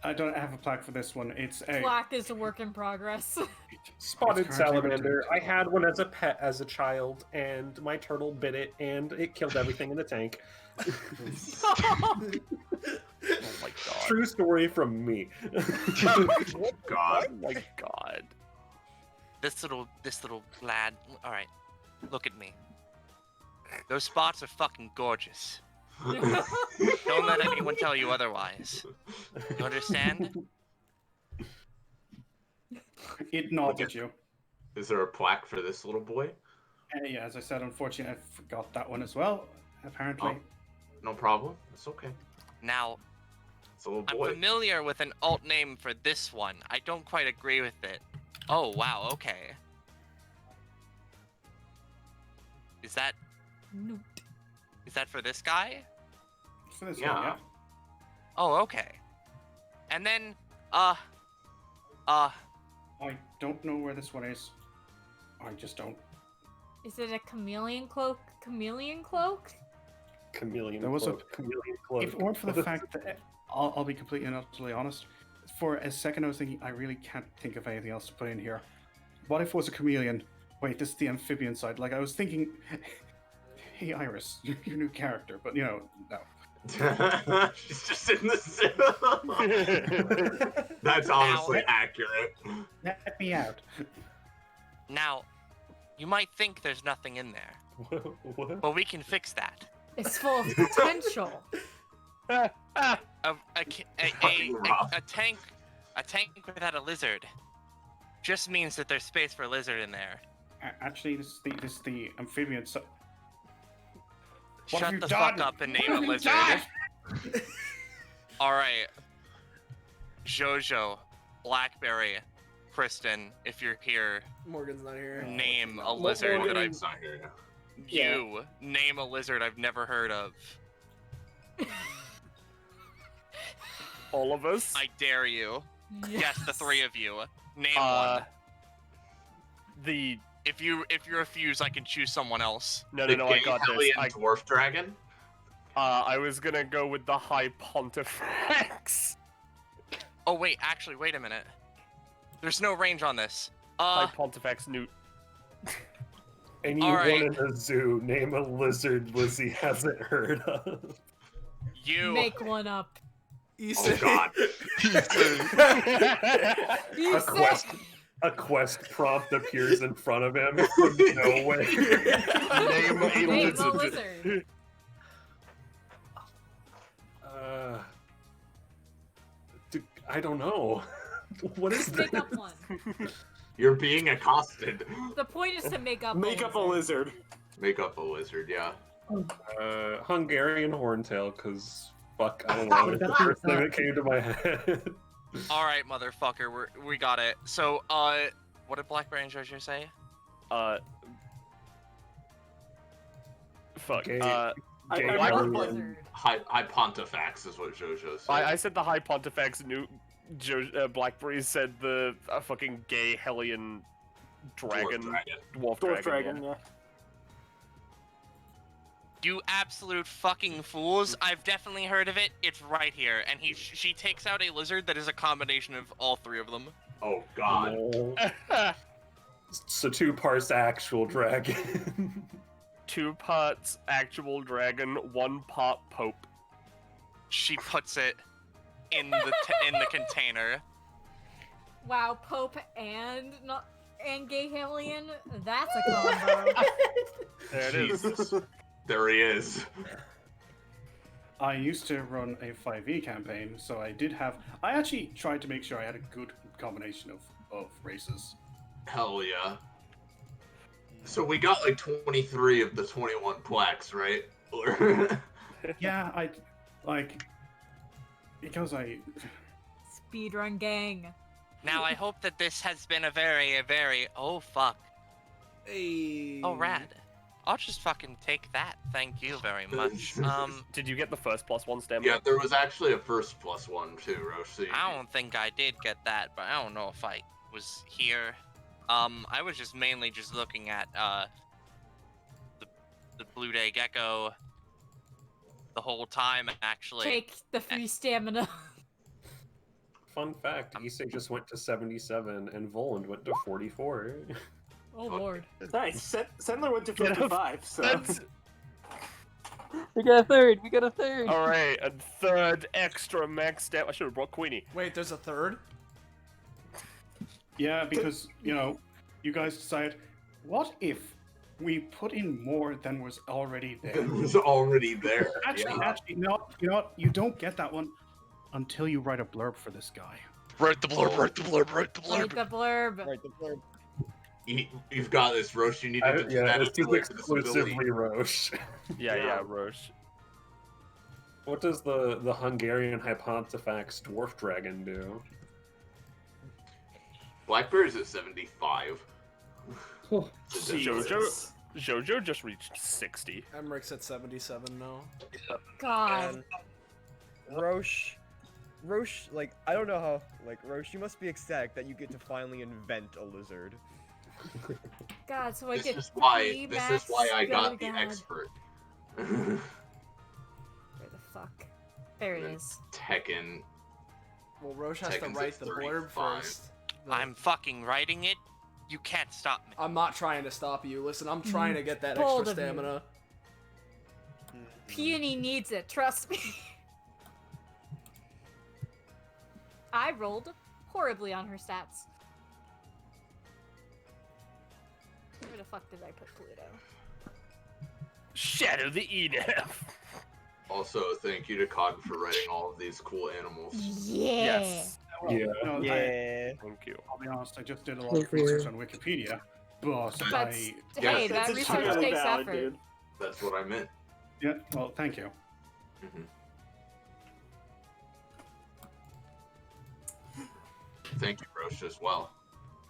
Speaker 5: I don't have a plaque for this one. It's a
Speaker 1: Black is a work in progress.
Speaker 6: Spotted
Speaker 5: It's currently
Speaker 6: salamander.
Speaker 5: returned.
Speaker 6: I had one as a pet as a child, and my turtle bit it, and it killed everything in the tank.
Speaker 8: Oh my god.
Speaker 6: True story from me.
Speaker 3: God.
Speaker 8: Oh my god.
Speaker 18: This little lad. All right, look at me. Those spots are fucking gorgeous. Don't let anyone tell you otherwise. You understand?
Speaker 5: It nods at you.
Speaker 3: Is there a plaque for this little boy?
Speaker 5: Yeah, as I said, unfortunately, I forgot that one as well. Apparently.
Speaker 3: Oh, no problem. It's okay.
Speaker 18: Now,
Speaker 3: It's a little
Speaker 18: I'm
Speaker 3: boy.
Speaker 18: familiar with an alt name for this one. I don't quite agree with it. Oh, wow, okay. Is that for this guy?
Speaker 5: For this
Speaker 3: Yeah.
Speaker 5: one, yeah.
Speaker 18: Oh, okay. And then,
Speaker 5: I don't know where this one is. I just don't.
Speaker 1: Is it a chameleon cloak? Chameleon cloak?
Speaker 6: Chameleon
Speaker 5: There was
Speaker 6: cloak.
Speaker 5: a
Speaker 6: Chameleon cloak.
Speaker 5: If it weren't for the fact that I'll be completely and utterly honest, for a second I was thinking I really can't think of anything else to put in here. What if it was a chameleon? Wait, this is the amphibian side. Like I was thinking, hey Iris, you're your new character, but you know, no.
Speaker 3: She's just in the zoo. That's honestly accurate.
Speaker 5: Let me out.
Speaker 18: Now, you might think there's nothing in there,
Speaker 6: What?
Speaker 18: but we can fix that.
Speaker 1: It's full of potential.
Speaker 18: A tank without a lizard just means that there's space for a lizard in there.
Speaker 5: Actually, this is the amphibian. So... What have
Speaker 18: Shut
Speaker 5: you
Speaker 18: the
Speaker 5: done?
Speaker 18: fuck up and name
Speaker 5: What
Speaker 18: a
Speaker 5: have you
Speaker 18: lizard.
Speaker 5: done?
Speaker 18: Alright. Jojo, Blackberry, Kristen, if you're here,
Speaker 4: Morgan's not here.
Speaker 18: name a lizard that I've...
Speaker 3: Not here.
Speaker 18: You, name a lizard I've never heard of.
Speaker 8: All of us?
Speaker 18: I dare you. Yes, the three of you. Name
Speaker 8: Uh,
Speaker 18: one.
Speaker 8: The
Speaker 18: If you refuse, I can choose someone else.
Speaker 8: no,
Speaker 3: The
Speaker 8: I got this.
Speaker 3: Gay-Hellion dwarf dragon.
Speaker 8: I was gonna go with the High Pontifex.
Speaker 18: Oh wait, actually, wait a minute. There's no range on this.
Speaker 8: High Pontifex Newt.
Speaker 6: Anyone
Speaker 18: Alright.
Speaker 6: in a zoo, name a lizard Lizzie hasn't heard of.
Speaker 18: You
Speaker 1: Make one up.
Speaker 3: Oh God.
Speaker 6: A quest prompt appears in front of him from nowhere. Name a
Speaker 1: Name a
Speaker 6: lizard.
Speaker 1: lizard.
Speaker 6: I don't know. What is
Speaker 1: Just make
Speaker 6: this?
Speaker 1: up one.
Speaker 3: You're being accosted.
Speaker 1: The point is to make up.
Speaker 2: Make up a lizard.
Speaker 3: Make up a lizard, yeah.
Speaker 6: Hungarian horntail, because fuck, I don't know. It's the first thing that came to my head.
Speaker 18: All right, motherfucker, we got it. So, what did Blackberry and Jojo say?
Speaker 8: Fuck.
Speaker 6: Gay-
Speaker 1: I
Speaker 6: Hungarian-
Speaker 1: lizard.
Speaker 3: High Pontifex is what Jojo said.
Speaker 8: I said the High Pontifex Newt. Blackberry said the fucking gay Hellion dragon. Dwarf dragon.
Speaker 2: Yeah.
Speaker 18: You absolute fucking fools! I've definitely heard of it. It's right here, and she takes out a lizard that is a combination of all three of them.
Speaker 3: Oh God.
Speaker 6: So 2 parts actual dragon.
Speaker 8: 2 parts actual dragon, 1 part Pope.
Speaker 18: She puts it in the in the container.
Speaker 1: Wow, Pope and gay Hellion. That's a combo.
Speaker 8: There it is.
Speaker 3: Jesus. There he is.
Speaker 5: I used to run a 5e campaign, so I actually tried to make sure I had a good combination of races.
Speaker 3: Hell yeah. So we got like 23 of the 21 plaques, right?
Speaker 5: Yeah, because I
Speaker 1: Speedrun gang.
Speaker 18: Now I hope that this has been a very oh fuck.
Speaker 4: Hey.
Speaker 18: Oh rad. I'll just fucking take that. Thank you very much.
Speaker 8: Did you get the first +1 stamina?
Speaker 3: Yeah, there was actually a first +1 too, Roshi.
Speaker 18: I don't think I did get that, but I don't know if I was here. I was just mainly just looking at the Blue Day Gecko the whole time actually.
Speaker 1: Take the free stamina.
Speaker 6: Fun fact, Issei just went to 77 and Voland went to 44.
Speaker 1: Oh lord.
Speaker 2: Nice. Sendler went to 55, so.
Speaker 12: We got a third. We got a third.
Speaker 8: All right, a third extra max stat. I should have brought Queenie.
Speaker 4: Wait, there's a third?
Speaker 5: Yeah, because you guys decide, what if we put in more than was already there?
Speaker 3: It was already there.
Speaker 5: Actually,
Speaker 3: yeah.
Speaker 5: no, you know what? You don't get that one until you write a blurb for this guy.
Speaker 15: Write the blurb, write the blurb, write the
Speaker 1: Write
Speaker 15: blurb.
Speaker 1: the blurb.
Speaker 14: Right, the blurb.
Speaker 3: You've got this, Roche. You need to do
Speaker 6: Yeah,
Speaker 3: that
Speaker 6: this is
Speaker 3: into
Speaker 6: exclusively Roche.
Speaker 8: Yeah, Roche.
Speaker 6: What does the Hungarian High Pontifex dwarf dragon do?
Speaker 3: Blackbeard's at 75.
Speaker 8: Jojo just reached 60.
Speaker 4: Emmerich's at 77 now.
Speaker 1: God.
Speaker 14: And Roche, like, I don't know how, like, Roche, you must be ecstatic that you get to finally invent a lizard.
Speaker 1: God, so I
Speaker 3: This
Speaker 1: get
Speaker 3: is why I got the
Speaker 1: God.
Speaker 3: expert.
Speaker 1: Where the fuck? There it is.
Speaker 3: Tekken.
Speaker 4: Well, Roche has to
Speaker 3: Tekken's
Speaker 4: write
Speaker 3: at
Speaker 4: the blurb
Speaker 3: 35.
Speaker 4: first.
Speaker 18: I'm fucking writing it. You can't stop me.
Speaker 4: I'm not trying to stop you. Listen, I'm trying to get that
Speaker 1: Bold
Speaker 4: extra
Speaker 1: of you.
Speaker 4: stamina.
Speaker 1: Peony needs it, trust me. I rolled horribly on her stats. Where the fuck did I put Pluto?
Speaker 8: Shadow the EDF.
Speaker 3: Also, thank you to Cog for writing all of these cool animals.
Speaker 1: Yeah.
Speaker 8: Yes.
Speaker 6: Yeah.
Speaker 5: No,
Speaker 8: Thank you.
Speaker 5: I'll be honest, I just did a lot of research on Wikipedia, but
Speaker 1: That's,
Speaker 5: I...
Speaker 1: hey, that
Speaker 2: That's
Speaker 1: research
Speaker 2: entirely
Speaker 1: takes
Speaker 2: valid,
Speaker 1: effort.
Speaker 2: dude.
Speaker 3: That's what I meant.
Speaker 5: Yeah, well, thank you.
Speaker 3: Thank you, Roche, as well.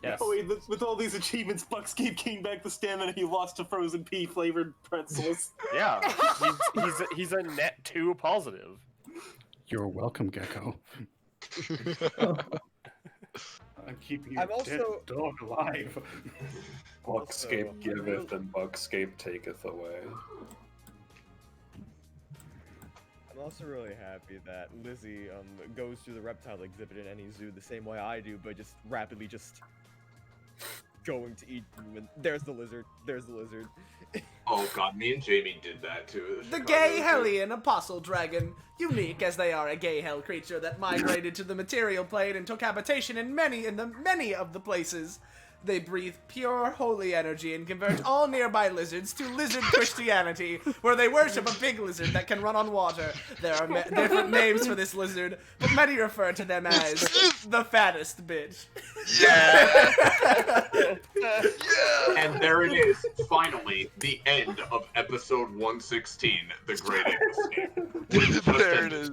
Speaker 8: Yes.
Speaker 2: Oh wait, with all these achievements, Buckscape gained back the stamina he lost to frozen pea flavored pretzels.
Speaker 8: Yeah, he's a net 2 positive.
Speaker 5: You're welcome, Gecko. I'm keeping your
Speaker 14: I'm also-
Speaker 5: dead dog alive.
Speaker 6: Buckscape giveth and Buckscape taketh away.
Speaker 14: I'm also really happy that Lizzie goes to the reptile exhibit in any zoo the same way I do, but just rapidly just going to eat them. And there's the lizard. There's the lizard.
Speaker 3: Oh god, me and Jamie did that too.
Speaker 4: The gay Hellion apostle dragon, unique as they are a gay hell creature that migrated to the material plane and took habitation in many of the places. They breathe pure, holy energy and convert all nearby lizards to lizard Christianity, where they worship a big lizard that can run on water. There are different names for this lizard, but many refer to them as the fattest bitch.
Speaker 3: Yeah! And there it is, finally, the end of episode 116, The Great Escape.
Speaker 15: There it is.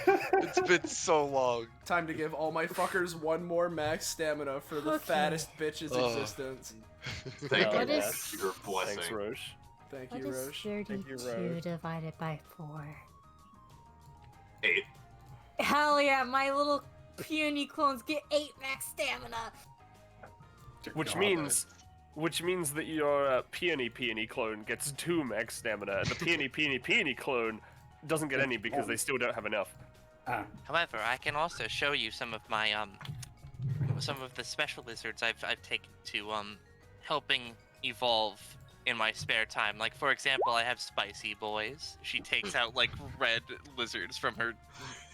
Speaker 15: It's been so long.
Speaker 4: Time to give all my fuckers one more max stamina for the fattest bitch's existence.
Speaker 3: Thank you,
Speaker 13: What is-
Speaker 3: Roche, for your blessing.
Speaker 8: Thanks, Roche.
Speaker 4: Thank
Speaker 13: What
Speaker 4: you,
Speaker 13: is
Speaker 4: Roche.
Speaker 13: 32 divided by 4?
Speaker 3: 8.
Speaker 1: Hell yeah, my little puny clones get 8 max stamina.
Speaker 8: Which means that your peony clone gets 2 max stamina, and the peony clone doesn't get any because they still don't have enough.
Speaker 18: However, I can also show you some of my some of the special lizards I've taken to helping evolve in my spare time. Like for example, I have Spicy Boys. She takes out like red lizards from her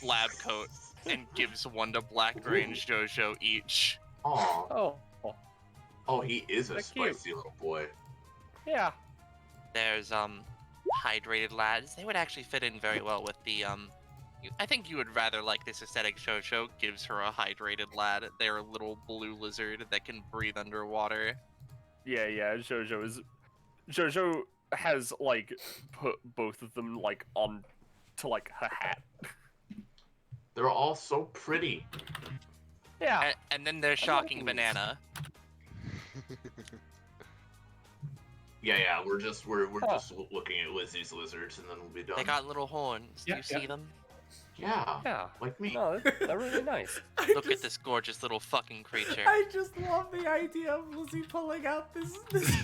Speaker 18: lab coat and gives one to Blackberry and JoJo each.
Speaker 3: Aww. Oh, he is a
Speaker 18: They're cute.
Speaker 3: spicy little boy.
Speaker 8: Yeah.
Speaker 18: There's hydrated lads. They would actually fit in very well with the I think you would rather like this aesthetic. JoJo gives her a hydrated lad. They're a little blue lizard that can breathe underwater.
Speaker 8: Yeah, JoJo has like put both of them like on to like her hat.
Speaker 3: They're all so pretty.
Speaker 8: Yeah.
Speaker 18: And then there's Shocking Banana.
Speaker 3: Yeah, we're just looking at Lizzie's lizards and then we'll be done.
Speaker 18: They got little horns. Do you see them?
Speaker 3: Yeah, like me.
Speaker 8: No, they're really nice.
Speaker 18: Look at this gorgeous little fucking creature.
Speaker 4: I just love the idea of Lizzie pulling out this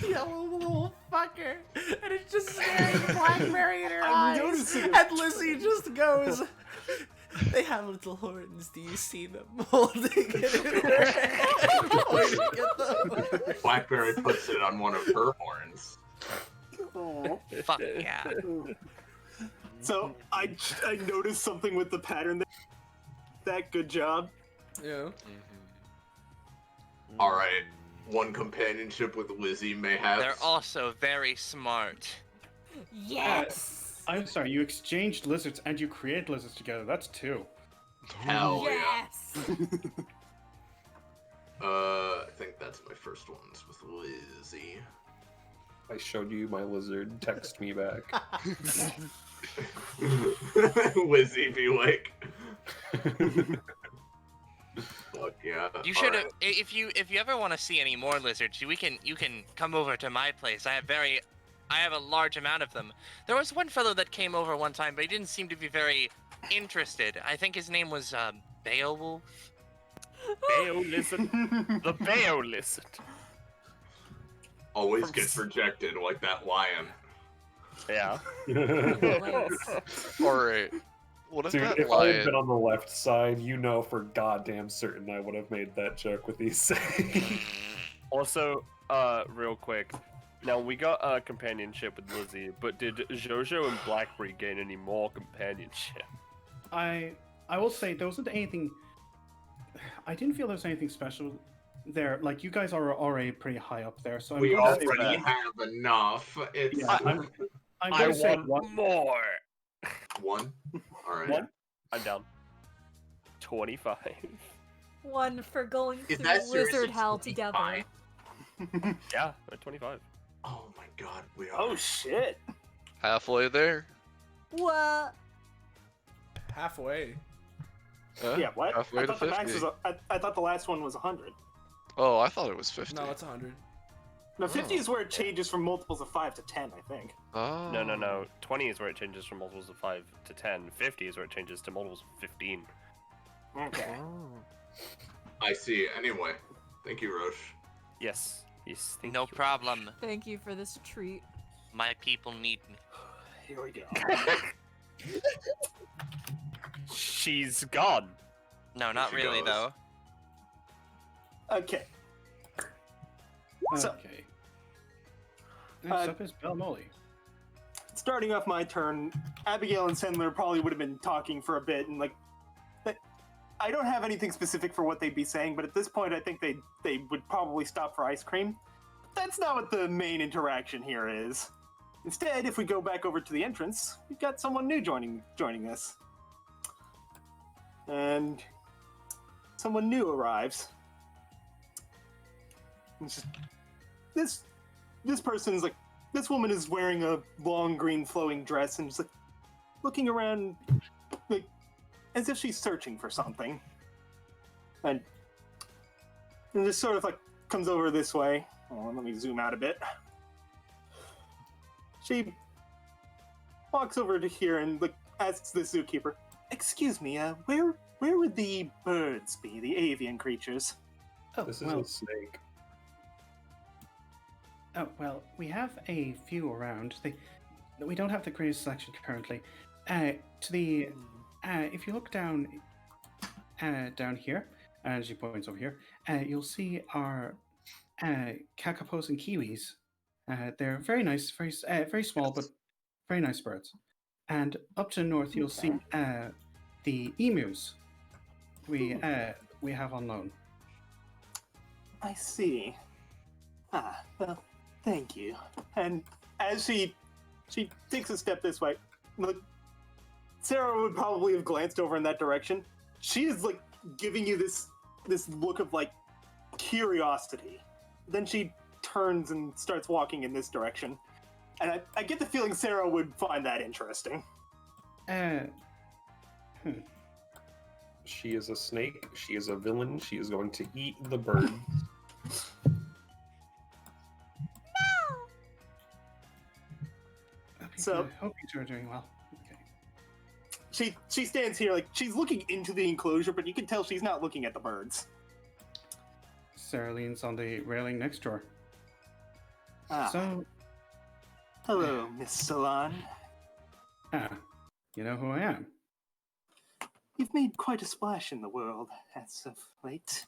Speaker 4: yellow little fucker, and it's just staring Blackberry in her
Speaker 2: I'm
Speaker 4: eyes,
Speaker 2: noticing it.
Speaker 4: and Lizzie just goes, "They have little horns. Do you see them?" Holding it in her hand, pointing at them.
Speaker 3: Blackberry puts it on one of her horns.
Speaker 18: Fuck yeah.
Speaker 2: So I noticed something with the pattern. That good job.
Speaker 4: Yeah.
Speaker 3: All right, one companionship with Lizzie may have.
Speaker 18: They're also very smart.
Speaker 1: Yes.
Speaker 5: I'm sorry, you exchanged lizards and you created lizards together. That's 2.
Speaker 3: Hell
Speaker 1: Yes.
Speaker 3: I think that's my first ones with Lizzie.
Speaker 6: I showed you my lizard. Text me back.
Speaker 3: Lizzie be like. Fuck yeah.
Speaker 18: You should have. If you ever want to see any more lizards, you can come over to my place. I have a large amount of them. There was one fellow that came over one time, but he didn't seem to be very interested. I think his name was Beowulf.
Speaker 8: Lizard. The Bayo lizard.
Speaker 3: Always gets rejected like that lion.
Speaker 8: Yeah.
Speaker 15: Alright. What if
Speaker 6: Dude,
Speaker 15: that
Speaker 6: if I had
Speaker 15: lion...
Speaker 6: been on the left side, you know for goddamn certain I would have made that joke with these saying.
Speaker 8: Also, real quick. Now, we got a companionship with Lizzie, but did JoJo and Blackberry gain any more companionship?
Speaker 5: I will say there wasn't anything I didn't feel there was anything special there. Like, you guys are already pretty high up there, so I'm
Speaker 3: We
Speaker 5: going to say
Speaker 3: already have enough. It's
Speaker 5: Yeah, I'm going to say one.
Speaker 8: more.
Speaker 3: One. All right.
Speaker 8: One. I'm down. 25.
Speaker 13: One for going
Speaker 3: Is
Speaker 13: through
Speaker 3: that seriously
Speaker 13: lizard hell together.
Speaker 8: Yeah, at 25.
Speaker 3: Oh my god, we are.
Speaker 2: Oh shit.
Speaker 15: Halfway there.
Speaker 13: What?
Speaker 4: Halfway.
Speaker 2: Yeah, what?
Speaker 15: Halfway
Speaker 2: I
Speaker 15: to
Speaker 2: thought the max
Speaker 15: 50.
Speaker 2: was. I thought the last one was 100.
Speaker 15: Oh, I thought it was 50.
Speaker 4: No, it's 100.
Speaker 2: No, 50 is where it changes from multiples of 5 to 10, I think.
Speaker 15: Oh.
Speaker 8: No. 20 is where it changes from multiples of 5 to 10. 50 is where it changes to multiples of 15.
Speaker 2: Okay.
Speaker 3: I see. Anyway, thank you, Roche.
Speaker 8: Yes. Yes.
Speaker 18: No problem.
Speaker 13: Thank you for this treat.
Speaker 18: My people need me.
Speaker 2: Here we go.
Speaker 8: She's gone.
Speaker 18: No, not
Speaker 3: she
Speaker 18: really
Speaker 3: goes.
Speaker 18: though.
Speaker 2: Okay. So,
Speaker 5: Okay. Next up is Belmoli.
Speaker 2: starting off my turn, Abigail and Sendler probably would have been talking for a bit, and like, I don't have anything specific for what they'd be saying, but at this point, I think they would probably stop for ice cream. That's not what the main interaction here is. Instead, if we go back over to the entrance, we've got someone new joining us, and someone new arrives. It's just, this person's like, this woman is wearing a long green flowing dress and just like looking around like as if she's searching for something. And just sort of like comes over this way. Oh, let me zoom out a bit. She walks over to here and like asks the zookeeper, "Excuse me, where would the birds be, the avian creatures?"
Speaker 5: Oh,
Speaker 6: This is
Speaker 5: well,
Speaker 6: a snake.
Speaker 5: Oh, well, we have a few around. We don't have the greatest selection currently. If you look down here, and she points over here, you'll see our kakapos and kiwis. They're very nice, very small, but very nice birds. And up to the north, you'll see the emus. We have on loan.
Speaker 2: I see. Well, thank you. And as she takes a step this way, look, Sarah would probably have glanced over in that direction. She is like giving you this look of like curiosity. Then she turns and starts walking in this direction. And I get the feeling Sarah would find that interesting.
Speaker 6: She is a snake. She is a villain. She is going to eat the bird.
Speaker 2: So
Speaker 5: I hope you two are doing well. Okay.
Speaker 2: She stands here like she's looking into the enclosure, but you can tell she's not looking at the birds.
Speaker 5: Sarah leans on the railing next to her. So,
Speaker 2: hello, Miss Salon.
Speaker 5: You know who I am.
Speaker 2: You've made quite a splash in the world as of late.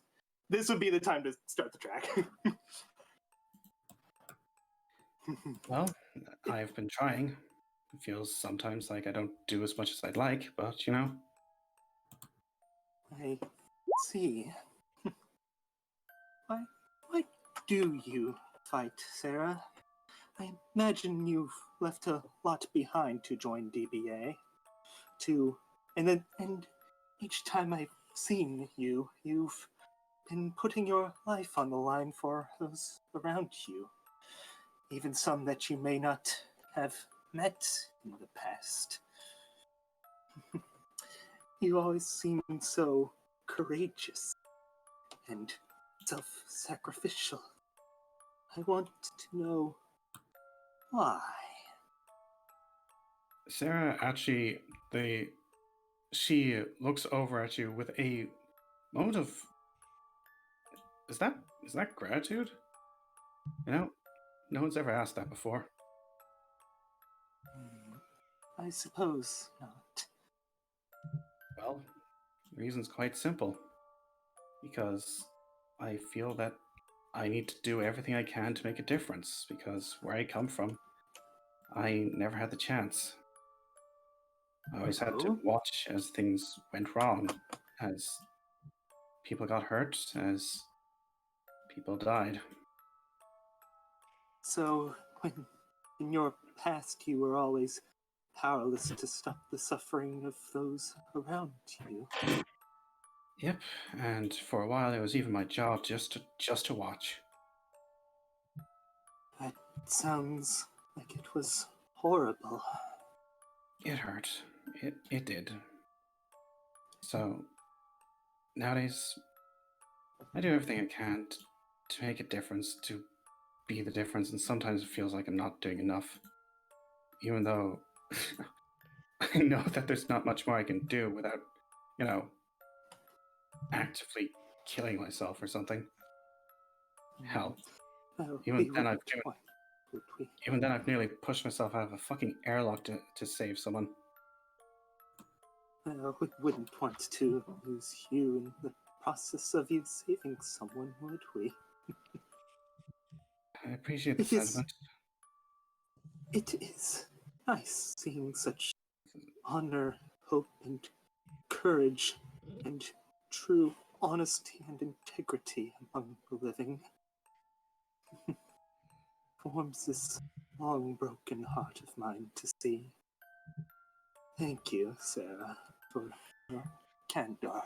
Speaker 2: This would be the time to start the track.
Speaker 5: Well, I've been trying. It feels sometimes like I don't do as much as I'd like, but you know.
Speaker 2: I see. Why do you fight, Sarah? I imagine you've left a lot behind to join DBA. And each time I've seen you, you've been putting your life on the line for those around you. Even some that you may not have met in the past. You always seem so courageous and self-sacrificial. I want to know why.
Speaker 5: Sarah actually, she looks over at you with a moment of, is that gratitude? You know, no one's ever asked that before.
Speaker 2: I suppose not.
Speaker 5: Well, the reason's quite simple. Because I feel that I need to do everything I can to make a difference, because where I come from, I never had the chance. I always had to watch as things went wrong, as people got hurt, as people died.
Speaker 2: So, when in your past you were always powerless to stop the suffering of those around you.
Speaker 5: Yep, and for a while it was even my job just to watch.
Speaker 2: That sounds like it was horrible.
Speaker 5: It hurt. It did. So, nowadays, I do everything I can to make a difference, to be the difference, and sometimes it feels like I'm not doing enough. Even though I know that there's not much more I can do without, actively killing myself or something. Hell, even then I've nearly pushed myself out of a fucking airlock to save someone.
Speaker 2: We wouldn't want to lose you in the process of you saving someone, would we?
Speaker 5: I appreciate the sentiment.
Speaker 2: It is nice seeing such honor, hope, and courage, and true honesty and integrity among the living. Warms this long broken heart of mine to see. Thank you, Sarah, for your candor.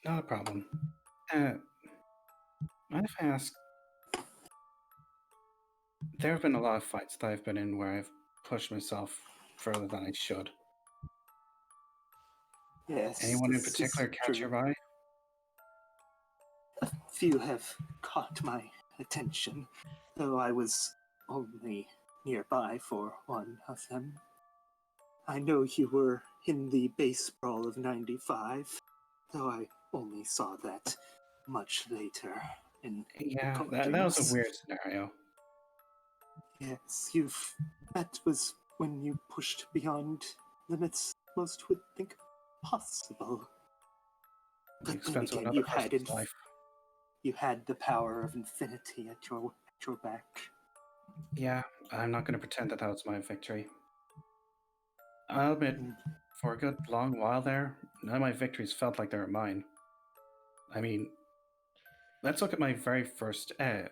Speaker 5: Not a problem. Mind if I ask? There have been a lot of fights that I've been in where I've pushed myself further than I should.
Speaker 2: Yes.
Speaker 5: Anyone in particular catch your eye?
Speaker 2: A few have caught my attention, though I was only nearby for one of them. I know you were in the base brawl of 95, though I only saw that much later in
Speaker 5: Yeah, that was a weird scenario.
Speaker 2: Yes, that was when you pushed beyond limits most would think possible. But then again, you had the power of infinity at your back.
Speaker 5: Yeah, I'm not going to pretend that was my victory. I'll admit, for a good long while there, none of my victories felt like they were mine. I mean, let's look at my very first outing.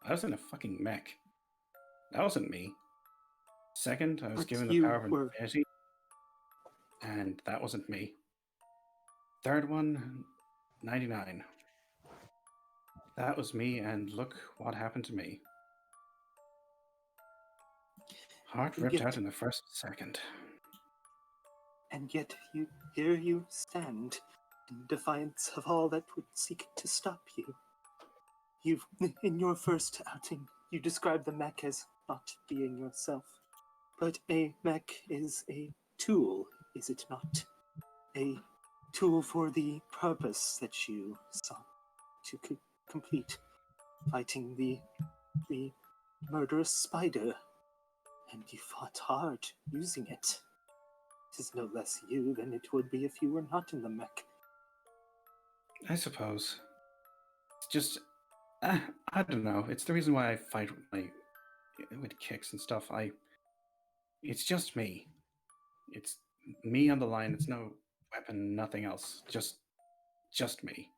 Speaker 5: I was in a fucking mech. That wasn't me. Second, I was given the power of infinity, and that wasn't me. Third one, 99. That was me, and look what happened to me. Heart ripped out in the first second.
Speaker 2: And yet here you stand, in defiance of all that would seek to stop you. In your first outing, you described the mech as not being yourself. But a mech is a tool, is it not? A tool for the purpose that you sought to complete, fighting the murderous spider. And you fought hard using it. It is no less you than it would be if you were not in the mech.
Speaker 5: I suppose. It's just, I don't know. It's the reason why I fight with kicks and stuff. It's just me. It's me on the line. It's no weapon, nothing else. Just me.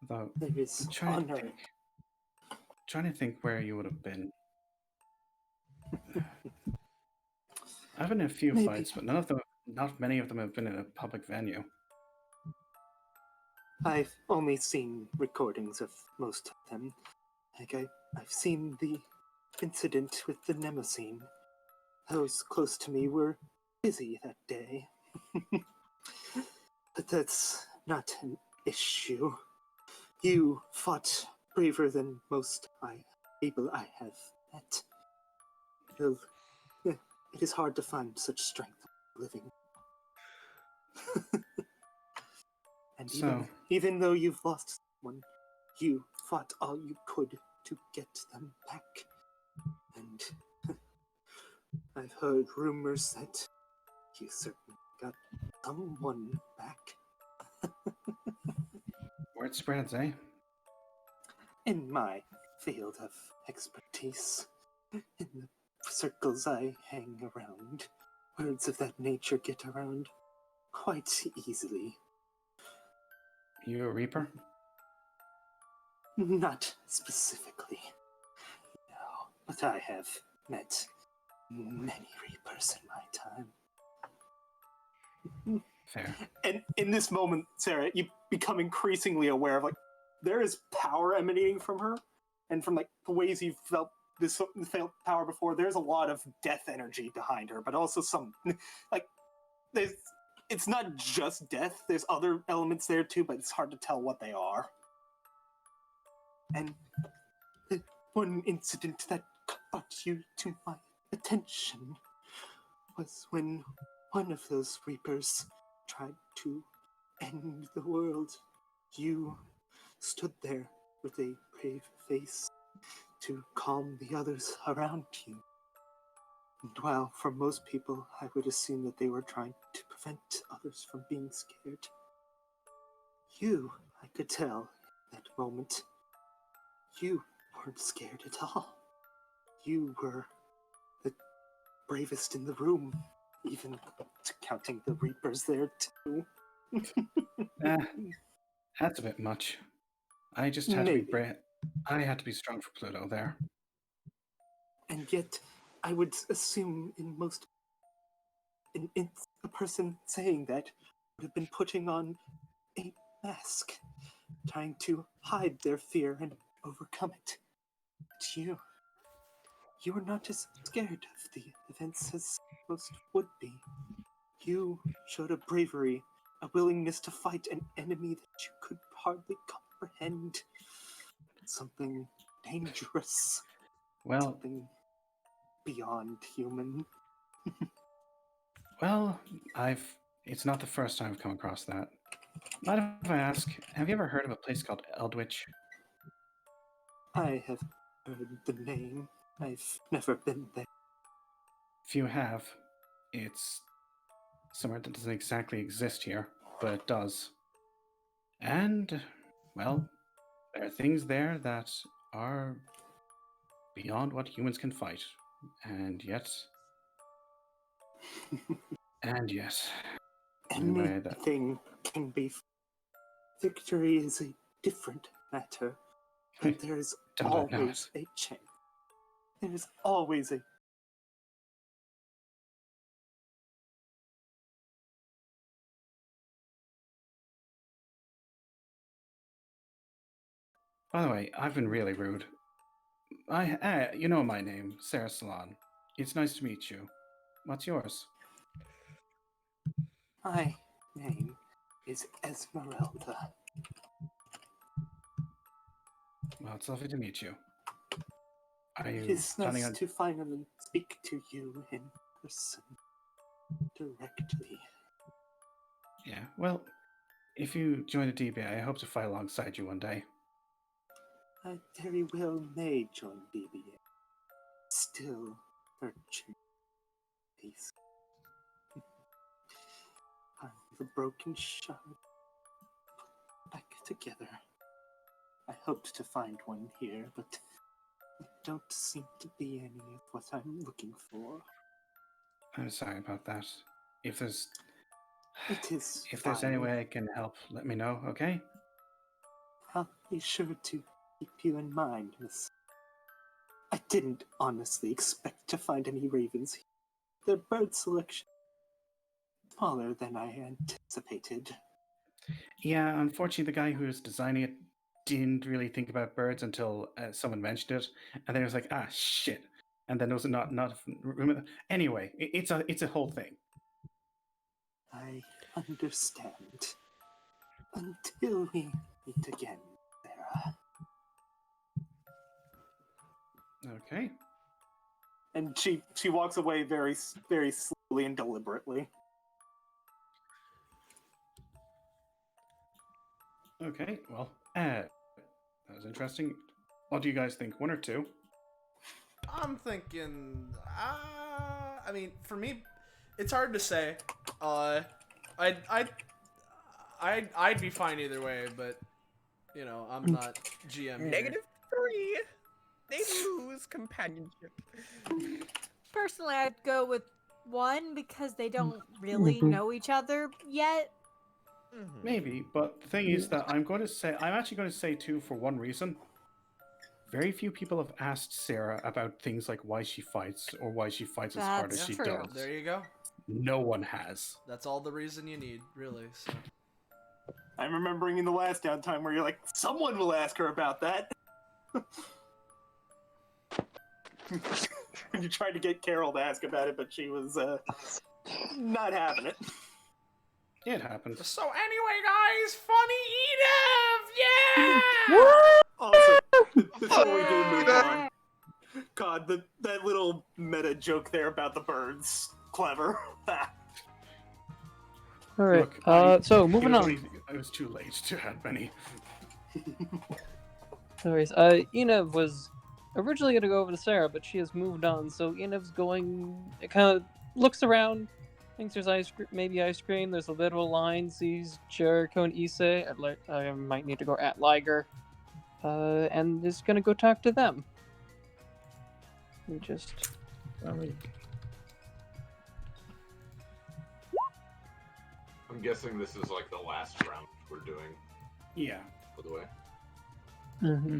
Speaker 5: Though,
Speaker 2: there is honor.
Speaker 5: Trying to think where you would have been. I've been in a few fights, but not many of them have been in a public venue.
Speaker 2: I've only seen recordings of most of them. I've seen the incident with the Nemosine. Those close to me were busy that day. But that's not an issue. You fought braver than most people I have met. It is hard to find such strength living. And even though you've lost someone, you fought all you could to get them back. And I've heard rumors that you certainly got someone back.
Speaker 5: Word spreads, eh?
Speaker 2: In my field of expertise, in the circles I hang around, birds of that nature get around quite easily.
Speaker 5: You a Reaper?
Speaker 2: Not specifically, no, but I have met many Reapers in my time.
Speaker 5: Fair.
Speaker 2: And in this moment, Sarah, you become increasingly aware of, like, there is power emanating from her, and from, like, the ways you've felt this felt power before, there's a lot of death energy behind her, but also some, like, it's not just death, there's other elements there too, but it's hard to tell what they are. And the one incident that brought you to my attention was when one of those Reapers tried to end the world. You stood there with a brave face to calm the others around you. And while for most people I would assume that they were trying to prevent others from being scared, you, I could tell in that moment, you weren't scared at all. You were the bravest in the room, even counting the Reapers there too.
Speaker 5: That's a bit much. I just had to be brave. I had to be strong for Pluto there.
Speaker 2: And yet, I would assume in a person saying that would have been putting on a mask, trying to hide their fear and overcome it. But you were not as scared of the events as most would be. You showed a bravery, a willingness to fight an enemy that you could hardly comprehend. Something dangerous.
Speaker 5: Well,
Speaker 2: something beyond human.
Speaker 5: Well, it's not the first time I've come across that. Mind if I ask, have you ever heard of a place called Eldritch?
Speaker 2: I have heard the name. I've never been there.
Speaker 5: If you have, it's somewhere that doesn't exactly exist here, but it does. And, well, there are things there that are beyond what humans can fight. And yet...
Speaker 2: Anything can be... Victory is a different matter. But there is always a chance. There is always a...
Speaker 5: By the way, I've been really rude. You know my name, Sarah Salon. It's nice to meet you. What's yours?
Speaker 2: My name is Esmeralda.
Speaker 5: Well, it's lovely to meet you. Are you
Speaker 2: It's
Speaker 5: planning
Speaker 2: nice
Speaker 5: on...
Speaker 2: to finally speak to you in person, directly.
Speaker 5: Yeah, well, if you join the DBA, I hope to fight alongside you one day.
Speaker 2: I very well may join DBA. Still searching peace. I'm the broken shard. Back together. I hoped to find one here, but there don't seem to be any of what I'm looking for.
Speaker 5: I'm sorry about that. If there's
Speaker 2: fine.
Speaker 5: any way I can help, let me know, okay?
Speaker 2: I'll be sure to keep you in mind, miss. I didn't honestly expect to find any ravens here. Their bird selection is smaller than I anticipated.
Speaker 5: Yeah, unfortunately, the guy who was designing it didn't really think about birds until someone mentioned it, and then it was like, ah, shit. And then there was not room. Anyway, it's a whole thing.
Speaker 2: I understand. Until we meet again, Sarah.
Speaker 5: Okay.
Speaker 2: And she walks away very, very slowly and deliberately.
Speaker 5: Okay, well, that was interesting. What do you guys think? 1 or 2?
Speaker 4: I'm thinking, I mean, for me, it's hard to say. I'd be fine either way, but you know, I'm not GM here.
Speaker 7: -3. They lose companionship.
Speaker 1: Personally, I'd go with
Speaker 13: one because they don't really know each other yet.
Speaker 5: Maybe, but the thing is that I'm actually going to say too, for one reason. Very few people have asked Sarah about things like why she fights or why she fights as hard as
Speaker 13: That's
Speaker 5: she
Speaker 13: true.
Speaker 5: does.
Speaker 4: There you go.
Speaker 5: No one has.
Speaker 4: That's all the reason you need, really. So.
Speaker 2: I'm remembering in the last downtime where you're like, someone will ask her about that. You tried to get Carol to ask about it, but she was not having it.
Speaker 5: It happens.
Speaker 4: So anyway, guys, funny Edith! Yeah!
Speaker 2: Also, before we do move on, God, that little meta joke there about the birds, clever.
Speaker 12: All right.
Speaker 5: Look,
Speaker 12: So moving on.
Speaker 5: I was too late to have many.
Speaker 12: Anyways, Enev was originally going to go over to Sarah, but she has moved on. So Enev's going. It kind of looks around, thinks there's maybe ice cream. There's a little line. Sees Jericho and Issei. I might need to go at Liger, and is going to go talk to them. We just.
Speaker 3: I'm guessing this is like the last round we're doing.
Speaker 5: Yeah.
Speaker 3: By the way.
Speaker 12: Mm-hmm.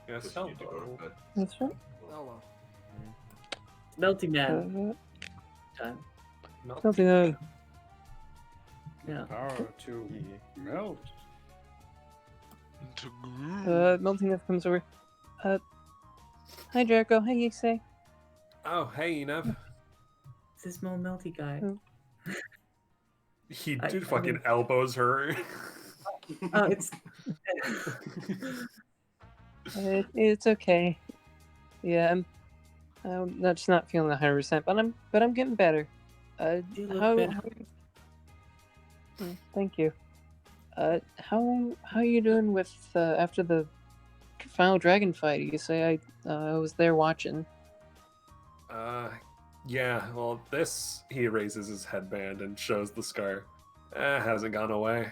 Speaker 6: Yes,
Speaker 3: Just need to go to bed.
Speaker 12: That's right.
Speaker 4: Hello.
Speaker 9: Melting man. Time.
Speaker 12: Melting man.
Speaker 9: Yeah.
Speaker 5: Power to melt.
Speaker 12: Melting Earth comes over. Hi Jericho. Hi Issei.
Speaker 6: Oh, hey, Enev.
Speaker 9: It's this small melty guy.
Speaker 6: He fucking elbows her.
Speaker 9: Oh, it's.
Speaker 12: It's okay. Yeah, I'm not feeling 100%, but I'm getting better.
Speaker 9: You look
Speaker 12: how?
Speaker 9: better.
Speaker 12: Thank you. How are you doing with after the final dragon fight? You say I was there watching.
Speaker 6: Yeah. Well, he raises his headband and shows the scar. Hasn't gone away.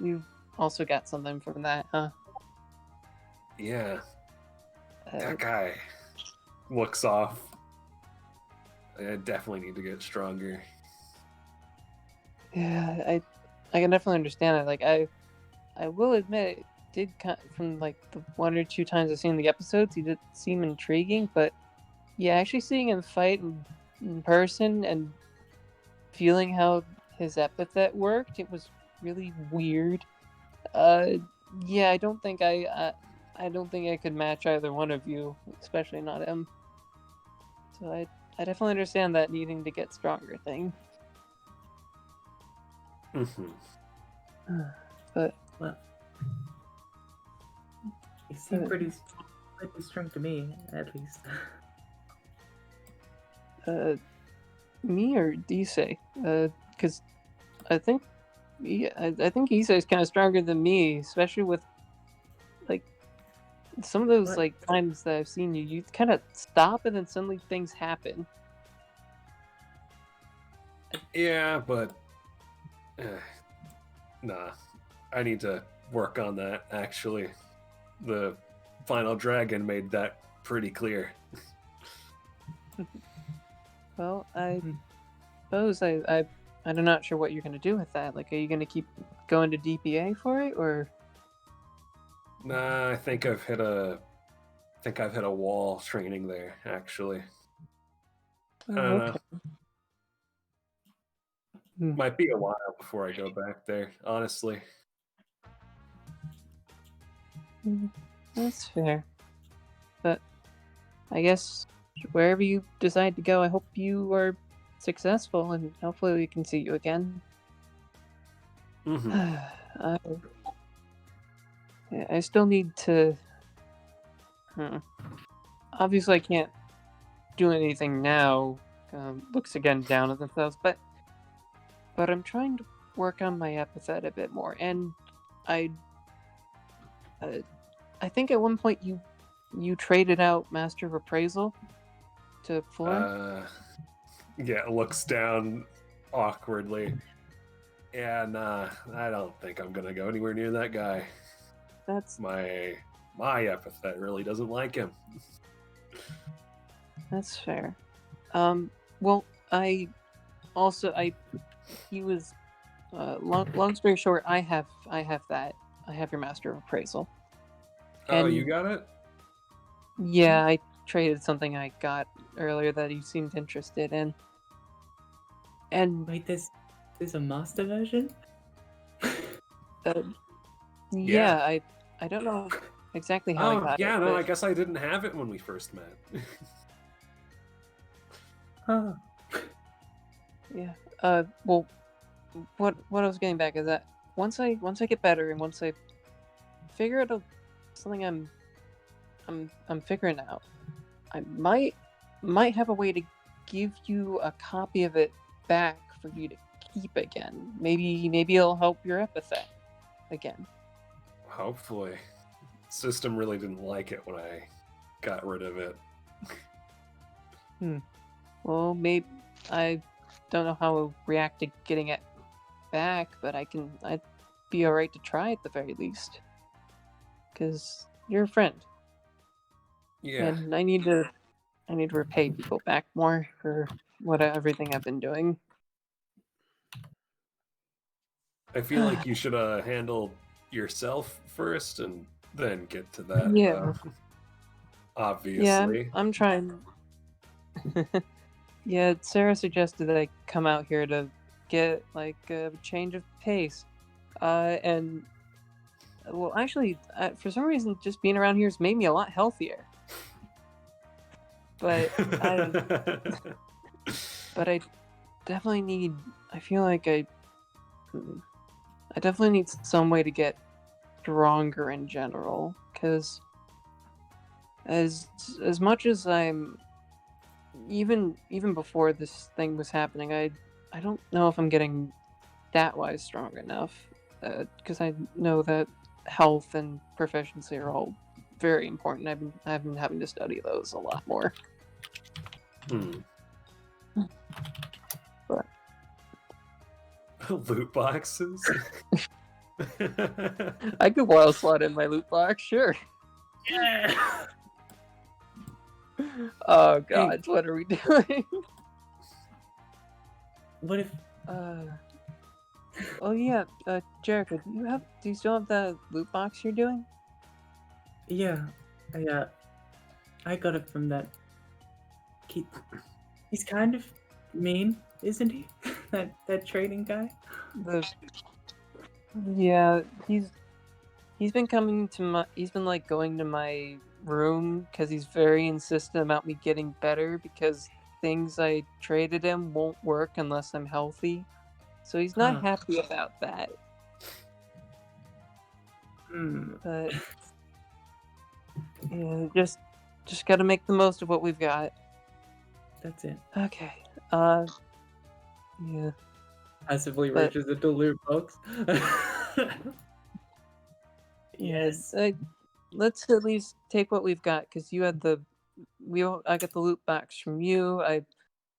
Speaker 12: You also got something from that, huh?
Speaker 6: Yeah. That guy looks off. I definitely need to get stronger.
Speaker 12: Yeah, I can definitely understand it. Like I will admit, it did from like the one or two times I've seen the episodes, he did seem intriguing. But yeah, actually seeing him fight in person and feeling how his epithet worked, it was really weird. Yeah, I don't think I could match either one of you, especially not him. So I definitely understand that needing to get stronger thing.
Speaker 6: Mm-hmm.
Speaker 12: But
Speaker 9: well, he seemed pretty strong to me, at least.
Speaker 12: Me or Issei? Because I think Issei's kind of stronger than me, especially with like some of those like times that I've seen you kind of stop and then suddenly things happen.
Speaker 6: Yeah, but nah, I need to work on that. Actually, the final dragon made that pretty clear.
Speaker 12: Well, I suppose I'm not sure what you're gonna do with that. Like, are you gonna keep going to DBA for it, or?
Speaker 6: Nah, I think I've hit a wall training there. Actually, I don't know. Might be a while before I go back there. Honestly.
Speaker 12: That's fair. But I guess wherever you decide to go, I hope you are successful, and hopefully we can see you again.
Speaker 6: Mm-hmm.
Speaker 12: I still need to. Obviously, I can't do anything now. Looks again down at themselves, but I'm trying to work on my epithet a bit more, and I think at one point you traded out Master of Appraisal to Florin.
Speaker 6: Yeah, looks down awkwardly. Yeah, nah, I don't think I'm gonna go anywhere near that guy.
Speaker 12: That's
Speaker 6: my epithet really doesn't like him.
Speaker 12: That's fair. Well, he was. Long story short, I have that. I have your Master of Appraisal.
Speaker 6: Oh,
Speaker 12: And
Speaker 6: you got it?
Speaker 12: yeah, I traded something I got earlier that he seemed interested in. And
Speaker 9: wait, there's a master version?
Speaker 12: Yeah, I don't know exactly how I
Speaker 6: Oh,
Speaker 12: got
Speaker 6: yeah,
Speaker 12: it.
Speaker 6: no,
Speaker 12: but...
Speaker 6: I guess I didn't have it when we first met.
Speaker 9: Huh.
Speaker 12: Yeah. Well, what I was getting back is that once I get better and once I figure out something I'm figuring out, I might have a way to give you a copy of it back for you to keep again. Maybe it'll help your epithet again.
Speaker 6: Hopefully. System really didn't like it when I got rid of it.
Speaker 12: Well, maybe I don't know how I'll react to getting it back, but I'd be alright to try at the very least. Because you're a friend.
Speaker 6: Yeah.
Speaker 12: And I need to repay people back more for everything I've been doing.
Speaker 6: I feel like you should handle yourself first and then get to that.
Speaker 12: Yeah.
Speaker 6: Obviously.
Speaker 12: Yeah, I'm trying. Yeah, Sarah suggested that I come out here to get like a change of pace. And well, actually, for some reason, just being around here has made me a lot healthier. But I definitely need. I feel like I definitely need some way to get stronger in general. Because as much as I'm, even before this thing was happening, I don't know if I'm getting stat-wise strong enough. Because I know that health and proficiency are all very important. I've been having to study those a lot more. But
Speaker 6: loot boxes.
Speaker 12: I could wild slot in my loot box, sure.
Speaker 9: Yeah.
Speaker 12: Oh god, what are we doing?
Speaker 9: What if?
Speaker 12: Oh yeah, Jericho, do you still have the loot box you're doing?
Speaker 9: Yeah, I got it from that. He's kind of mean, isn't he? that trading guy.
Speaker 12: Yeah, he's been coming to he's been like going to my room because he's very insistent about me getting better because things I traded him won't work unless I'm healthy. So he's not happy about that. But yeah, just gotta make the most of what we've got.
Speaker 9: That's it.
Speaker 12: Okay. Yeah.
Speaker 9: Passively reaches into loot box.
Speaker 12: Yes. Let's at least take what we've got because you had I got the loot box from you. I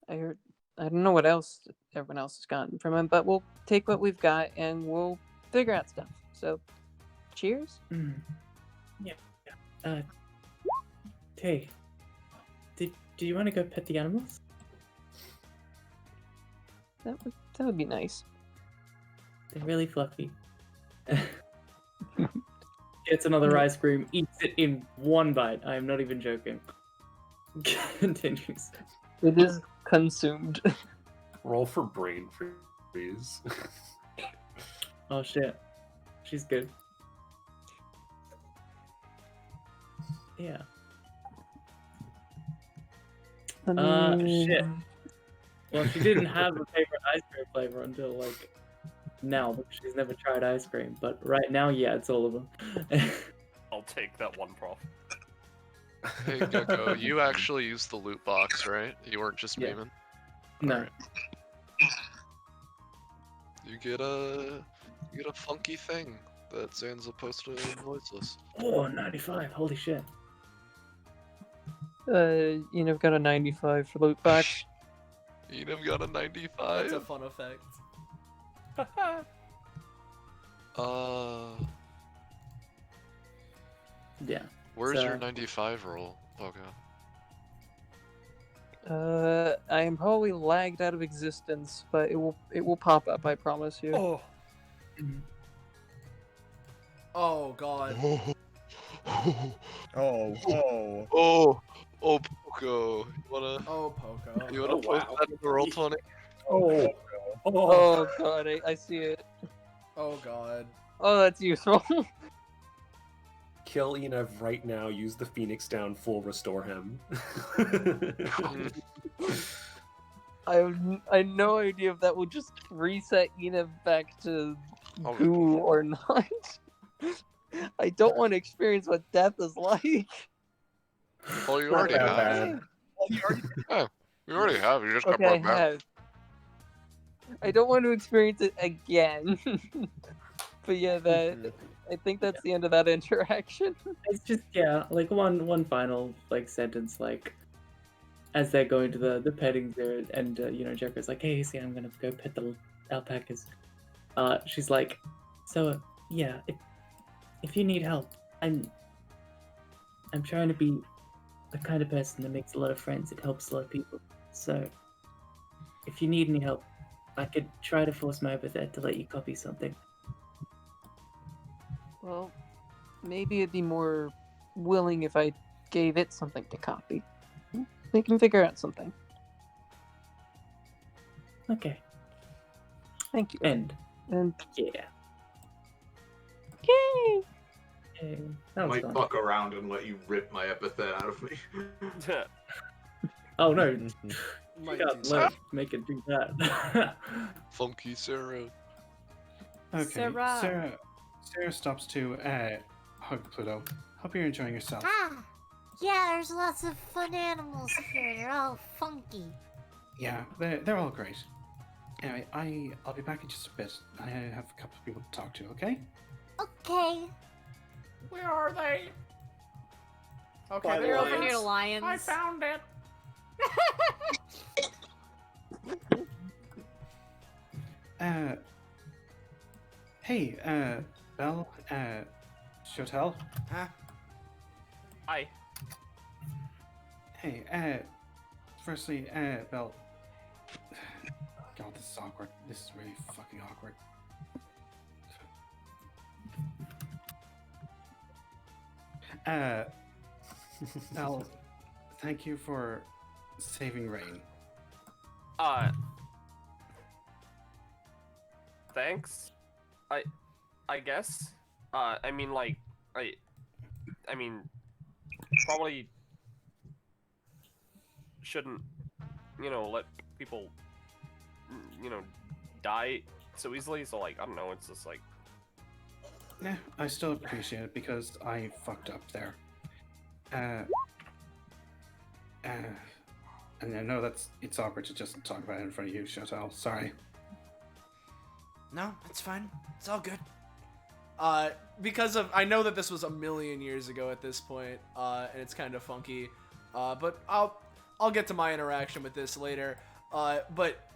Speaker 12: heard. I don't know what else everyone else has gotten from him, but we'll take what we've got and we'll figure out stuff. So, cheers.
Speaker 9: Yeah. Hey, do you want to go pet the animals?
Speaker 12: That would be nice.
Speaker 9: They're really fluffy. Gets another ice cream, eats it in one bite. I am not even joking. Continues.
Speaker 12: It is consumed.
Speaker 6: Roll for brain freeze.
Speaker 9: Oh shit. She's good. Yeah. Shit. Well, she didn't have a favorite ice cream flavor until like now because she's never tried ice cream. But right now, yeah, it's all of them.
Speaker 8: I'll take that one, prof.
Speaker 15: Hey, Gecko, you actually used the loot box, right? You weren't just memeing?
Speaker 9: No.
Speaker 15: Alright. You get a funky thing that Zanza posted in Noiseless.
Speaker 9: Oh, 95. Holy shit.
Speaker 12: You've got a 95 for loot box.
Speaker 15: You've got a 95?
Speaker 4: That's a fun effect.
Speaker 9: Yeah.
Speaker 15: Where's your 95 roll? Okay.
Speaker 12: I am probably lagged out of existence, but it will pop up. I promise you.
Speaker 4: Oh. Oh God.
Speaker 15: Oh, Poco. You wanna?
Speaker 4: Oh, Poco.
Speaker 15: You wanna post that in the roll 20?
Speaker 12: Oh God, I see it.
Speaker 4: Oh God.
Speaker 12: Oh, that's useful.
Speaker 6: Kill Enev right now. Use the Phoenix down. Full restore him.
Speaker 12: I have no idea if that will just reset Enev back to goo or not. I don't want to experience what death is like.
Speaker 15: Well, you
Speaker 6: Not
Speaker 15: already
Speaker 6: that
Speaker 15: have.
Speaker 6: bad.
Speaker 15: Yeah, you already have. You just got
Speaker 12: Okay,
Speaker 15: brought
Speaker 12: I
Speaker 15: back.
Speaker 12: have. I don't want to experience it again. But yeah, I think that's the end of that interaction.
Speaker 9: It's just like one final like sentence like as they're going to the petting zoo and Jericho's like, hey, see, I'm gonna go pet the alpacas. She's like, so yeah, if you need help, I'm trying to be the kind of person that makes a lot of friends that helps a lot of people. So if you need any help, I could try to force my epithet to let you copy something.
Speaker 12: Well, maybe it'd be more willing if I gave it something to copy. We can figure out something.
Speaker 9: Okay.
Speaker 12: Thank you.
Speaker 9: And
Speaker 12: yeah.
Speaker 9: Yay!
Speaker 3: I
Speaker 9: That was
Speaker 3: might
Speaker 9: fun.
Speaker 3: fuck around and let you rip my epithet out of me.
Speaker 9: Oh no! You
Speaker 4: Might
Speaker 9: can't
Speaker 4: do
Speaker 9: make it do that.
Speaker 15: Funky Sarah.
Speaker 5: Okay,
Speaker 13: Sarah.
Speaker 5: Sarah stops to hug Pluto. Hope you're enjoying yourself.
Speaker 13: Ah, yeah, there's lots of fun animals here. They're all funky.
Speaker 5: Yeah, they're all great. Anyway, I'll be back in just a bit. I have a couple of people to talk to. Okay?
Speaker 13: Okay.
Speaker 4: Where are they? Okay,
Speaker 1: They're
Speaker 4: there
Speaker 1: over
Speaker 4: it
Speaker 1: near
Speaker 4: is.
Speaker 1: the lions.
Speaker 4: I found it.
Speaker 5: Hey, Belle, Chotel.
Speaker 4: Huh? Hi.
Speaker 5: Hey, firstly, Belle. God, this is awkward. This is really fucking awkward. Belle, thank you for saving Rain.
Speaker 8: Thanks. I guess. I mean, like, I mean, probably shouldn't, let people, die so easily. So, like, I don't know. It's just like.
Speaker 5: Yeah, I still appreciate it because I fucked up there. And I know it's awkward to just talk about it in front of you, Chotel. Sorry.
Speaker 4: No, it's fine. It's all good. Because I know that this was a million years ago at this point, and it's kind of funky. But I'll get to my interaction with this later. But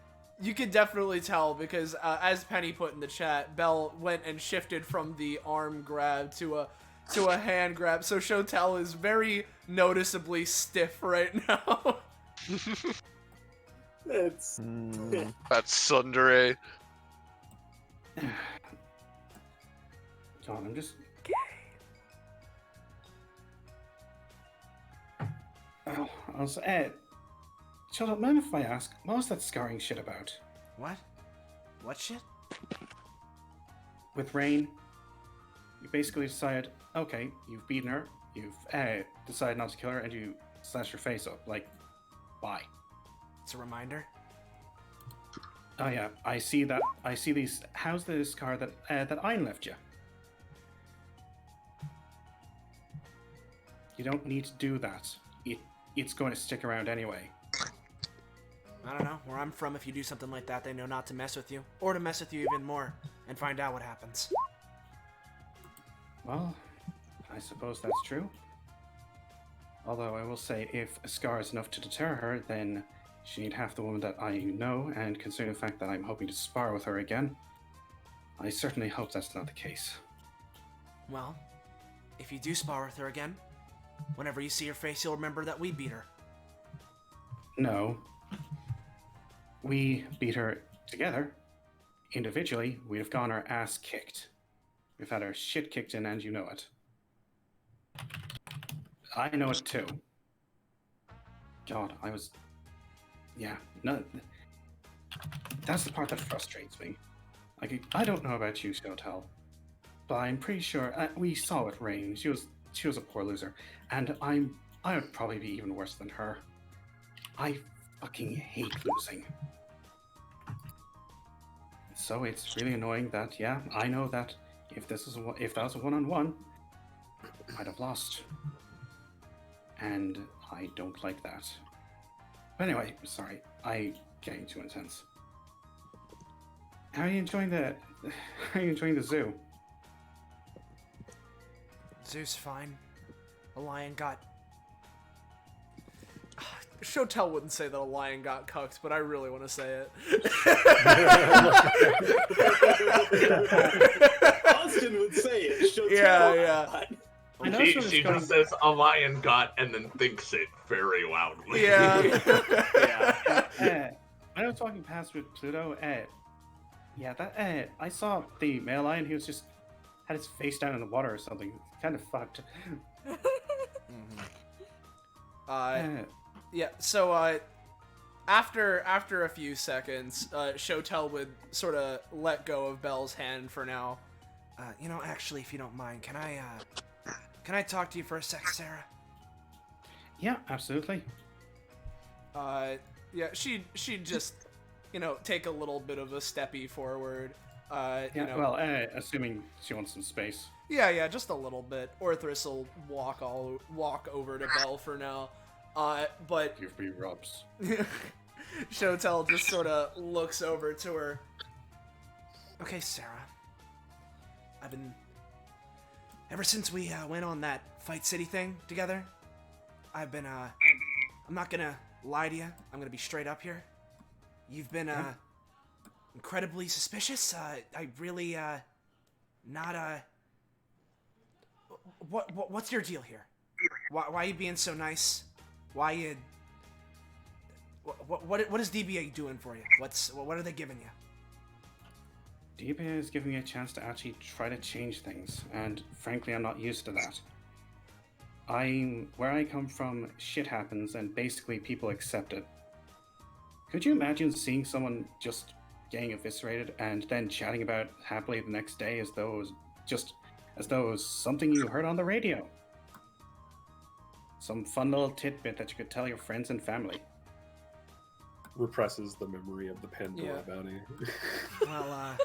Speaker 4: you can definitely tell because as Penny put in the chat, Belle went and shifted from the arm grab to a hand grab. So Chotel is very noticeably stiff right now.
Speaker 2: That's
Speaker 15: Sundere.
Speaker 5: John, I'm just. Oh, I was shut up, man. If I ask, what was that scarring shit about?
Speaker 4: What? What shit?
Speaker 5: With Rain, you basically decide, okay, you've beaten her, you've decided not to kill her, and you slash her face up. Like, why?
Speaker 4: It's a reminder.
Speaker 5: Oh yeah, I see that. I see these. How's the scar that Ein left you? You don't need to do that. It's going to stick around anyway.
Speaker 4: I don't know. Where I'm from, if you do something like that, they know not to mess with you. Or to mess with you even more. And find out what happens.
Speaker 5: Well, I suppose that's true. Although I will say, if a scar is enough to deter her, then she ain't half the woman that I know, and considering the fact that I'm hoping to spar with her again, I certainly hope that's not the case.
Speaker 4: Well, if you do spar with her again, whenever you see her face, you'll remember that we beat her.
Speaker 5: No. We beat her together. Individually, we'd have gotten our ass kicked. We've had our shit kicked in, and you know it. I know it too. God, I was... Yeah, no... That's the part that frustrates me. Like, I don't know about you, Shotel, but I'm pretty sure we saw it rain. She was a poor loser, and I would probably be even worse than her. I fucking hate losing. So it's really annoying that, yeah, I know that if that was a one-on-one, I'd have lost. And I don't like that. But anyway, sorry, I'm getting too intense. How are you enjoying the zoo?
Speaker 4: Zoo's fine. A lion got... Shotel wouldn't say that a lion got cucked, but I really want to say it.
Speaker 2: Austin would say it. Shotel.
Speaker 4: Yeah.
Speaker 3: She just says a lion got and then thinks it very loudly.
Speaker 4: Yeah.
Speaker 5: When I was walking past with Pluto, I saw the male lion. He was just had his face down in the water or something. Kind of fucked.
Speaker 4: Yeah. So after a few seconds, Shotel would sort of let go of Belle's hand for now. Actually, if you don't mind, can I talk to you for a sec, Sarah?
Speaker 5: Yeah, absolutely.
Speaker 4: Yeah, she'd just, take a little bit of a steppy forward.
Speaker 5: Assuming she wants some space.
Speaker 4: Yeah, just a little bit. Orthrus will walk over to Belle for now. But
Speaker 5: give me rubs.
Speaker 4: Shotel just sort of looks over to her. Okay, Sarah. Ever since we went on that Fight City thing together, I'm not gonna lie to you. I'm gonna be straight up here. You've been incredibly suspicious. I really not What's your deal here? Why are you being so nice? Why you? What is DBA doing for you? What are they giving you?
Speaker 5: DBA is giving me a chance to actually try to change things, and frankly, I'm not used to that. Where I come from, shit happens, and basically people accept it. Could you imagine seeing someone just getting eviscerated and then chatting about happily the next day as though it was something you heard on the radio? Some fun little tidbit that you could tell your friends and family.
Speaker 6: Represses the memory of the Pandora bounty.
Speaker 4: Well,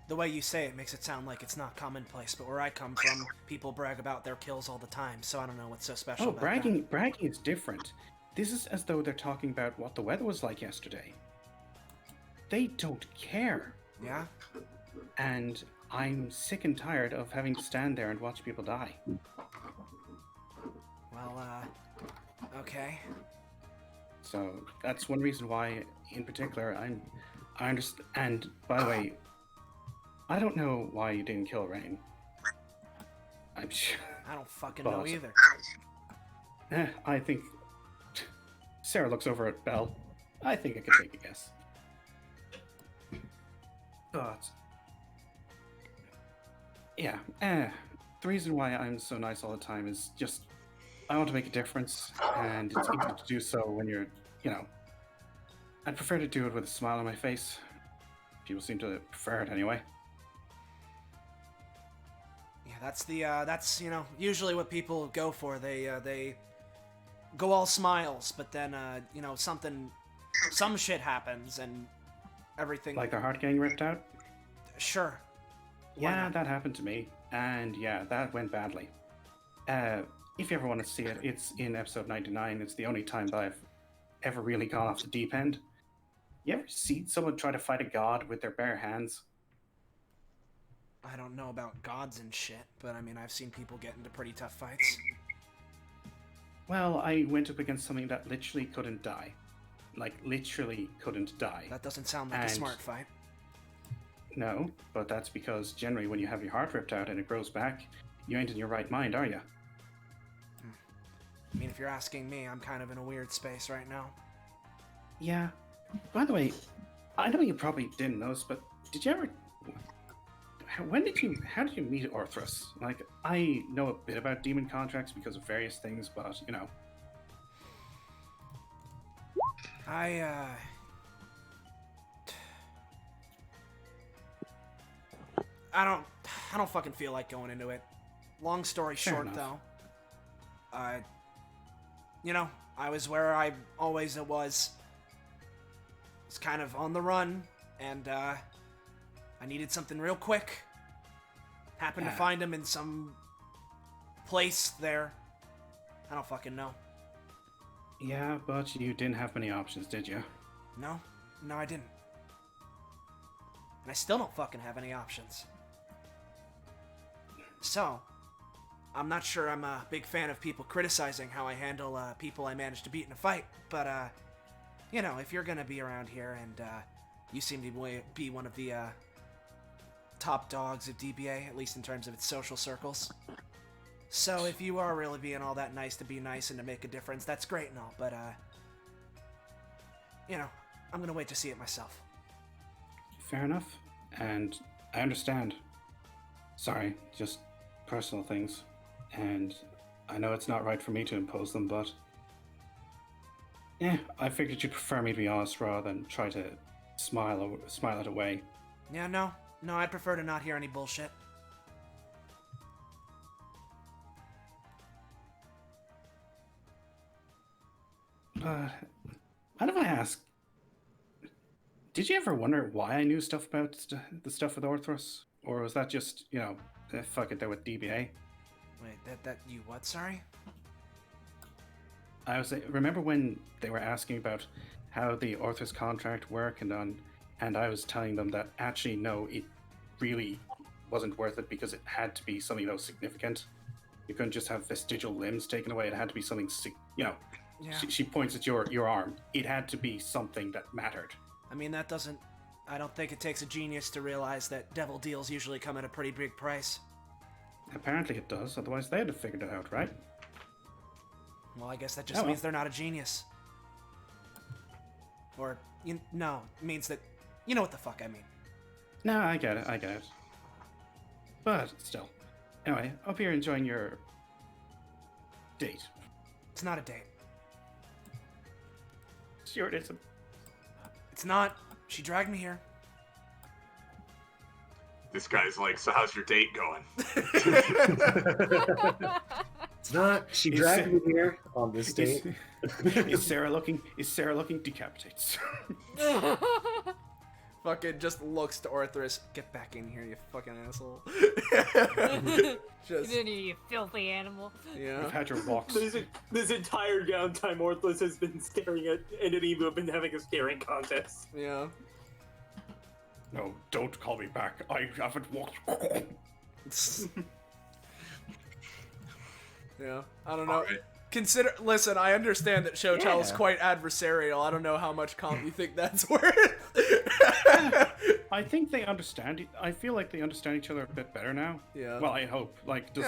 Speaker 4: the way you say it makes it sound like it's not commonplace, but where I come from, people brag about their kills all the time, so I don't know what's so special about that.
Speaker 5: Bragging is different. This is as though they're talking about what the weather was like yesterday. They don't care.
Speaker 4: Yeah?
Speaker 5: And I'm sick and tired of having to stand there and watch people die.
Speaker 4: Well, okay.
Speaker 5: So that's one reason why, in particular, I understand. And by the way, I don't know why you didn't kill Rain. I'm sure.
Speaker 4: I don't fucking know either.
Speaker 5: I think Sarah looks over at Belle. I think I could take a guess. But yeah, the reason why I'm so nice all the time is just I want to make a difference, and it's easy to do so when you're, I'd prefer to do it with a smile on my face. People seem to prefer it anyway.
Speaker 4: Yeah, that's usually what people go for. They go all smiles, but then some shit happens and everything.
Speaker 5: Like their heart getting ripped out?
Speaker 4: Sure.
Speaker 5: Yeah, that happened to me, and yeah, that went badly. If you ever want to see it, it's in episode 99. It's the only time that I've ever really gone off the deep end. You ever see someone try to fight a god with their bare hands?
Speaker 4: I don't know about gods and shit, but I've seen people get into pretty tough fights.
Speaker 5: Well, I went up against something that literally couldn't die. Like, literally couldn't die.
Speaker 4: That doesn't sound like a smart fight.
Speaker 5: No, but that's because generally when you have your heart ripped out and it grows back, you ain't in your right mind, are you?
Speaker 4: I mean, if you're asking me, I'm kind of in a weird space right now.
Speaker 5: Yeah. By the way, I know you probably didn't know this, but did you ever... How did you meet Orthrus? Like, I know a bit about demon contracts because of various things, but, you know...
Speaker 4: I don't fucking feel like going into it. Long story
Speaker 5: Fair
Speaker 4: short,
Speaker 5: enough.
Speaker 4: though, you know, I was where I always was. Was kind of on the run, and I needed something real quick. Happened to find him in some place there. I don't fucking know.
Speaker 5: Yeah, but you didn't have many options, did you?
Speaker 4: No, I didn't. And I still don't fucking have any options. So, I'm not sure I'm a big fan of people criticizing how I handle people I managed to beat in a fight, but, you know, if you're gonna be around here and you seem to be one of the top dogs of DBA, at least in terms of its social circles. So if you are really being all that nice to be nice and to make a difference, that's great and all, but, you know, I'm gonna wait to see it myself.
Speaker 5: Fair enough. And I understand. Sorry, just personal things. And I know it's not right for me to impose them, but... Yeah, I figured you'd prefer me to be honest rather than try to smile it away.
Speaker 4: Yeah, no, I'd prefer to not hear any bullshit.
Speaker 5: But, mind if I ask, did you ever wonder why I knew stuff about the stuff with Orthrus? Or was that just, you know, fuck it, they're with DBA?
Speaker 4: Wait, that you what, sorry?
Speaker 5: Remember when they were asking about how the Orthrus contract worked, and I was telling them that actually, no, it really wasn't worth it because it had to be something that was significant. You couldn't just have vestigial limbs taken away, it had to be something, you know.
Speaker 4: Yeah.
Speaker 5: She points at your arm. It had to be something that mattered.
Speaker 4: I mean, I don't think it takes a genius to realize that devil deals usually come at a pretty big price.
Speaker 5: Apparently it does, otherwise they'd have figured it out, right?
Speaker 4: Well, I guess that just means they're not a genius. Or, no, it means that, you know what the fuck I mean.
Speaker 5: No, I get it. But, still. Anyway, hope you're enjoying your... date.
Speaker 4: It's not a date.
Speaker 5: Sure it isn't.
Speaker 4: It's not. She dragged me here.
Speaker 3: This guy's like, so how's your date going?
Speaker 19: It's not. She dragged me here on this date.
Speaker 5: Is Sarah looking? Decapitates.
Speaker 4: Fucking just looks to Orthrus. Get back in here, you fucking asshole.
Speaker 1: Get in here, you filthy animal.
Speaker 4: Yeah.
Speaker 5: You've had your walks.
Speaker 16: This entire downtime, Orthless has been staring at, and Enibu have been having a staring contest.
Speaker 4: Yeah.
Speaker 5: No, don't call me back. I haven't walked.
Speaker 4: Yeah, I don't know. Right. Listen, I understand that Shotel is quite adversarial. I don't know how much comp you think that's worth.
Speaker 5: I think they understand. I feel like they understand each other a bit better now.
Speaker 4: Yeah.
Speaker 5: Well, I hope. Like, do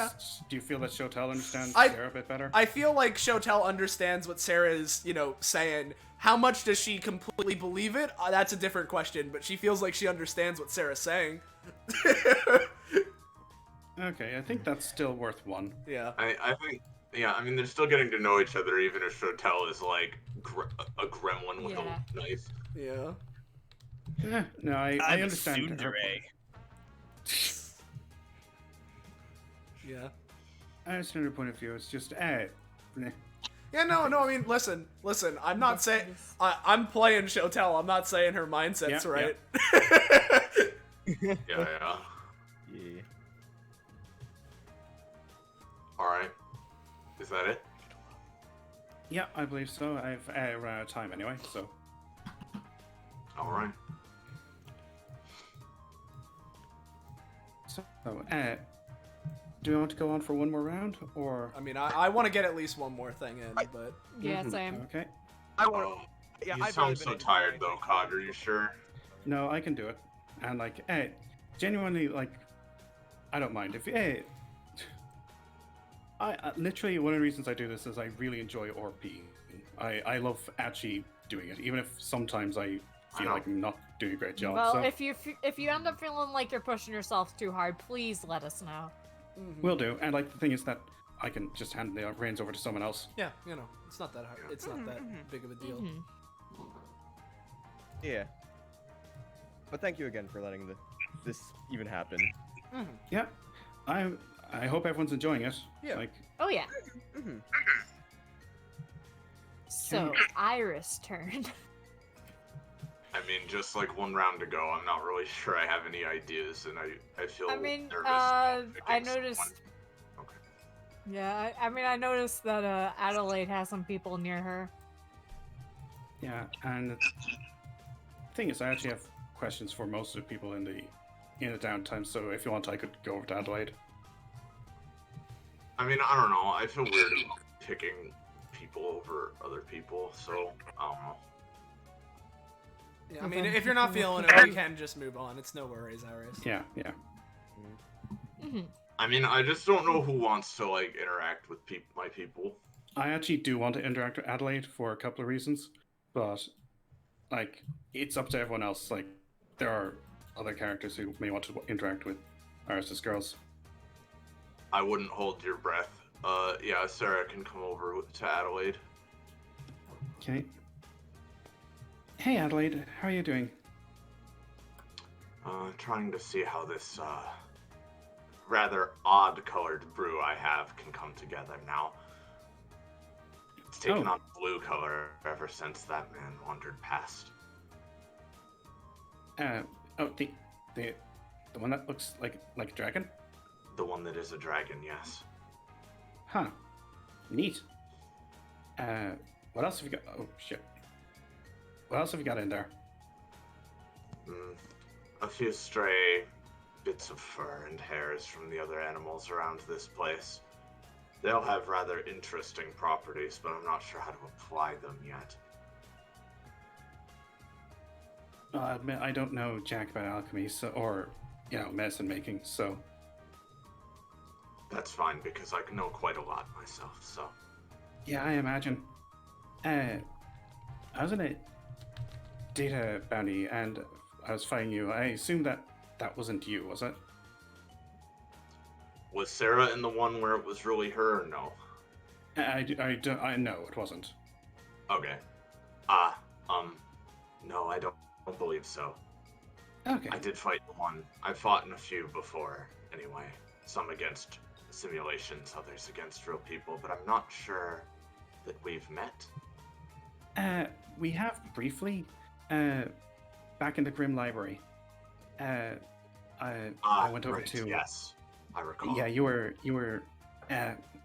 Speaker 5: you feel that Shotel understands
Speaker 4: I-
Speaker 5: Sarah a bit better?
Speaker 4: I feel like Shotel understands what Sarah is, saying. How much does she completely believe it? That's a different question, but she feels like she understands what Sarah's saying.
Speaker 5: Okay, I think that's still worth one.
Speaker 4: Yeah.
Speaker 3: I think, I mean, they're still getting to know each other, even if Shotel is like a gremlin with a knife.
Speaker 4: Yeah.
Speaker 5: Yeah, no, I understand.
Speaker 4: Yeah.
Speaker 5: I understand your point of view. It's just,
Speaker 4: Yeah, no, I mean, listen, I'm not saying, I'm playing Shotel, I'm not saying her mindset's right.
Speaker 3: Yeah. Alright. Is that it?
Speaker 5: Yeah, I believe so. I've run out of time anyway, so.
Speaker 3: Alright.
Speaker 5: So, do you want to go on for one more round, or?
Speaker 4: I mean, I want to get at least one more thing in, but...
Speaker 1: Yeah, same.
Speaker 5: Okay.
Speaker 7: I want to...
Speaker 3: You sound so tired, though, Cog. Are you sure?
Speaker 5: No, I can do it. And, genuinely, I don't mind. If, I literally, one of the reasons I do this is I really enjoy RP. I love actually doing it, even if sometimes I feel like I'm not doing a great job.
Speaker 1: Well,
Speaker 5: so
Speaker 1: if you end up feeling like you're pushing yourself too hard, please let us know.
Speaker 5: will do. And like the thing is that I can just hand the reins over to someone else.
Speaker 4: Yeah, you know, it's not that hard. It's not that big of a deal.
Speaker 14: Yeah. But thank you again for letting this even happen.
Speaker 5: Yeah, I hope everyone's enjoying it.
Speaker 4: Yeah.
Speaker 5: Like,
Speaker 1: Oh yeah. So Iris' turn.
Speaker 3: I mean, just like one round to go, I'm not really sure I have any ideas, and I feel
Speaker 1: I mean,
Speaker 3: nervous.
Speaker 1: I noticed.
Speaker 3: Okay.
Speaker 1: Yeah, I mean, I noticed that Adelaide has some people near her.
Speaker 5: yeah, and the thing is, I actually have questions for most of the people in the downtime. So if you want, I could go over to Adelaide.
Speaker 3: I mean, I don't know. I feel weird about picking people over other people, so I don't know.
Speaker 4: Yeah, I mean, if you're not feeling it, we can just move on. It's no worries, Iris.
Speaker 5: Yeah.
Speaker 3: I mean, I just don't know who wants to like interact with my people.
Speaker 5: I actually do want to interact with Adelaide for a couple of reasons, but like it's up to everyone else. Like there are other characters who may want to interact with Iris's girls.
Speaker 3: I wouldn't hold your breath. Yeah, Sarah can come over to Adelaide.
Speaker 5: Okay. Hey Adelaide, how are you doing?
Speaker 3: Trying to see how this rather odd-colored brew I have can come together now. It's taken on blue color ever since that man wandered past.
Speaker 5: The one that looks like a dragon?
Speaker 3: The one that is a dragon, yes.
Speaker 5: Huh. Neat. What else have you got? Oh shit. What else have you got in there?
Speaker 3: A few stray bits of fur and hairs from the other animals around this place. They'll have rather interesting properties, but I'm not sure how to apply them yet.
Speaker 5: I'll admit I don't know jack about alchemy, or medicine making, so.
Speaker 3: That's fine, because I know quite a lot myself, so.
Speaker 5: Yeah, I imagine. I was in a data bounty, and I was fighting you. I assume that wasn't you, was it?
Speaker 3: Was Sarah in the one where it was really her, or no?
Speaker 5: I know it wasn't.
Speaker 3: Okay. No, I don't believe so.
Speaker 5: Okay.
Speaker 3: I did fight the one. I've fought in a few before, anyway. Some against simulations, others against real people, but I'm not sure that we've met.
Speaker 5: We have briefly, back in the Grim Library. I went over
Speaker 3: right,
Speaker 5: to.
Speaker 3: Yes, I recall.
Speaker 5: Yeah, you were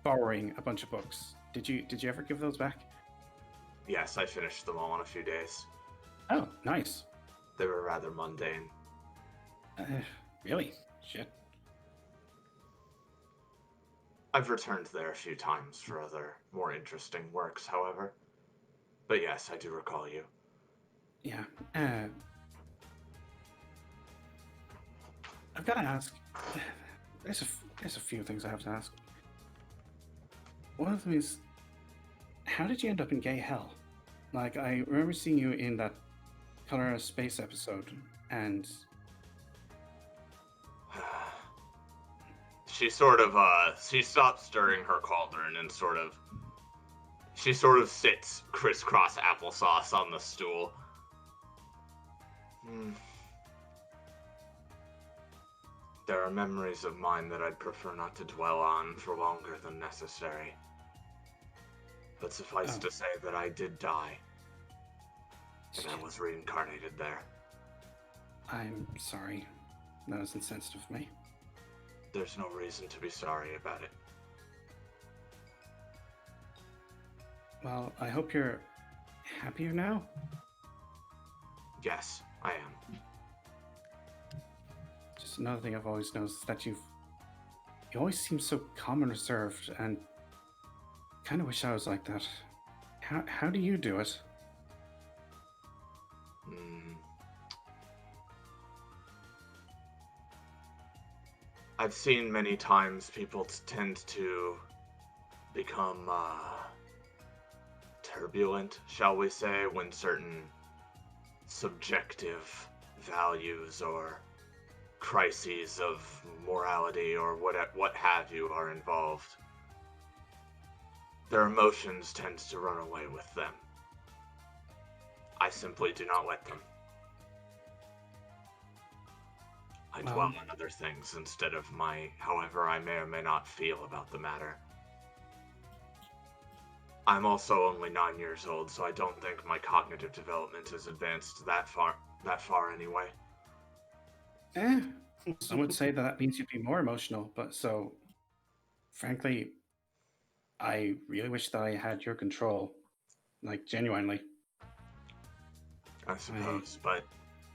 Speaker 5: borrowing a bunch of books. Did you ever give those back?
Speaker 3: Yes, I finished them all in a few days.
Speaker 5: Oh, nice.
Speaker 3: They were rather mundane.
Speaker 5: Really? Shit.
Speaker 3: I've returned there a few times for other, more interesting works, however. But yes, I do recall you.
Speaker 5: Yeah. I've got to ask. There's a few things I have to ask. One of them is, how did you end up in gay hell? Like, I remember seeing you in that Color of Space episode, and
Speaker 3: she she stops stirring her cauldron and she sits crisscross applesauce on the stool. There are memories of mine that I'd prefer not to dwell on for longer than necessary. But suffice to say that I did die. And I was reincarnated there.
Speaker 5: I'm sorry. That was insensitive of me.
Speaker 3: There's no reason to be sorry about it.
Speaker 5: Well, I hope you're happier now.
Speaker 3: Yes, I am.
Speaker 5: Just another thing I've always noticed is that you always seem so calm and reserved, and kind of wish I was like that. How do you do it?
Speaker 3: I've seen many times people tend to become turbulent, shall we say, when certain subjective values or crises of morality or what have you are involved. Their emotions tend to run away with them. I simply do not let them. I dwell on other things instead of however I may or may not feel about the matter. I'm also only 9 years old, so I don't think my cognitive development is advanced that far anyway.
Speaker 5: Some would say that means you'd be more emotional, but frankly, I really wish that I had your control. Like, genuinely.
Speaker 3: I suppose, but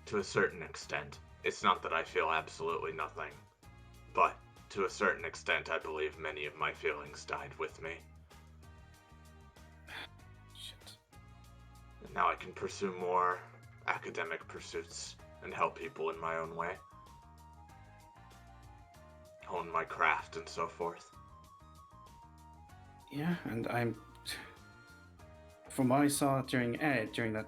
Speaker 3: to a certain extent. It's not that I feel absolutely nothing, but to a certain extent, I believe many of my feelings died with me.
Speaker 5: Shit.
Speaker 3: And now I can pursue more academic pursuits and help people in my own way. Hone my craft and so forth.
Speaker 5: Yeah, and from what I saw during that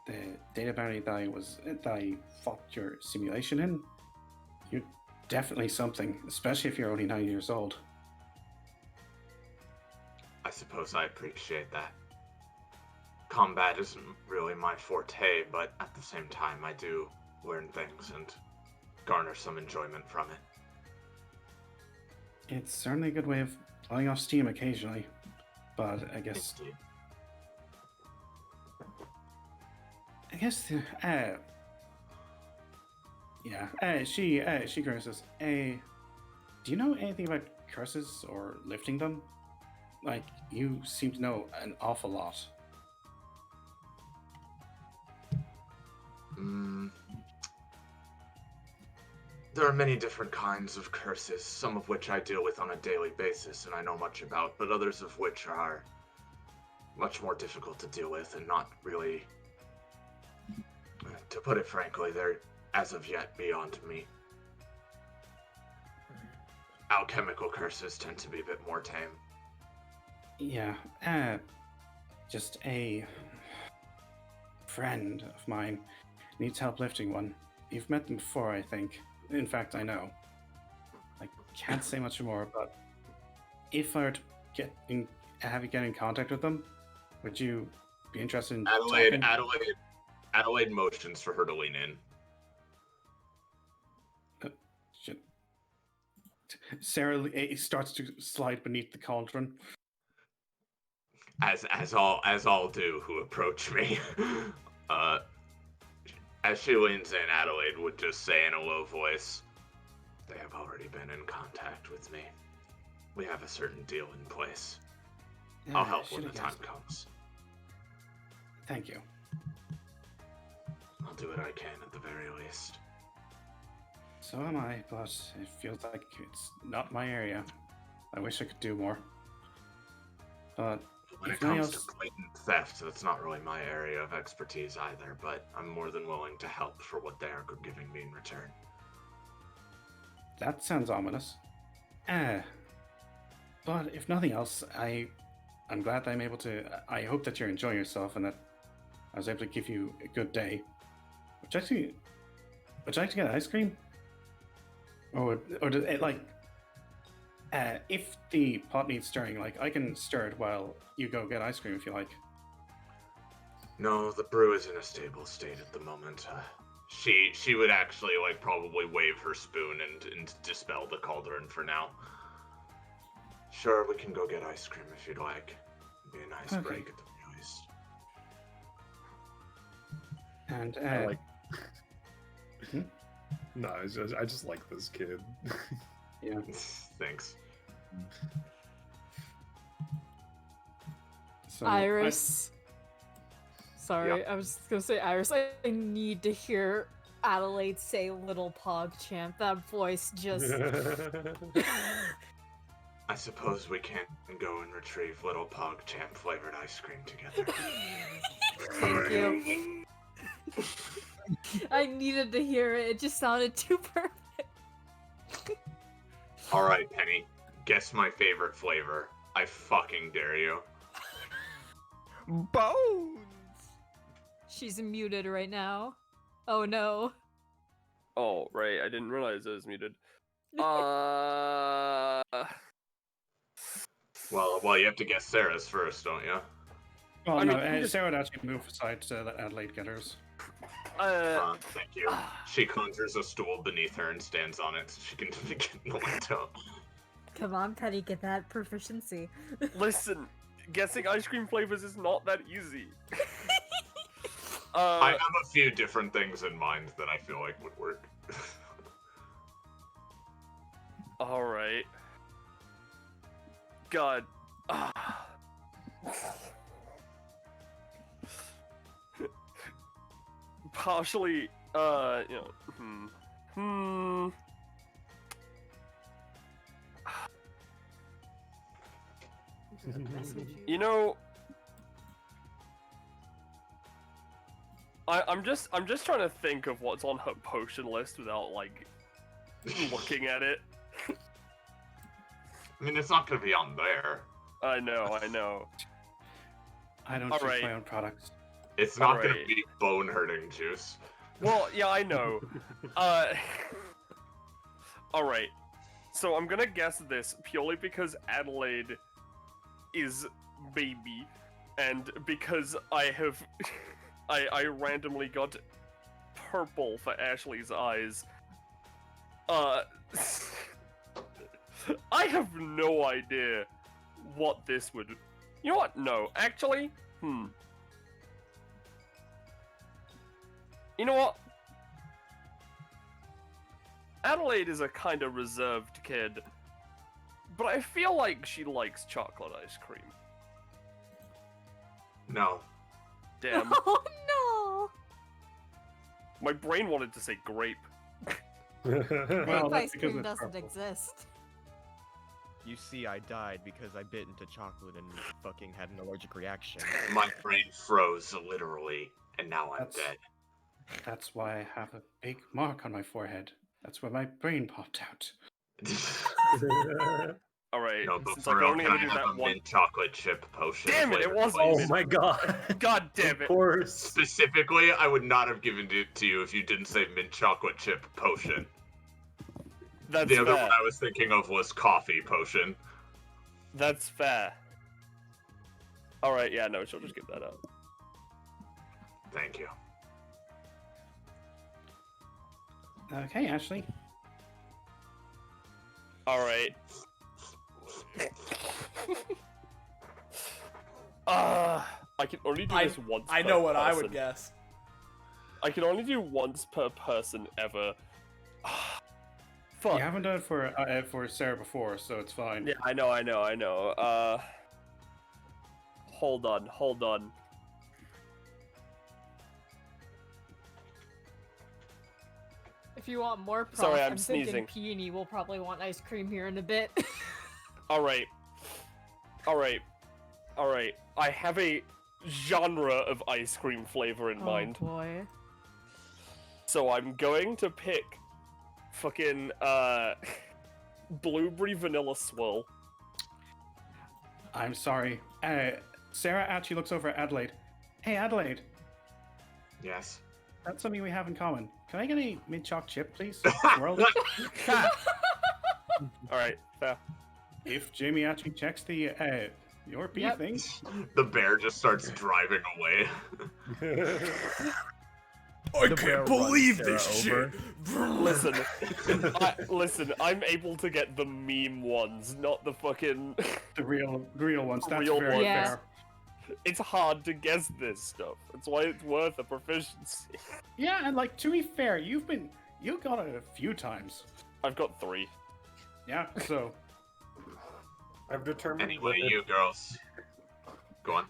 Speaker 5: the data bounty that I fought your simulation in, you're definitely something, especially if you're only 9 years old.
Speaker 3: I suppose I appreciate that. Combat isn't really my forte, but at the same time I do learn things and garner some enjoyment from it.
Speaker 5: It's certainly a good way of blowing off steam occasionally, but I guess... she curses. Do you know anything about curses or lifting them? Like, you seem to know an awful lot.
Speaker 3: There are many different kinds of curses, some of which I deal with on a daily basis and I know much about, but others of which are much more difficult to deal with and not really... To put it frankly, they're, as of yet, beyond me. Alchemical curses tend to be a bit more tame.
Speaker 5: Yeah, just a friend of mine needs help lifting one. You've met them before, I think. In fact, I know. I can't say much more, but if I were to have you get in contact with them, would you be interested in talking?
Speaker 3: Adelaide motions for her to lean in.
Speaker 5: Shit. Sarah starts to slide beneath the cauldron.
Speaker 3: As all do who approach me. As she leans in, Adelaide would just say in a low voice, "They have already been in contact with me. We have a certain deal in place. I'll help when the time comes."
Speaker 5: Thank you.
Speaker 3: I'll do what I can at the very least.
Speaker 5: So am I, but it feels like it's not my area. I wish I could do more. But
Speaker 3: when it comes to blatant theft, that's not really my area of expertise either, but I'm more than willing to help for what they are giving me in return.
Speaker 5: That sounds ominous. But if nothing else, I'm glad that I'm able to... I hope that you're enjoying yourself and that I was able to give you a good day. Would you like to get ice cream? Or does it, like... if the pot needs stirring, like, I can stir it while you go get ice cream if you like.
Speaker 3: No, the brew is in a stable state at the moment. She would actually, like, probably wave her spoon and dispel the cauldron for now. Sure, we can go get ice cream if you'd like. It'd be a nice break at the very least.
Speaker 5: And,
Speaker 6: I like... No, I just like this kid.
Speaker 5: Yeah.
Speaker 3: Thanks.
Speaker 1: So, Iris. Sorry, I was gonna say Iris. I need to hear Adelaide say "Little Pogchamp." That voice just.
Speaker 3: I suppose we can go and retrieve Little Pogchamp flavored ice cream together.
Speaker 1: Thank you. I needed to hear it. It just sounded too perfect.
Speaker 3: All right, Penny. Guess my favorite flavor. I fucking dare you.
Speaker 7: Bones!
Speaker 1: She's muted right now. Oh no.
Speaker 8: Oh, right. I didn't realize it was muted.
Speaker 3: Well, you have to guess Sarah's first, don't you?
Speaker 5: Well,
Speaker 8: I
Speaker 5: no,
Speaker 8: mean, you just-
Speaker 5: Sarah would actually move aside to let Adelaide get hers.
Speaker 3: Thank you. She conjures a stool beneath her and stands on it so she can get in the window.
Speaker 13: Come on, Petty, get that proficiency.
Speaker 8: Listen, guessing ice cream flavors is not that easy.
Speaker 3: I have a few different things in mind that I feel like would work.
Speaker 8: Alright. God. Partially, You know, I'm just trying to think of what's on her potion list without like looking at it.
Speaker 3: I mean, it's not gonna be on there.
Speaker 8: I know.
Speaker 5: I don't
Speaker 8: All
Speaker 5: choose
Speaker 8: right.
Speaker 5: my own products.
Speaker 3: It's not gonna
Speaker 8: Alright.
Speaker 3: be bone-hurting juice.
Speaker 8: Well, yeah, I know. Alright. So I'm gonna guess this purely because Adelaide is baby, and because I have I randomly got purple for Ashley's eyes. I have no idea what this would. You know what? No, actually, You know what? Adelaide is a kind of reserved kid, but I feel like she likes chocolate ice cream.
Speaker 3: No.
Speaker 8: Damn.
Speaker 13: Oh no!
Speaker 8: My brain wanted to say grape.
Speaker 13: Grape ice cream doesn't exist.
Speaker 7: You see, I died because I bit into chocolate and fucking had an allergic reaction.
Speaker 3: My brain froze, literally, and now I'm
Speaker 5: That's-
Speaker 3: dead.
Speaker 5: That's why I have a big mark on my forehead. That's where my brain popped out.
Speaker 8: Alright,
Speaker 3: No, but
Speaker 8: since
Speaker 3: for
Speaker 8: I can
Speaker 3: real,
Speaker 8: only
Speaker 3: can
Speaker 8: ever
Speaker 3: I
Speaker 8: do
Speaker 3: have
Speaker 8: that
Speaker 3: a
Speaker 8: one.
Speaker 3: mint chocolate chip potion?
Speaker 8: Damn it, it
Speaker 3: flavored,
Speaker 8: wasn't
Speaker 3: please?
Speaker 8: even-
Speaker 6: Oh my god.
Speaker 8: God damn it.
Speaker 6: Of course.
Speaker 3: Specifically, I would not have given it to you if you didn't say mint chocolate chip potion.
Speaker 8: That's
Speaker 3: The other
Speaker 8: fair.
Speaker 3: one I was thinking of was coffee potion.
Speaker 8: That's fair. Alright, yeah, no, she'll just give that up.
Speaker 3: Thank you.
Speaker 5: Okay, Ashley.
Speaker 8: Alright. I can only do this once
Speaker 4: I
Speaker 8: per
Speaker 4: know what I
Speaker 8: person.
Speaker 4: would guess.
Speaker 8: I can only do once per person ever. Fuck.
Speaker 5: You haven't done it for Sarah before, so it's fine.
Speaker 8: Yeah, I know. Hold on.
Speaker 1: If you want more props,
Speaker 8: Sorry, I'm
Speaker 1: I'm
Speaker 8: sneezing.
Speaker 1: thinking Peony will probably want ice cream here in a bit.
Speaker 8: Alright. I have a genre of ice cream flavor in mind.
Speaker 1: Oh boy.
Speaker 8: So I'm going to pick fucking blueberry vanilla swirl.
Speaker 5: I'm sorry. Sarah actually looks over at Adelaide. Hey, Adelaide.
Speaker 3: Yes.
Speaker 5: That's something we have in common. Can I get a mint choc chip, please? Swirl?
Speaker 8: Alright, fair.
Speaker 5: If Jamie actually checks the your pee
Speaker 1: Yep.
Speaker 5: thing.
Speaker 3: The bear just starts driving away.
Speaker 4: I can't believe this shit.
Speaker 8: Listen, I'm able to get the meme ones, not the fucking
Speaker 5: The real ones. That's
Speaker 8: real
Speaker 5: very
Speaker 8: ones.
Speaker 5: fair.
Speaker 8: It's hard to guess this stuff. That's why it's worth a proficiency.
Speaker 5: Yeah, and like to be fair, you got it a few times.
Speaker 8: I've got 3.
Speaker 5: Yeah, so
Speaker 6: I've determined.
Speaker 3: Anyway,
Speaker 6: that
Speaker 3: you girls. Go on.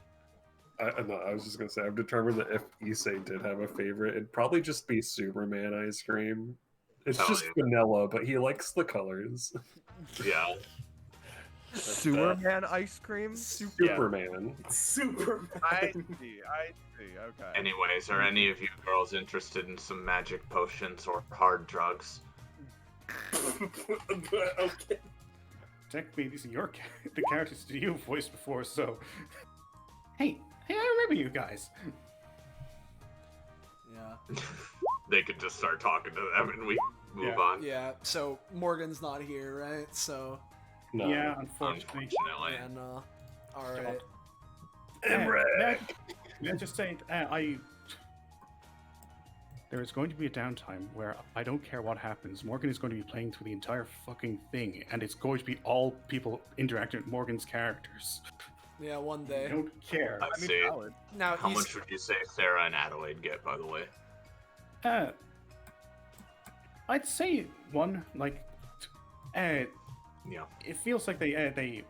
Speaker 6: I was just gonna say I've determined that if Issei did have a favorite, it'd probably just be Superman ice cream. It's
Speaker 3: Hell
Speaker 6: just
Speaker 3: yeah.
Speaker 6: vanilla, but he likes the colors.
Speaker 3: Yeah.
Speaker 7: Superman ice cream?
Speaker 6: Superman.
Speaker 16: Superman.
Speaker 7: I see, okay.
Speaker 3: Anyways, are any of you girls interested in some magic potions or hard drugs?
Speaker 16: Okay.
Speaker 5: technically these are the characters that you've voiced before, so... Hey, I remember you guys.
Speaker 4: Yeah.
Speaker 3: They could just start talking to them and we move
Speaker 5: Yeah.
Speaker 3: on.
Speaker 4: Yeah, so Morgan's not here, right? So...
Speaker 6: No.
Speaker 5: Yeah, unfortunately.
Speaker 4: Yeah, no. Alright.
Speaker 5: May I just say, there is going to be a downtime where I don't care what happens. Morgan is going to be playing through the entire fucking thing, and it's going to be all people interacting with Morgan's characters.
Speaker 4: Yeah, one day.
Speaker 5: I don't care.
Speaker 3: I see.
Speaker 4: Now,
Speaker 3: how much would you say Sarah and Adelaide get, by the way?
Speaker 5: I'd say one, like,
Speaker 3: yeah.
Speaker 5: It feels like they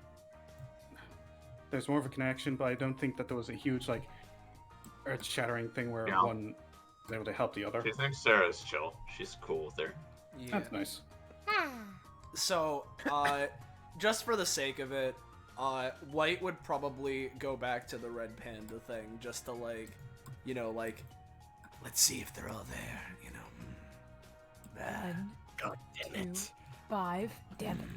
Speaker 5: there's more of a connection, but I don't think that there was a huge, like, earth-shattering thing where one was able to help the other.
Speaker 3: She thinks Sarah's chill. She's cool with her.
Speaker 4: Yeah.
Speaker 5: That's nice.
Speaker 4: So, just for the sake of it, White would probably go back to the red panda thing, just to, like, you know, like,
Speaker 11: let's see if they're all there, you know.
Speaker 13: 1,
Speaker 11: God damn
Speaker 13: 2, 5. Damn it.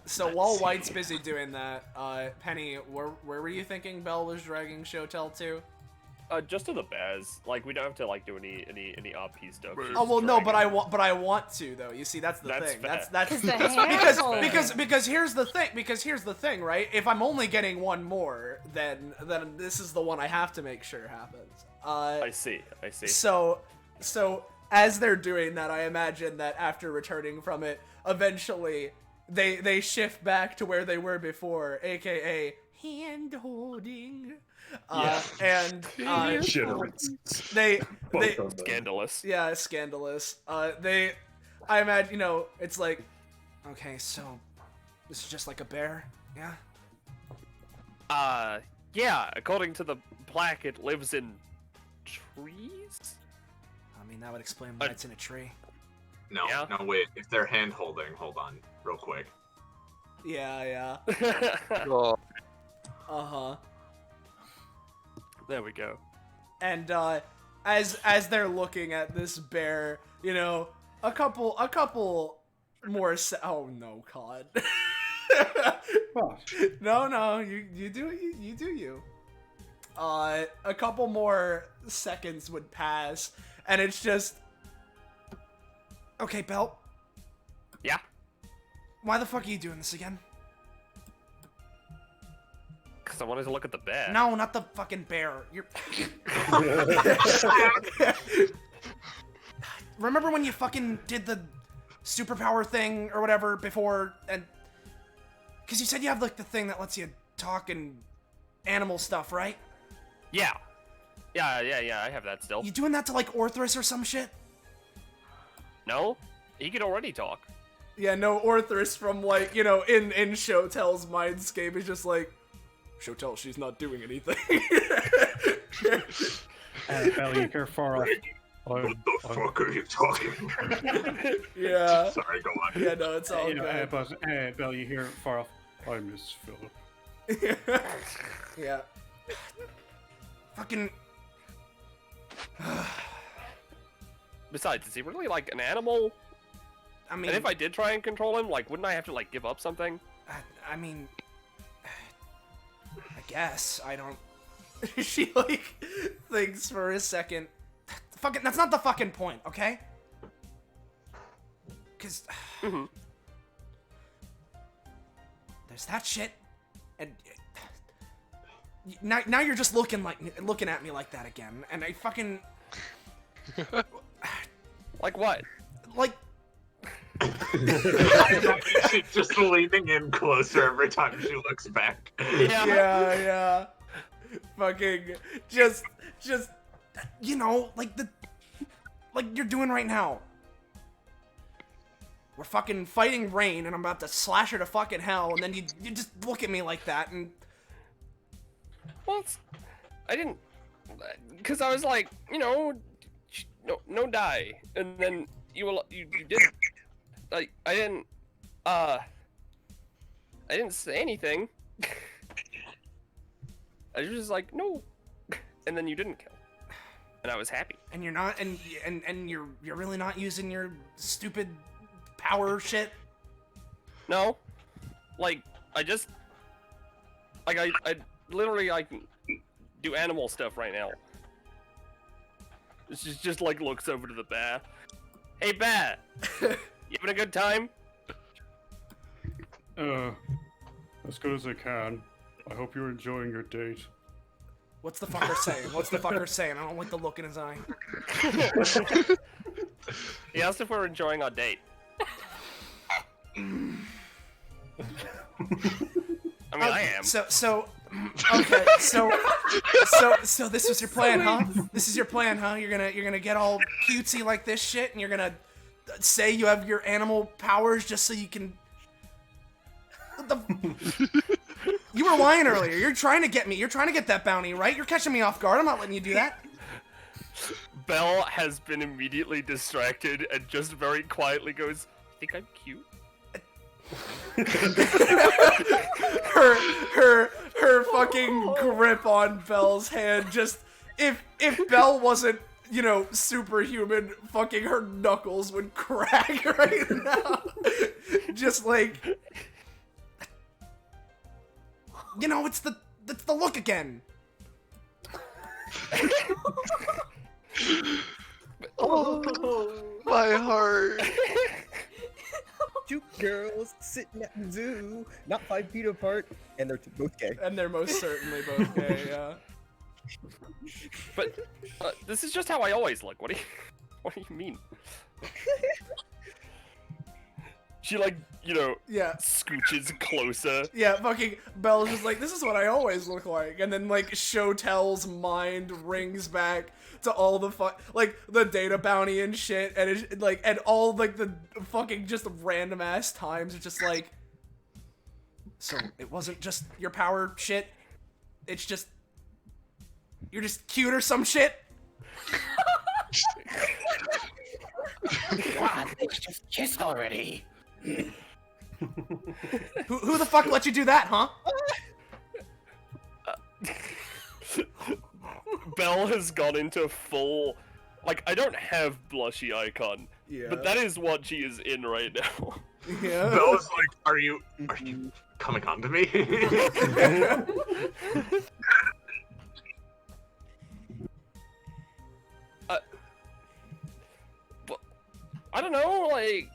Speaker 4: So while White's busy doing that, Penny, where were you thinking Belle was dragging Shotel to?
Speaker 8: Just to the Baz. Like, we don't have to like do any OP stuff.
Speaker 4: Oh well, no, but I want to though. You see, that's the thing.
Speaker 8: Fair.
Speaker 4: That's because here's the thing. Because here's the thing, right? If I'm only getting one more, then this is the one I have to make sure happens.
Speaker 8: I see.
Speaker 4: So as they're doing that, I imagine that after returning from it, eventually they shift back to where they were before, aka hand holding. And they
Speaker 8: scandalous.
Speaker 4: Yeah, scandalous. I imagine, you know, it's like, okay, so this is just like a bear, yeah.
Speaker 8: Yeah. According to the plaque, it lives in trees.
Speaker 4: I mean, that would explain why it's in a tree.
Speaker 3: No, no, wait. If they're hand holding, hold on, real quick.
Speaker 4: Yeah. Uh-huh.
Speaker 8: There we go.
Speaker 4: And as they're looking at this bear, you know, a couple more. Oh no, God. No, you do you. A couple more seconds would pass, and it's just. Okay, Belle.
Speaker 8: Yeah.
Speaker 4: Why the fuck are you doing this again?
Speaker 8: Because I wanted to look at the bear.
Speaker 4: No, not the fucking bear. You're. Remember when you fucking did the superpower thing or whatever before, and because you said you have like the thing that lets you talk and animal stuff, right?
Speaker 8: Yeah. I have that still.
Speaker 4: You doing that to like Orthrus or some shit?
Speaker 8: No, he can already talk.
Speaker 4: Yeah, no, Orthrus from like, you know, in Shotel's mindscape is just like, Shotel, she's not doing anything.
Speaker 5: Belle, you hear far off.
Speaker 3: What the fuck are you talking about?
Speaker 4: Yeah.
Speaker 3: Sorry, go on.
Speaker 4: Yeah, no, it's all good.
Speaker 5: But Belle, you hear far off. I miss Philip.
Speaker 4: Yeah. Fucking.
Speaker 8: Besides, is he really like an animal?
Speaker 4: I mean,
Speaker 8: and if I did try and control him, like, wouldn't I have to like give up something?
Speaker 4: I mean, I guess I don't. She like thinks for a second. Fucking, that's not the fucking point, okay? Cause there's that shit, and now you're just looking at me like that again, and I fucking.
Speaker 8: Like what?
Speaker 4: Like.
Speaker 3: She's just leaning in closer every time she looks back.
Speaker 4: Yeah. Fucking just you know, like you're doing right now. We're fucking fighting Rain, and I'm about to slash her to fucking hell, and then you just look at me like that, and.
Speaker 8: Well, I didn't, because I was like, you know, no die, and then you did, like, I didn't say anything. I was just like, no, and then you didn't kill, and I was happy.
Speaker 4: And you're not, and you're really not using your stupid power shit.
Speaker 8: No. Like, I just... Like, I literally, like, do animal stuff right now. She just like, looks over to the bear. Hey, bear! You having a good time?
Speaker 5: As good as I can. I hope you're enjoying your date.
Speaker 4: What's the fucker saying? What's the fucker saying? I don't like the look in his eye.
Speaker 8: He asked if we're enjoying our date. I mean, I am.
Speaker 4: Okay, so this was your plan, huh? This is your plan, huh? You're gonna get all cutesy like this shit, and you're gonna say you have your animal powers just so you can. You were lying earlier. You're trying to get me. You're trying to get that bounty, right? You're catching me off guard. I'm not letting you do that.
Speaker 8: Belle has been immediately distracted and just very quietly goes, "I think I'm cute."
Speaker 4: her fucking grip on Belle's hand just if Belle wasn't, you know, superhuman, fucking her knuckles would crack right now. Just like, you know, it's the look again.
Speaker 15: Oh, my heart.
Speaker 7: Two girls sitting at the zoo, not 5 feet apart, and they're both gay.
Speaker 4: And they're most certainly both gay, yeah.
Speaker 8: But this is just how I always look. What do you mean? She, like, you know,
Speaker 4: yeah,
Speaker 8: scooches closer.
Speaker 4: Yeah, fucking Belle's just like, this is what I always look like. And then, like, Shotel's mind rings back to all the like, the data bounty and shit. And it's, like, and all, like, the fucking just random ass times. It's just like, so it wasn't just your power shit. It's just, you're just cute or some shit.
Speaker 11: God, let's just kiss already.
Speaker 4: Who the fuck let you do that, huh?
Speaker 8: Belle has gone into full, like, I don't have blushy icon, but that is what she is in right now.
Speaker 4: Yeah.
Speaker 3: Belle's like, are you coming on to me?
Speaker 8: I don't know, like,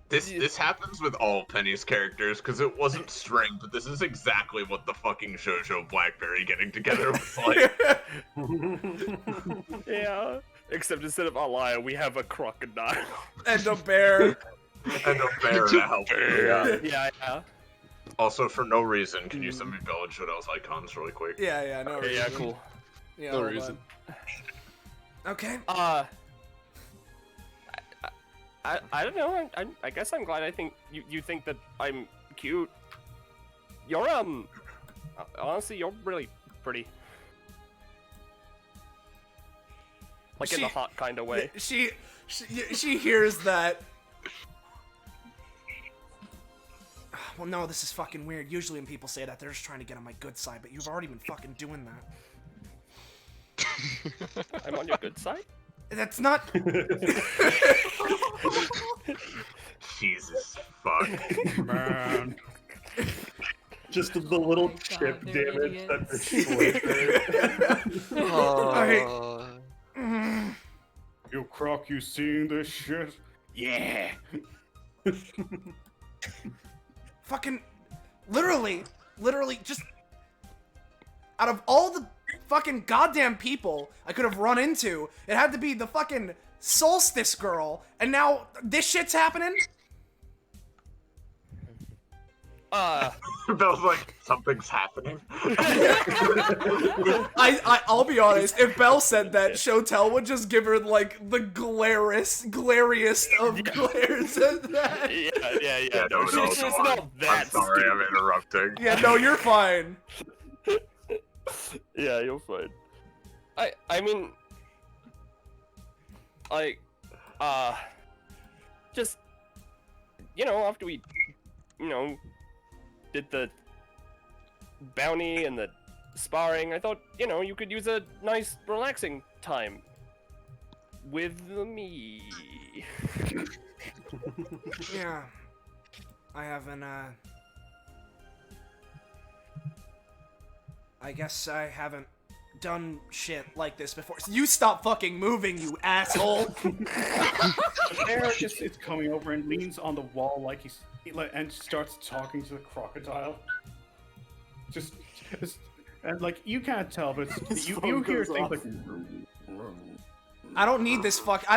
Speaker 3: This happens with all Penny's characters because it wasn't string, but this is exactly what the fucking Shoujo Blackberry getting together was like.
Speaker 8: Yeah. Except instead of Alaya, we have a crocodile.
Speaker 4: And a bear.
Speaker 3: And a bear to help you. Yeah.
Speaker 8: Yeah.
Speaker 3: Also, for no reason, can you send me Belle and Shotel's icons really quick?
Speaker 4: Yeah, no reason.
Speaker 8: Yeah, cool.
Speaker 4: Yeah,
Speaker 3: No
Speaker 4: hold
Speaker 3: reason.
Speaker 4: on. Okay.
Speaker 8: I don't know. I guess I'm glad. I think you think that I'm cute. You're honestly, you're really pretty. Like in the hot kind of way.
Speaker 4: She hears that. Well, no, this is fucking weird. Usually when people say that, they're just trying to get on my good side, but you've already been fucking doing that.
Speaker 8: I'm on your good side?
Speaker 4: That's not...
Speaker 3: Jesus fuck.
Speaker 6: Man. Just the little chip damage that the
Speaker 5: Alright. You Croc, you seeing this shit?
Speaker 11: Yeah.
Speaker 4: Fucking... Literally, just... Out of all the fucking goddamn people I could have run into, it had to be the fucking Solstice girl, and now this shit's happening?
Speaker 3: Belle's like, something's happening.
Speaker 4: I'll be honest, if Belle said that, Shotel would just give her, like, the glariest of glares at that.
Speaker 8: Yeah.
Speaker 3: No,
Speaker 8: She's not that
Speaker 3: I'm sorry, I'm interrupting.
Speaker 4: Yeah, no, you're fine.
Speaker 8: Yeah, you're fine. I mean, like, just, you know, after we, you know, did the bounty and the sparring, I thought, you know, you could use a nice, relaxing time. with me.
Speaker 4: Yeah. I haven't, I guess I haven't done shit like this before. So you stop fucking moving, you asshole!
Speaker 5: The bear just is coming over and leans on the wall and starts talking to the crocodile. Just and like you can't tell, but you hear things like.
Speaker 4: I don't need this I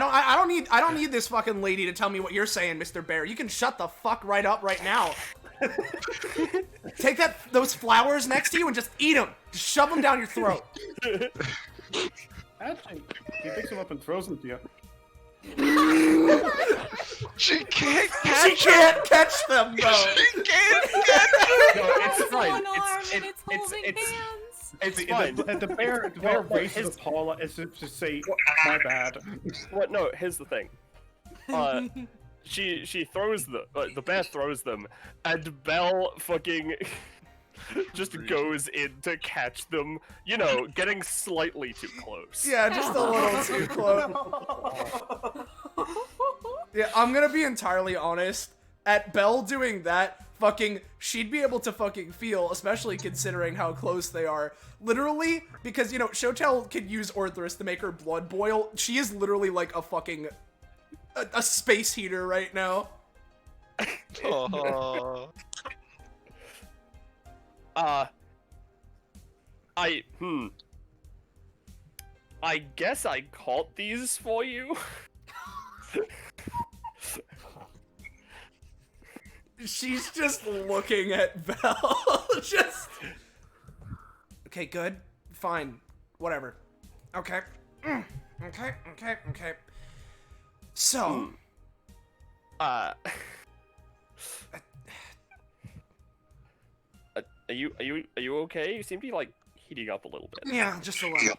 Speaker 4: don't need this fucking lady to tell me what you're saying, Mr. Bear. You can shut the fuck right up right now. Take those flowers next to you and just eat them. Just shove them down your throat.
Speaker 5: Actually, he picks them up and throws them to you.
Speaker 15: She can't
Speaker 4: catch them, though.
Speaker 15: She can't catch them.
Speaker 8: No, it's fine.
Speaker 5: It's
Speaker 8: fine.
Speaker 5: The bear raises a paw as if to say, "My bad."
Speaker 8: What? No, here's the thing. She throws the bear throws them, and Belle fucking just goes in to catch them. You know, getting slightly too close.
Speaker 4: Yeah, just a little too close. Yeah, I'm gonna be entirely honest. At Belle doing that, she'd be able to fucking feel, especially considering how close they are. Literally, because, you know, Shotel can use Orthrus to make her blood boil. She is literally like a fucking... a space heater right now.
Speaker 8: I guess I caught these for you.
Speaker 4: She's just looking at Belle. Just... Okay, good. Fine. Whatever. Okay. Okay. So...
Speaker 8: Are you okay? You seem to be, like, heating up a little bit.
Speaker 4: Yeah, just a little.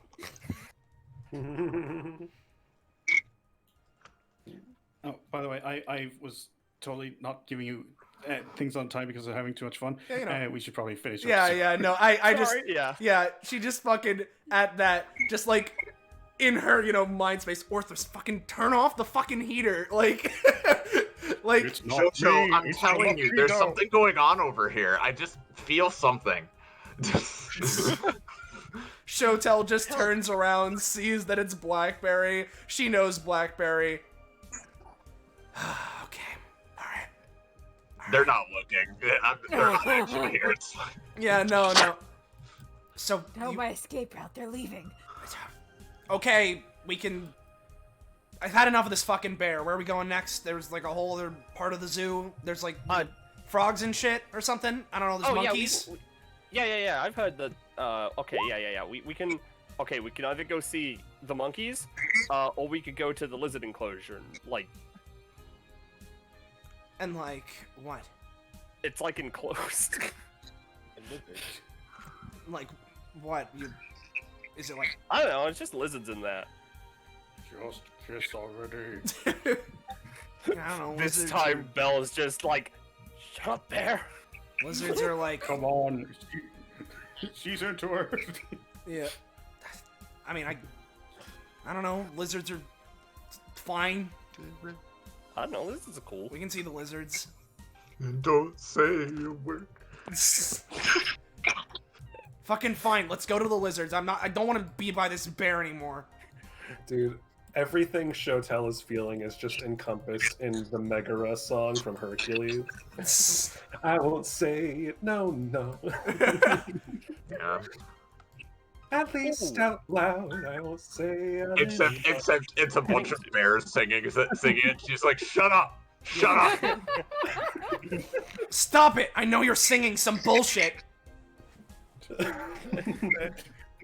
Speaker 5: Oh, by the way, I was totally not giving you things on time because of having too much fun.
Speaker 4: Yeah, you know.
Speaker 5: We should probably finish.
Speaker 4: No, I just...
Speaker 8: Sorry,
Speaker 4: Yeah, she just fucking, at that, just like, in her, you know, mind space, Orthrus, fucking turn off the fucking heater, like... like...
Speaker 3: Jojo, I'm telling you, there's something going on over here. I just feel something.
Speaker 4: Shotel just turns around, sees that it's Blackberry. She knows Blackberry. Okay. Alright.
Speaker 3: They're not looking. They're not actually here. It's fine.
Speaker 4: Yeah, no. So...
Speaker 13: No, my escape route. They're leaving.
Speaker 4: Okay, we can... I've had enough of this fucking bear. Where are we going next? There's like a whole other part of the zoo. There's like frogs and shit or something. I don't know, there's monkeys.
Speaker 8: Yeah. I've heard that. Okay, yeah. We can either go see the monkeys, or we could go to the lizard enclosure and like.
Speaker 4: And like what?
Speaker 8: It's like enclosed.
Speaker 4: Like what? Is it like?
Speaker 8: I don't know. It's just lizards in there.
Speaker 5: Just kiss already.
Speaker 4: I don't know.
Speaker 8: This time, Belle is just like, shut up, bear.
Speaker 4: Lizards are like,
Speaker 5: come on. She's into her.
Speaker 4: Yeah. I mean, I don't know. Lizards are fine.
Speaker 8: I don't know. Lizards are cool.
Speaker 4: We can see the lizards.
Speaker 3: Don't say a word.
Speaker 4: Fucking fine. Let's go to the lizards. I don't want to be by this bear anymore.
Speaker 6: Dude, everything Shotel is feeling is just encompassed in the Megara song from Hercules. I won't say it, no.
Speaker 3: Yeah.
Speaker 6: At least out loud, I will say it.
Speaker 3: Except it's a bunch of bears singing it. She's like, shut up! Shut up!
Speaker 4: Stop it! I know you're singing some bullshit!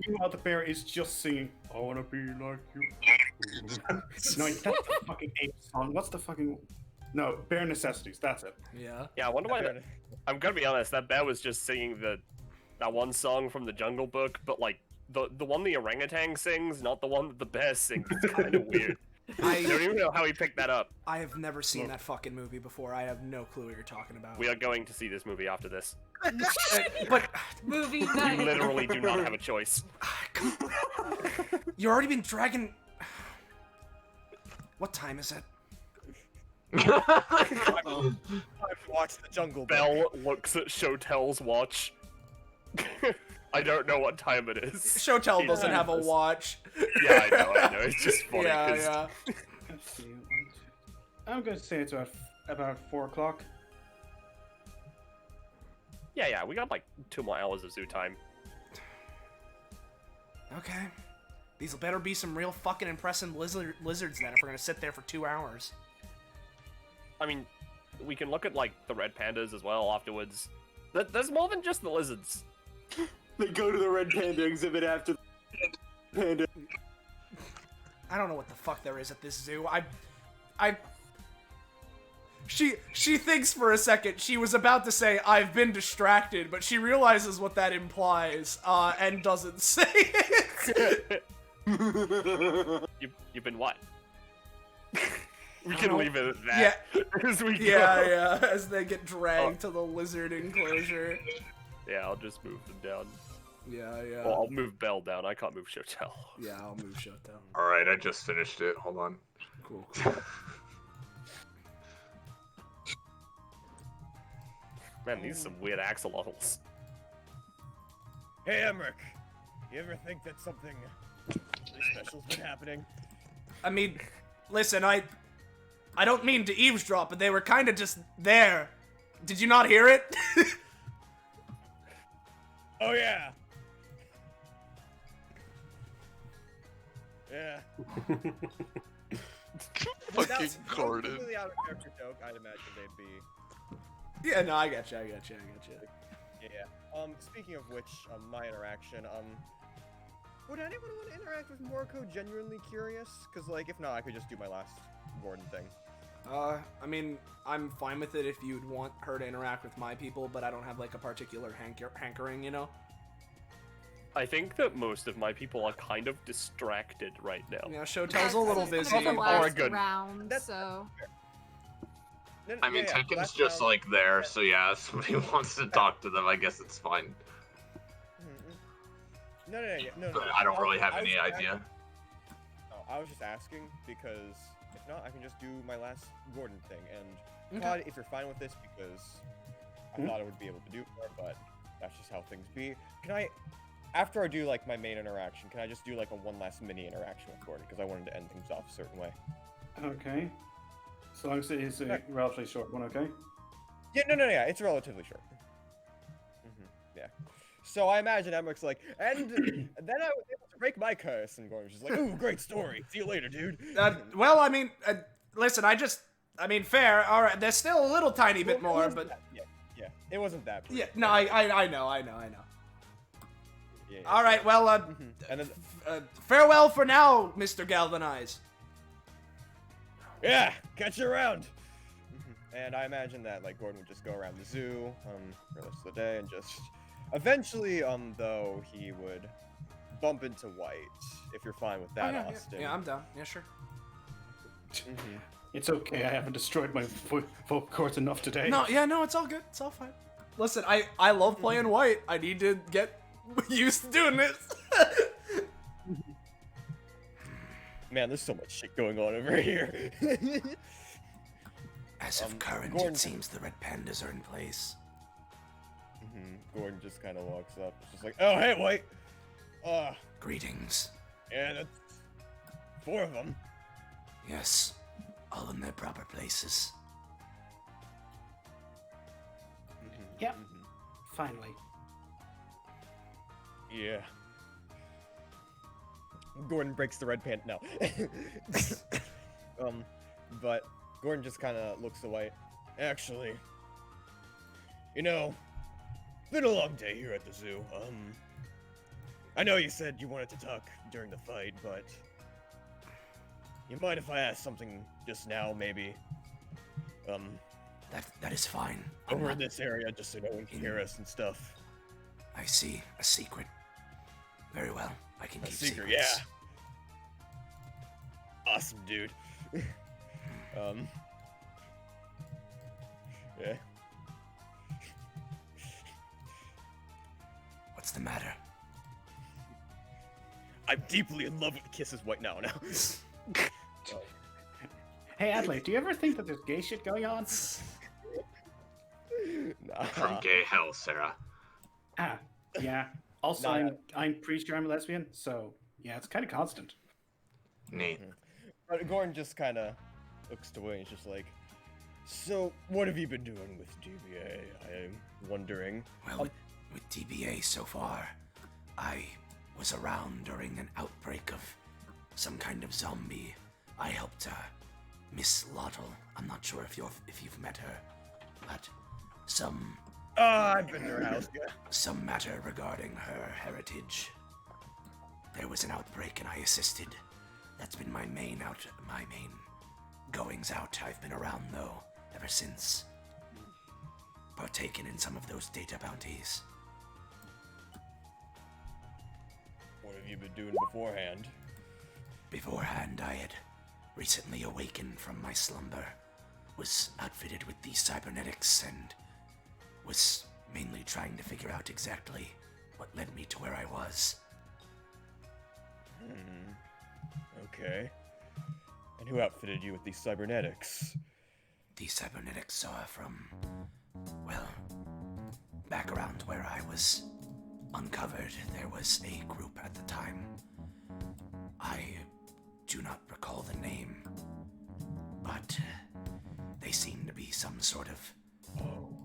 Speaker 5: Meanwhile, the bear is just singing, I wanna be like you. No, that's the fucking ape song. What's the fucking... No, Bare Necessities, that's it.
Speaker 4: Yeah.
Speaker 8: Yeah, I wonder why... I'm gonna be honest, that bear was just singing that one song from the Jungle Book, but like, the one the orangutan sings, not the one that the bear sings. It's kind of weird. I don't even know how he picked that up.
Speaker 4: I have never seen that fucking movie before. I have no clue what you're talking about.
Speaker 8: We are going to see this movie after this.
Speaker 4: But
Speaker 13: movie
Speaker 8: You
Speaker 13: night.
Speaker 8: literally do not have a choice.
Speaker 4: You already been dragging... What time is it?
Speaker 14: I've watched the Jungle Book.
Speaker 8: Bell looks at Shotel's watch. I don't know what time it is.
Speaker 4: Shotel doesn't have a watch.
Speaker 8: Yeah, I know. It's just funny.
Speaker 4: Yeah.
Speaker 5: Let's see, 1, 2. I'm going to say it's about 4 o'clock.
Speaker 8: Yeah, we got like 2 more hours of zoo time.
Speaker 4: Okay. These better be some real fucking impressive lizards then if we're gonna sit there for 2 hours.
Speaker 8: I mean, we can look at like the red pandas as well afterwards. There's more than just the lizards.
Speaker 16: They go to the red panda exhibit after the panda.
Speaker 4: I don't know what the fuck there is at this zoo. She thinks for a second. She was about to say, I've been distracted, but she realizes what that implies, and doesn't say it.
Speaker 8: You've been what? We can leave it at that.
Speaker 4: Yeah.
Speaker 8: As we go.
Speaker 4: Yeah, as they get dragged to the lizard enclosure.
Speaker 8: Yeah, I'll just move them down.
Speaker 4: Yeah.
Speaker 8: Well, I'll move Bell down. I can't move Shotel.
Speaker 4: Yeah, I'll move Shotel.
Speaker 3: Alright, I just finished it. Hold on.
Speaker 4: Cool.
Speaker 8: Man, these are some weird axolotls.
Speaker 14: Hey, Emmerich. You ever think that something really special's been happening?
Speaker 4: I mean, listen, I don't mean to eavesdrop, but they were kind of just there. Did you not hear it?
Speaker 14: Oh, yeah. Yeah.
Speaker 15: Fucking Gordon.
Speaker 14: Completely out of character joke, I'd imagine they'd be.
Speaker 4: Yeah, no, I got you.
Speaker 14: Yeah. Speaking of which, my interaction, would anyone want to interact with Moriko? Genuinely curious? Because, like, if not, I could just do my last Gordon thing.
Speaker 4: I mean, I'm fine with it if you'd want her to interact with my people, but I don't have, like, a particular hankering, you know?
Speaker 8: I think that most of my people are kind of distracted right now.
Speaker 4: Yeah, Shotel's a little busy.
Speaker 13: Round, so...
Speaker 3: I mean, Tekken's just like there, so yeah, if somebody wants to talk to them, I guess it's fine.
Speaker 14: No.
Speaker 3: But I don't really have any idea.
Speaker 14: No, I was just asking because if not, I can just do my last Gordon thing. And
Speaker 4: Okay.
Speaker 14: Todd, if you're fine with this, because I thought I would be able to do more, but that's just how things be. Can I, after I do like my main interaction, can I just do like a one last mini interaction with Gordon? Because I wanted to end things off a certain way.
Speaker 5: Okay. So long as it is a relatively short one, okay?
Speaker 14: Yeah, no, yeah, it's relatively short. Yeah. So I imagine Emmerich's like, and then I was able to break my curse, and Gordon's just like, ooh, great story. See you later, dude.
Speaker 4: Well, I mean, listen, I mean, fair. All right, there's still a little tiny bit more, but...
Speaker 14: Yeah, it wasn't that.
Speaker 4: Yeah, no, I know.
Speaker 14: Yeah,
Speaker 4: All right, well,
Speaker 14: and then,
Speaker 4: farewell for now, Mr. Galvanize.
Speaker 14: Yeah, catch you around. And I imagine that like Gordon would just go around the zoo for the rest of the day and just eventually though he would bump into White if you're fine with that, Austin.
Speaker 4: Yeah, I'm down. Yeah, sure.
Speaker 5: It's okay. I haven't destroyed my vocal cords enough today.
Speaker 4: No, it's all good. It's all fine. Listen, I love playing White. I need to get used to doing this.
Speaker 14: Man, there's so much shit going on over here.
Speaker 11: As of current,
Speaker 14: Gordon...
Speaker 11: it seems the red pandas are in place.
Speaker 14: Gordon just kind of walks up. It's just like, oh, hey, White.
Speaker 11: Greetings.
Speaker 14: Yeah, that's 4 of them.
Speaker 11: Yes, all in their proper places.
Speaker 5: Yep. Finally.
Speaker 14: Yeah. Gordon breaks the red pant. No. But Gordon just kind of looks away. Actually, you know, been a long day here at the zoo. I know you said you wanted to talk during the fight, but you mind if I ask something just now, maybe?
Speaker 11: That is fine.
Speaker 14: Over in this area, just so no one can hear us and stuff.
Speaker 11: I see. A secret. Very well. I can keep
Speaker 14: secret,
Speaker 11: secrets.
Speaker 14: yeah. Awesome, dude. Yeah.
Speaker 11: What's the matter?
Speaker 14: I'm deeply in love with Kisses White now.
Speaker 5: Hey, Adelaide, do you ever think that there's gay shit going on?
Speaker 3: From gay hell, Sarah.
Speaker 5: Ah, yeah. Also,
Speaker 14: Nah.
Speaker 5: I'm pretty sure I'm a lesbian, so yeah, it's kind of constant.
Speaker 3: Neat.
Speaker 14: But Gordon just kind of looks away and is just like, so what have you been doing with DBA? I am wondering.
Speaker 11: Well, with DBA so far, I was around during an outbreak of some kind of zombie. I helped Miss Lottle. I'm not sure if you've met her, but some.
Speaker 14: I've been to her house. Yeah.
Speaker 11: Some matter regarding her heritage. There was an outbreak and I assisted. That's been my main goings out. I've been around though ever since. Partaken in some of those data bounties.
Speaker 14: What have you been doing beforehand?
Speaker 11: Beforehand, I had recently awakened from my slumber, was outfitted with these cybernetics, and was mainly trying to figure out exactly what led me to where I was.
Speaker 14: Okay. And who outfitted you with these cybernetics?
Speaker 11: These cybernetics are from, well, back around where I was uncovered. There was a group at the time. I do not recall the name, but they seem to be some sort of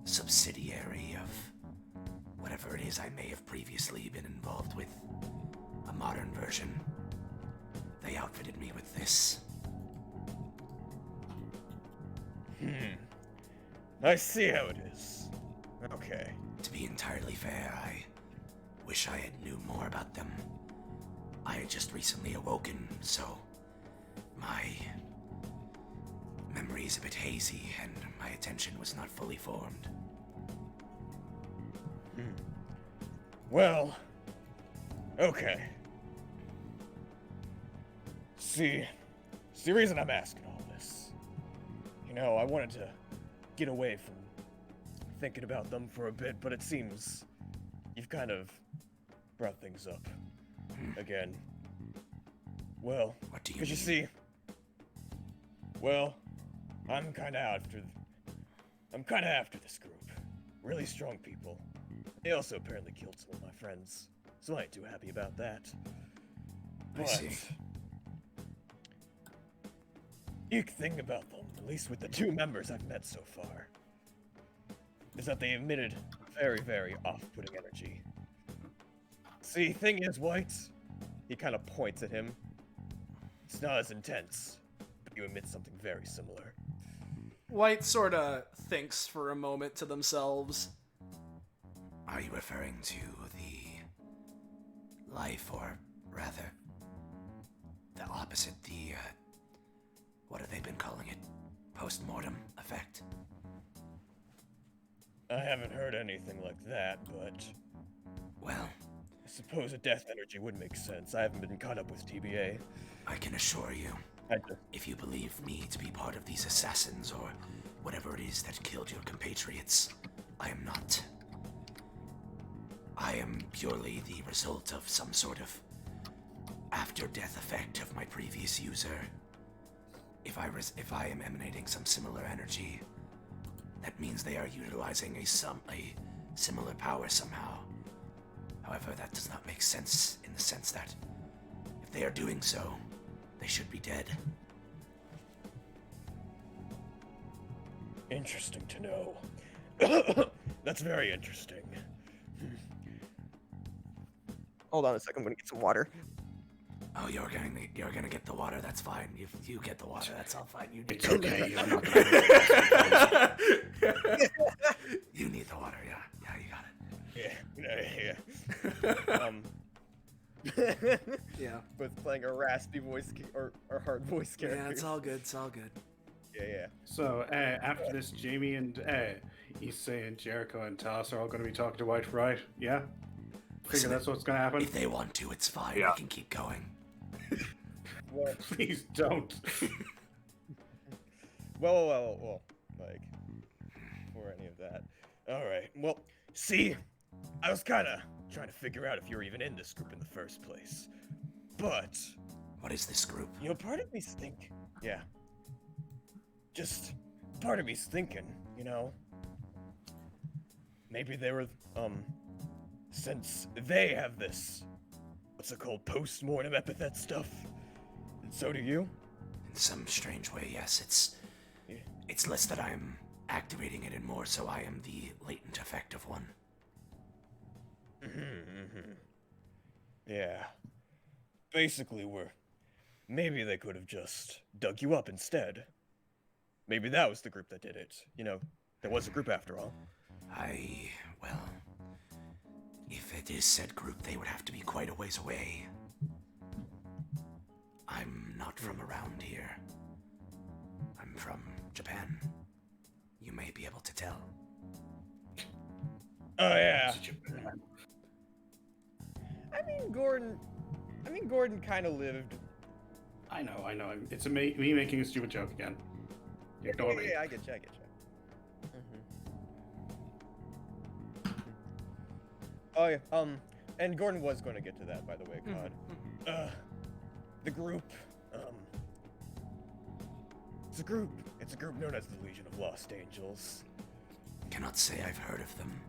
Speaker 11: subsidiary of whatever it is I may have previously been involved with. A modern version. They outfitted me with this.
Speaker 14: I see how it is. Okay.
Speaker 11: To be entirely fair, I wish I had knew more about them. I had just recently awoken, so my memory is a bit hazy and my attention was not fully formed.
Speaker 14: Well, okay. See, it's the reason I'm asking all this. You know, I wanted to get away from thinking about them for a bit, but it seems you've kind of brought things up again. Well,
Speaker 11: what do you
Speaker 14: mean? You see, well, I'm kind of after this group. Really strong people. They also apparently killed some of my friends, so I ain't too happy about that.
Speaker 11: I see.
Speaker 14: Unique thing about them, at least with the two members I've met so far, is that they emitted very, very off-putting energy. See, thing is, White, he kind of points at him. It's not as intense, but you emit something very similar.
Speaker 4: White sort of thinks for a moment to themselves.
Speaker 11: Are you referring to the life, or rather, the opposite, what have they been calling it? Post-mortem effect?
Speaker 14: I haven't heard anything like that, but...
Speaker 11: Well...
Speaker 14: I suppose a death energy would make sense. I haven't been caught up with DBA.
Speaker 11: I can assure you, if you believe me to be part of these assassins, or whatever it is that killed your compatriots, I am not. I am purely the result of some sort of after-death effect of my previous user. If I am emanating some similar energy, that means they are utilizing a similar power somehow. However, that does not make sense in the sense that if they are doing so, they should be dead.
Speaker 14: Interesting to know. That's very interesting. Hold on a second, I'm gonna get some water.
Speaker 11: Oh, you're gonna get the water. That's fine. You get the water. That's all fine.
Speaker 5: It's okay. You're not
Speaker 11: You need the water. Yeah, you got it.
Speaker 14: Yeah. Both playing a raspy voice or hard voice character.
Speaker 4: Yeah, it's all good. It's all good.
Speaker 14: Yeah.
Speaker 5: So after this, Jamie and Issei and Jericho and Talos are all going to be talking to White, right? Yeah. Figure that's what's going to happen.
Speaker 11: If they want to, it's fine.
Speaker 5: Yeah.
Speaker 11: We can keep going.
Speaker 5: Please don't.
Speaker 14: Well, like, before any of that. Alright, well, see, I was kinda trying to figure out if you were even in this group in the first place. But...
Speaker 11: What is this group?
Speaker 14: You know, part of me think... Yeah. just part of me's thinking, you know, maybe they were, since they have this, what's it called, post-mortem epithet stuff, and so do you?
Speaker 11: In some strange way, yes. It's less that I am activating it and more so I am the latent effective one.
Speaker 14: Yeah. Basically, maybe they could have just dug you up instead. Maybe that was the group that did it. You know, there was a group after all.
Speaker 11: Well, if it is said group, they would have to be quite a ways away. I'm not from around here. I'm from Japan. You may be able to tell.
Speaker 14: Oh, yeah. I mean, Gordon kind of lived.
Speaker 5: I know. It's me making a stupid joke again. Ignore me.
Speaker 14: Yeah, I get you. Oh, yeah. And Gordon was going to get to that, by the way, Cod. The group, it's a group known as the Legion of Lost Angels.
Speaker 11: Cannot say I've heard of them.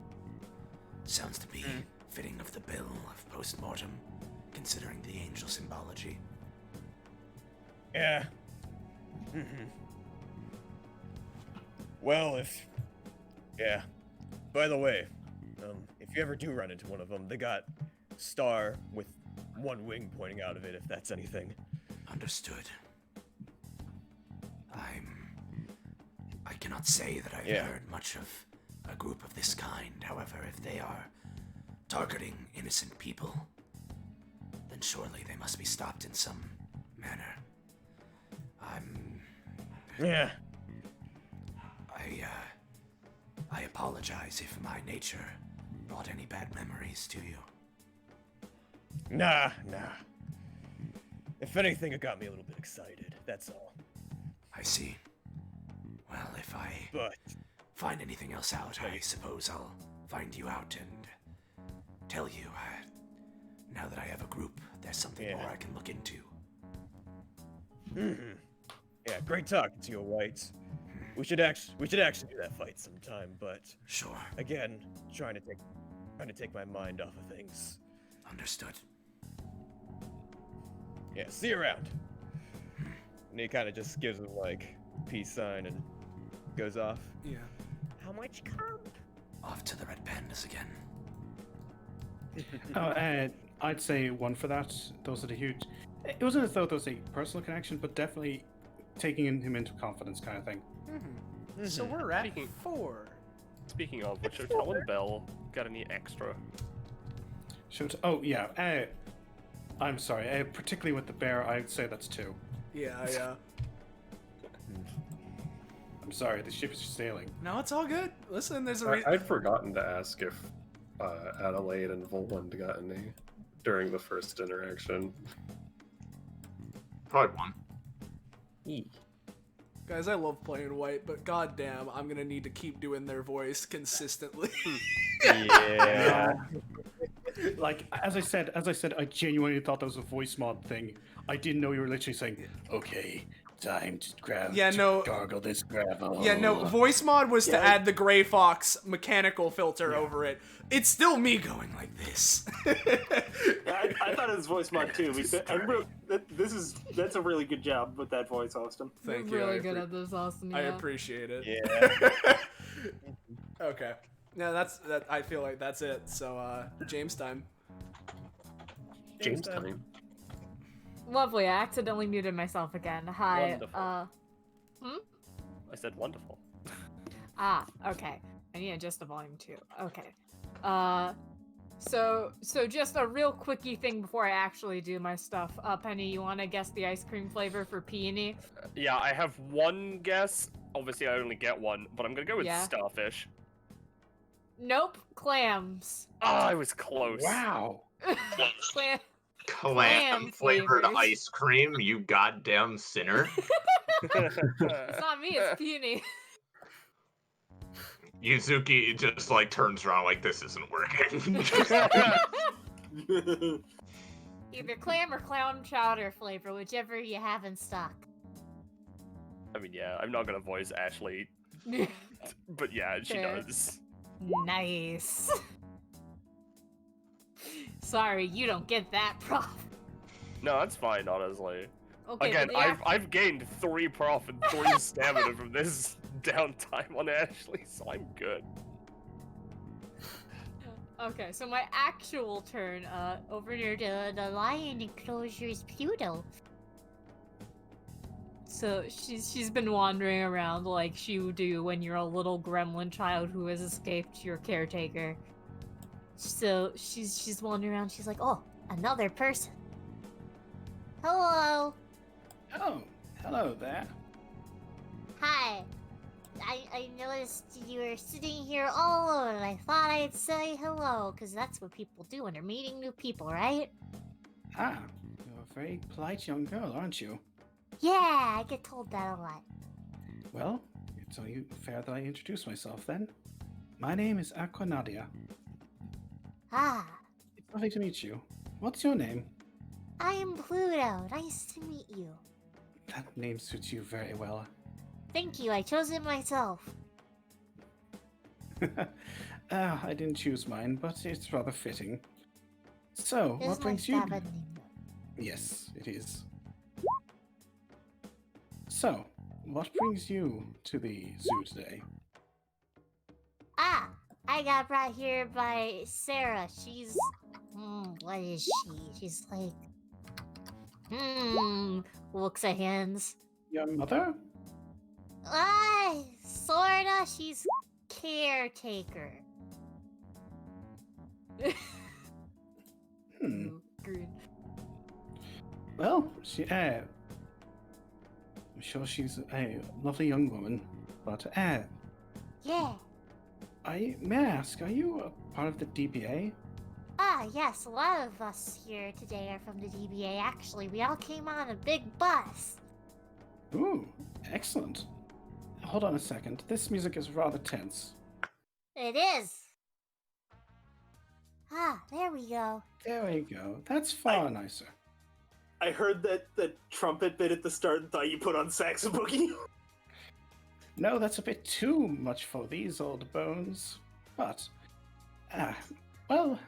Speaker 11: Sounds to be fitting of the bill of post-mortem, considering the angel symbology.
Speaker 14: Yeah. Well, yeah. By the way, if you ever do run into one of them, they got star with one wing pointing out of it, if that's anything.
Speaker 11: Understood. I cannot say that I've heard much of a group of this kind. However, if they are targeting innocent people, then surely they must be stopped in some manner.
Speaker 14: Yeah.
Speaker 11: I apologize if my nature brought any bad memories to you.
Speaker 14: Nah. If anything, it got me a little bit excited, that's all.
Speaker 11: I see. Well, if I find anything else out, I suppose I'll find you out and tell you. Now that I have a group, there's something more I can look into.
Speaker 14: Yeah, great talking to you, White. We should actually do that fight sometime, but
Speaker 11: sure.
Speaker 14: Again, trying to take my mind off of things.
Speaker 11: Understood.
Speaker 14: Yeah, see you around. And he kind of just gives him like peace sign and goes off.
Speaker 4: Yeah.
Speaker 14: How much comp?
Speaker 11: Off to the Red Pandas again.
Speaker 5: I'd say 1 for that. Those are the huge. It wasn't as though there was a personal connection, but definitely taking him into confidence kind of thing.
Speaker 4: So we're at 4.
Speaker 8: Speaking of, would Shotel and Bell got any extra?
Speaker 5: Oh yeah. I'm sorry. Particularly with the bear, I'd say that's 2.
Speaker 4: Yeah.
Speaker 5: I'm sorry. The ship is sailing.
Speaker 4: No, it's all good. Listen, there's a
Speaker 6: I'd forgotten to ask if Adelaide and Voland got any during the first interaction.
Speaker 3: Probably 1.
Speaker 4: Guys, I love playing White, but goddamn, I'm gonna need to keep doing their voice consistently.
Speaker 5: Yeah. Like as I said, I genuinely thought that was a voice mod thing. I didn't know you were literally saying, "Okay, time to gargle this gravel."
Speaker 4: Yeah, no, voice mod was to add the Gray Fox mechanical filter over it. It's still me going like this.
Speaker 16: I thought it was voice mod too. That's a really good job with that voice, Austin.
Speaker 4: Thank
Speaker 1: You're
Speaker 4: you.
Speaker 1: really good at this, Austin.
Speaker 4: I
Speaker 1: Yeah.
Speaker 4: appreciate it.
Speaker 14: Yeah.
Speaker 4: Okay. No, that. I feel like that's it. So, James time.
Speaker 6: James time.
Speaker 1: Lovely. I accidentally muted myself again. Hi.
Speaker 8: Wonderful. I said wonderful.
Speaker 1: Okay. I need to adjust the volume too. Okay. So just a real quickie thing before I actually do my stuff. Penny, you want to guess the ice cream flavor for peony?
Speaker 8: Yeah, I have one guess. Obviously, I only get one, but I'm gonna go with starfish.
Speaker 1: Nope, clams.
Speaker 8: Oh, I was close.
Speaker 5: Wow.
Speaker 3: Clam flavored ice cream, you goddamn sinner.
Speaker 1: It's not me, it's peony.
Speaker 3: Yuzuki just like turns around like this isn't working.
Speaker 13: Either clam or clown chowder flavor, whichever you have in stock.
Speaker 8: I mean, yeah, I'm not gonna voice Ashley, but yeah, she
Speaker 1: Fair.
Speaker 8: does.
Speaker 1: Nice. Sorry, you don't get that, prof.
Speaker 8: No, that's fine, honestly.
Speaker 1: Okay,
Speaker 8: Again,
Speaker 1: but the
Speaker 8: I've gained 3 prof and 3 stamina from this downtime on Ashley, so I'm good.
Speaker 1: Okay, so my actual turn, over near the lion enclosure is Pluto. So she's been wandering around like you do when you're a little gremlin child who has escaped your caretaker. So she's wandering around. She's like, oh, another person. Hello.
Speaker 5: Oh, hello there.
Speaker 13: Hi. I noticed you were sitting here all alone. I thought I'd say hello, because that's what people do when they're meeting new people, right?
Speaker 5: Ah, you're a very polite young girl, aren't you?
Speaker 13: Yeah, I get told that a lot.
Speaker 5: Well, it's only fair that I introduce myself then. My name is Aquanadia.
Speaker 13: Ah,
Speaker 5: It's lovely to meet you. What's your name?
Speaker 13: I am Pluto. Nice to meet you.
Speaker 5: That name suits you very well.
Speaker 13: Thank you, I chose it myself.
Speaker 5: I didn't choose mine, but it's rather fitting. So,
Speaker 13: It's
Speaker 5: what brings
Speaker 13: nice to
Speaker 5: you?
Speaker 13: have a name, though.
Speaker 5: Yes, it is. So, what brings you to the zoo today?
Speaker 13: Ah, I got brought here by Sarah. She's... what is she? She's like... looks at hands.
Speaker 5: Your mother?
Speaker 13: Sorta. She's caretaker.
Speaker 1: Green.
Speaker 5: Well, I'm sure she's a lovely young woman, but
Speaker 13: Yeah.
Speaker 5: may I ask, are you a part of the DBA?
Speaker 13: Ah, yes, a lot of us here today are from the DBA. Actually, we all came on a big bus.
Speaker 5: Ooh, excellent. Hold on a second. This music is rather tense.
Speaker 13: It is. Ah, there we go.
Speaker 5: There we go. That's far nicer.
Speaker 2: I heard that the trumpet bit at the start and thought you put on Saxo Boogie.
Speaker 5: No, that's a bit too much for these old bones. But, well,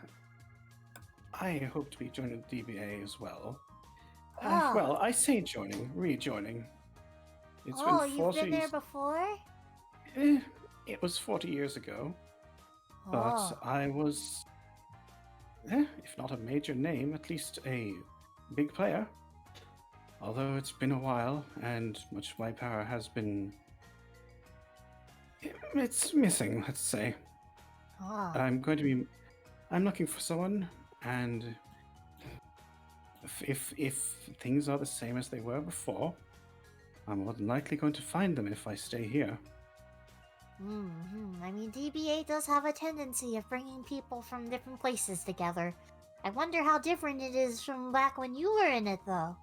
Speaker 5: I hope to be joining the DBA as well.
Speaker 13: Oh.
Speaker 5: Well, I say joining, rejoining. It's
Speaker 13: Oh,
Speaker 5: been
Speaker 13: you've
Speaker 5: 40
Speaker 13: been there before?
Speaker 5: It was 40 years ago.
Speaker 13: Oh.
Speaker 5: But I was, if not a major name, at least a big player. Although it's been a while, and much of my power has been... It's missing, let's say.
Speaker 13: Oh.
Speaker 5: I'm looking for someone, and if things are the same as they were before, I'm more than likely going to find them if I stay here.
Speaker 13: I mean, DBA does have a tendency of bringing people from different places together. I wonder how different it is from back when you were in it, though.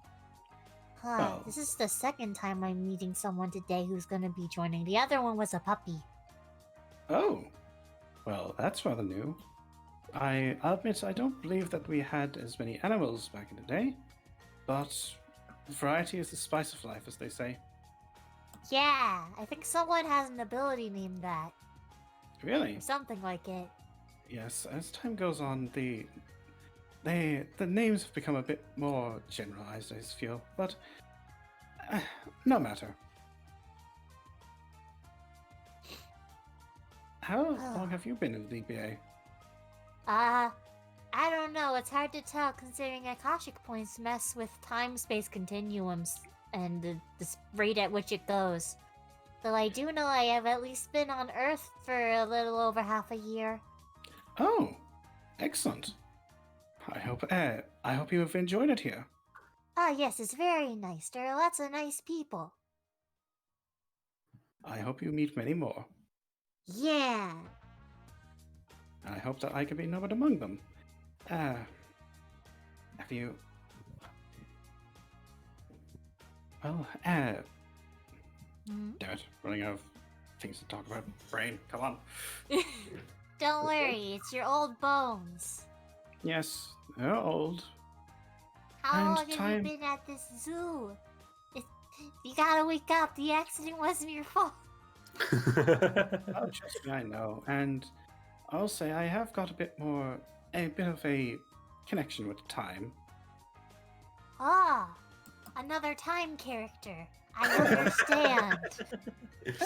Speaker 5: Well-
Speaker 13: This is the second time I'm meeting someone today who's gonna be joining. The other one was a puppy.
Speaker 5: Oh, well, that's rather new. I'll admit I don't believe that we had as many animals back in the day, but variety is the spice of life, as they say.
Speaker 13: Yeah, I think someone has an ability named that.
Speaker 5: Really?
Speaker 13: Or something like it.
Speaker 5: Yes, as time goes on, the names have become a bit more generalized, I feel, but no matter. How long have you been in the DBA?
Speaker 13: I don't know. It's hard to tell considering Akashic points mess with time-space continuums and the rate at which it goes. Though I do know I have at least been on Earth for a little over half a year.
Speaker 5: Oh, excellent. I hope you have enjoyed it here.
Speaker 13: Ah, yes, it's very nice. There are lots of nice people.
Speaker 5: I hope you meet many more.
Speaker 13: Yeah.
Speaker 5: And I hope that I can be numbered among them. Have you... Well, damn it, running out of things to talk about. Brain, come on.
Speaker 13: Don't worry, it's your old bones.
Speaker 5: Yes, they're old.
Speaker 13: How
Speaker 5: And
Speaker 13: long have
Speaker 5: time-
Speaker 13: you been at this zoo? You gotta wake up. The accident wasn't your fault.
Speaker 5: Oh, trust me, I know. And I'll say I have got a bit of a connection with time.
Speaker 13: Ah, another time character. I understand.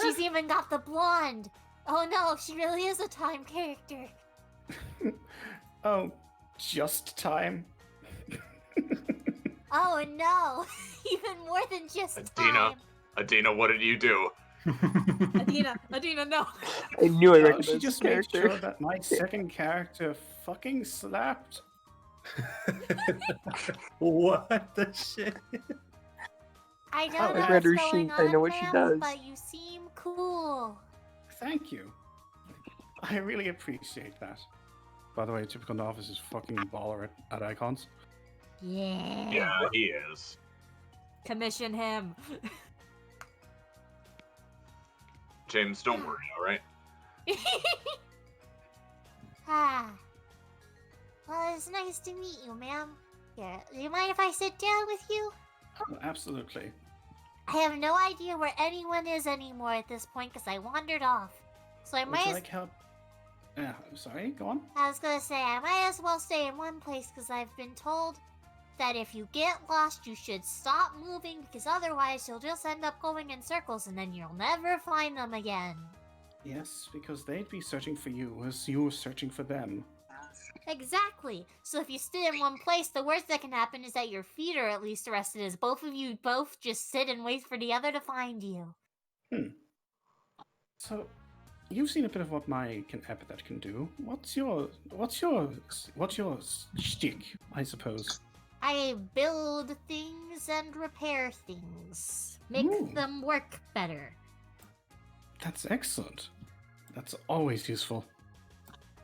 Speaker 13: She's even got the blonde. Oh no, she really is a time character.
Speaker 5: Oh, just time.
Speaker 13: Oh no, even more than just time.
Speaker 3: Adina, what did you do?
Speaker 1: Adina, no.
Speaker 20: I knew I
Speaker 5: She
Speaker 20: recognized
Speaker 5: just
Speaker 20: this
Speaker 5: made
Speaker 20: character.
Speaker 5: sure that my second character fucking slapped.
Speaker 6: What the shit?
Speaker 13: I don't
Speaker 5: Oh,
Speaker 13: know
Speaker 5: I
Speaker 13: what's
Speaker 5: read her
Speaker 13: going
Speaker 5: sheet.
Speaker 13: on,
Speaker 20: I know what she
Speaker 13: ma'am,
Speaker 20: does.
Speaker 13: but you seem cool.
Speaker 5: Thank you. I really appreciate that. By the way, typical novice is fucking baller at icons.
Speaker 13: Yeah.
Speaker 3: Yeah, he is.
Speaker 1: Commission him.
Speaker 3: James, don't worry, alright?
Speaker 13: Ah. Well, it's nice to meet you, ma'am. Here, do you mind if I sit down with you?
Speaker 5: Oh, absolutely.
Speaker 13: I have no idea where anyone is anymore at this point because I wandered off. So I
Speaker 5: Would
Speaker 13: might
Speaker 5: you
Speaker 13: as
Speaker 5: like help? Sorry, go on.
Speaker 13: I was gonna say, I might as well stay in one place because I've been told that if you get lost, you should stop moving because otherwise you'll just end up going in circles and then you'll never find them again.
Speaker 5: Yes, because they'd be searching for you as you were searching for them.
Speaker 13: Exactly. So if you stay in one place, the worst that can happen is that your feet are at least arrested as both of you both just sit and wait for the other to find you.
Speaker 5: So, you've seen a bit of what my epithet can do. What's your shtick, I suppose?
Speaker 13: I build things and repair things. Make them work better.
Speaker 5: That's excellent. That's always useful.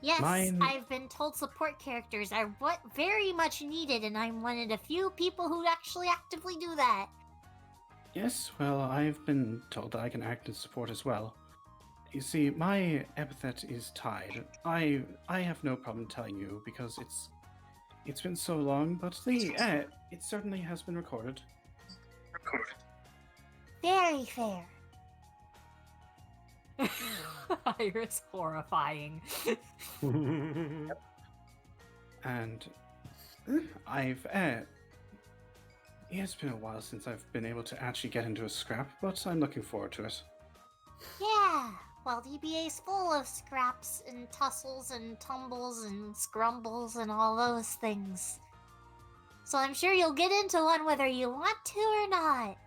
Speaker 13: Yes,
Speaker 5: Mine-
Speaker 13: I've been told support characters are what very much needed, and I'm one of the few people who actually actively do that.
Speaker 5: Yes, well, I've been told that I can act as support as well. You see, my epithet is tied. I have no problem telling you because it's been so long, but it certainly has been recorded.
Speaker 13: Very fair.
Speaker 1: Iris horrifying.
Speaker 5: And I've it's been a while since I've been able to actually get into a scrap, but I'm looking forward to it.
Speaker 13: Yeah, well, DBA's full of scraps and tussles and tumbles and scrumbles and all those things. So I'm sure you'll get into one whether you want to or not.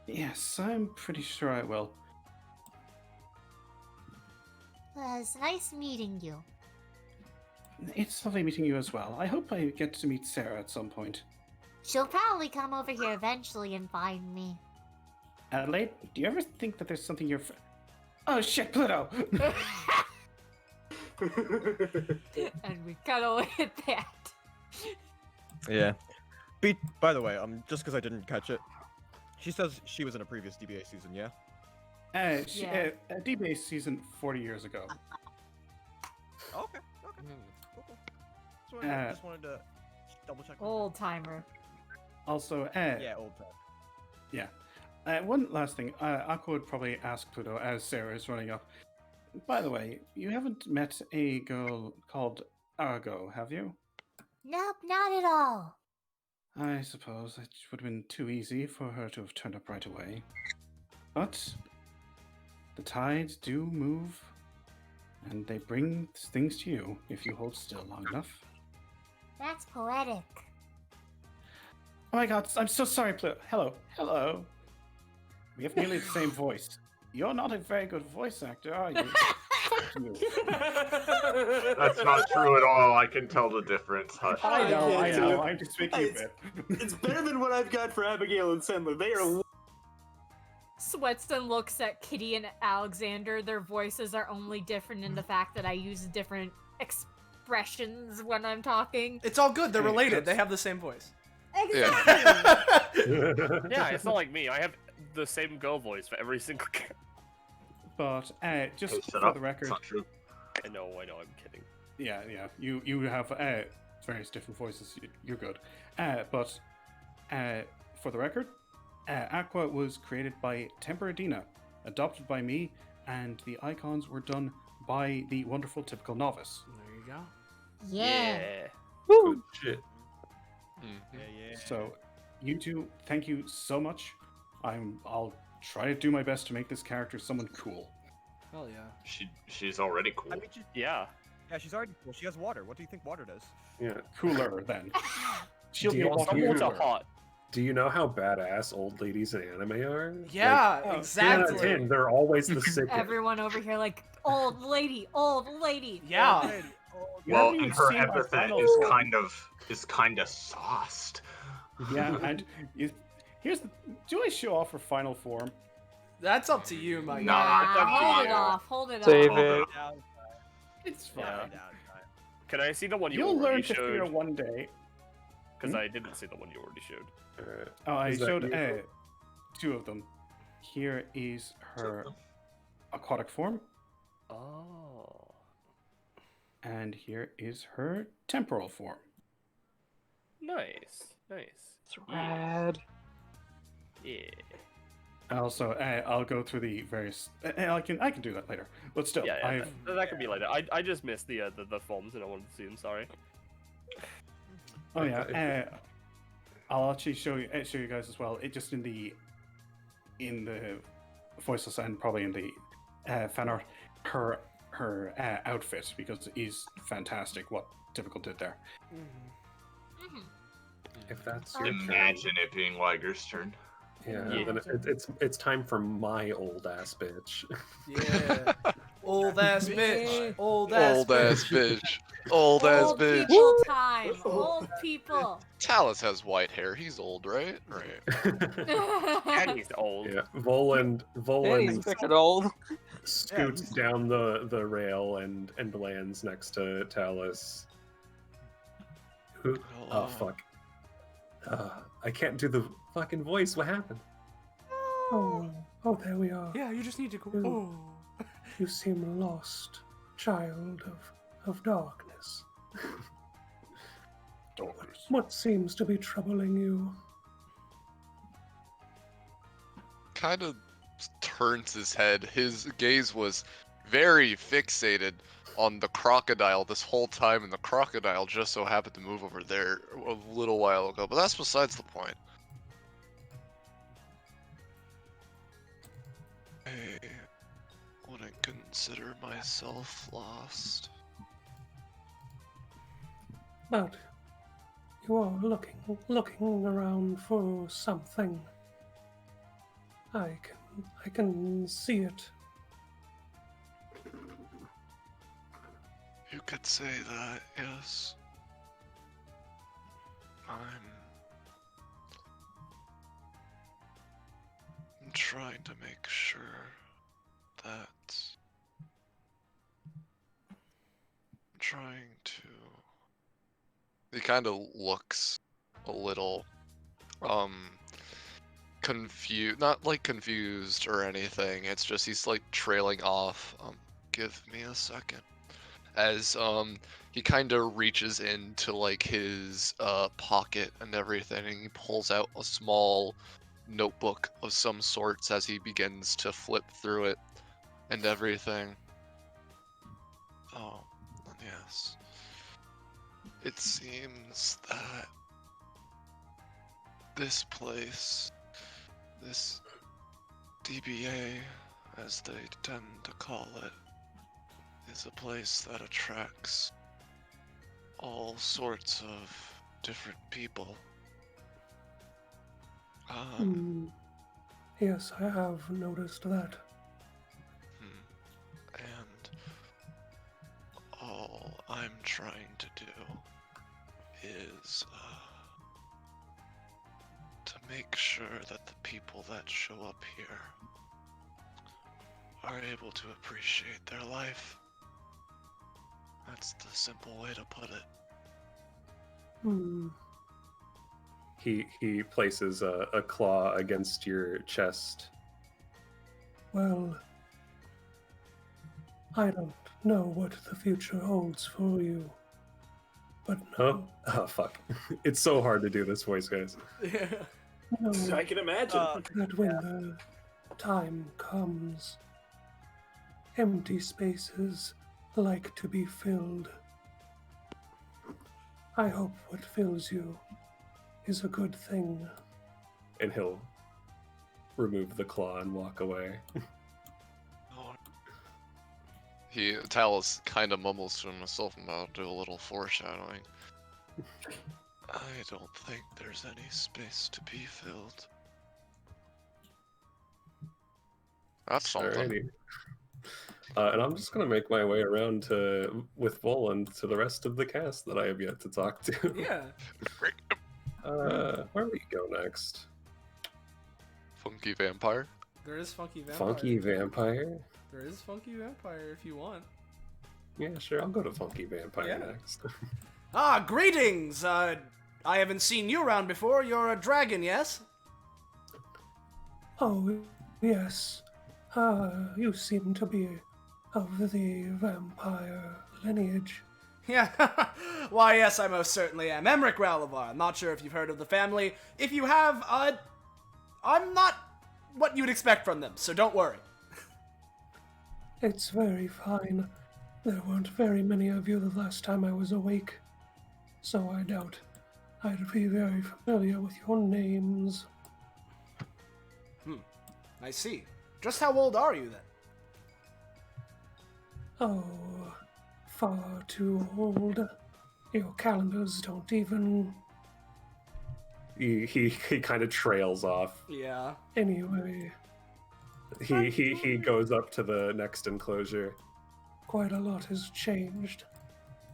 Speaker 5: Yes, I'm pretty sure I will.
Speaker 13: It's nice meeting you.
Speaker 5: It's lovely meeting you as well. I hope I get to meet Sarah at some point.
Speaker 13: She'll probably come over here eventually and find me.
Speaker 5: Adelaide, do you ever think that there's something Oh shit, Pluto!
Speaker 1: And we cut away at that.
Speaker 14: Yeah. By the way, just because I didn't catch it, she says she was in a previous DBA season, yeah?
Speaker 5: DBA season 40 years ago.
Speaker 14: Okay. Cool. Just wanted to double check.
Speaker 1: Old timer.
Speaker 5: Also,
Speaker 14: yeah, old time.
Speaker 5: Yeah. One last thing. Aqua would probably ask Pluto as Sarah is running up. By the way, you haven't met a girl called Argo, have you?
Speaker 13: Nope, not at all.
Speaker 5: I suppose it would have been too easy for her to have turned up right away. But the tides do move, and they bring things to you if you hold still long enough.
Speaker 13: That's poetic.
Speaker 5: Oh my god, I'm so sorry, Pluto. Hello. We have nearly the same voice. You're not a very good voice actor, are you? Fuck you.
Speaker 3: That's not true at all. I can tell the difference. Hush.
Speaker 5: I know. I'm just making a bit.
Speaker 2: It's better than what I've got for Abigail and Sandler. They are.
Speaker 1: Swetston looks at Kitty and Alexander. Their voices are only different in the fact that I use different expressions when I'm talking.
Speaker 4: It's all good. They're related. They have the same voice.
Speaker 1: Exactly.
Speaker 8: Yeah, it's not like me. I have the same girl voice for every single character.
Speaker 5: But just
Speaker 3: Shut
Speaker 5: for
Speaker 3: up.
Speaker 5: the record,
Speaker 3: It's not true.
Speaker 8: I know, I'm kidding.
Speaker 5: yeah, you have various different voices. You're good. But for the record, Aqua was created by Temperadina, adopted by me, and the icons were done by the wonderful Typical Novice.
Speaker 4: There you go.
Speaker 13: Yeah.
Speaker 6: Good shit.
Speaker 5: So, you two, thank you so much. I'll try to do my best to make this character someone cool.
Speaker 4: Hell yeah.
Speaker 3: She's already cool.
Speaker 7: I mean,
Speaker 8: Yeah.
Speaker 7: Yeah, she's already cool. She has water. What do you think water does?
Speaker 6: Yeah.
Speaker 5: Cooler then. She'll
Speaker 6: Do
Speaker 5: be a
Speaker 6: you-
Speaker 5: walking
Speaker 6: do you-
Speaker 5: cooler.
Speaker 6: Do you know how badass old ladies in anime are?
Speaker 4: Yeah,
Speaker 6: Like,
Speaker 4: exactly.
Speaker 6: 10 out of 10, they're always the sickest.
Speaker 1: Everyone over here like old lady, old lady.
Speaker 4: Yeah.
Speaker 1: Old lady, old
Speaker 3: Well,
Speaker 1: lady.
Speaker 3: and her
Speaker 5: seen our
Speaker 3: epithet
Speaker 5: final
Speaker 3: is
Speaker 5: form.
Speaker 3: kind of sauced.
Speaker 5: Yeah, and here's the. Do I show off her final form?
Speaker 4: That's up to you, my
Speaker 3: Nah,
Speaker 4: guy.
Speaker 3: it's up to
Speaker 1: Hold it
Speaker 3: you.
Speaker 1: off. Hold it
Speaker 8: Save
Speaker 1: off.
Speaker 8: it.
Speaker 5: It's fine.
Speaker 8: Yeah. Can I see the one you
Speaker 5: You'll
Speaker 8: already
Speaker 5: learn to fear
Speaker 8: showed?
Speaker 5: one day.
Speaker 8: Because I didn't see the one you already showed.
Speaker 5: Oh, I
Speaker 6: Is that
Speaker 5: showed
Speaker 6: you?
Speaker 5: 2 of them. Here is her aquatic form,
Speaker 8: Oh.
Speaker 5: and here is her temporal form.
Speaker 8: Nice. Nice.
Speaker 12: It's rad.
Speaker 8: Yeah.
Speaker 5: And also, I'll go through the various. I can do that later. But still,
Speaker 8: Yeah,
Speaker 5: I've
Speaker 8: that could be later. I just missed the forms and I wanted to see them. Sorry.
Speaker 5: Oh yeah, I'll actually show you guys as well. It just in the voiceless and probably in the fan art, her outfit, because it is fantastic what Typical did there.
Speaker 6: If that's your turn,
Speaker 3: Imagine it being Liger's turn.
Speaker 6: yeah, then it's time for my old ass bitch.
Speaker 4: Yeah. Old ass bitch. Old ass
Speaker 15: Old ass bitch. Old ass
Speaker 1: Old
Speaker 15: bitch.
Speaker 1: people time. Old people.
Speaker 15: Talus has white hair. He's old, right? Right.
Speaker 8: And he's old.
Speaker 6: Yeah, Voland
Speaker 12: freaking old.
Speaker 6: scoots down the rail and lands next to Talus. Who? Oh fuck. I can't do the fucking voice. What happened?
Speaker 17: Oh, there we are.
Speaker 4: Yeah, you just need to go.
Speaker 17: You,
Speaker 4: Oh.
Speaker 17: you seem lost, child of darkness. What seems to be troubling you?
Speaker 15: Kind of turns his head. His gaze was very fixated on the crocodile this whole time, and the crocodile just so happened to move over there a little while ago. But that's besides the point. I wouldn't consider myself lost.
Speaker 17: But you are looking around for something. I can see it.
Speaker 15: You could say that, yes. I'm trying to make sure that I'm trying to. He kind of looks a little confused, not like confused or anything. It's just he's like trailing off. Give me a second. As he kind of reaches into like his pocket and everything, and he pulls out a small notebook of some sorts as he begins to flip through it and everything. Oh, yes. It seems that this place, this DBA, as they tend to call it, is a place that attracts all sorts of different people.
Speaker 17: Yes, I have noticed that.
Speaker 15: And all I'm trying to do is to make sure that the people that show up here are able to appreciate their life. That's the simple way to put it.
Speaker 6: He places a claw against your chest.
Speaker 17: Well, I don't know what the future holds for you, but
Speaker 6: Oh fuck! It's so hard to do this voice, guys.
Speaker 4: Yeah.
Speaker 17: know
Speaker 2: I can imagine.
Speaker 17: that when the time comes, empty spaces like to be filled. I hope what fills you is a good thing.
Speaker 6: And he'll remove the claw and walk away.
Speaker 15: Talus kind of mumbles to himself about do a little foreshadowing. I don't think there's any space to be filled. That's something.
Speaker 6: Alrighty. And I'm just gonna make my way around with Voland to the rest of the cast that I have yet to talk to.
Speaker 4: Yeah.
Speaker 6: Where do we go next?
Speaker 15: Funky vampire.
Speaker 4: There is Funky Vampire.
Speaker 6: Funky Vampire?
Speaker 4: There is Funky Vampire if you want.
Speaker 6: Yeah, sure, I'll go to Funky Vampire next.
Speaker 4: Greetings! I haven't seen you around before. You're a dragon, yes?
Speaker 17: Oh, yes. You seem to be of the vampire lineage.
Speaker 4: Yeah, why yes, I most certainly am. Emmerich Ralavar. I'm not sure if you've heard of the family. If you have, I'm not what you'd expect from them, so don't worry.
Speaker 17: It's very fine. There weren't very many of you the last time I was awake, so I doubt I'd be very familiar with your names.
Speaker 4: I see. Just how old are you, then?
Speaker 17: Oh, far too old. Your calendars don't even...
Speaker 6: He kind of trails off.
Speaker 4: Yeah.
Speaker 17: Anyway,
Speaker 6: He goes up to the next enclosure.
Speaker 17: quite a lot has changed.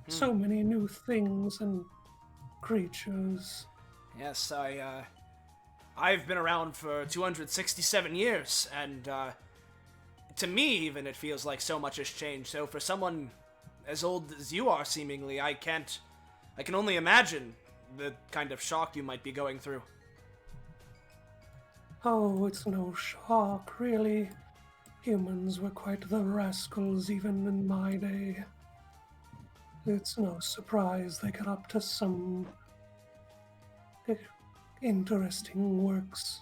Speaker 17: So many new things and creatures.
Speaker 4: Yes, I've been around for 267 years, and to me even it feels like so much has changed. So for someone as old as you are, seemingly, I can only imagine the kind of shock you might be going through.
Speaker 17: Oh, it's no shock, really. Humans were quite the rascals even in my day. It's no surprise they got up to some interesting works.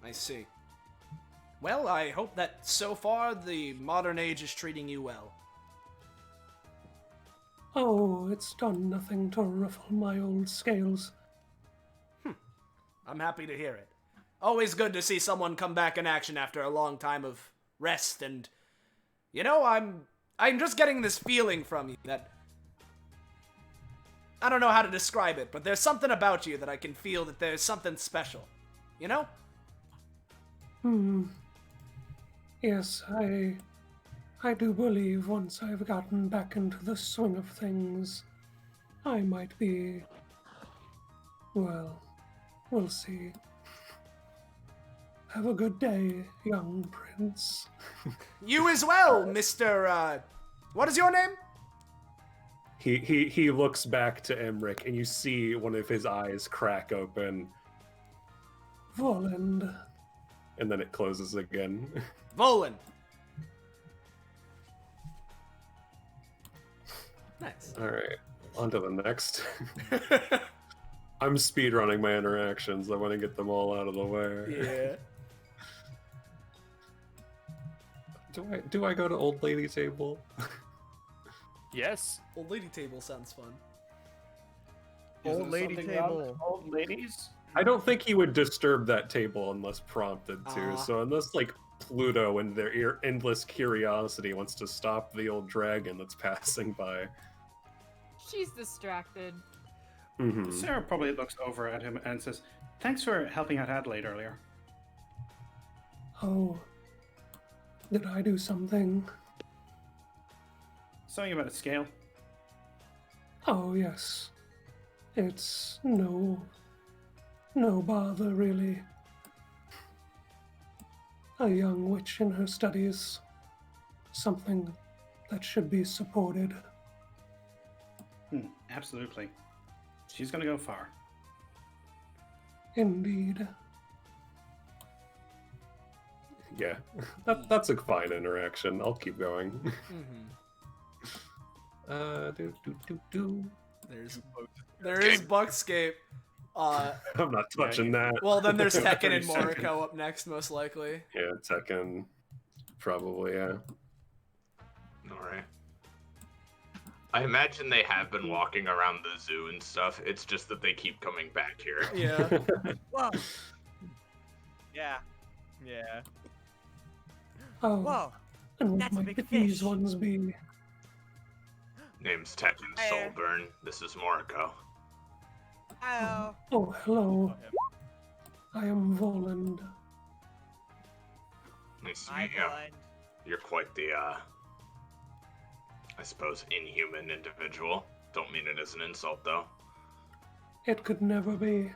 Speaker 4: I see. Well, I hope that so far the modern age is treating you well.
Speaker 17: Oh, it's done nothing to ruffle my old scales.
Speaker 4: I'm happy to hear it. Always good to see someone come back in action after a long time of rest, and you know, I'm just getting this feeling from you that I don't know how to describe it, but there's something about you that I can feel that there's something special. You know?
Speaker 17: Yes, I do believe once I've gotten back into the swing of things, I might be... well, we'll see. Have a good day, young prince.
Speaker 4: You as well, Mr. What is your name?
Speaker 6: He looks back to Emmerich, and you see one of his eyes crack open.
Speaker 17: Voland.
Speaker 6: And then it closes again.
Speaker 4: Voland. Nice.
Speaker 6: Alright, on to the next. I'm speedrunning my interactions. I want to get them all out of the way.
Speaker 4: Yeah.
Speaker 6: Do I go to old lady table?
Speaker 8: Yes.
Speaker 4: Old lady table sounds fun.
Speaker 7: Old lady table.
Speaker 5: Old ladies?
Speaker 6: I don't think he would disturb that table unless prompted to.
Speaker 4: Ah.
Speaker 6: So unless like Pluto and their endless curiosity wants to stop the old dragon that's passing by.
Speaker 1: She's distracted.
Speaker 5: Sarah probably looks over at him and says, "Thanks for helping out Adelaide earlier."
Speaker 17: Oh, did I do something?
Speaker 5: Something about a scale.
Speaker 17: Oh, yes. It's no bother, really. A young witch in her studies. Something that should be supported.
Speaker 5: Absolutely. She's gonna go far.
Speaker 17: Indeed.
Speaker 6: Yeah, that's a fine interaction. I'll keep going.
Speaker 4: There is Buckscape.
Speaker 6: I'm not touching that.
Speaker 4: Well, then there's Tekken and
Speaker 6: 30 seconds.
Speaker 4: Moriko up next, most likely.
Speaker 6: Yeah, Tekken. Probably, yeah.
Speaker 3: Alright. I imagine they have been walking around the zoo and stuff. It's just that they keep coming back here.
Speaker 4: Yeah.
Speaker 7: Whoa. Yeah. Yeah.
Speaker 17: Oh,
Speaker 7: Whoa.
Speaker 17: and what
Speaker 7: That's a
Speaker 17: might
Speaker 7: big
Speaker 17: these
Speaker 7: fish.
Speaker 17: ones be?
Speaker 3: Name's Tekken Soulburn. This is Moriko.
Speaker 7: Hello.
Speaker 17: Oh, hello. I am Voland.
Speaker 3: Nice to
Speaker 7: Hi,
Speaker 3: meet you.
Speaker 7: Bud.
Speaker 3: You're quite the, I suppose, inhuman individual. Don't mean it as an insult, though.
Speaker 17: It could never be.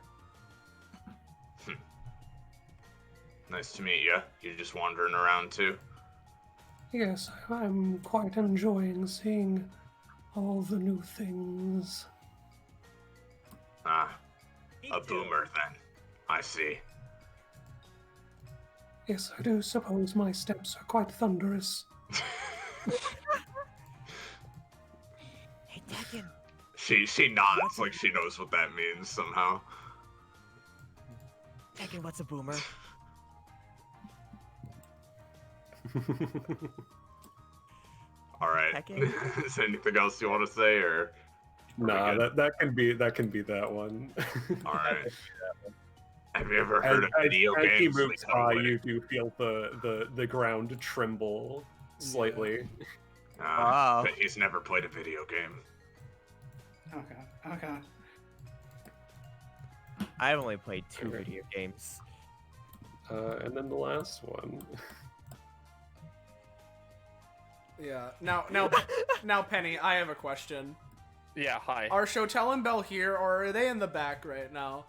Speaker 3: Nice to meet you. You're just wandering around, too?
Speaker 17: Yes, I'm quite enjoying seeing all the new things.
Speaker 3: Ah, a boomer, then. I see.
Speaker 17: Yes, I do suppose my steps are quite thunderous.
Speaker 7: Hey, Tekken.
Speaker 3: She nods like she knows what that means somehow.
Speaker 7: Tekken, what's a boomer?
Speaker 3: All right.
Speaker 7: Tekken?
Speaker 3: Is there anything else you want to say, or?
Speaker 6: Nah, that can be that one.
Speaker 3: All right. Have you ever heard of video
Speaker 6: as he
Speaker 3: games?
Speaker 6: moves by, you do feel the ground tremble slightly.
Speaker 3: But he's never played a video game.
Speaker 5: Okay.
Speaker 7: I've only played 2 video games.
Speaker 6: And then the last one.
Speaker 4: Yeah. Now, Penny, I have a question.
Speaker 8: Yeah, hi.
Speaker 4: Are Shotel and Bell here, or are they in the back right now?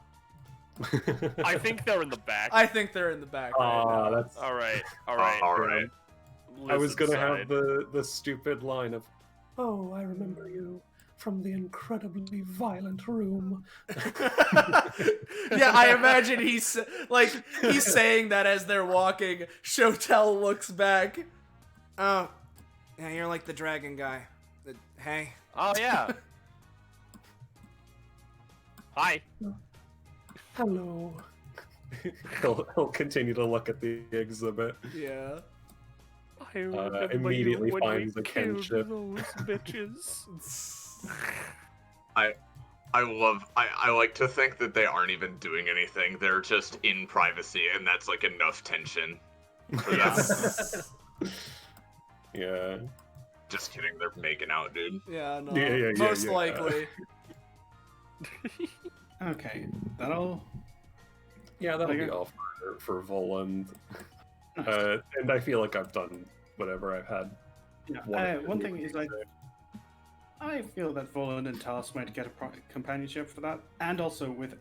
Speaker 8: I think they're in the back.
Speaker 4: I think they're in the back right now.
Speaker 6: That's
Speaker 8: All right. All right.
Speaker 6: I was gonna
Speaker 8: Listen
Speaker 6: have
Speaker 8: side.
Speaker 6: the stupid line of,
Speaker 17: Oh, I remember you from the incredibly violent room.
Speaker 4: Yeah, I imagine he's saying that as they're walking. Shotel looks back. Oh, yeah, you're like the dragon guy. Hey.
Speaker 8: Oh yeah. Hi.
Speaker 17: Hello.
Speaker 6: he'll continue to look at the exhibit.
Speaker 4: Yeah.
Speaker 6: Immediately finds the kinship.
Speaker 8: Those bitches.
Speaker 3: I like to think that they aren't even doing anything. They're just in privacy, and that's like enough tension for them.
Speaker 6: Yeah.
Speaker 3: Just kidding, they're making out, dude.
Speaker 4: Yeah, no.
Speaker 6: Yeah,
Speaker 4: Most likely.
Speaker 5: Okay, that'll
Speaker 6: be all for Voland. And I feel like I've done whatever I've had.
Speaker 5: Yeah, one thing is, like, I feel that Voland and Talos might get a companionship for that, and also with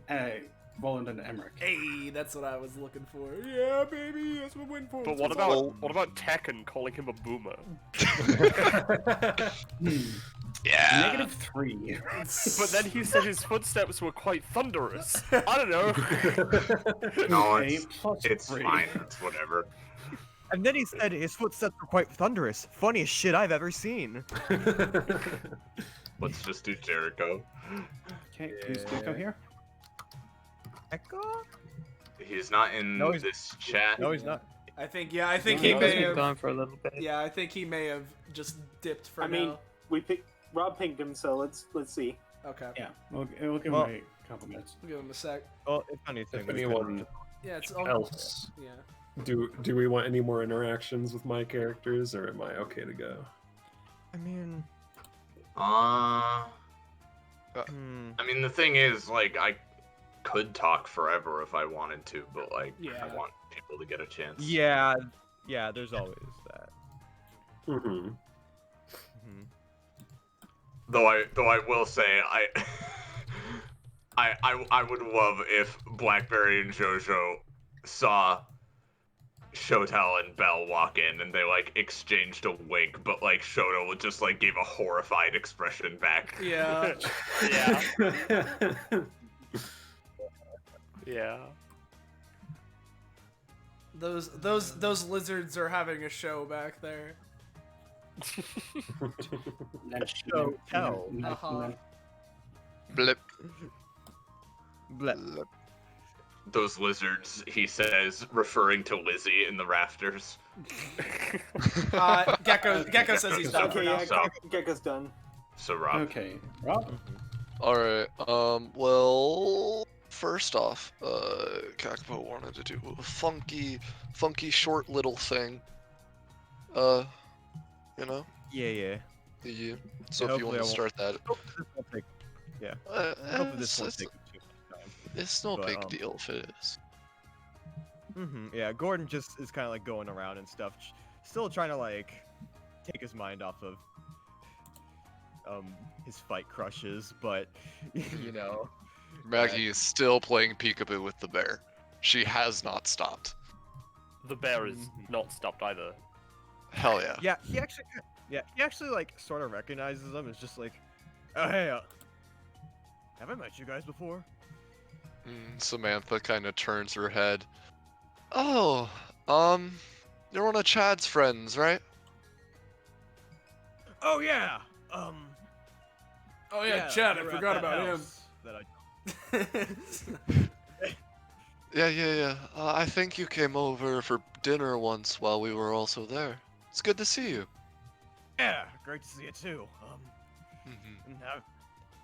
Speaker 5: Voland and Emmerich.
Speaker 4: Hey, that's what I was looking for. Yeah, baby, that's what we're waiting for.
Speaker 8: But what about Tekken calling him a boomer?
Speaker 3: Yeah.
Speaker 5: -3.
Speaker 8: But then he said his footsteps were quite thunderous. I don't know.
Speaker 3: No,
Speaker 5: Okay,
Speaker 3: it's
Speaker 5: +3.
Speaker 3: fine. It's whatever.
Speaker 7: And then he said his footsteps were quite thunderous. Funniest shit I've ever seen.
Speaker 3: Let's just do Jericho.
Speaker 5: Okay, who's Echo here?
Speaker 7: Echo?
Speaker 3: He's not in this chat.
Speaker 7: No, he's not.
Speaker 4: I think he
Speaker 12: he's
Speaker 4: may
Speaker 12: been
Speaker 4: have
Speaker 12: gone for a little bit.
Speaker 4: Yeah, I think he may have just dipped for
Speaker 16: I
Speaker 4: now.
Speaker 16: mean, Rob pinged him, so let's see.
Speaker 4: Okay.
Speaker 5: Yeah, we'll give him a couple minutes.
Speaker 4: We'll give him a sec.
Speaker 7: Well, if anything,
Speaker 6: If anyone
Speaker 4: Yeah, it's
Speaker 6: else,
Speaker 4: Yeah.
Speaker 6: do we want any more interactions with my characters, or am I okay to go?
Speaker 7: I mean,
Speaker 3: I mean, the thing is, like, I could talk forever if I wanted to, but like, I want people to get a chance.
Speaker 7: yeah, there's always that.
Speaker 6: Mm-hmm.
Speaker 3: Though I will say I would love if Blackberry and JoJo saw Shotel and Bell walk in and they like exchanged a wink, but like Shoto just like gave a horrified expression back.
Speaker 4: Yeah.
Speaker 8: Yeah. Yeah.
Speaker 4: Those lizards are having a show back there.
Speaker 7: Shotel.
Speaker 4: Uh-huh.
Speaker 15: Blip.
Speaker 7: Blep.
Speaker 3: Those lizards, he says, referring to Lizzie in the rafters.
Speaker 4: Gecko says he's done for
Speaker 16: Okay,
Speaker 4: now.
Speaker 16: yeah, Gecko's done.
Speaker 3: So Rob.
Speaker 5: Okay, Rob.
Speaker 15: All right. Well, first off, Kakpo wanted to do a funky, short little thing. You know.
Speaker 7: Yeah.
Speaker 15: Yeah. So if you want to start that.
Speaker 7: Yeah.
Speaker 15: Hopefully
Speaker 7: this won't take too much time.
Speaker 15: It's no big deal if it is.
Speaker 7: Yeah, Gordon just is kind of like going around and stuff, still trying to like take his mind off of his fight crushes, but you know.
Speaker 15: Maggie is still playing peekaboo with the bear. She has not stopped.
Speaker 8: The bear is not stopped either.
Speaker 15: Hell yeah.
Speaker 7: Yeah, he actually like sort of recognizes them. It's just like, oh hey, have I met you guys before?
Speaker 15: Samantha kind of turns her head. Oh, you're one of Chad's friends, right?
Speaker 7: Oh yeah.
Speaker 4: Oh yeah, Chad. I forgot about him.
Speaker 15: Yeah. I think you came over for dinner once while we were also there. It's good to see you.
Speaker 7: Yeah, great to see you too. And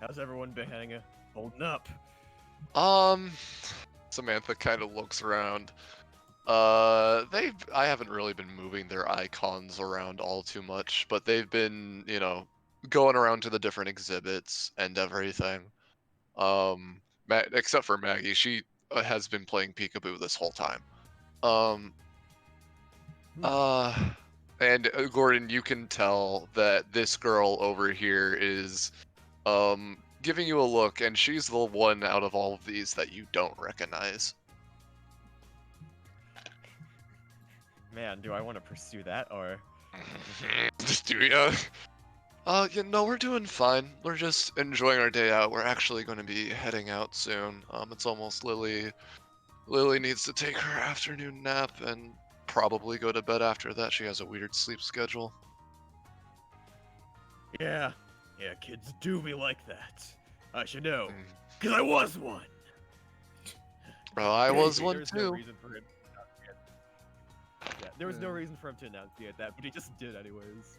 Speaker 7: how's everyone been holding up?
Speaker 15: Samantha kind of looks around. I haven't really been moving their icons around all too much, but they've been, going around to the different exhibits and everything. Except for Maggie, she has been playing peekaboo this whole time. And Gordon, you can tell that this girl over here is, giving you a look, and she's the one out of all of these that you don't recognize.
Speaker 7: Man, do I want to pursue that or?
Speaker 15: Do ya? We're doing fine. We're just enjoying our day out. We're actually going to be heading out soon. It's almost Lily. Lily needs to take her afternoon nap and probably go to bed after that. She has a weird sleep schedule.
Speaker 7: Yeah, kids do be like that. I should know, because I was one.
Speaker 15: Well, I was one
Speaker 7: There's
Speaker 15: too.
Speaker 7: No reason for him there was no reason for him to enunciate that, but he just did anyways.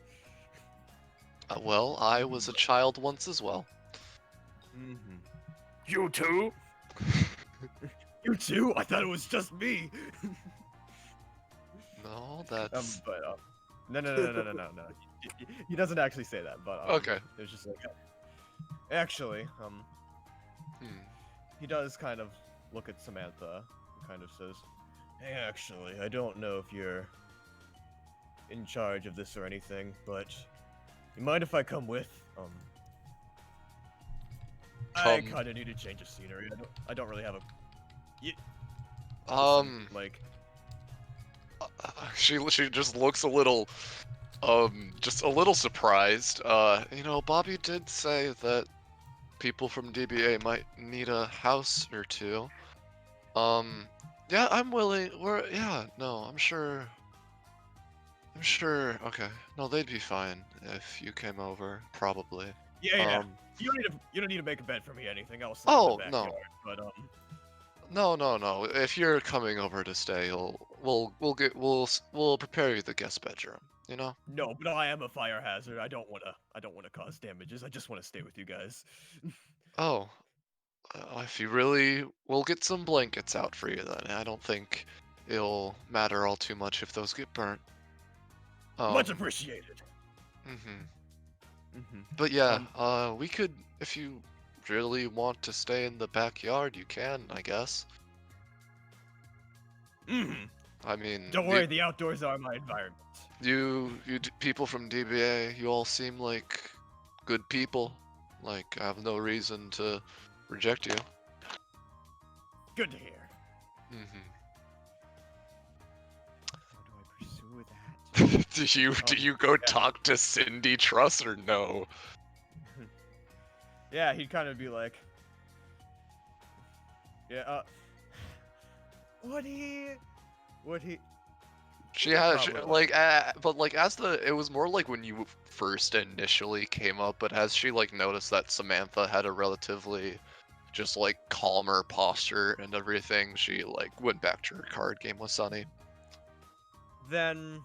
Speaker 15: Well, I was a child once as well.
Speaker 8: You too?
Speaker 7: You too? I thought it was just me.
Speaker 15: No, that's.
Speaker 7: No. He doesn't actually say that, but
Speaker 15: okay.
Speaker 7: It's just like, actually, he does kind of look at Samantha and kind of says, "Hey, actually, I don't know if you're in charge of this or anything, but you mind if I come with? I kind of need a change of scenery. I don't really have a.
Speaker 15: She just looks a little, just a little surprised. Bobby did say that people from DBA might need a house or two. Yeah, I'm willing. I'm sure. Okay, no, they'd be fine if you came over, probably.
Speaker 7: Yeah. You don't need to make a bed for me. Anything else?
Speaker 15: Oh,
Speaker 7: in the
Speaker 15: no.
Speaker 7: backyard, But
Speaker 15: No. If you're coming over to stay, we'll prepare you the guest bedroom.
Speaker 7: No, but I am a fire hazard. I don't wanna cause damages. I just wanna stay with you guys.
Speaker 15: Oh, if you really, we'll get some blankets out for you then. I don't think it'll matter all too much if those get burnt.
Speaker 7: Much appreciated.
Speaker 15: But yeah, we could, if you really want to stay in the backyard, you can, I guess. I mean,
Speaker 7: Don't worry, the outdoors are my environment.
Speaker 15: People from DBA, you all seem like good people. Like, I have no reason to reject you.
Speaker 7: Good to hear. How do I pursue that?
Speaker 15: Do you go talk to Cindy Truss or no?
Speaker 7: Yeah, he'd kind of be like, would he?
Speaker 15: She has it was more like when you first initially came up, but as she noticed that Samantha had a relatively just like calmer posture and everything, she like went back to her card game with Sunny.
Speaker 7: Then,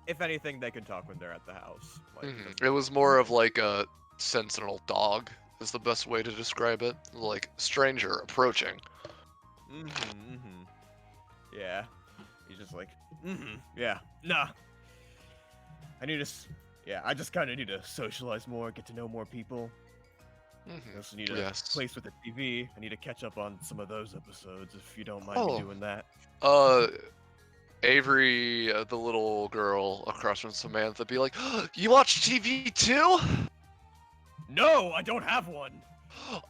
Speaker 7: if anything, they can talk when they're at the house. Like,
Speaker 15: It was more of like a sentinel dog is the best way to describe it. Like stranger approaching.
Speaker 7: Yeah. He's just like, yeah, nah. I just kind of need to socialize more, get to know more people. I also need a place with a TV. I need to catch up on some of those episodes, if you don't mind me doing that.
Speaker 15: Avery, the little girl across from Samantha, be like, "You watch TV too?"
Speaker 7: No, I don't have one.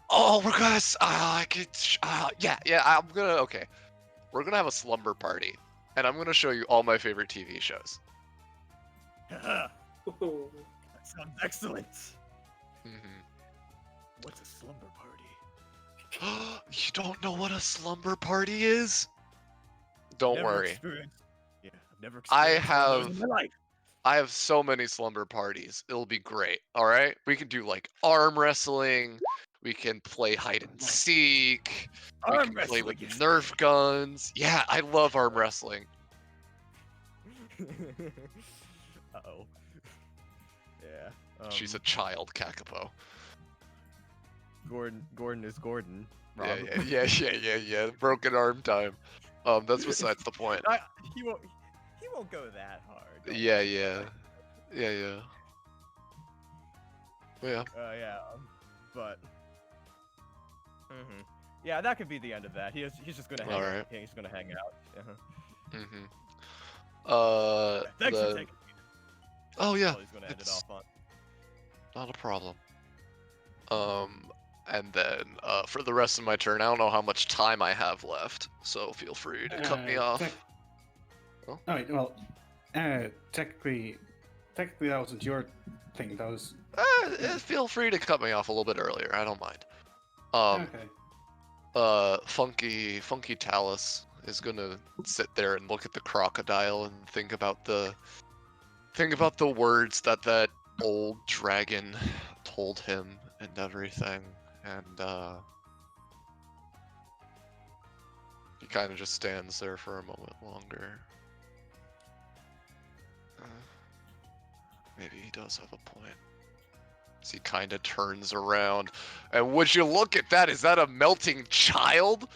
Speaker 15: Oh, we're gonna. I'm gonna. Okay, we're gonna have a slumber party, and I'm gonna show you all my favorite TV shows.
Speaker 7: That sounds excellent. What's a slumber party?
Speaker 15: You don't know what a slumber party is? Don't worry.
Speaker 7: Yeah, I've never experienced one of those in my life.
Speaker 15: I have so many slumber parties. It'll be great. All right, we can do like arm wrestling. We can play hide and seek. We can play with Nerf guns. Yeah, I love arm wrestling.
Speaker 7: Uh-oh. Yeah.
Speaker 15: She's a child, Kakapo.
Speaker 7: Gordon is Gordon. Rob.
Speaker 15: Yeah. Broken arm time. That's besides the point.
Speaker 7: He won't go that hard.
Speaker 15: Yeah.
Speaker 7: But. Yeah, that could be the end of that. He's just gonna hang out. Yeah, he's gonna hang out. Thanks for taking me.
Speaker 15: Oh yeah.
Speaker 7: He's gonna end it off on.
Speaker 15: Not a problem. And then for the rest of my turn, I don't know how much time I have left, so feel free to cut me off.
Speaker 5: All right. Well, technically that wasn't your thing. That was.
Speaker 15: Feel free to cut me off a little bit earlier. I don't mind. Funky Talus is gonna sit there and look at the crocodile and think about the words that old dragon told him and everything, and he kind of just stands there for a moment longer. Maybe he does have a point. As he kind of turns around, and would you look at that? Is that a melting child?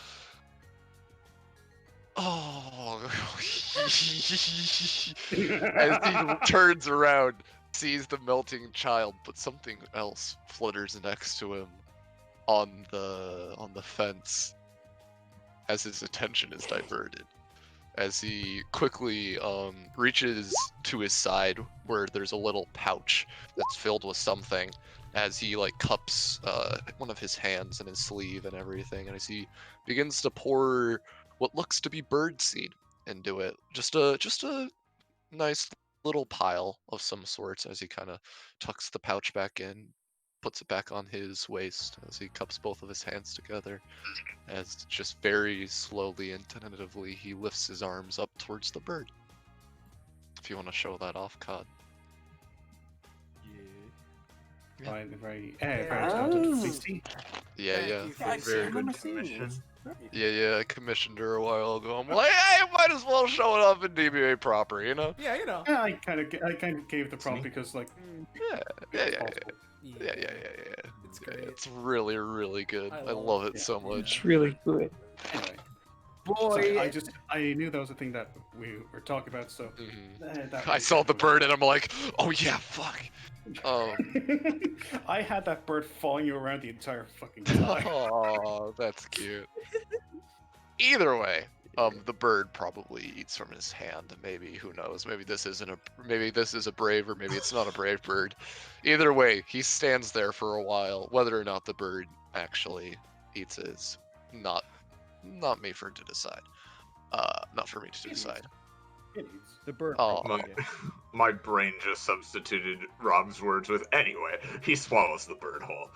Speaker 15: Oh. As he turns around, sees the melting child, but something else flutters next to him on the fence as his attention is diverted. As he quickly reaches to his side where there's a little pouch that's filled with something, as he like cups one of his hands in his sleeve and everything, and as he begins to pour what looks to be bird seed into it, just a nice little pile of some sorts, as he kind of tucks the pouch back in, puts it back on his waist as he cups both of his hands together, as just very slowly and tentatively he lifts his arms up towards the bird. If you want to show that off, Cod.
Speaker 5: Very tasty.
Speaker 15: Yeah.
Speaker 5: Very good.
Speaker 15: Yeah, I commissioned her a while ago. I'm like, hey, might as well show it off in DBA proper, you know?
Speaker 4: Yeah, you know.
Speaker 5: Yeah, I kind of gave the prompt because like.
Speaker 15: Yeah. It's great. It's really, really good. I love it so much.
Speaker 12: It's really good.
Speaker 5: Anyway.
Speaker 12: Boy,
Speaker 5: I knew that was a thing that we were talking about, so.
Speaker 15: I saw the bird and I'm like, oh yeah, fuck.
Speaker 5: I had that bird following you around the entire fucking time.
Speaker 15: Oh, that's cute. Either way, the bird probably eats from his hand. Maybe, who knows? Maybe this is a brave, or maybe it's not a brave bird. Either way, he stands there for a while. Whether or not the bird actually eats is not me for to decide. Not for me to decide.
Speaker 7: The bird.
Speaker 3: Oh, my brain just substituted Rob's words with anyway. He swallows the bird whole.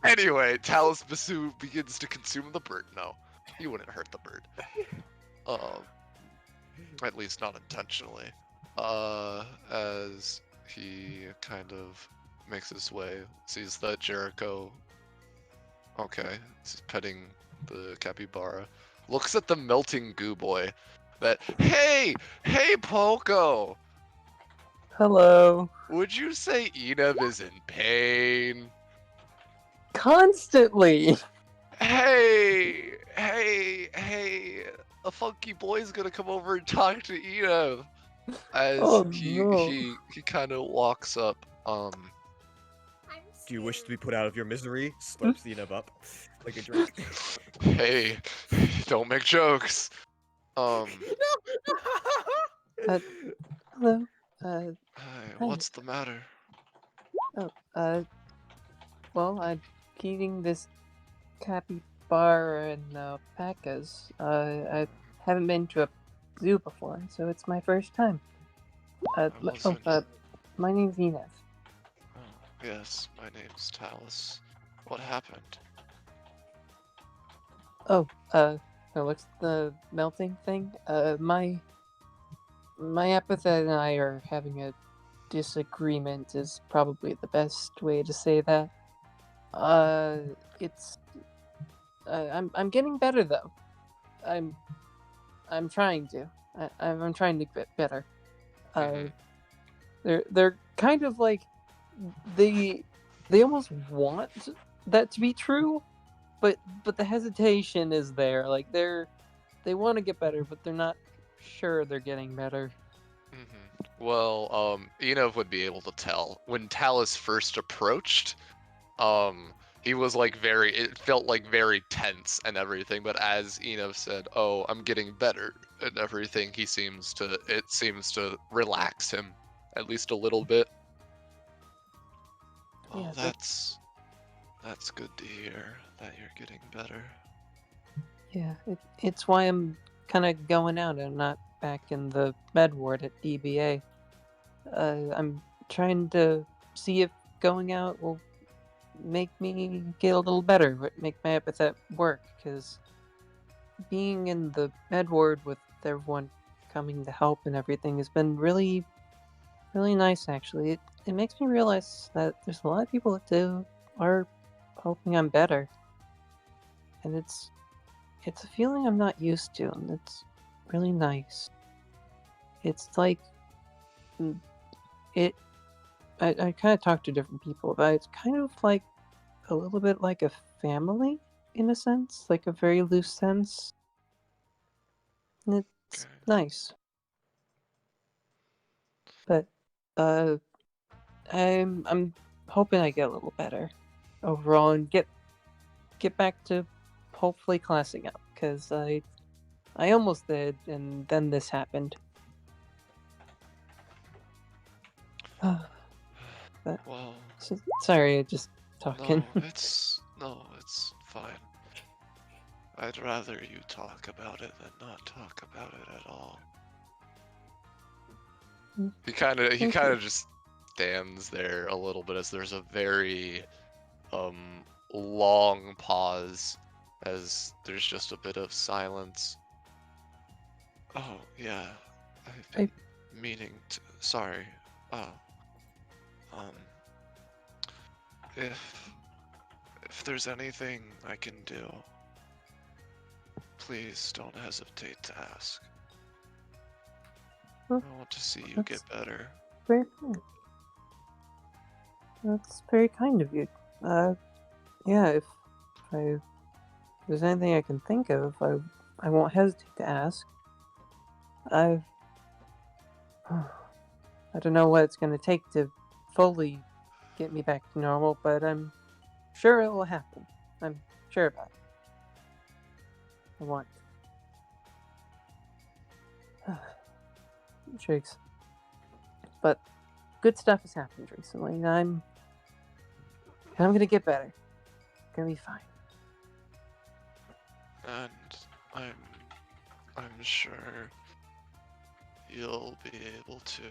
Speaker 15: Anyway, Talus Basu begins to consume the bird. No, he wouldn't hurt the bird. At least not intentionally. As he kind of makes his way, sees that Jericho Okay, he's petting the capybara. Looks at the melting goo boy. Hey, Poco.
Speaker 12: Hello.
Speaker 15: Would you say Eneb is in pain?
Speaker 12: Constantly.
Speaker 15: Hey, a funky boy's gonna come over and talk to Eneb. As
Speaker 12: Oh,
Speaker 15: he
Speaker 12: no.
Speaker 15: he kind of walks up.
Speaker 7: Do you wish to be put out of your misery? Slurps Eneb up like a drink.
Speaker 15: Hey, don't make jokes.
Speaker 12: Hello.
Speaker 15: Hey,
Speaker 12: Hi.
Speaker 15: what's the matter?
Speaker 12: Oh, well, I'm feeding this capybara and alpacas. I haven't been to a zoo before, so it's my first time. My name's Enef.
Speaker 15: Yes, my name's Talus. What happened?
Speaker 12: What's the melting thing? My Epithet and I are having a disagreement is probably the best way to say that. I'm getting better though. I'm trying to. I'm trying to get better. They're kind of like they almost want that to be true, but the hesitation is there. Like they want to get better, but they're not sure they're getting better.
Speaker 15: Well, Enov would be able to tell. When Talus first approached, he was like it felt like very tense and everything, but as Enov said, "Oh, I'm getting better," and everything, it seems to relax him, at least a little bit. Oh,
Speaker 12: Yeah,
Speaker 15: that's good to hear, that you're getting better.
Speaker 12: Yeah, it's why I'm kind of going out. I'm not back in the med ward at DBA. I'm trying to see if going out will make me get a little better, make my epithet work, because being in the med ward with everyone coming to help and everything has been really, really nice, actually. It makes me realize that there's a lot of people that are hoping I'm better. And it's a feeling I'm not used to, and it's really nice. It's like I kind of talked to different people about it. It's kind of like a little bit like a family in a sense, like a very loose sense. And it's nice. But I'm hoping I get a little better overall and get back to hopefully classing up, because I almost did, and then this happened. But,
Speaker 15: Well,
Speaker 12: sorry, I just talking.
Speaker 15: No, it's fine. I'd rather you talk about it than not talk about it at all. He kind of just stands there a little bit as there's a very long pause, as there's just a bit of silence. Oh yeah, I've been meaning to. Sorry. If there's anything I can do, please don't hesitate to ask. I want to see you get better.
Speaker 12: Very kind. That's very kind of you. Yeah, if there's anything I can think of, I won't hesitate to ask. I don't know what it's going to take to fully get me back to normal, but I'm sure it will happen. I'm sure about it. I want. Shakes. But good stuff has happened recently, and I'm gonna get better. Gonna be fine.
Speaker 15: And I'm sure you'll be able to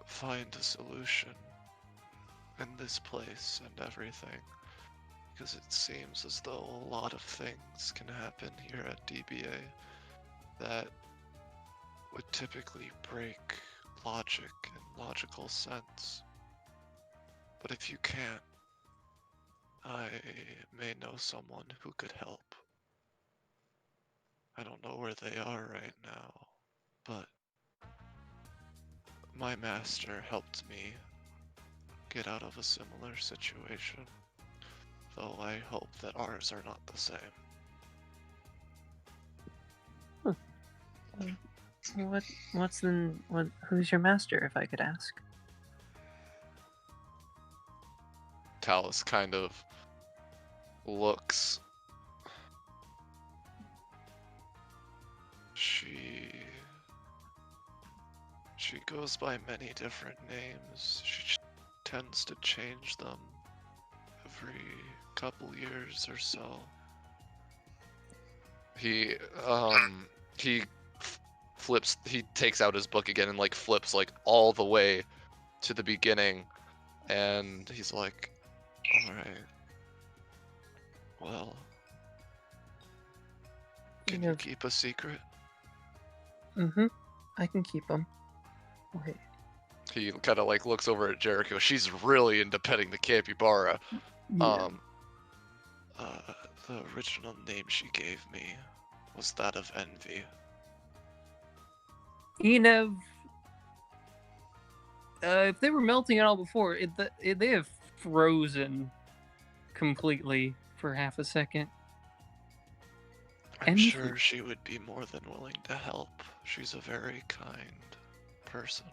Speaker 15: find a solution in this place and everything, because it seems as though a lot of things can happen here at DBA that would typically break logic and logical sense. But if you can't, I may know someone who could help. I don't know where they are right now, but my master helped me get out of a similar situation, though I hope that ours are not the same.
Speaker 12: Who's your master, if I could ask?
Speaker 15: Talus kind of looks. She goes by many different names. She tends to change them every couple years or so. He flips. He takes out his book again and like flips like all the way to the beginning, and he's like, "All right. Well, can you keep a secret?"
Speaker 12: I can keep them. Wait.
Speaker 15: He kind of like looks over at Jericho. She's really into petting the capybara.
Speaker 12: Yeah.
Speaker 15: The original name she gave me was that of Envy.
Speaker 12: If they were melting at all before, they have frozen completely for half a second.
Speaker 15: I'm sure she would be more than willing to help. She's a very kind person.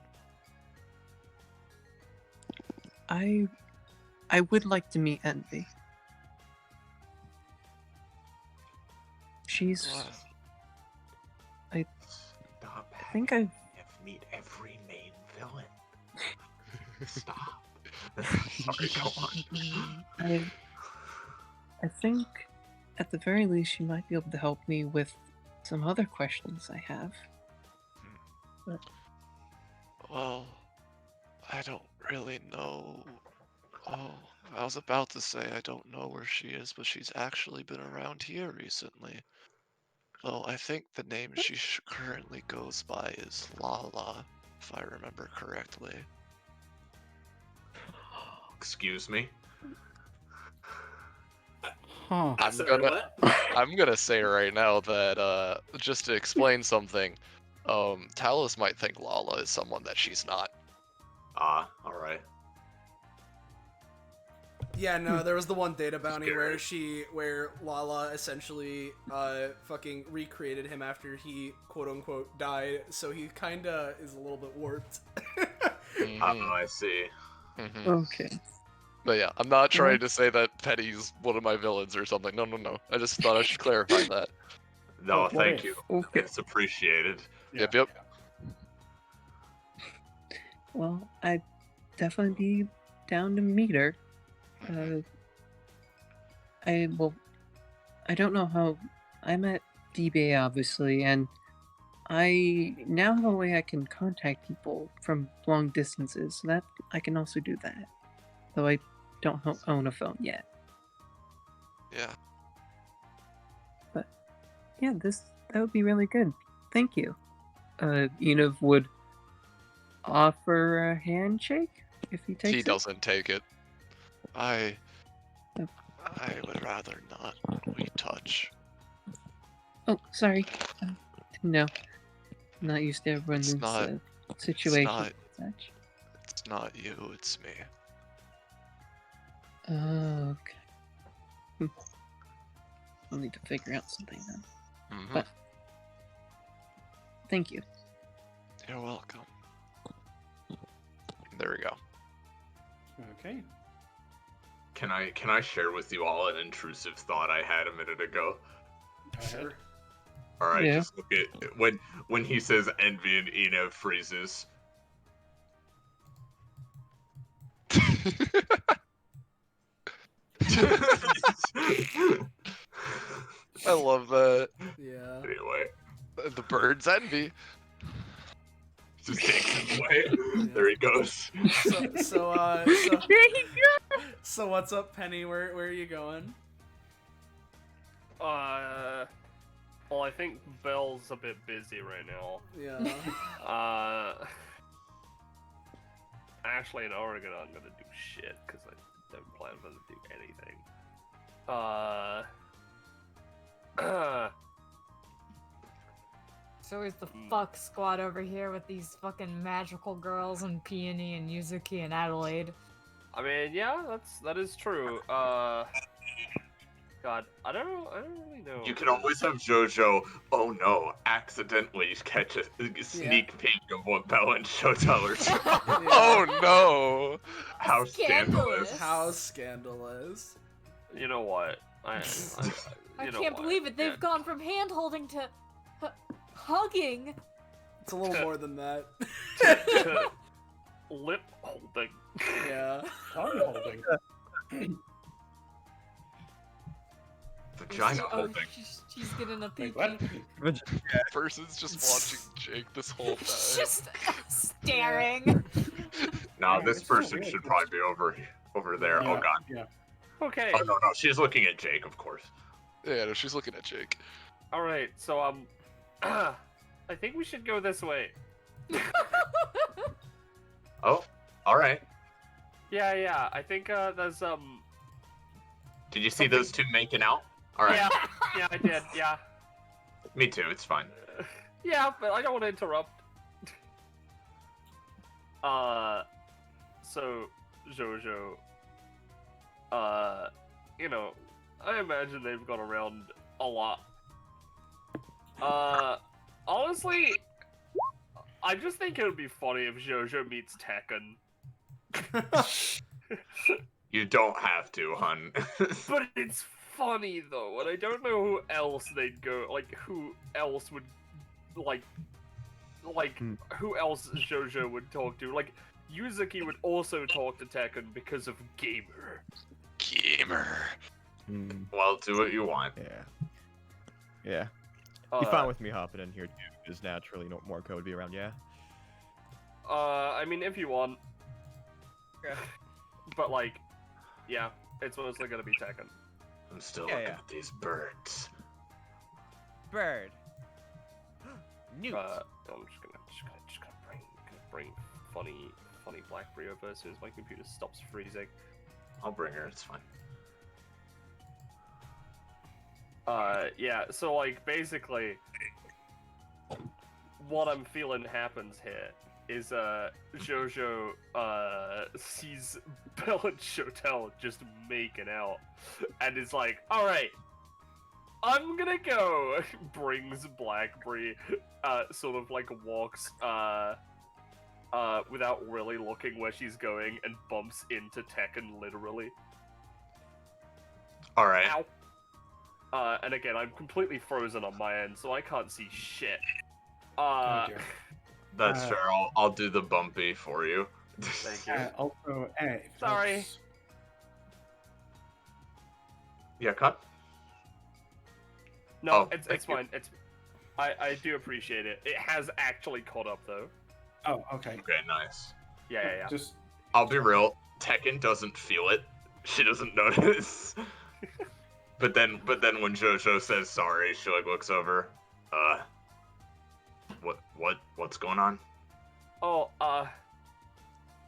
Speaker 12: I would like to meet Envy. She's. I think I've
Speaker 3: meet every main villain. Stop. Sorry, go on.
Speaker 12: I think, at the very least, she might be able to help me with some other questions I have. But...
Speaker 15: Well, I don't really know. Oh, I was about to say I don't know where she is, but she's actually been around here recently. Though I think the name she currently goes by is Lala, if I remember correctly.
Speaker 3: Excuse me?
Speaker 5: Huh.
Speaker 15: I'm gonna say right now that just to explain something, Talus might think Lala is someone that she's not.
Speaker 3: Ah, alright.
Speaker 4: Yeah, no, there was the one data bounty where Lala essentially fucking recreated him after he quote unquote died, so he kinda is a little bit warped.
Speaker 3: Oh, I see.
Speaker 12: Okay.
Speaker 15: But yeah, I'm not trying to say that Petty's one of my villains or something. No. I just thought I should clarify that.
Speaker 3: No, thank you.
Speaker 12: Okay.
Speaker 3: It's appreciated.
Speaker 15: Yep.
Speaker 12: Well, I'd definitely be down to meet her. I don't know how. I'm at DBA, obviously, and I now have a way I can contact people from long distances, so that I can also do that. Though I don't own a phone yet.
Speaker 15: Yeah.
Speaker 12: But yeah, that would be really good. Thank you. Enev would offer a handshake if he takes it.
Speaker 15: He doesn't take it. I would rather not. We touch.
Speaker 12: Oh, sorry. No. I'm not used to everyone's situation.
Speaker 15: It's not you, it's me.
Speaker 12: Okay. I'll need to figure out something then. But thank you.
Speaker 15: You're welcome. There we go.
Speaker 5: Okay.
Speaker 3: Can I share with you all an intrusive thought I had a minute ago?
Speaker 4: Sure.
Speaker 3: All right,
Speaker 12: Yeah.
Speaker 3: just look at when he says Envy and Enev freezes.
Speaker 15: I love that.
Speaker 4: Yeah.
Speaker 3: Anyway,
Speaker 15: the bird's envy.
Speaker 3: Just takes him away. There he goes.
Speaker 4: So what's up, Penny? Where are you going?
Speaker 8: Well, I think Belle's a bit busy right now.
Speaker 4: Yeah.
Speaker 8: Actually, in Oregon, I'm gonna do shit because I don't plan for them to do anything.
Speaker 1: It's always the fuck squad over here with these fucking magical girls and Peony and Yuzuki and Adelaide.
Speaker 8: I mean, yeah, that is true. God, I don't really know.
Speaker 3: You can always have JoJo, oh no, accidentally catch a sneak peek of what Belle and Shotel are doing.
Speaker 15: Oh no!
Speaker 3: How scandalous.
Speaker 4: How scandalous.
Speaker 8: You know what?
Speaker 1: I can't believe it. They've gone from hand holding to hugging.
Speaker 4: It's a little more than that.
Speaker 8: Lip holding.
Speaker 4: Yeah.
Speaker 5: Tongue holding.
Speaker 3: Vagina
Speaker 1: Oh,
Speaker 3: holding.
Speaker 1: she's getting a peek.
Speaker 15: Person's just watching Jake this whole time.
Speaker 1: Just staring.
Speaker 3: No, this person should probably be over there.
Speaker 5: Yeah,
Speaker 3: Oh god.
Speaker 5: Yeah.
Speaker 8: Okay.
Speaker 3: Oh no, she's looking at Jake, of course.
Speaker 15: Yeah, no, she's looking at Jake.
Speaker 8: All right, so I think we should go this way.
Speaker 3: Oh, all right.
Speaker 8: Yeah. I think there's
Speaker 3: Did you see those two making out? All right.
Speaker 8: Yeah, I did. Yeah.
Speaker 3: Me too. It's fine.
Speaker 8: Yeah, but I don't want to interrupt. So JoJo, you know, I imagine they've gone around a lot. Honestly, I just think it would be funny if JoJo meets Tekken.
Speaker 3: You don't have to, hun.
Speaker 8: But it's funny though, and I don't know who else they'd go. Like, who else would, like, who else JoJo would talk to? Like, Yuzuki would also talk to Tekken because of Gamer.
Speaker 3: Well, do what you want.
Speaker 7: Yeah. Be fine with me hopping in here too, because naturally more code would be around, yeah?
Speaker 8: I mean, if you want. But, like, yeah, it's mostly gonna be Tekken.
Speaker 3: I'm still looking at these birds.
Speaker 7: Bird. Newt.
Speaker 8: I'm just gonna bring funny Blackberry over as soon as my computer stops freezing.
Speaker 3: I'll bring her, it's fine.
Speaker 8: Yeah, so, like, basically, what I'm feeling happens here is, JoJo, sees Belle and Shotel just making out, and is like, alright, I'm gonna go, brings Blackberry, sort of, like, walks, without really looking where she's going, and bumps into Tekken, literally.
Speaker 3: Alright.
Speaker 8: Ow. And again, I'm completely frozen on my end, so I can't see shit.
Speaker 3: That's fair. I'll do the bumpy for you.
Speaker 8: Thank you.
Speaker 5: Also,
Speaker 8: Sorry.
Speaker 3: Yeah, cut.
Speaker 8: No, it's fine. I do appreciate it. It has actually caught up though.
Speaker 5: Oh, okay.
Speaker 3: Okay, nice.
Speaker 8: Yeah.
Speaker 3: I'll be real. Tekken doesn't feel it. She doesn't notice. But then when JoJo says sorry, she like looks over. What's going on?
Speaker 8: Oh,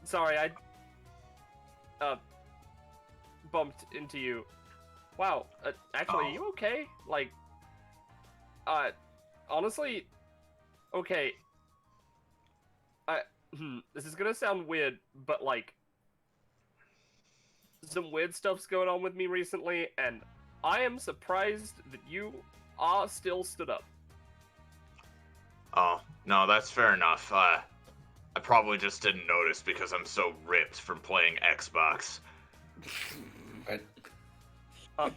Speaker 8: sorry, I bumped into you. Wow, actually, are you okay? Like, honestly, okay. This is gonna sound weird, but like, some weird stuff's going on with me recently, and I am surprised that you are still stood up.
Speaker 3: Oh, no, that's fair enough. I probably just didn't notice because I'm so ripped from playing Xbox. For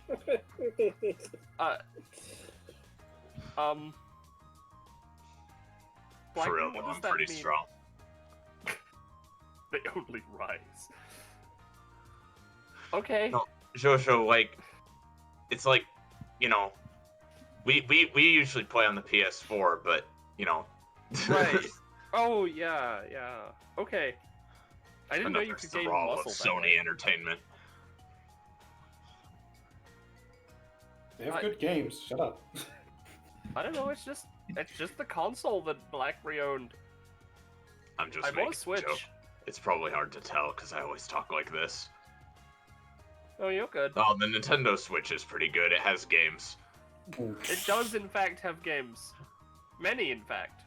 Speaker 3: real, though, I'm pretty strong.
Speaker 8: They only rise. Okay.
Speaker 3: No, Jojo, like, it's like, you know, we usually play on the PS4, but, you know.
Speaker 8: Right. Oh, yeah. Okay. I didn't know you could gain muscle that
Speaker 3: Sony
Speaker 8: way.
Speaker 3: Entertainment.
Speaker 5: They have good games. Shut up.
Speaker 8: I don't know. It's just the console that Blackberry owned.
Speaker 3: I'm just
Speaker 8: I
Speaker 3: making
Speaker 8: bought a Switch.
Speaker 3: a joke. It's probably hard to tell because I always talk like this.
Speaker 8: Oh, you're good.
Speaker 3: Oh, the Nintendo Switch is pretty good. It has games.
Speaker 8: It does, in fact, have games. Many, in fact.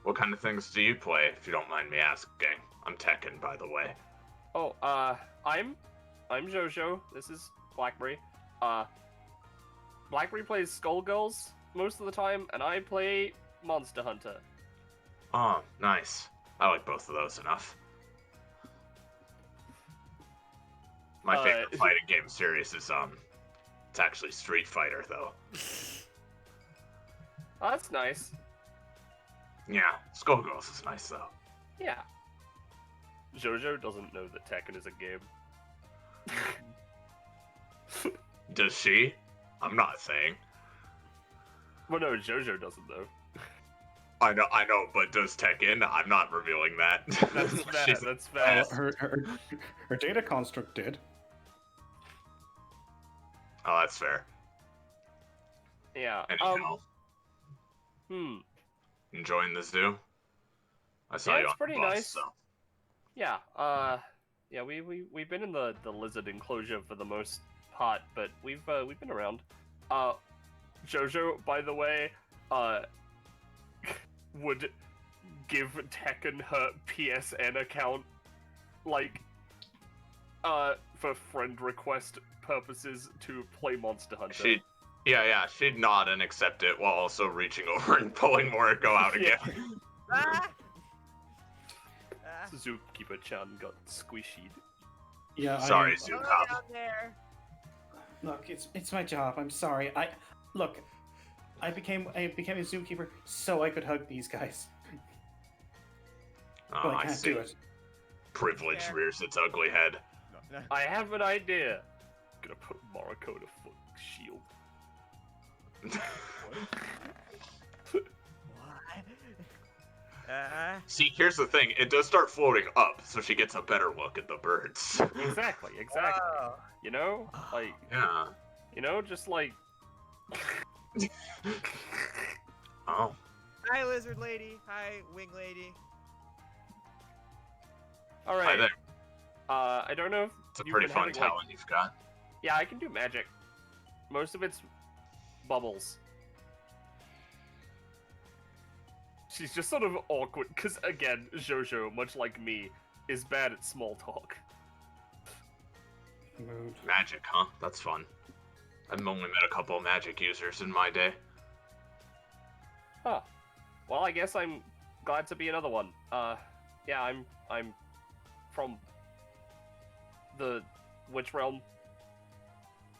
Speaker 3: What kind of things do you play, if you don't mind me asking? I'm Tekken, by the way.
Speaker 8: Oh, I'm Jojo. This is Blackberry. Blackberry plays Skullgirls most of the time, and I play Monster Hunter.
Speaker 3: Oh, nice. I like both of those enough. My favorite fighting game series is, it's actually Street Fighter, though.
Speaker 8: Oh, that's nice.
Speaker 3: Yeah, Skullgirls is nice, though.
Speaker 8: Yeah. Jojo doesn't know that Tekken is a game.
Speaker 3: Does she? I'm not saying.
Speaker 8: Well, no, Jojo doesn't, though.
Speaker 3: I know, but does Tekken? I'm not revealing that.
Speaker 8: That's bad, that's bad.
Speaker 5: Her data construct did.
Speaker 3: Oh, that's fair.
Speaker 8: Yeah.
Speaker 3: Anyhow. Enjoying the zoo? I saw
Speaker 8: Yeah,
Speaker 3: you
Speaker 8: it's
Speaker 3: on
Speaker 8: pretty
Speaker 3: the bus,
Speaker 8: nice.
Speaker 3: so.
Speaker 8: Yeah, yeah, we've been in the lizard enclosure for the most part, but we've been around. Jojo, by the way, would give Tekken her PSN account, like, for friend request purposes to play Monster Hunter.
Speaker 3: She'd nod and accept it while also reaching over and pulling more go out again.
Speaker 8: Zookeeper-chan got squishied.
Speaker 5: Yeah,
Speaker 3: sorry,
Speaker 7: Hello
Speaker 3: Zoocop.
Speaker 7: down there.
Speaker 5: Look, it's my job. I'm sorry. I became a zookeeper so I could hug these guys.
Speaker 3: Oh,
Speaker 5: But I
Speaker 3: I
Speaker 5: can't
Speaker 3: see.
Speaker 5: do it.
Speaker 3: Privilege rears its ugly head.
Speaker 8: I have an idea. Gonna put Mariko to foot shield.
Speaker 3: See, here's the thing. It does start floating up, so she gets a better look at the birds.
Speaker 8: Exactly.
Speaker 7: Wow.
Speaker 8: You know, like,
Speaker 3: Yeah.
Speaker 8: you know, just like.
Speaker 3: Oh.
Speaker 7: Hi, lizard lady. Hi, wing lady.
Speaker 8: All right.
Speaker 3: Hi there.
Speaker 8: I don't know if
Speaker 3: It's a
Speaker 8: you've
Speaker 3: pretty
Speaker 8: been
Speaker 3: fun
Speaker 8: having, like-
Speaker 3: talent you've got.
Speaker 8: Yeah, I can do magic. Most of it's bubbles. She's just sort of awkward, because again, Jojo, much like me, is bad at small talk.
Speaker 3: Magic, huh? That's fun. I've only met a couple of magic users in my day.
Speaker 8: Huh. Well, I guess I'm glad to be another one. Yeah, I'm from the Witch Realm.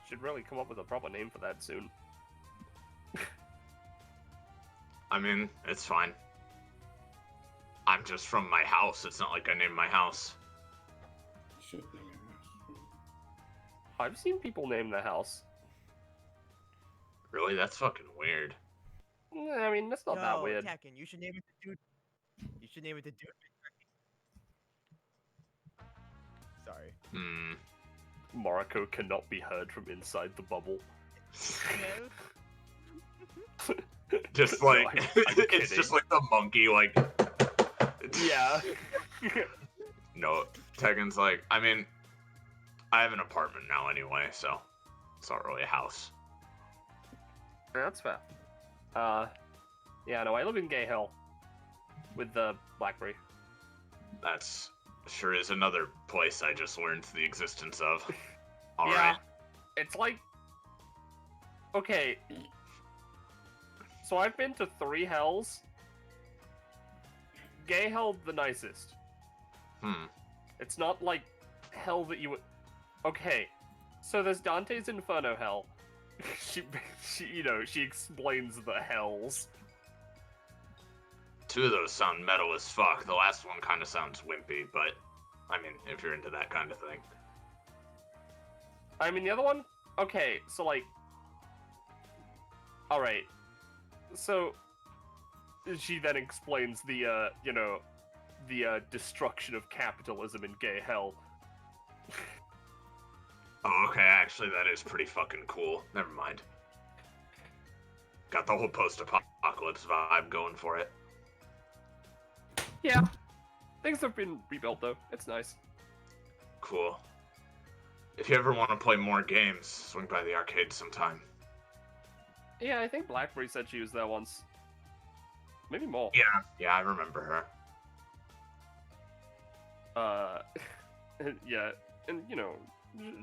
Speaker 8: Should really come up with a proper name for that soon.
Speaker 3: I mean, it's fine. I'm just from my house. It's not like I named my house.
Speaker 8: I've seen people name their house.
Speaker 3: Really? That's fucking weird.
Speaker 8: I mean, that's not that weird.
Speaker 7: Tekken, you should name it the dude. You should name it the dude. Sorry.
Speaker 8: Mariko cannot be heard from inside the bubble.
Speaker 3: Just
Speaker 8: No,
Speaker 3: like
Speaker 8: I'm
Speaker 3: it's
Speaker 8: kidding.
Speaker 3: just like the monkey, like.
Speaker 8: Yeah.
Speaker 3: No, Tekken's like. I mean, I have an apartment now anyway, so it's not really a house.
Speaker 8: Yeah, that's fair. Yeah, no, I live in Gay Hill with the Blackberry.
Speaker 3: That's sure is another place I just learned the existence of. All right.
Speaker 8: Yeah, it's like, okay, so I've been to 3 hells. Gay Hell the nicest. It's not like hell that you would. Okay, so there's Dante's Inferno Hell. she, you know, she explains the hells.
Speaker 3: 2 of those sound metal as fuck. The last one kind of sounds wimpy, but I mean, if you're into that kind of thing.
Speaker 8: I mean, the other one? Okay, so like. Alright. So. She then explains the, you know, the destruction of capitalism in Gay Hell.
Speaker 3: Oh, okay, actually, that is pretty fucking cool. Never mind. Got the whole post-apocalypse vibe going for it.
Speaker 8: Yeah. Things have been rebuilt, though. It's nice.
Speaker 3: Cool. if you ever want to play more games, swing by the arcade sometime.
Speaker 8: Yeah, I think Blackberry said she was there once. Maybe more.
Speaker 3: Yeah, I remember her.
Speaker 8: Yeah, and you know,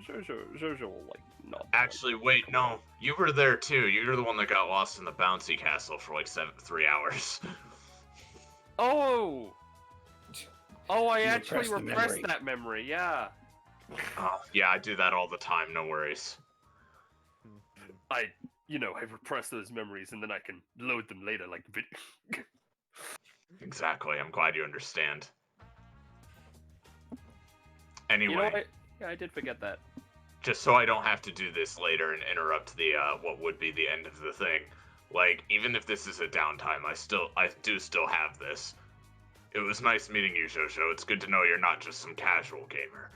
Speaker 8: Jojo will like not.
Speaker 3: Actually, wait, no, you were there too. You're the one that got lost in the bouncy castle for like 3 hours.
Speaker 8: Oh, I
Speaker 3: You
Speaker 8: actually
Speaker 3: repressed the
Speaker 8: repressed
Speaker 3: memory.
Speaker 8: that memory. Yeah.
Speaker 3: Oh, yeah, I do that all the time. No worries.
Speaker 8: I repress those memories and then I can load them later like video.
Speaker 3: Exactly. I'm glad you understand. Anyway,
Speaker 8: You know what? Yeah, I did forget that.
Speaker 3: just so I don't have to do this later and interrupt the what would be the end of the thing. Like, even if this is a downtime, I do still have this. It was nice meeting you, Shosho. It's good to know you're not just some casual gamer.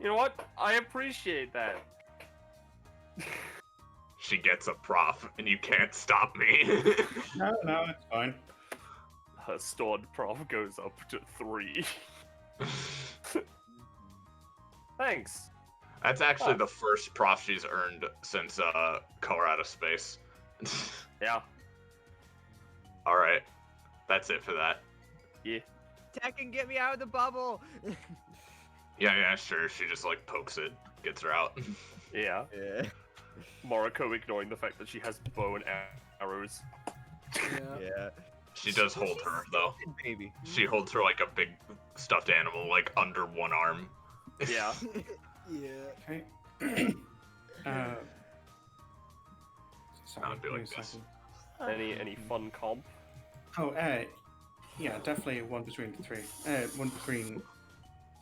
Speaker 8: You know what? I appreciate that.
Speaker 3: She gets a prof, and you can't stop me.
Speaker 5: No, it's fine.
Speaker 8: Her stored prof goes up to 3. Thanks.
Speaker 3: That's actually the first prof she's earned since Color Out of Space.
Speaker 8: Yeah.
Speaker 3: Alright. That's it for that.
Speaker 8: Yeah.
Speaker 7: Tekken, get me out of the bubble!
Speaker 3: Yeah, sure. She just, like, pokes it, gets her out.
Speaker 8: Yeah.
Speaker 7: Yeah.
Speaker 8: Mariko ignoring the fact that she has bow and arrows.
Speaker 7: Yeah.
Speaker 3: She does hold her, though.
Speaker 7: Baby.
Speaker 3: She holds her like a big stuffed animal, like, under one arm.
Speaker 8: Yeah.
Speaker 7: Yeah.
Speaker 5: Okay.
Speaker 3: I'd be like this.
Speaker 8: Any fun comp?
Speaker 5: Oh, yeah, definitely one between the three. One between,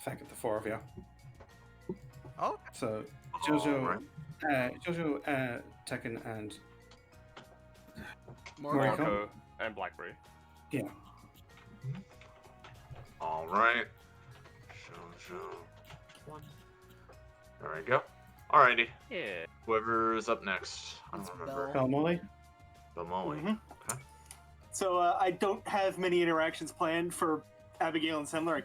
Speaker 5: I think, the four of you.
Speaker 7: Oh.
Speaker 5: So, Jojo, Tekken, and
Speaker 8: Mariko and Blackberry.
Speaker 5: Yeah.
Speaker 3: Alright. There we go. Alrighty.
Speaker 8: Yeah.
Speaker 3: Whoever's up next. I don't remember.
Speaker 5: Belmolly.
Speaker 3: Belmolly.
Speaker 2: Mhm.
Speaker 3: Okay.
Speaker 2: So I don't have many interactions planned for Abigail and Semler.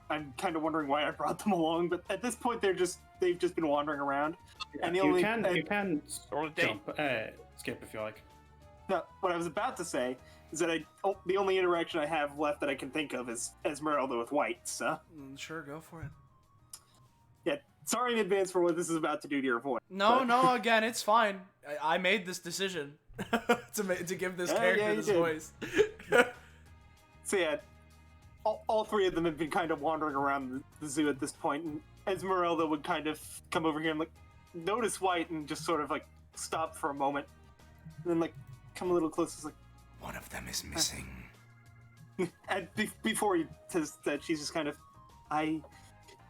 Speaker 2: I'm kind of wondering why I brought them along, but at this point they've just been wandering around. And the only
Speaker 5: You can jump, skip if you like.
Speaker 2: No, what I was about to say is that the only interaction I have left that I can think of is Esmeralda with White. So
Speaker 4: Sure, go for it.
Speaker 2: yeah, sorry in advance for what this is about to do to your voice.
Speaker 4: No, again, it's fine. I made this decision to give this character this voice.
Speaker 2: So yeah, all three of them have been kind of wandering around the zoo at this point, and Esmeralda would kind of come over here and like notice White and just sort of like stop for a moment, and then like come a little closer. It's like,
Speaker 11: one of them is missing.
Speaker 2: and before he says that, she's just kind of, I did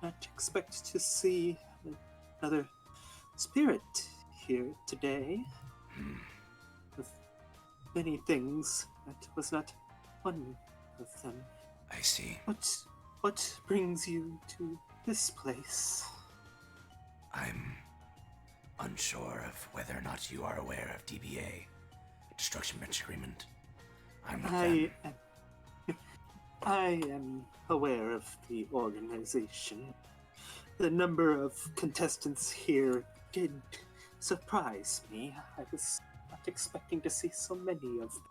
Speaker 2: not expect to see another spirit here today. With many things, that was not one of them.
Speaker 11: I see.
Speaker 2: What brings you to this place?
Speaker 11: I'm unsure of whether or not you are aware of DBA, Destruction Bench Agreement. I'm with them.
Speaker 2: I am aware of the organization. The number of contestants here did surprise me. I was not expecting to see so many of them.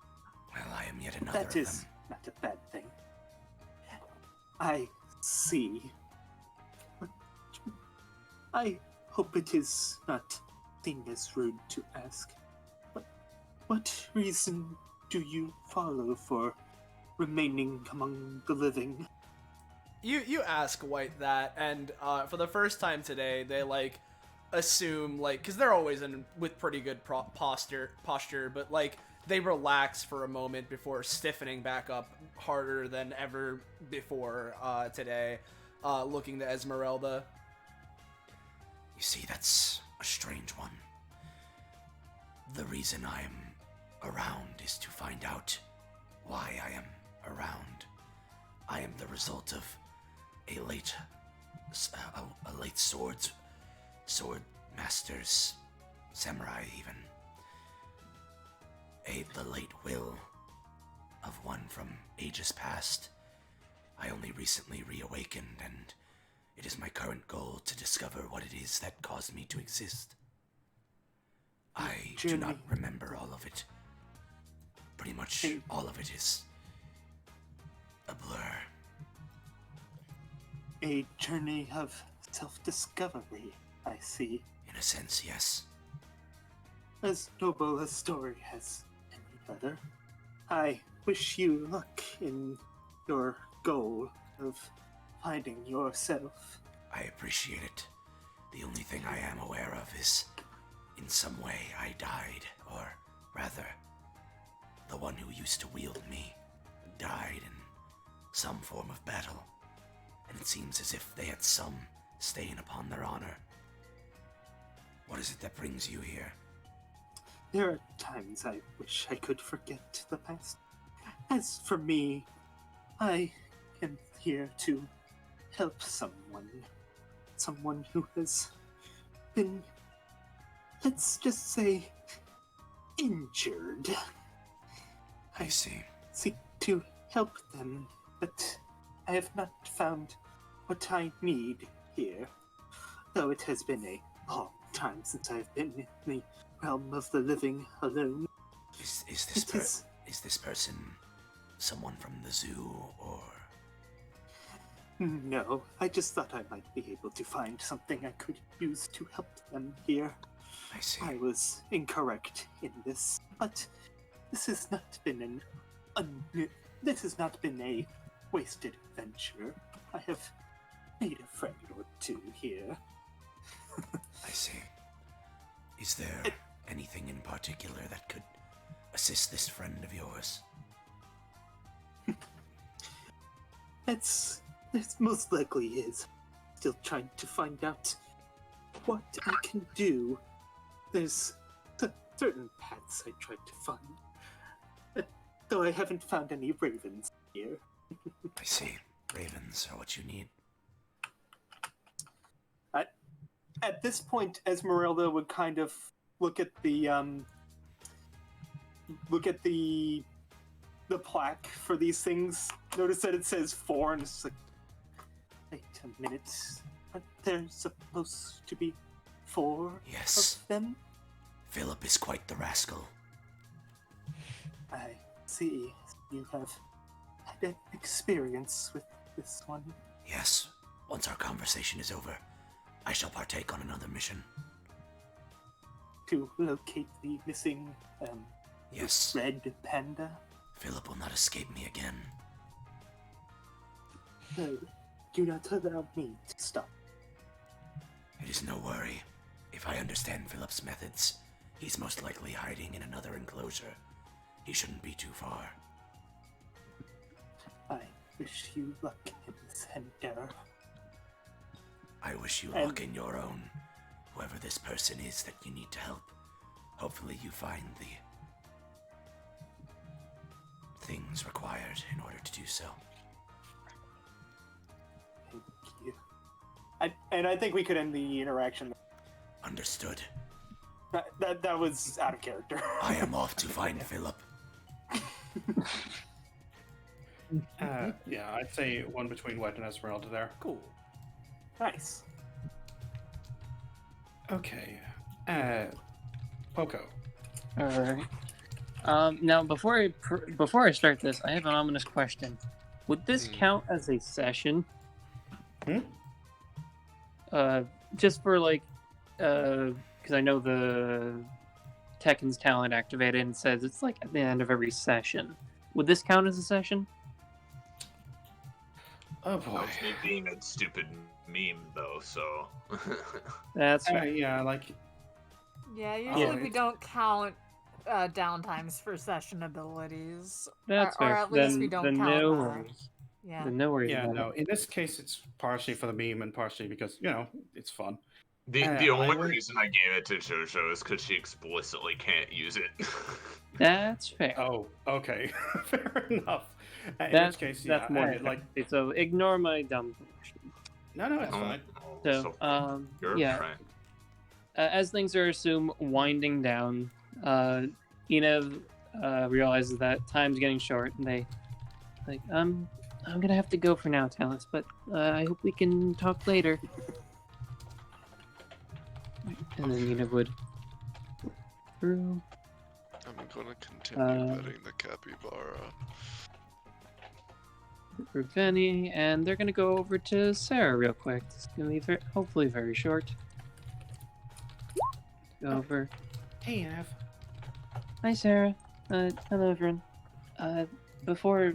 Speaker 11: Well, I am yet another
Speaker 2: That
Speaker 11: of
Speaker 2: is
Speaker 11: them.
Speaker 2: not a bad thing. I see. But I hope it is not seen as rude to ask. What reason do you follow for remaining among the living?
Speaker 4: You ask White that, and for the first time today, they like assume like, because they're always in with pretty good posture, but like they relax for a moment before stiffening back up harder than ever before today, looking to Esmeralda.
Speaker 11: You see, that's a strange one. The reason I am around is to find out why I am around. I am the result of a late sword master's samurai even. The late will of one from ages past. I only recently reawakened, and It is my current goal to discover what it is that caused me to exist. I do not remember all of it. Pretty much all of it is a blur.
Speaker 2: A journey of self-discovery, I see.
Speaker 11: In a sense, yes.
Speaker 2: As noble a story as any other. I wish you luck in your goal of finding yourself.
Speaker 11: I appreciate it. The only thing I am aware of is, in some way, I died, or rather, the one who used to wield me died in some form of battle, and it seems as if they had some stain upon their honor. What is it that brings you here?
Speaker 2: There are times I wish I could forget the past. As for me, I am here to help someone who has been, let's just say, injured.
Speaker 11: I see.
Speaker 2: Seek to help them, but I have not found what I need here. Though it has been a long time since I've been in the realm of the living alone.
Speaker 11: Is this person someone from the zoo, or?
Speaker 2: No, I just thought I might be able to find something I could use to help them here.
Speaker 11: I see.
Speaker 2: I was incorrect in this, but this has not been this has not been a wasted adventure. I have made a friend or two here.
Speaker 11: I see. Is there anything in particular that could assist this friend of yours?
Speaker 2: It's most likely is. Still trying to find out what I can do. There's certain paths I tried to find, though I haven't found any ravens here.
Speaker 11: I see. Ravens are what you need.
Speaker 2: At this point, Esmeralda would kind of look at the plaque for these things. Notice that it says 4, and it's like, wait a minute. Aren't there supposed to be 4
Speaker 11: Yes.
Speaker 2: of them?
Speaker 11: Philip is quite the rascal.
Speaker 2: I see. You have had an experience with this one.
Speaker 11: Yes. Once our conversation is over, I shall partake on another mission.
Speaker 2: To locate the missing,
Speaker 11: Yes.
Speaker 2: red panda?
Speaker 11: Philip will not escape me again.
Speaker 2: No, do not allow me to stop.
Speaker 11: It is no worry. If I understand Philip's methods, he's most likely hiding in another enclosure. He shouldn't be too far.
Speaker 2: I wish you luck in this endeavor.
Speaker 11: I wish you luck in your own. Whoever this person is that you need to help, hopefully you find the things required in order to do so.
Speaker 2: Thank you. I think we could end the interaction.
Speaker 11: Understood.
Speaker 2: That was out of character.
Speaker 11: I am off to find Philip.
Speaker 5: Yeah, I'd say one between White and Esmeralda there.
Speaker 4: Cool.
Speaker 2: Nice.
Speaker 5: Okay. Poco.
Speaker 12: All right. Now, before I start this, I have an ominous question. Would this count as a session? Just for like, because I know the Tekken's talent activated and says it's like at the end of every session. Would this count as a session?
Speaker 5: Oh boy.
Speaker 3: That's me being a stupid meme though, so.
Speaker 12: That's fair.
Speaker 5: Yeah, like.
Speaker 1: Yeah, usually we don't count downtimes for session abilities.
Speaker 12: That's
Speaker 1: or
Speaker 12: fair.
Speaker 1: at least
Speaker 12: Then-
Speaker 1: we don't
Speaker 12: then
Speaker 1: count
Speaker 12: no
Speaker 1: that.
Speaker 12: worries.
Speaker 1: Yeah.
Speaker 12: Then no worries
Speaker 5: Yeah,
Speaker 12: about
Speaker 5: no.
Speaker 12: it.
Speaker 5: In this case, it's partially for the meme and partially because it's fun.
Speaker 3: The only reason I gave it to JoJo is because she explicitly can't use it.
Speaker 12: That's fair.
Speaker 5: Oh, okay, fair enough. In
Speaker 12: That's,
Speaker 5: which case,
Speaker 12: that's more than
Speaker 5: like.
Speaker 12: so ignore my dumb question.
Speaker 5: No, it's fine.
Speaker 12: So,
Speaker 3: You're
Speaker 12: yeah.
Speaker 3: right.
Speaker 12: As things are assumed winding down, Enev realizes that time's getting short, and they like, I'm gonna have to go for now, Talus, but I hope we can talk later. And then Una would through.
Speaker 15: I'm gonna continue petting the capybara.
Speaker 12: For Benny, and they're gonna go over to Sarah real quick. It's gonna be hopefully very short. Go over.
Speaker 5: Hey, Ev.
Speaker 12: Hi, Sarah. Hello, everyone. Before,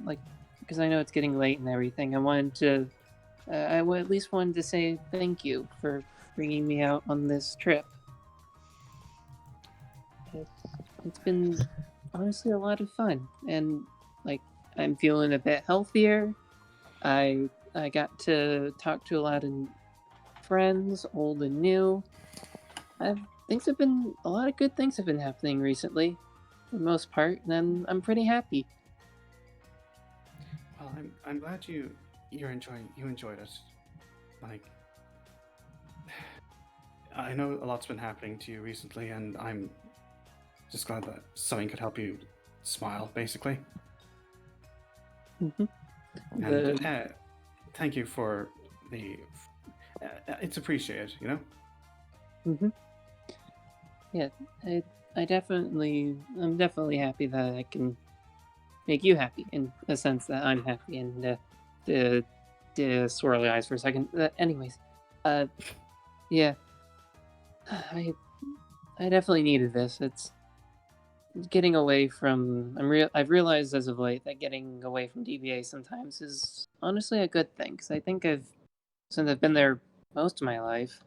Speaker 12: because I know it's getting late and everything, I wanted to, at least wanted to say thank you for bringing me out on this trip. It's been honestly a lot of fun, and I'm feeling a bit healthier. I got to talk to a lot of friends, old and new. A lot of good things have been happening recently, for the most part, and I'm pretty happy.
Speaker 5: Well, I'm glad you enjoyed it. I know a lot's been happening to you recently, and I'm just glad that something could help you smile, basically.
Speaker 12: Mm-hmm.
Speaker 5: And thank you for the. It's appreciated, you know.
Speaker 12: Mm-hmm. Yeah, I'm definitely happy that I can make you happy in the sense that I'm happy, and the swirly eyes for a second. Anyways, yeah, I definitely needed this. It's getting away from. I've realized as of late that getting away from DBA sometimes is honestly a good thing, because I think since I've been there most of my life,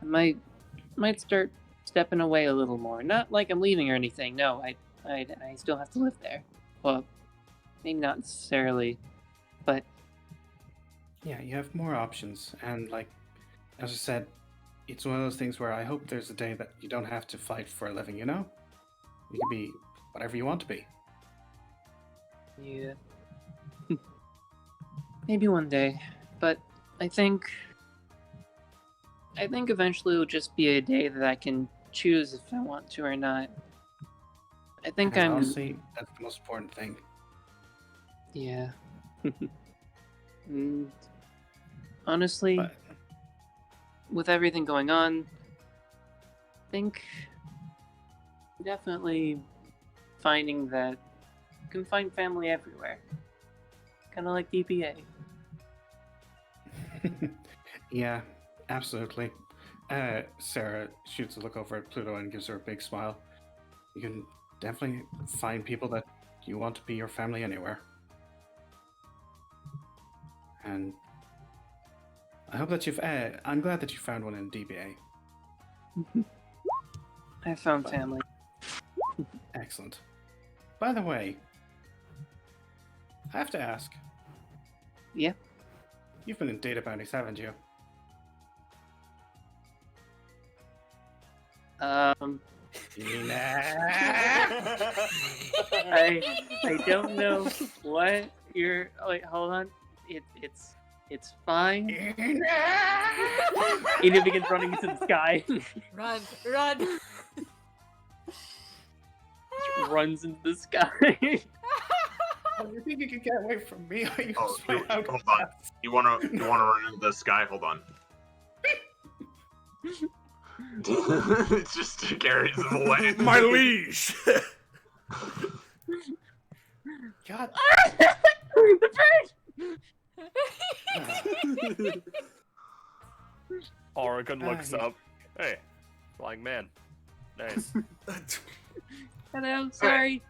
Speaker 12: I might start stepping away a little more. Not like I'm leaving or anything. No, I still have to live there. Well, maybe not necessarily, but
Speaker 5: yeah, you have more options, and as I said, it's one of those things where I hope there's a day that you don't have to fight for a living. You know, you can be whatever you want to be.
Speaker 12: Yeah. Maybe one day, but I think eventually it'll just be a day that I can choose if I want to or not. I think
Speaker 5: And honestly, that's the most important thing.
Speaker 12: Yeah. Honestly, with everything going on, I think definitely finding that you can find family everywhere. Kind of like DBA.
Speaker 5: Yeah, absolutely. Sarah shoots a look over at Pluto and gives her a big smile. You can definitely find people that you want to be your family anywhere. And I hope that I'm glad that you found one in DBA.
Speaker 12: I found family.
Speaker 5: Excellent. By the way, I have to ask.
Speaker 12: Yeah?
Speaker 5: You've been in data bounties, haven't you?
Speaker 12: I don't know what you're. Wait, hold on. It's fine. Eden begins running into the sky.
Speaker 1: Run!
Speaker 12: Runs into the sky.
Speaker 5: Oh, you think you can get away from me?
Speaker 3: Hold on. You wanna run into the sky? Hold on. It's just carries him away.
Speaker 4: My liege.
Speaker 5: God.
Speaker 12: The bird.
Speaker 8: Oregon looks up. Hey, flying man. Nice.
Speaker 12: Hello, sorry.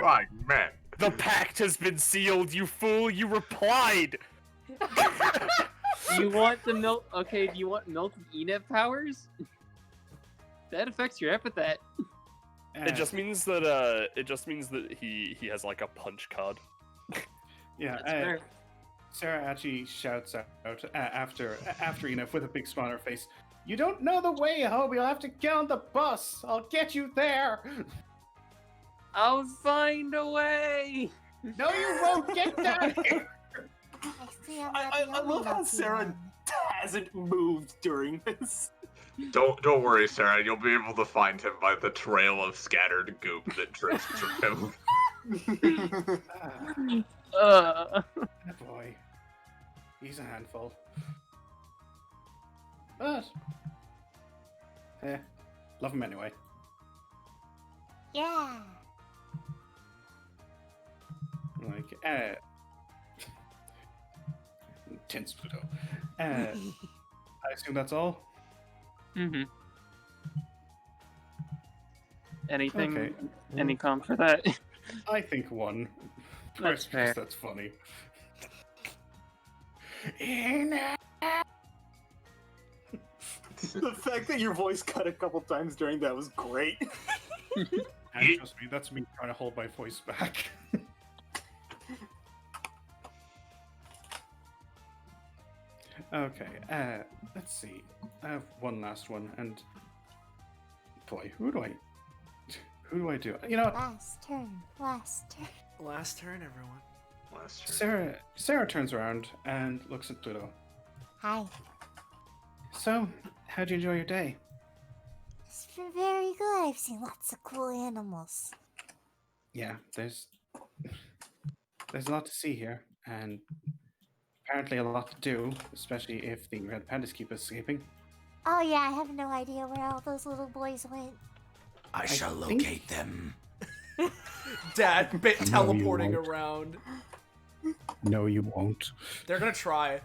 Speaker 3: Flying man.
Speaker 8: The pact has been sealed, you fool! You replied!
Speaker 12: You want the milk? Okay, do you want melted Eneb powers? That affects your epithet.
Speaker 8: It just means that he has like a punch card.
Speaker 5: Yeah, Sarah actually shouts out after Eneb with a big smile on her face. You don't know the way home. You'll have to get on the bus. I'll get you there.
Speaker 12: I'll find a way.
Speaker 5: No, you won't get down here.
Speaker 2: I love how Sarah hasn't moved during this.
Speaker 3: Don't worry, Sarah. You'll be able to find him by the trail of scattered goop that traces him.
Speaker 5: That boy. He's a handful. But... love him anyway.
Speaker 13: Yeah.
Speaker 5: Like, tense Pluto. I assume that's all?
Speaker 12: Mm-hmm. Anything?
Speaker 5: Okay.
Speaker 12: Any comp for that?
Speaker 5: I think one.
Speaker 12: That's
Speaker 5: First,
Speaker 12: fair.
Speaker 5: because that's funny.
Speaker 2: The fact that your voice cut a couple times during that was great.
Speaker 5: And trust me, that's me trying to hold my voice back. Okay, let's see. I have one last one, and boy, who do I do? You know,
Speaker 13: Last turn.
Speaker 4: Last turn, everyone.
Speaker 3: Last turn.
Speaker 5: Sarah turns around and looks at Pluto.
Speaker 13: Hi.
Speaker 5: So, how'd you enjoy your day?
Speaker 13: It's been very good. I've seen lots of cool animals.
Speaker 5: Yeah, there's a lot to see here, and apparently a lot to do, especially if the red pandas keep escaping.
Speaker 13: Oh yeah, I have no idea where all those little boys went.
Speaker 11: I shall
Speaker 5: think-
Speaker 11: locate them.
Speaker 4: Dad teleporting
Speaker 5: won't.
Speaker 4: around.
Speaker 5: No, you won't.
Speaker 4: They're gonna try.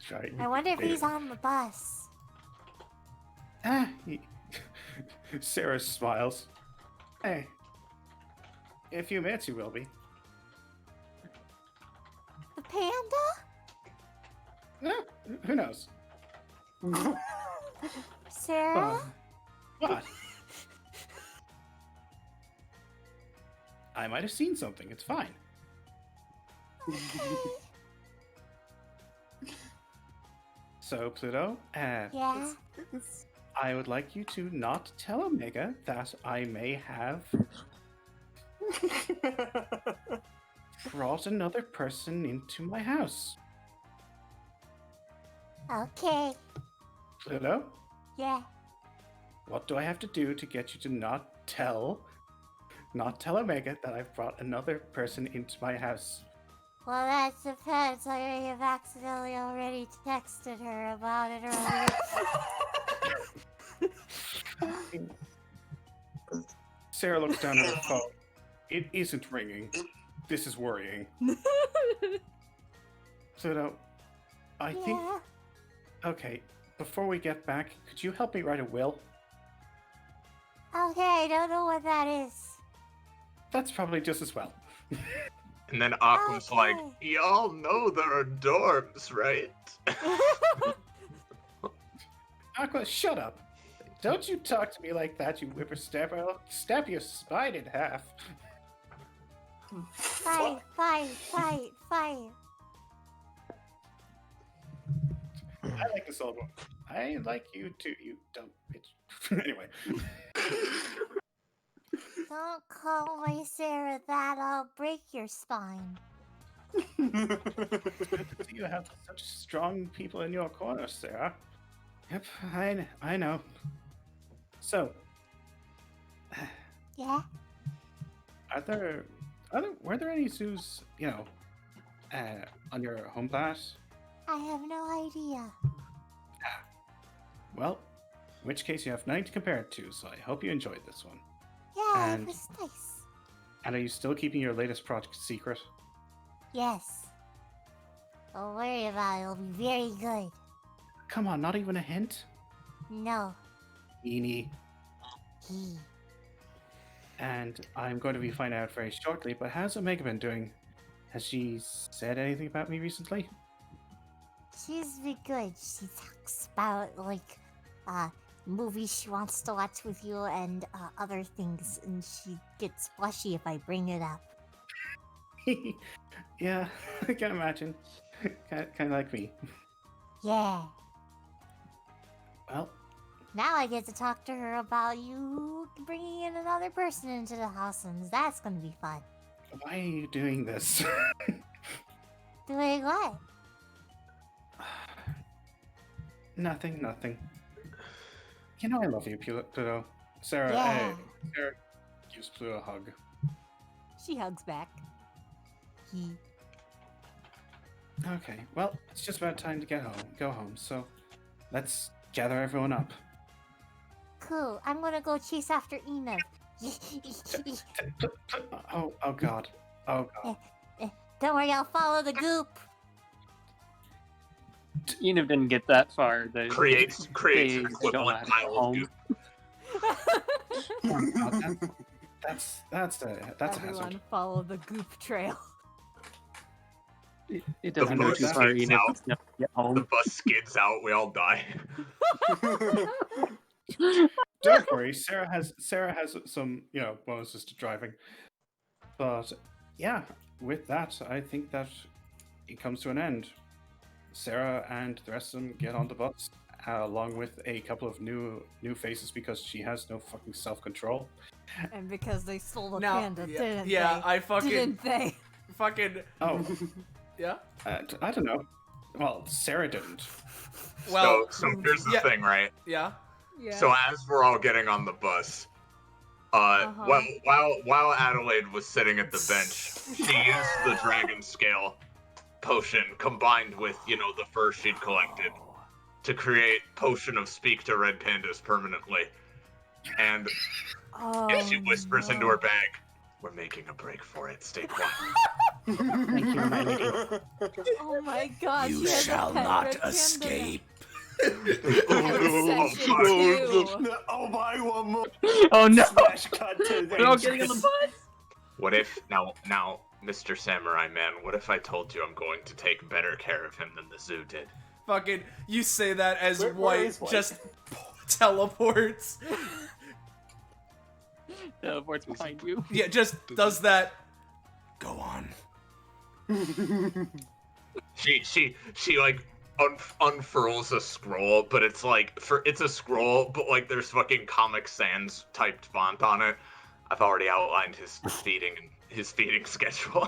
Speaker 5: Try.
Speaker 13: I wonder if he's on the bus.
Speaker 5: Sarah smiles. Hey, in a few minutes you will be.
Speaker 13: The panda?
Speaker 5: Who knows?
Speaker 13: Sarah?
Speaker 5: What? I might have seen something. It's fine. So, Pluto,
Speaker 13: Yeah?
Speaker 5: I would like you to not tell Omega that I may have brought another person into my house.
Speaker 13: Okay.
Speaker 5: Pluto,
Speaker 13: Yeah.
Speaker 5: what do I have to do to get you to not tell Omega that I've brought another person into my house?
Speaker 13: Well, that depends. I may have accidentally already texted her about it earlier.
Speaker 5: Sarah looks down at her phone. It isn't ringing. This is worrying. Pluto, I think...
Speaker 13: Yeah?
Speaker 5: Okay, before we get back, could you help me write a will?
Speaker 13: Okay, I don't know what that is.
Speaker 5: That's probably just as well.
Speaker 3: And then Aqua's like, y'all know there are dorms, right?
Speaker 5: Aqua, shut up. Don't you talk to me like that, you whippersnapper. I'll stab your spine in half.
Speaker 13: Fine.
Speaker 5: I like this old one. I like you too, you dumb bitch. Anyway.
Speaker 13: Don't call my Sarah that. I'll break your spine.
Speaker 5: You have such strong people in your corner, Sarah. Yep, I know. So,
Speaker 13: Yeah?
Speaker 5: were there any zoos, on your home planet?
Speaker 13: I have no idea.
Speaker 5: Well, in which case you have 9 to compare it to, so I hope you enjoyed this one.
Speaker 13: Yeah,
Speaker 5: And-
Speaker 13: it was nice.
Speaker 5: And are you still keeping your latest project secret?
Speaker 13: Yes. Don't worry about it. It'll be very good.
Speaker 5: Come on, not even a hint?
Speaker 13: No.
Speaker 5: Eenie.
Speaker 13: He.
Speaker 5: And I'm going to be finding out very shortly, but how's Omega been doing? Has she said anything about me recently?
Speaker 13: She's been good. She talks about, movies she wants to watch with you and other things, and she gets blushy if I bring it up.
Speaker 5: Yeah, I can imagine. Kind of like me.
Speaker 13: Yeah.
Speaker 5: Well,
Speaker 13: Now I get to talk to her about you bringing in another person into the house, and that's gonna be fun.
Speaker 5: why are you doing this?
Speaker 13: Doing what?
Speaker 5: Nothing. You know I love you, Pluto. Sarah,
Speaker 13: Yeah.
Speaker 5: Sarah gives Pluto a hug.
Speaker 13: She hugs back.
Speaker 5: Okay, well, it's just about time to go home, so let's gather everyone up.
Speaker 13: Cool. I'm gonna go chase after Enough.
Speaker 5: Oh god. Oh god.
Speaker 13: Don't worry, I'll follow the goop.
Speaker 12: Enid didn't get that far.
Speaker 3: Creates
Speaker 12: they
Speaker 3: equivalent
Speaker 12: don't
Speaker 3: pile of
Speaker 12: home.
Speaker 3: goop.
Speaker 5: That's a
Speaker 1: Everyone
Speaker 5: hazard.
Speaker 1: follow the goop trail.
Speaker 12: It doesn't go too far. Enid doesn't get home.
Speaker 3: The bus skids out. We all die.
Speaker 5: Don't worry, Sarah has some bonuses to driving. But yeah, with that, I think that it comes to an end. Sarah and the rest of them get on the bus, along with a couple of new faces because she has no fucking self-control.
Speaker 1: And because they stole the
Speaker 4: Now,
Speaker 1: panda,
Speaker 4: yeah,
Speaker 1: didn't
Speaker 4: yeah,
Speaker 1: they?
Speaker 4: I fucking-
Speaker 1: Didn't they?
Speaker 4: Fucking.
Speaker 5: Oh.
Speaker 4: Yeah?
Speaker 5: I don't know. Well, Sarah didn't.
Speaker 4: Well,
Speaker 3: so here's the thing, right?
Speaker 4: Yeah.
Speaker 3: So as we're all getting on the bus, while Adelaide was sitting at the bench, she used the dragon scale potion combined with the fur she'd collected to create potion of speak to red pandas permanently. And she whispers into her bag, "We're making a break for it. Stay quiet."
Speaker 5: Thank you, my lady.
Speaker 1: Oh my god.
Speaker 11: You
Speaker 1: she has a
Speaker 11: shall
Speaker 1: pet
Speaker 11: not
Speaker 1: red panda.
Speaker 11: escape.
Speaker 2: Oh my, one more.
Speaker 12: Oh no!
Speaker 2: Smash cut to
Speaker 12: We're all getting on the bus.
Speaker 3: What if now, Mr. Samurai Man? What if I told you I'm going to take better care of him than the zoo did?
Speaker 4: Fucking, you say that as
Speaker 3: Where
Speaker 4: White
Speaker 3: is White?
Speaker 4: just teleports.
Speaker 12: Teleports behind you.
Speaker 4: Yeah, just does that.
Speaker 11: Go on.
Speaker 3: She like unfurls a scroll, but it's like it's a scroll, but like there's fucking Comic Sans typed font on it. I've already outlined his feeding schedule.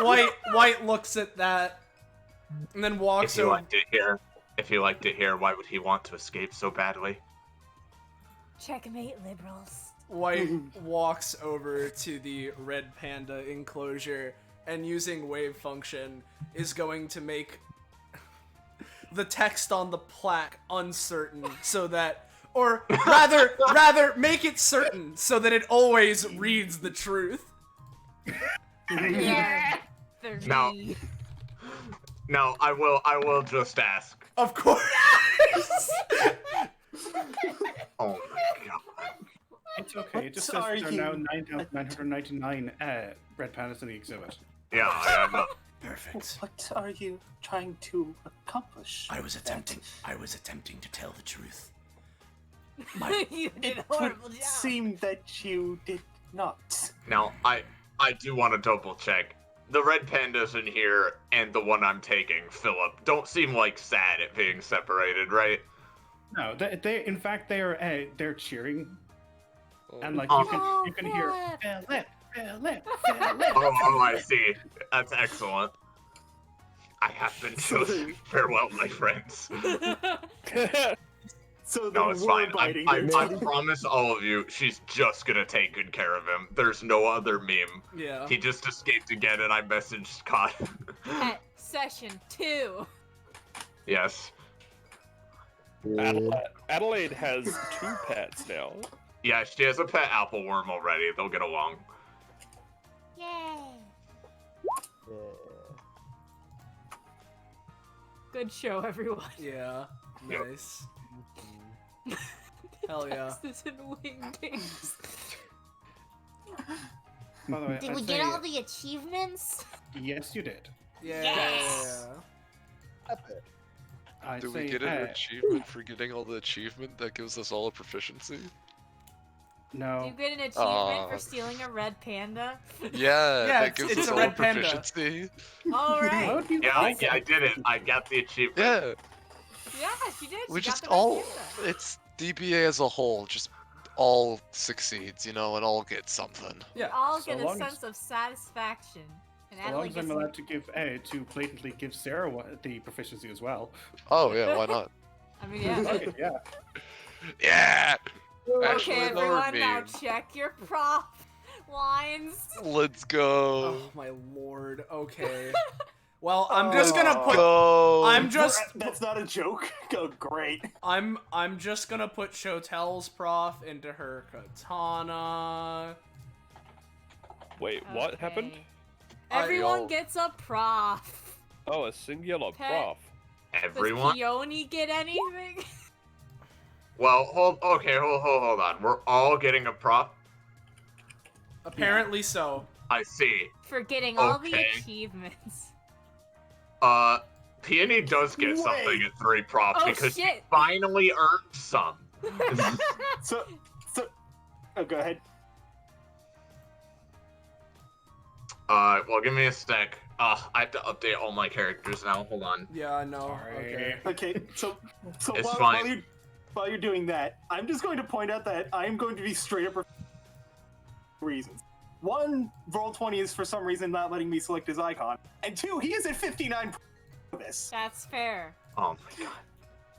Speaker 4: White looks at that and then walks
Speaker 3: If you
Speaker 4: over.
Speaker 3: liked it here, why would he want to escape so badly?
Speaker 1: Checkmate, liberals.
Speaker 4: White walks over to the red panda enclosure and using wave function is going to make the text on the plaque uncertain so that, or rather make it certain so that it always reads the truth.
Speaker 1: Yeah.
Speaker 3: Now I will just ask.
Speaker 4: Of course.
Speaker 3: Oh my god.
Speaker 5: It's okay. It just says there are now 9,999 red pandas in the exhibit.
Speaker 3: Yeah, I know.
Speaker 11: Perfect.
Speaker 2: What are you trying to accomplish?
Speaker 11: I was attempting to tell the truth.
Speaker 1: You did a
Speaker 2: It
Speaker 1: horrible
Speaker 2: would
Speaker 1: job.
Speaker 2: seem that you did not.
Speaker 3: Now I do want to double check. The red pandas in here and the one I'm taking, Philip, don't seem like sad at being separated, right?
Speaker 5: No, they in fact they're cheering, and like
Speaker 3: Oh.
Speaker 5: you can hear Philip.
Speaker 3: Oh, I see. That's excellent. I have been chosen. Farewell, my friends.
Speaker 2: So
Speaker 3: No, it's fine.
Speaker 2: biting.
Speaker 3: I promise all of you, she's just gonna take good care of him. There's no other meme.
Speaker 4: Yeah.
Speaker 3: He just escaped again, and I messaged Scott.
Speaker 1: Pet session 2.
Speaker 3: Yes.
Speaker 8: Adelaide has 2 pets now.
Speaker 3: Yeah, she has a pet apple worm already. They'll get along.
Speaker 13: Yay.
Speaker 1: Good show, everyone.
Speaker 4: Yeah. Nice. Hell yeah.
Speaker 1: This in Wingdings.
Speaker 5: By the way,
Speaker 13: Did
Speaker 5: I'd
Speaker 13: we
Speaker 5: say,
Speaker 13: get all the achievements?
Speaker 5: Yes, you did.
Speaker 4: Yeah.
Speaker 13: Yes!
Speaker 5: I'd
Speaker 15: Do
Speaker 5: say,
Speaker 15: we get an achievement for getting all the achievement that gives us all a proficiency?
Speaker 5: No.
Speaker 1: You get an achievement for stealing a red panda?
Speaker 15: Yeah,
Speaker 4: Yeah,
Speaker 15: that gives
Speaker 4: it's
Speaker 15: us
Speaker 4: a
Speaker 15: all
Speaker 4: red panda.
Speaker 15: proficiency.
Speaker 1: Alright.
Speaker 3: Yeah, I did it. I got the achievement.
Speaker 15: Yeah,
Speaker 1: Yeah, she did.
Speaker 15: we
Speaker 1: She got
Speaker 15: just
Speaker 1: the red
Speaker 15: all,
Speaker 1: panda.
Speaker 15: it's DBA as a whole, just all succeeds, and all get something.
Speaker 1: We all
Speaker 5: so
Speaker 1: get a
Speaker 5: long as-
Speaker 1: sense of satisfaction. And
Speaker 5: As long
Speaker 1: Adelaide
Speaker 5: as I'm
Speaker 1: gets
Speaker 5: allowed to give to blatantly give Sarah the proficiency as well.
Speaker 15: Oh yeah, why not?
Speaker 1: I mean, yeah.
Speaker 5: Okay, yeah.
Speaker 15: Yeah!
Speaker 1: Okay,
Speaker 15: Actually, another
Speaker 1: everyone, now
Speaker 15: meme.
Speaker 1: check your prop. lines.
Speaker 15: Let's go.
Speaker 4: Oh my lord. Okay. Well, I'm just gonna put.
Speaker 15: Go.
Speaker 4: I'm just.
Speaker 2: That's not a joke. Go great.
Speaker 4: I'm just gonna put Shotel's prof into her katana.
Speaker 8: Wait, what happened?
Speaker 1: Everyone gets a prof.
Speaker 8: Oh, a singular
Speaker 1: Pet.
Speaker 8: prof.
Speaker 3: Everyone?
Speaker 1: Does Peony get anything?
Speaker 3: Well, hold on. We're all getting a prop.
Speaker 4: Apparently so.
Speaker 3: I see.
Speaker 1: For getting all the
Speaker 3: Okay.
Speaker 1: achievements.
Speaker 3: Peony does get something at 3 props
Speaker 1: Oh,
Speaker 3: because
Speaker 1: shit.
Speaker 3: he finally earned some.
Speaker 2: So, oh, go ahead.
Speaker 3: Well, give me a sec. I have to update all my characters now. Hold on.
Speaker 4: Yeah, I know. Okay.
Speaker 2: Okay, so
Speaker 3: It's
Speaker 2: while,
Speaker 3: fine.
Speaker 2: while you're doing that, I'm just going to point out that I am going to be straight up reasons. 1, Roll20 is for some reason not letting me select his icon, and 2, he is at 59 for this.
Speaker 1: That's fair.
Speaker 3: Oh my god.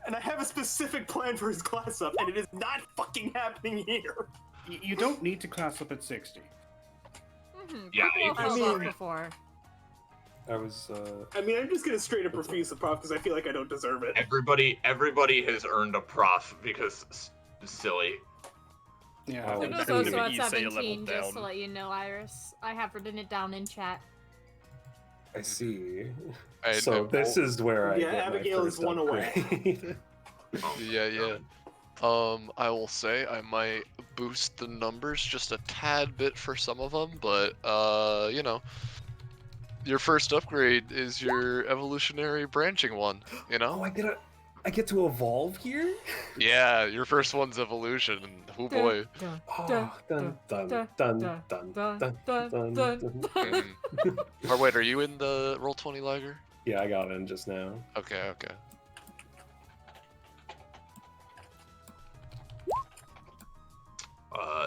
Speaker 2: And I have a specific plan for his class up, and it is not fucking happening here.
Speaker 5: You don't need to class up at 60.
Speaker 3: Yeah,
Speaker 1: People have felt that before.
Speaker 6: I was.
Speaker 2: I mean, I'm just gonna straight up refuse the prof because I feel like I don't deserve it.
Speaker 3: Everybody has earned a prof because silly.
Speaker 5: Yeah.
Speaker 1: It was also at 17, just to let you know, Iris. I have written it down in chat.
Speaker 6: I see.
Speaker 15: I
Speaker 6: So this is where I
Speaker 2: Yeah,
Speaker 6: get
Speaker 2: Abigail
Speaker 6: my
Speaker 2: is
Speaker 6: first
Speaker 2: 1 away.
Speaker 6: upgrade.
Speaker 15: Yeah. I will say I might boost the numbers just a tad bit for some of them, but you know, your first upgrade is your evolutionary branching one. You know?
Speaker 6: Oh, I get to evolve here?
Speaker 15: Yeah, your first one's evolution. Oh boy. Or wait, are you in the Roll20 lagger?
Speaker 6: Yeah, I got in just now.
Speaker 15: Okay.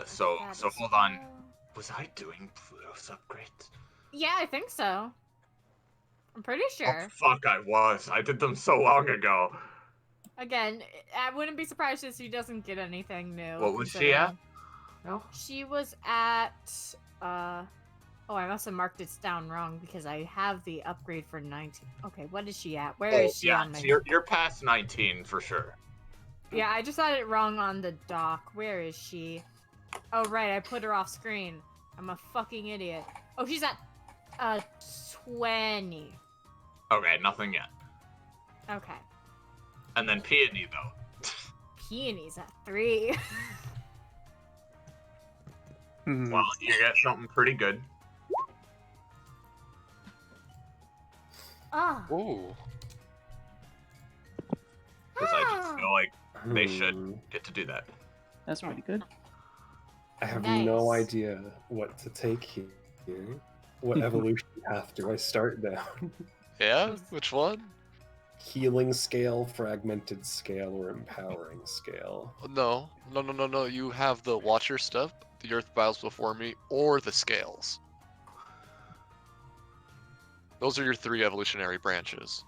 Speaker 3: So hold on. Was I doing Pluto's upgrades?
Speaker 1: Yeah, I think so. I'm pretty sure.
Speaker 3: Oh, fuck, I was. I did them so long ago.
Speaker 1: Again, I wouldn't be surprised if she doesn't get anything new.
Speaker 3: What was she at?
Speaker 1: She was at, oh, I must have marked it down wrong because I have the upgrade for 19. Okay, what is she at? Where is she on my...
Speaker 3: so you're past 19 for sure.
Speaker 1: Yeah, I just had it wrong on the dock. Where is she? Oh, right, I put her off screen. I'm a fucking idiot. Oh, she's at, 20.
Speaker 3: Okay, nothing yet.
Speaker 1: Okay.
Speaker 3: And then Peony, though.
Speaker 1: Peony's at 3.
Speaker 3: Well, you get something pretty good.
Speaker 1: Ah.
Speaker 15: Ooh.
Speaker 3: Because I just feel like they should get to do that.
Speaker 12: That's pretty good.
Speaker 6: I have no idea what to take here. What evolution path do I start down?
Speaker 15: Yeah? Which one?
Speaker 6: Healing scale, fragmented scale, or empowering scale?
Speaker 15: No. You have the Watcher step, the Earth bows before me, or the scales. Those are your 3 evolutionary branches.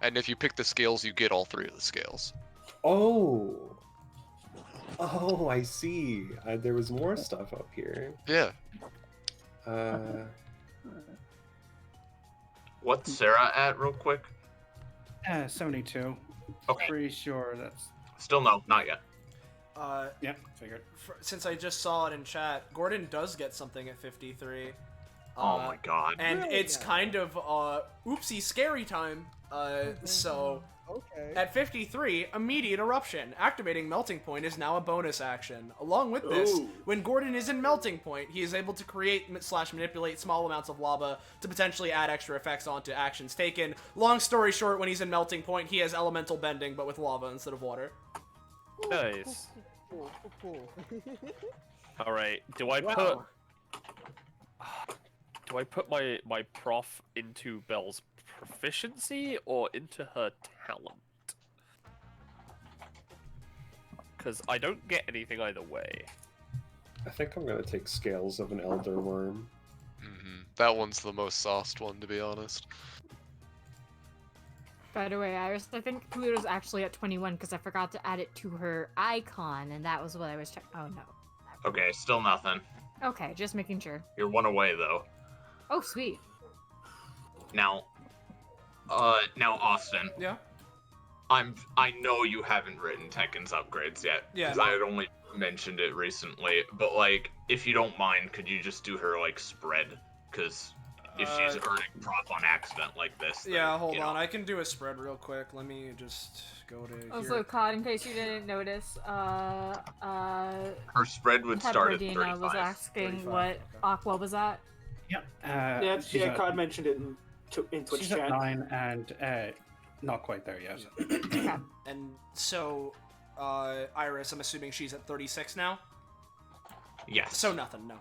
Speaker 15: And if you pick the scales, you get all 3 of the scales.
Speaker 6: Oh, I see. There was more stuff up here.
Speaker 15: Yeah.
Speaker 3: What's Sarah at, real quick?
Speaker 5: 72.
Speaker 3: Okay.
Speaker 5: Pretty sure that's...
Speaker 3: Still no, not yet.
Speaker 5: Yeah, figured.
Speaker 4: Since I just saw it in chat, Gordon does get something at 53.
Speaker 3: Oh my god.
Speaker 4: And it's kind of, oopsie, scary time. So,
Speaker 7: Okay.
Speaker 4: at 53, immediate eruption. Activating Melting Point is now a bonus action. Along with this,
Speaker 2: Ooh.
Speaker 4: when Gordon is in Melting Point, he is able to create / manipulate small amounts of lava to potentially add extra effects onto actions taken. Long story short, when he's in Melting Point, he has elemental bending, but with lava instead of water.
Speaker 8: Nice.
Speaker 7: Cool.
Speaker 8: All right. Do I put my prof into Belle's proficiency or into her talent? Because I don't get anything either way.
Speaker 6: I think I'm gonna take Scales of an Elder Worm.
Speaker 15: That one's the most sauced one, to be honest.
Speaker 1: By the way, Iris, I think Pluto's actually at 21 because I forgot to add it to her icon, and that was what I was checking. Oh, no.
Speaker 3: Okay, still nothing.
Speaker 1: Okay, just making sure.
Speaker 3: You're one away though.
Speaker 1: Oh, sweet.
Speaker 3: Now, Austin.
Speaker 4: Yeah.
Speaker 3: I know you haven't written Tekken's upgrades yet.
Speaker 4: Yeah.
Speaker 3: Because I had only mentioned it recently. But like, if you don't mind, could you just do her like spread? Because if she's earning prop on accident like this, then,
Speaker 4: Yeah, hold on. I can do a spread real quick. Let me just go to
Speaker 1: Also,
Speaker 4: here.
Speaker 1: Cod, in case you didn't notice,
Speaker 3: her spread would start at 35.
Speaker 1: was asking
Speaker 4: 35,
Speaker 1: what Aqua was at.
Speaker 5: Yep.
Speaker 16: Yeah, Cod mentioned it in Twitch
Speaker 5: She's
Speaker 16: chat.
Speaker 5: at 9 and not quite there yet.
Speaker 4: And so, Iris, I'm assuming she's at 36 now?
Speaker 3: Yes.
Speaker 4: So nothing, no.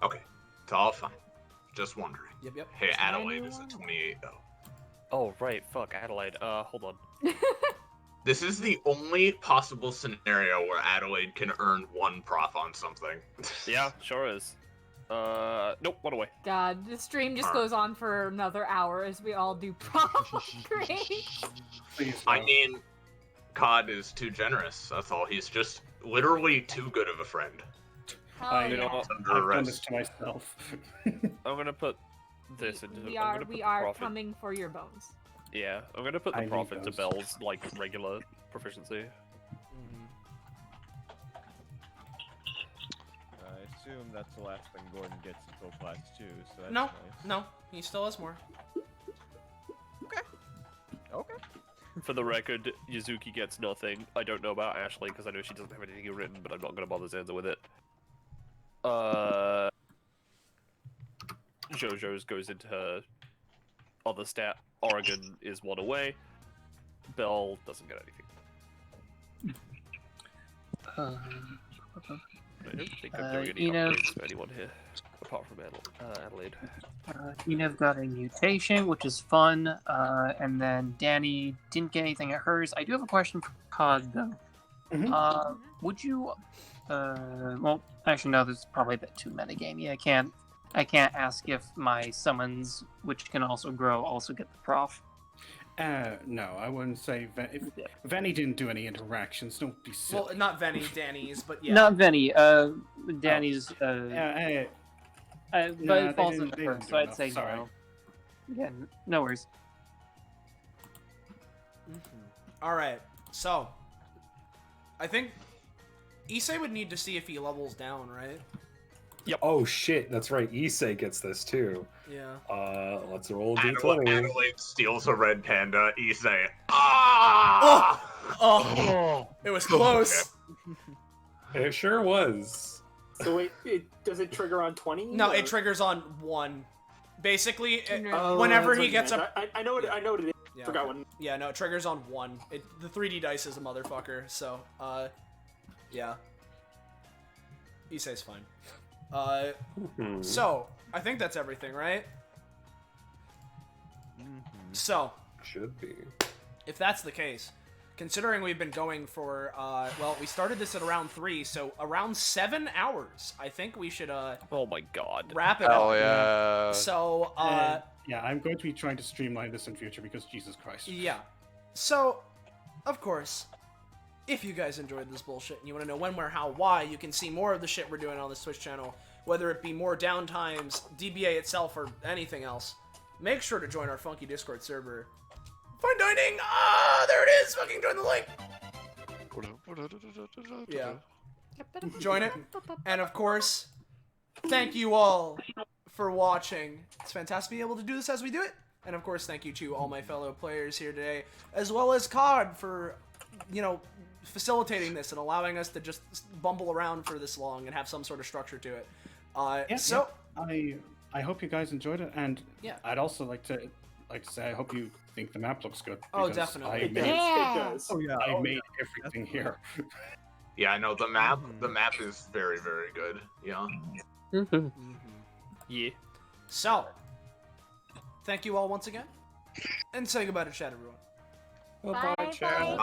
Speaker 3: Okay. It's all fine. Just wondering.
Speaker 4: Yep.
Speaker 3: Hey, Adelaide is at 28 though.
Speaker 8: Oh, right. Fuck, Adelaide. Hold on.
Speaker 3: This is the only possible scenario where Adelaide can earn 1 prof on something.
Speaker 8: Yeah, sure is. Nope, one away.
Speaker 1: God, the stream just goes on for another hour as we all do prop grades.
Speaker 3: I mean, Cod is too generous. That's all. He's just literally too good of a friend.
Speaker 5: I've done this to myself.
Speaker 8: I'm gonna put this into.
Speaker 1: We
Speaker 8: I'm
Speaker 1: are
Speaker 8: gonna put the profit.
Speaker 1: coming for your bones.
Speaker 8: Yeah, I'm gonna put the
Speaker 5: I need
Speaker 8: profit to
Speaker 5: those.
Speaker 8: Belle's like regular proficiency.
Speaker 7: I assume that's the last thing Gordon gets until class 2, so that's
Speaker 4: No,
Speaker 7: nice.
Speaker 4: no, he still has more.
Speaker 7: Okay.
Speaker 8: For the record, Yuzuki gets nothing. I don't know about Ashley because I know she doesn't have anything written, but I'm not gonna bother Zanza with it. JoJo's goes into her other stat. Oregon is 1 away. Belle doesn't get anything. I don't think I'm doing any upgrades for anyone here, apart from Adelaide.
Speaker 12: Ina's got a mutation, which is fun, and then Danny didn't get anything at hers. I do have a question for Cod, though. Would you, well, actually, no, this is probably a bit too metagamey. I can't ask if my summons, which can also grow, also get the prof.
Speaker 5: No, I wouldn't say. If Venny didn't do any interactions, don't be silly.
Speaker 4: Well, not Venny, Danny's, but yeah.
Speaker 12: Not Venny, Danny's, but it falls
Speaker 5: they
Speaker 12: into
Speaker 5: didn't
Speaker 12: her,
Speaker 5: do
Speaker 12: so I'd
Speaker 5: enough,
Speaker 12: say
Speaker 5: sorry.
Speaker 12: no. Yeah, no worries.
Speaker 4: Alright, so. I think Issei would need to see if he levels down, right?
Speaker 6: Yep. Oh shit, that's right. Issei gets this too.
Speaker 4: Yeah.
Speaker 6: Let's roll a
Speaker 3: Adelaide,
Speaker 6: d20.
Speaker 3: Adelaide steals a red panda. Issei. Ah!
Speaker 4: Oh! It was close.
Speaker 6: It sure was.
Speaker 16: So wait, does it trigger on 20?
Speaker 4: No,
Speaker 16: or-
Speaker 4: it triggers on 1. Basically,
Speaker 16: Oh,
Speaker 4: whenever
Speaker 16: that's
Speaker 4: he
Speaker 16: what
Speaker 4: gets
Speaker 16: you
Speaker 4: up.
Speaker 16: meant. I know what it is.
Speaker 4: Yeah,
Speaker 16: Forgot
Speaker 4: okay.
Speaker 16: what.
Speaker 4: Yeah, no, it triggers on 1. The 3D dice is a motherfucker, so, yeah. Issei's fine. So, I think that's everything, right? So,
Speaker 6: should be.
Speaker 4: If that's the case, considering we've been going for, well, we started this at around 3, so around 7 hours, I think we should,
Speaker 8: oh my god.
Speaker 4: Wrap it up.
Speaker 15: Oh yeah.
Speaker 4: So,
Speaker 5: yeah, I'm going to be trying to streamline this in future because Jesus Christ.
Speaker 4: yeah. So, of course, if you guys enjoyed this bullshit and you want to know when, where, how, why, you can see more of the shit we're doing on this Twitch channel, whether it be more downtimes, DBA itself, or anything else. Make sure to join our funky Discord server. Fine dining! Ah, there it is! Fucking join the link! Yeah. Join it. And of course, thank you all for watching. It's fantastic to be able to do this as we do it. And of course, thank you to all my fellow players here today, as well as COD for, you know, facilitating this and allowing us to just bumble around for this long and have some sort of structure to it.
Speaker 5: I hope you guys enjoyed it, and
Speaker 4: yeah.
Speaker 5: I'd also like to say I hope you think the map looks good.
Speaker 4: Oh,
Speaker 5: because
Speaker 4: definitely.
Speaker 5: I
Speaker 4: It
Speaker 5: made,
Speaker 16: does.
Speaker 5: Oh yeah, I
Speaker 16: Oh,
Speaker 5: made
Speaker 16: yeah.
Speaker 5: everything here.
Speaker 3: Yeah, I know the map is very, very good. Yeah.
Speaker 8: Yeah.
Speaker 4: So, thank you all once again, and say goodbye to chat, everyone.
Speaker 5: Bye, chat.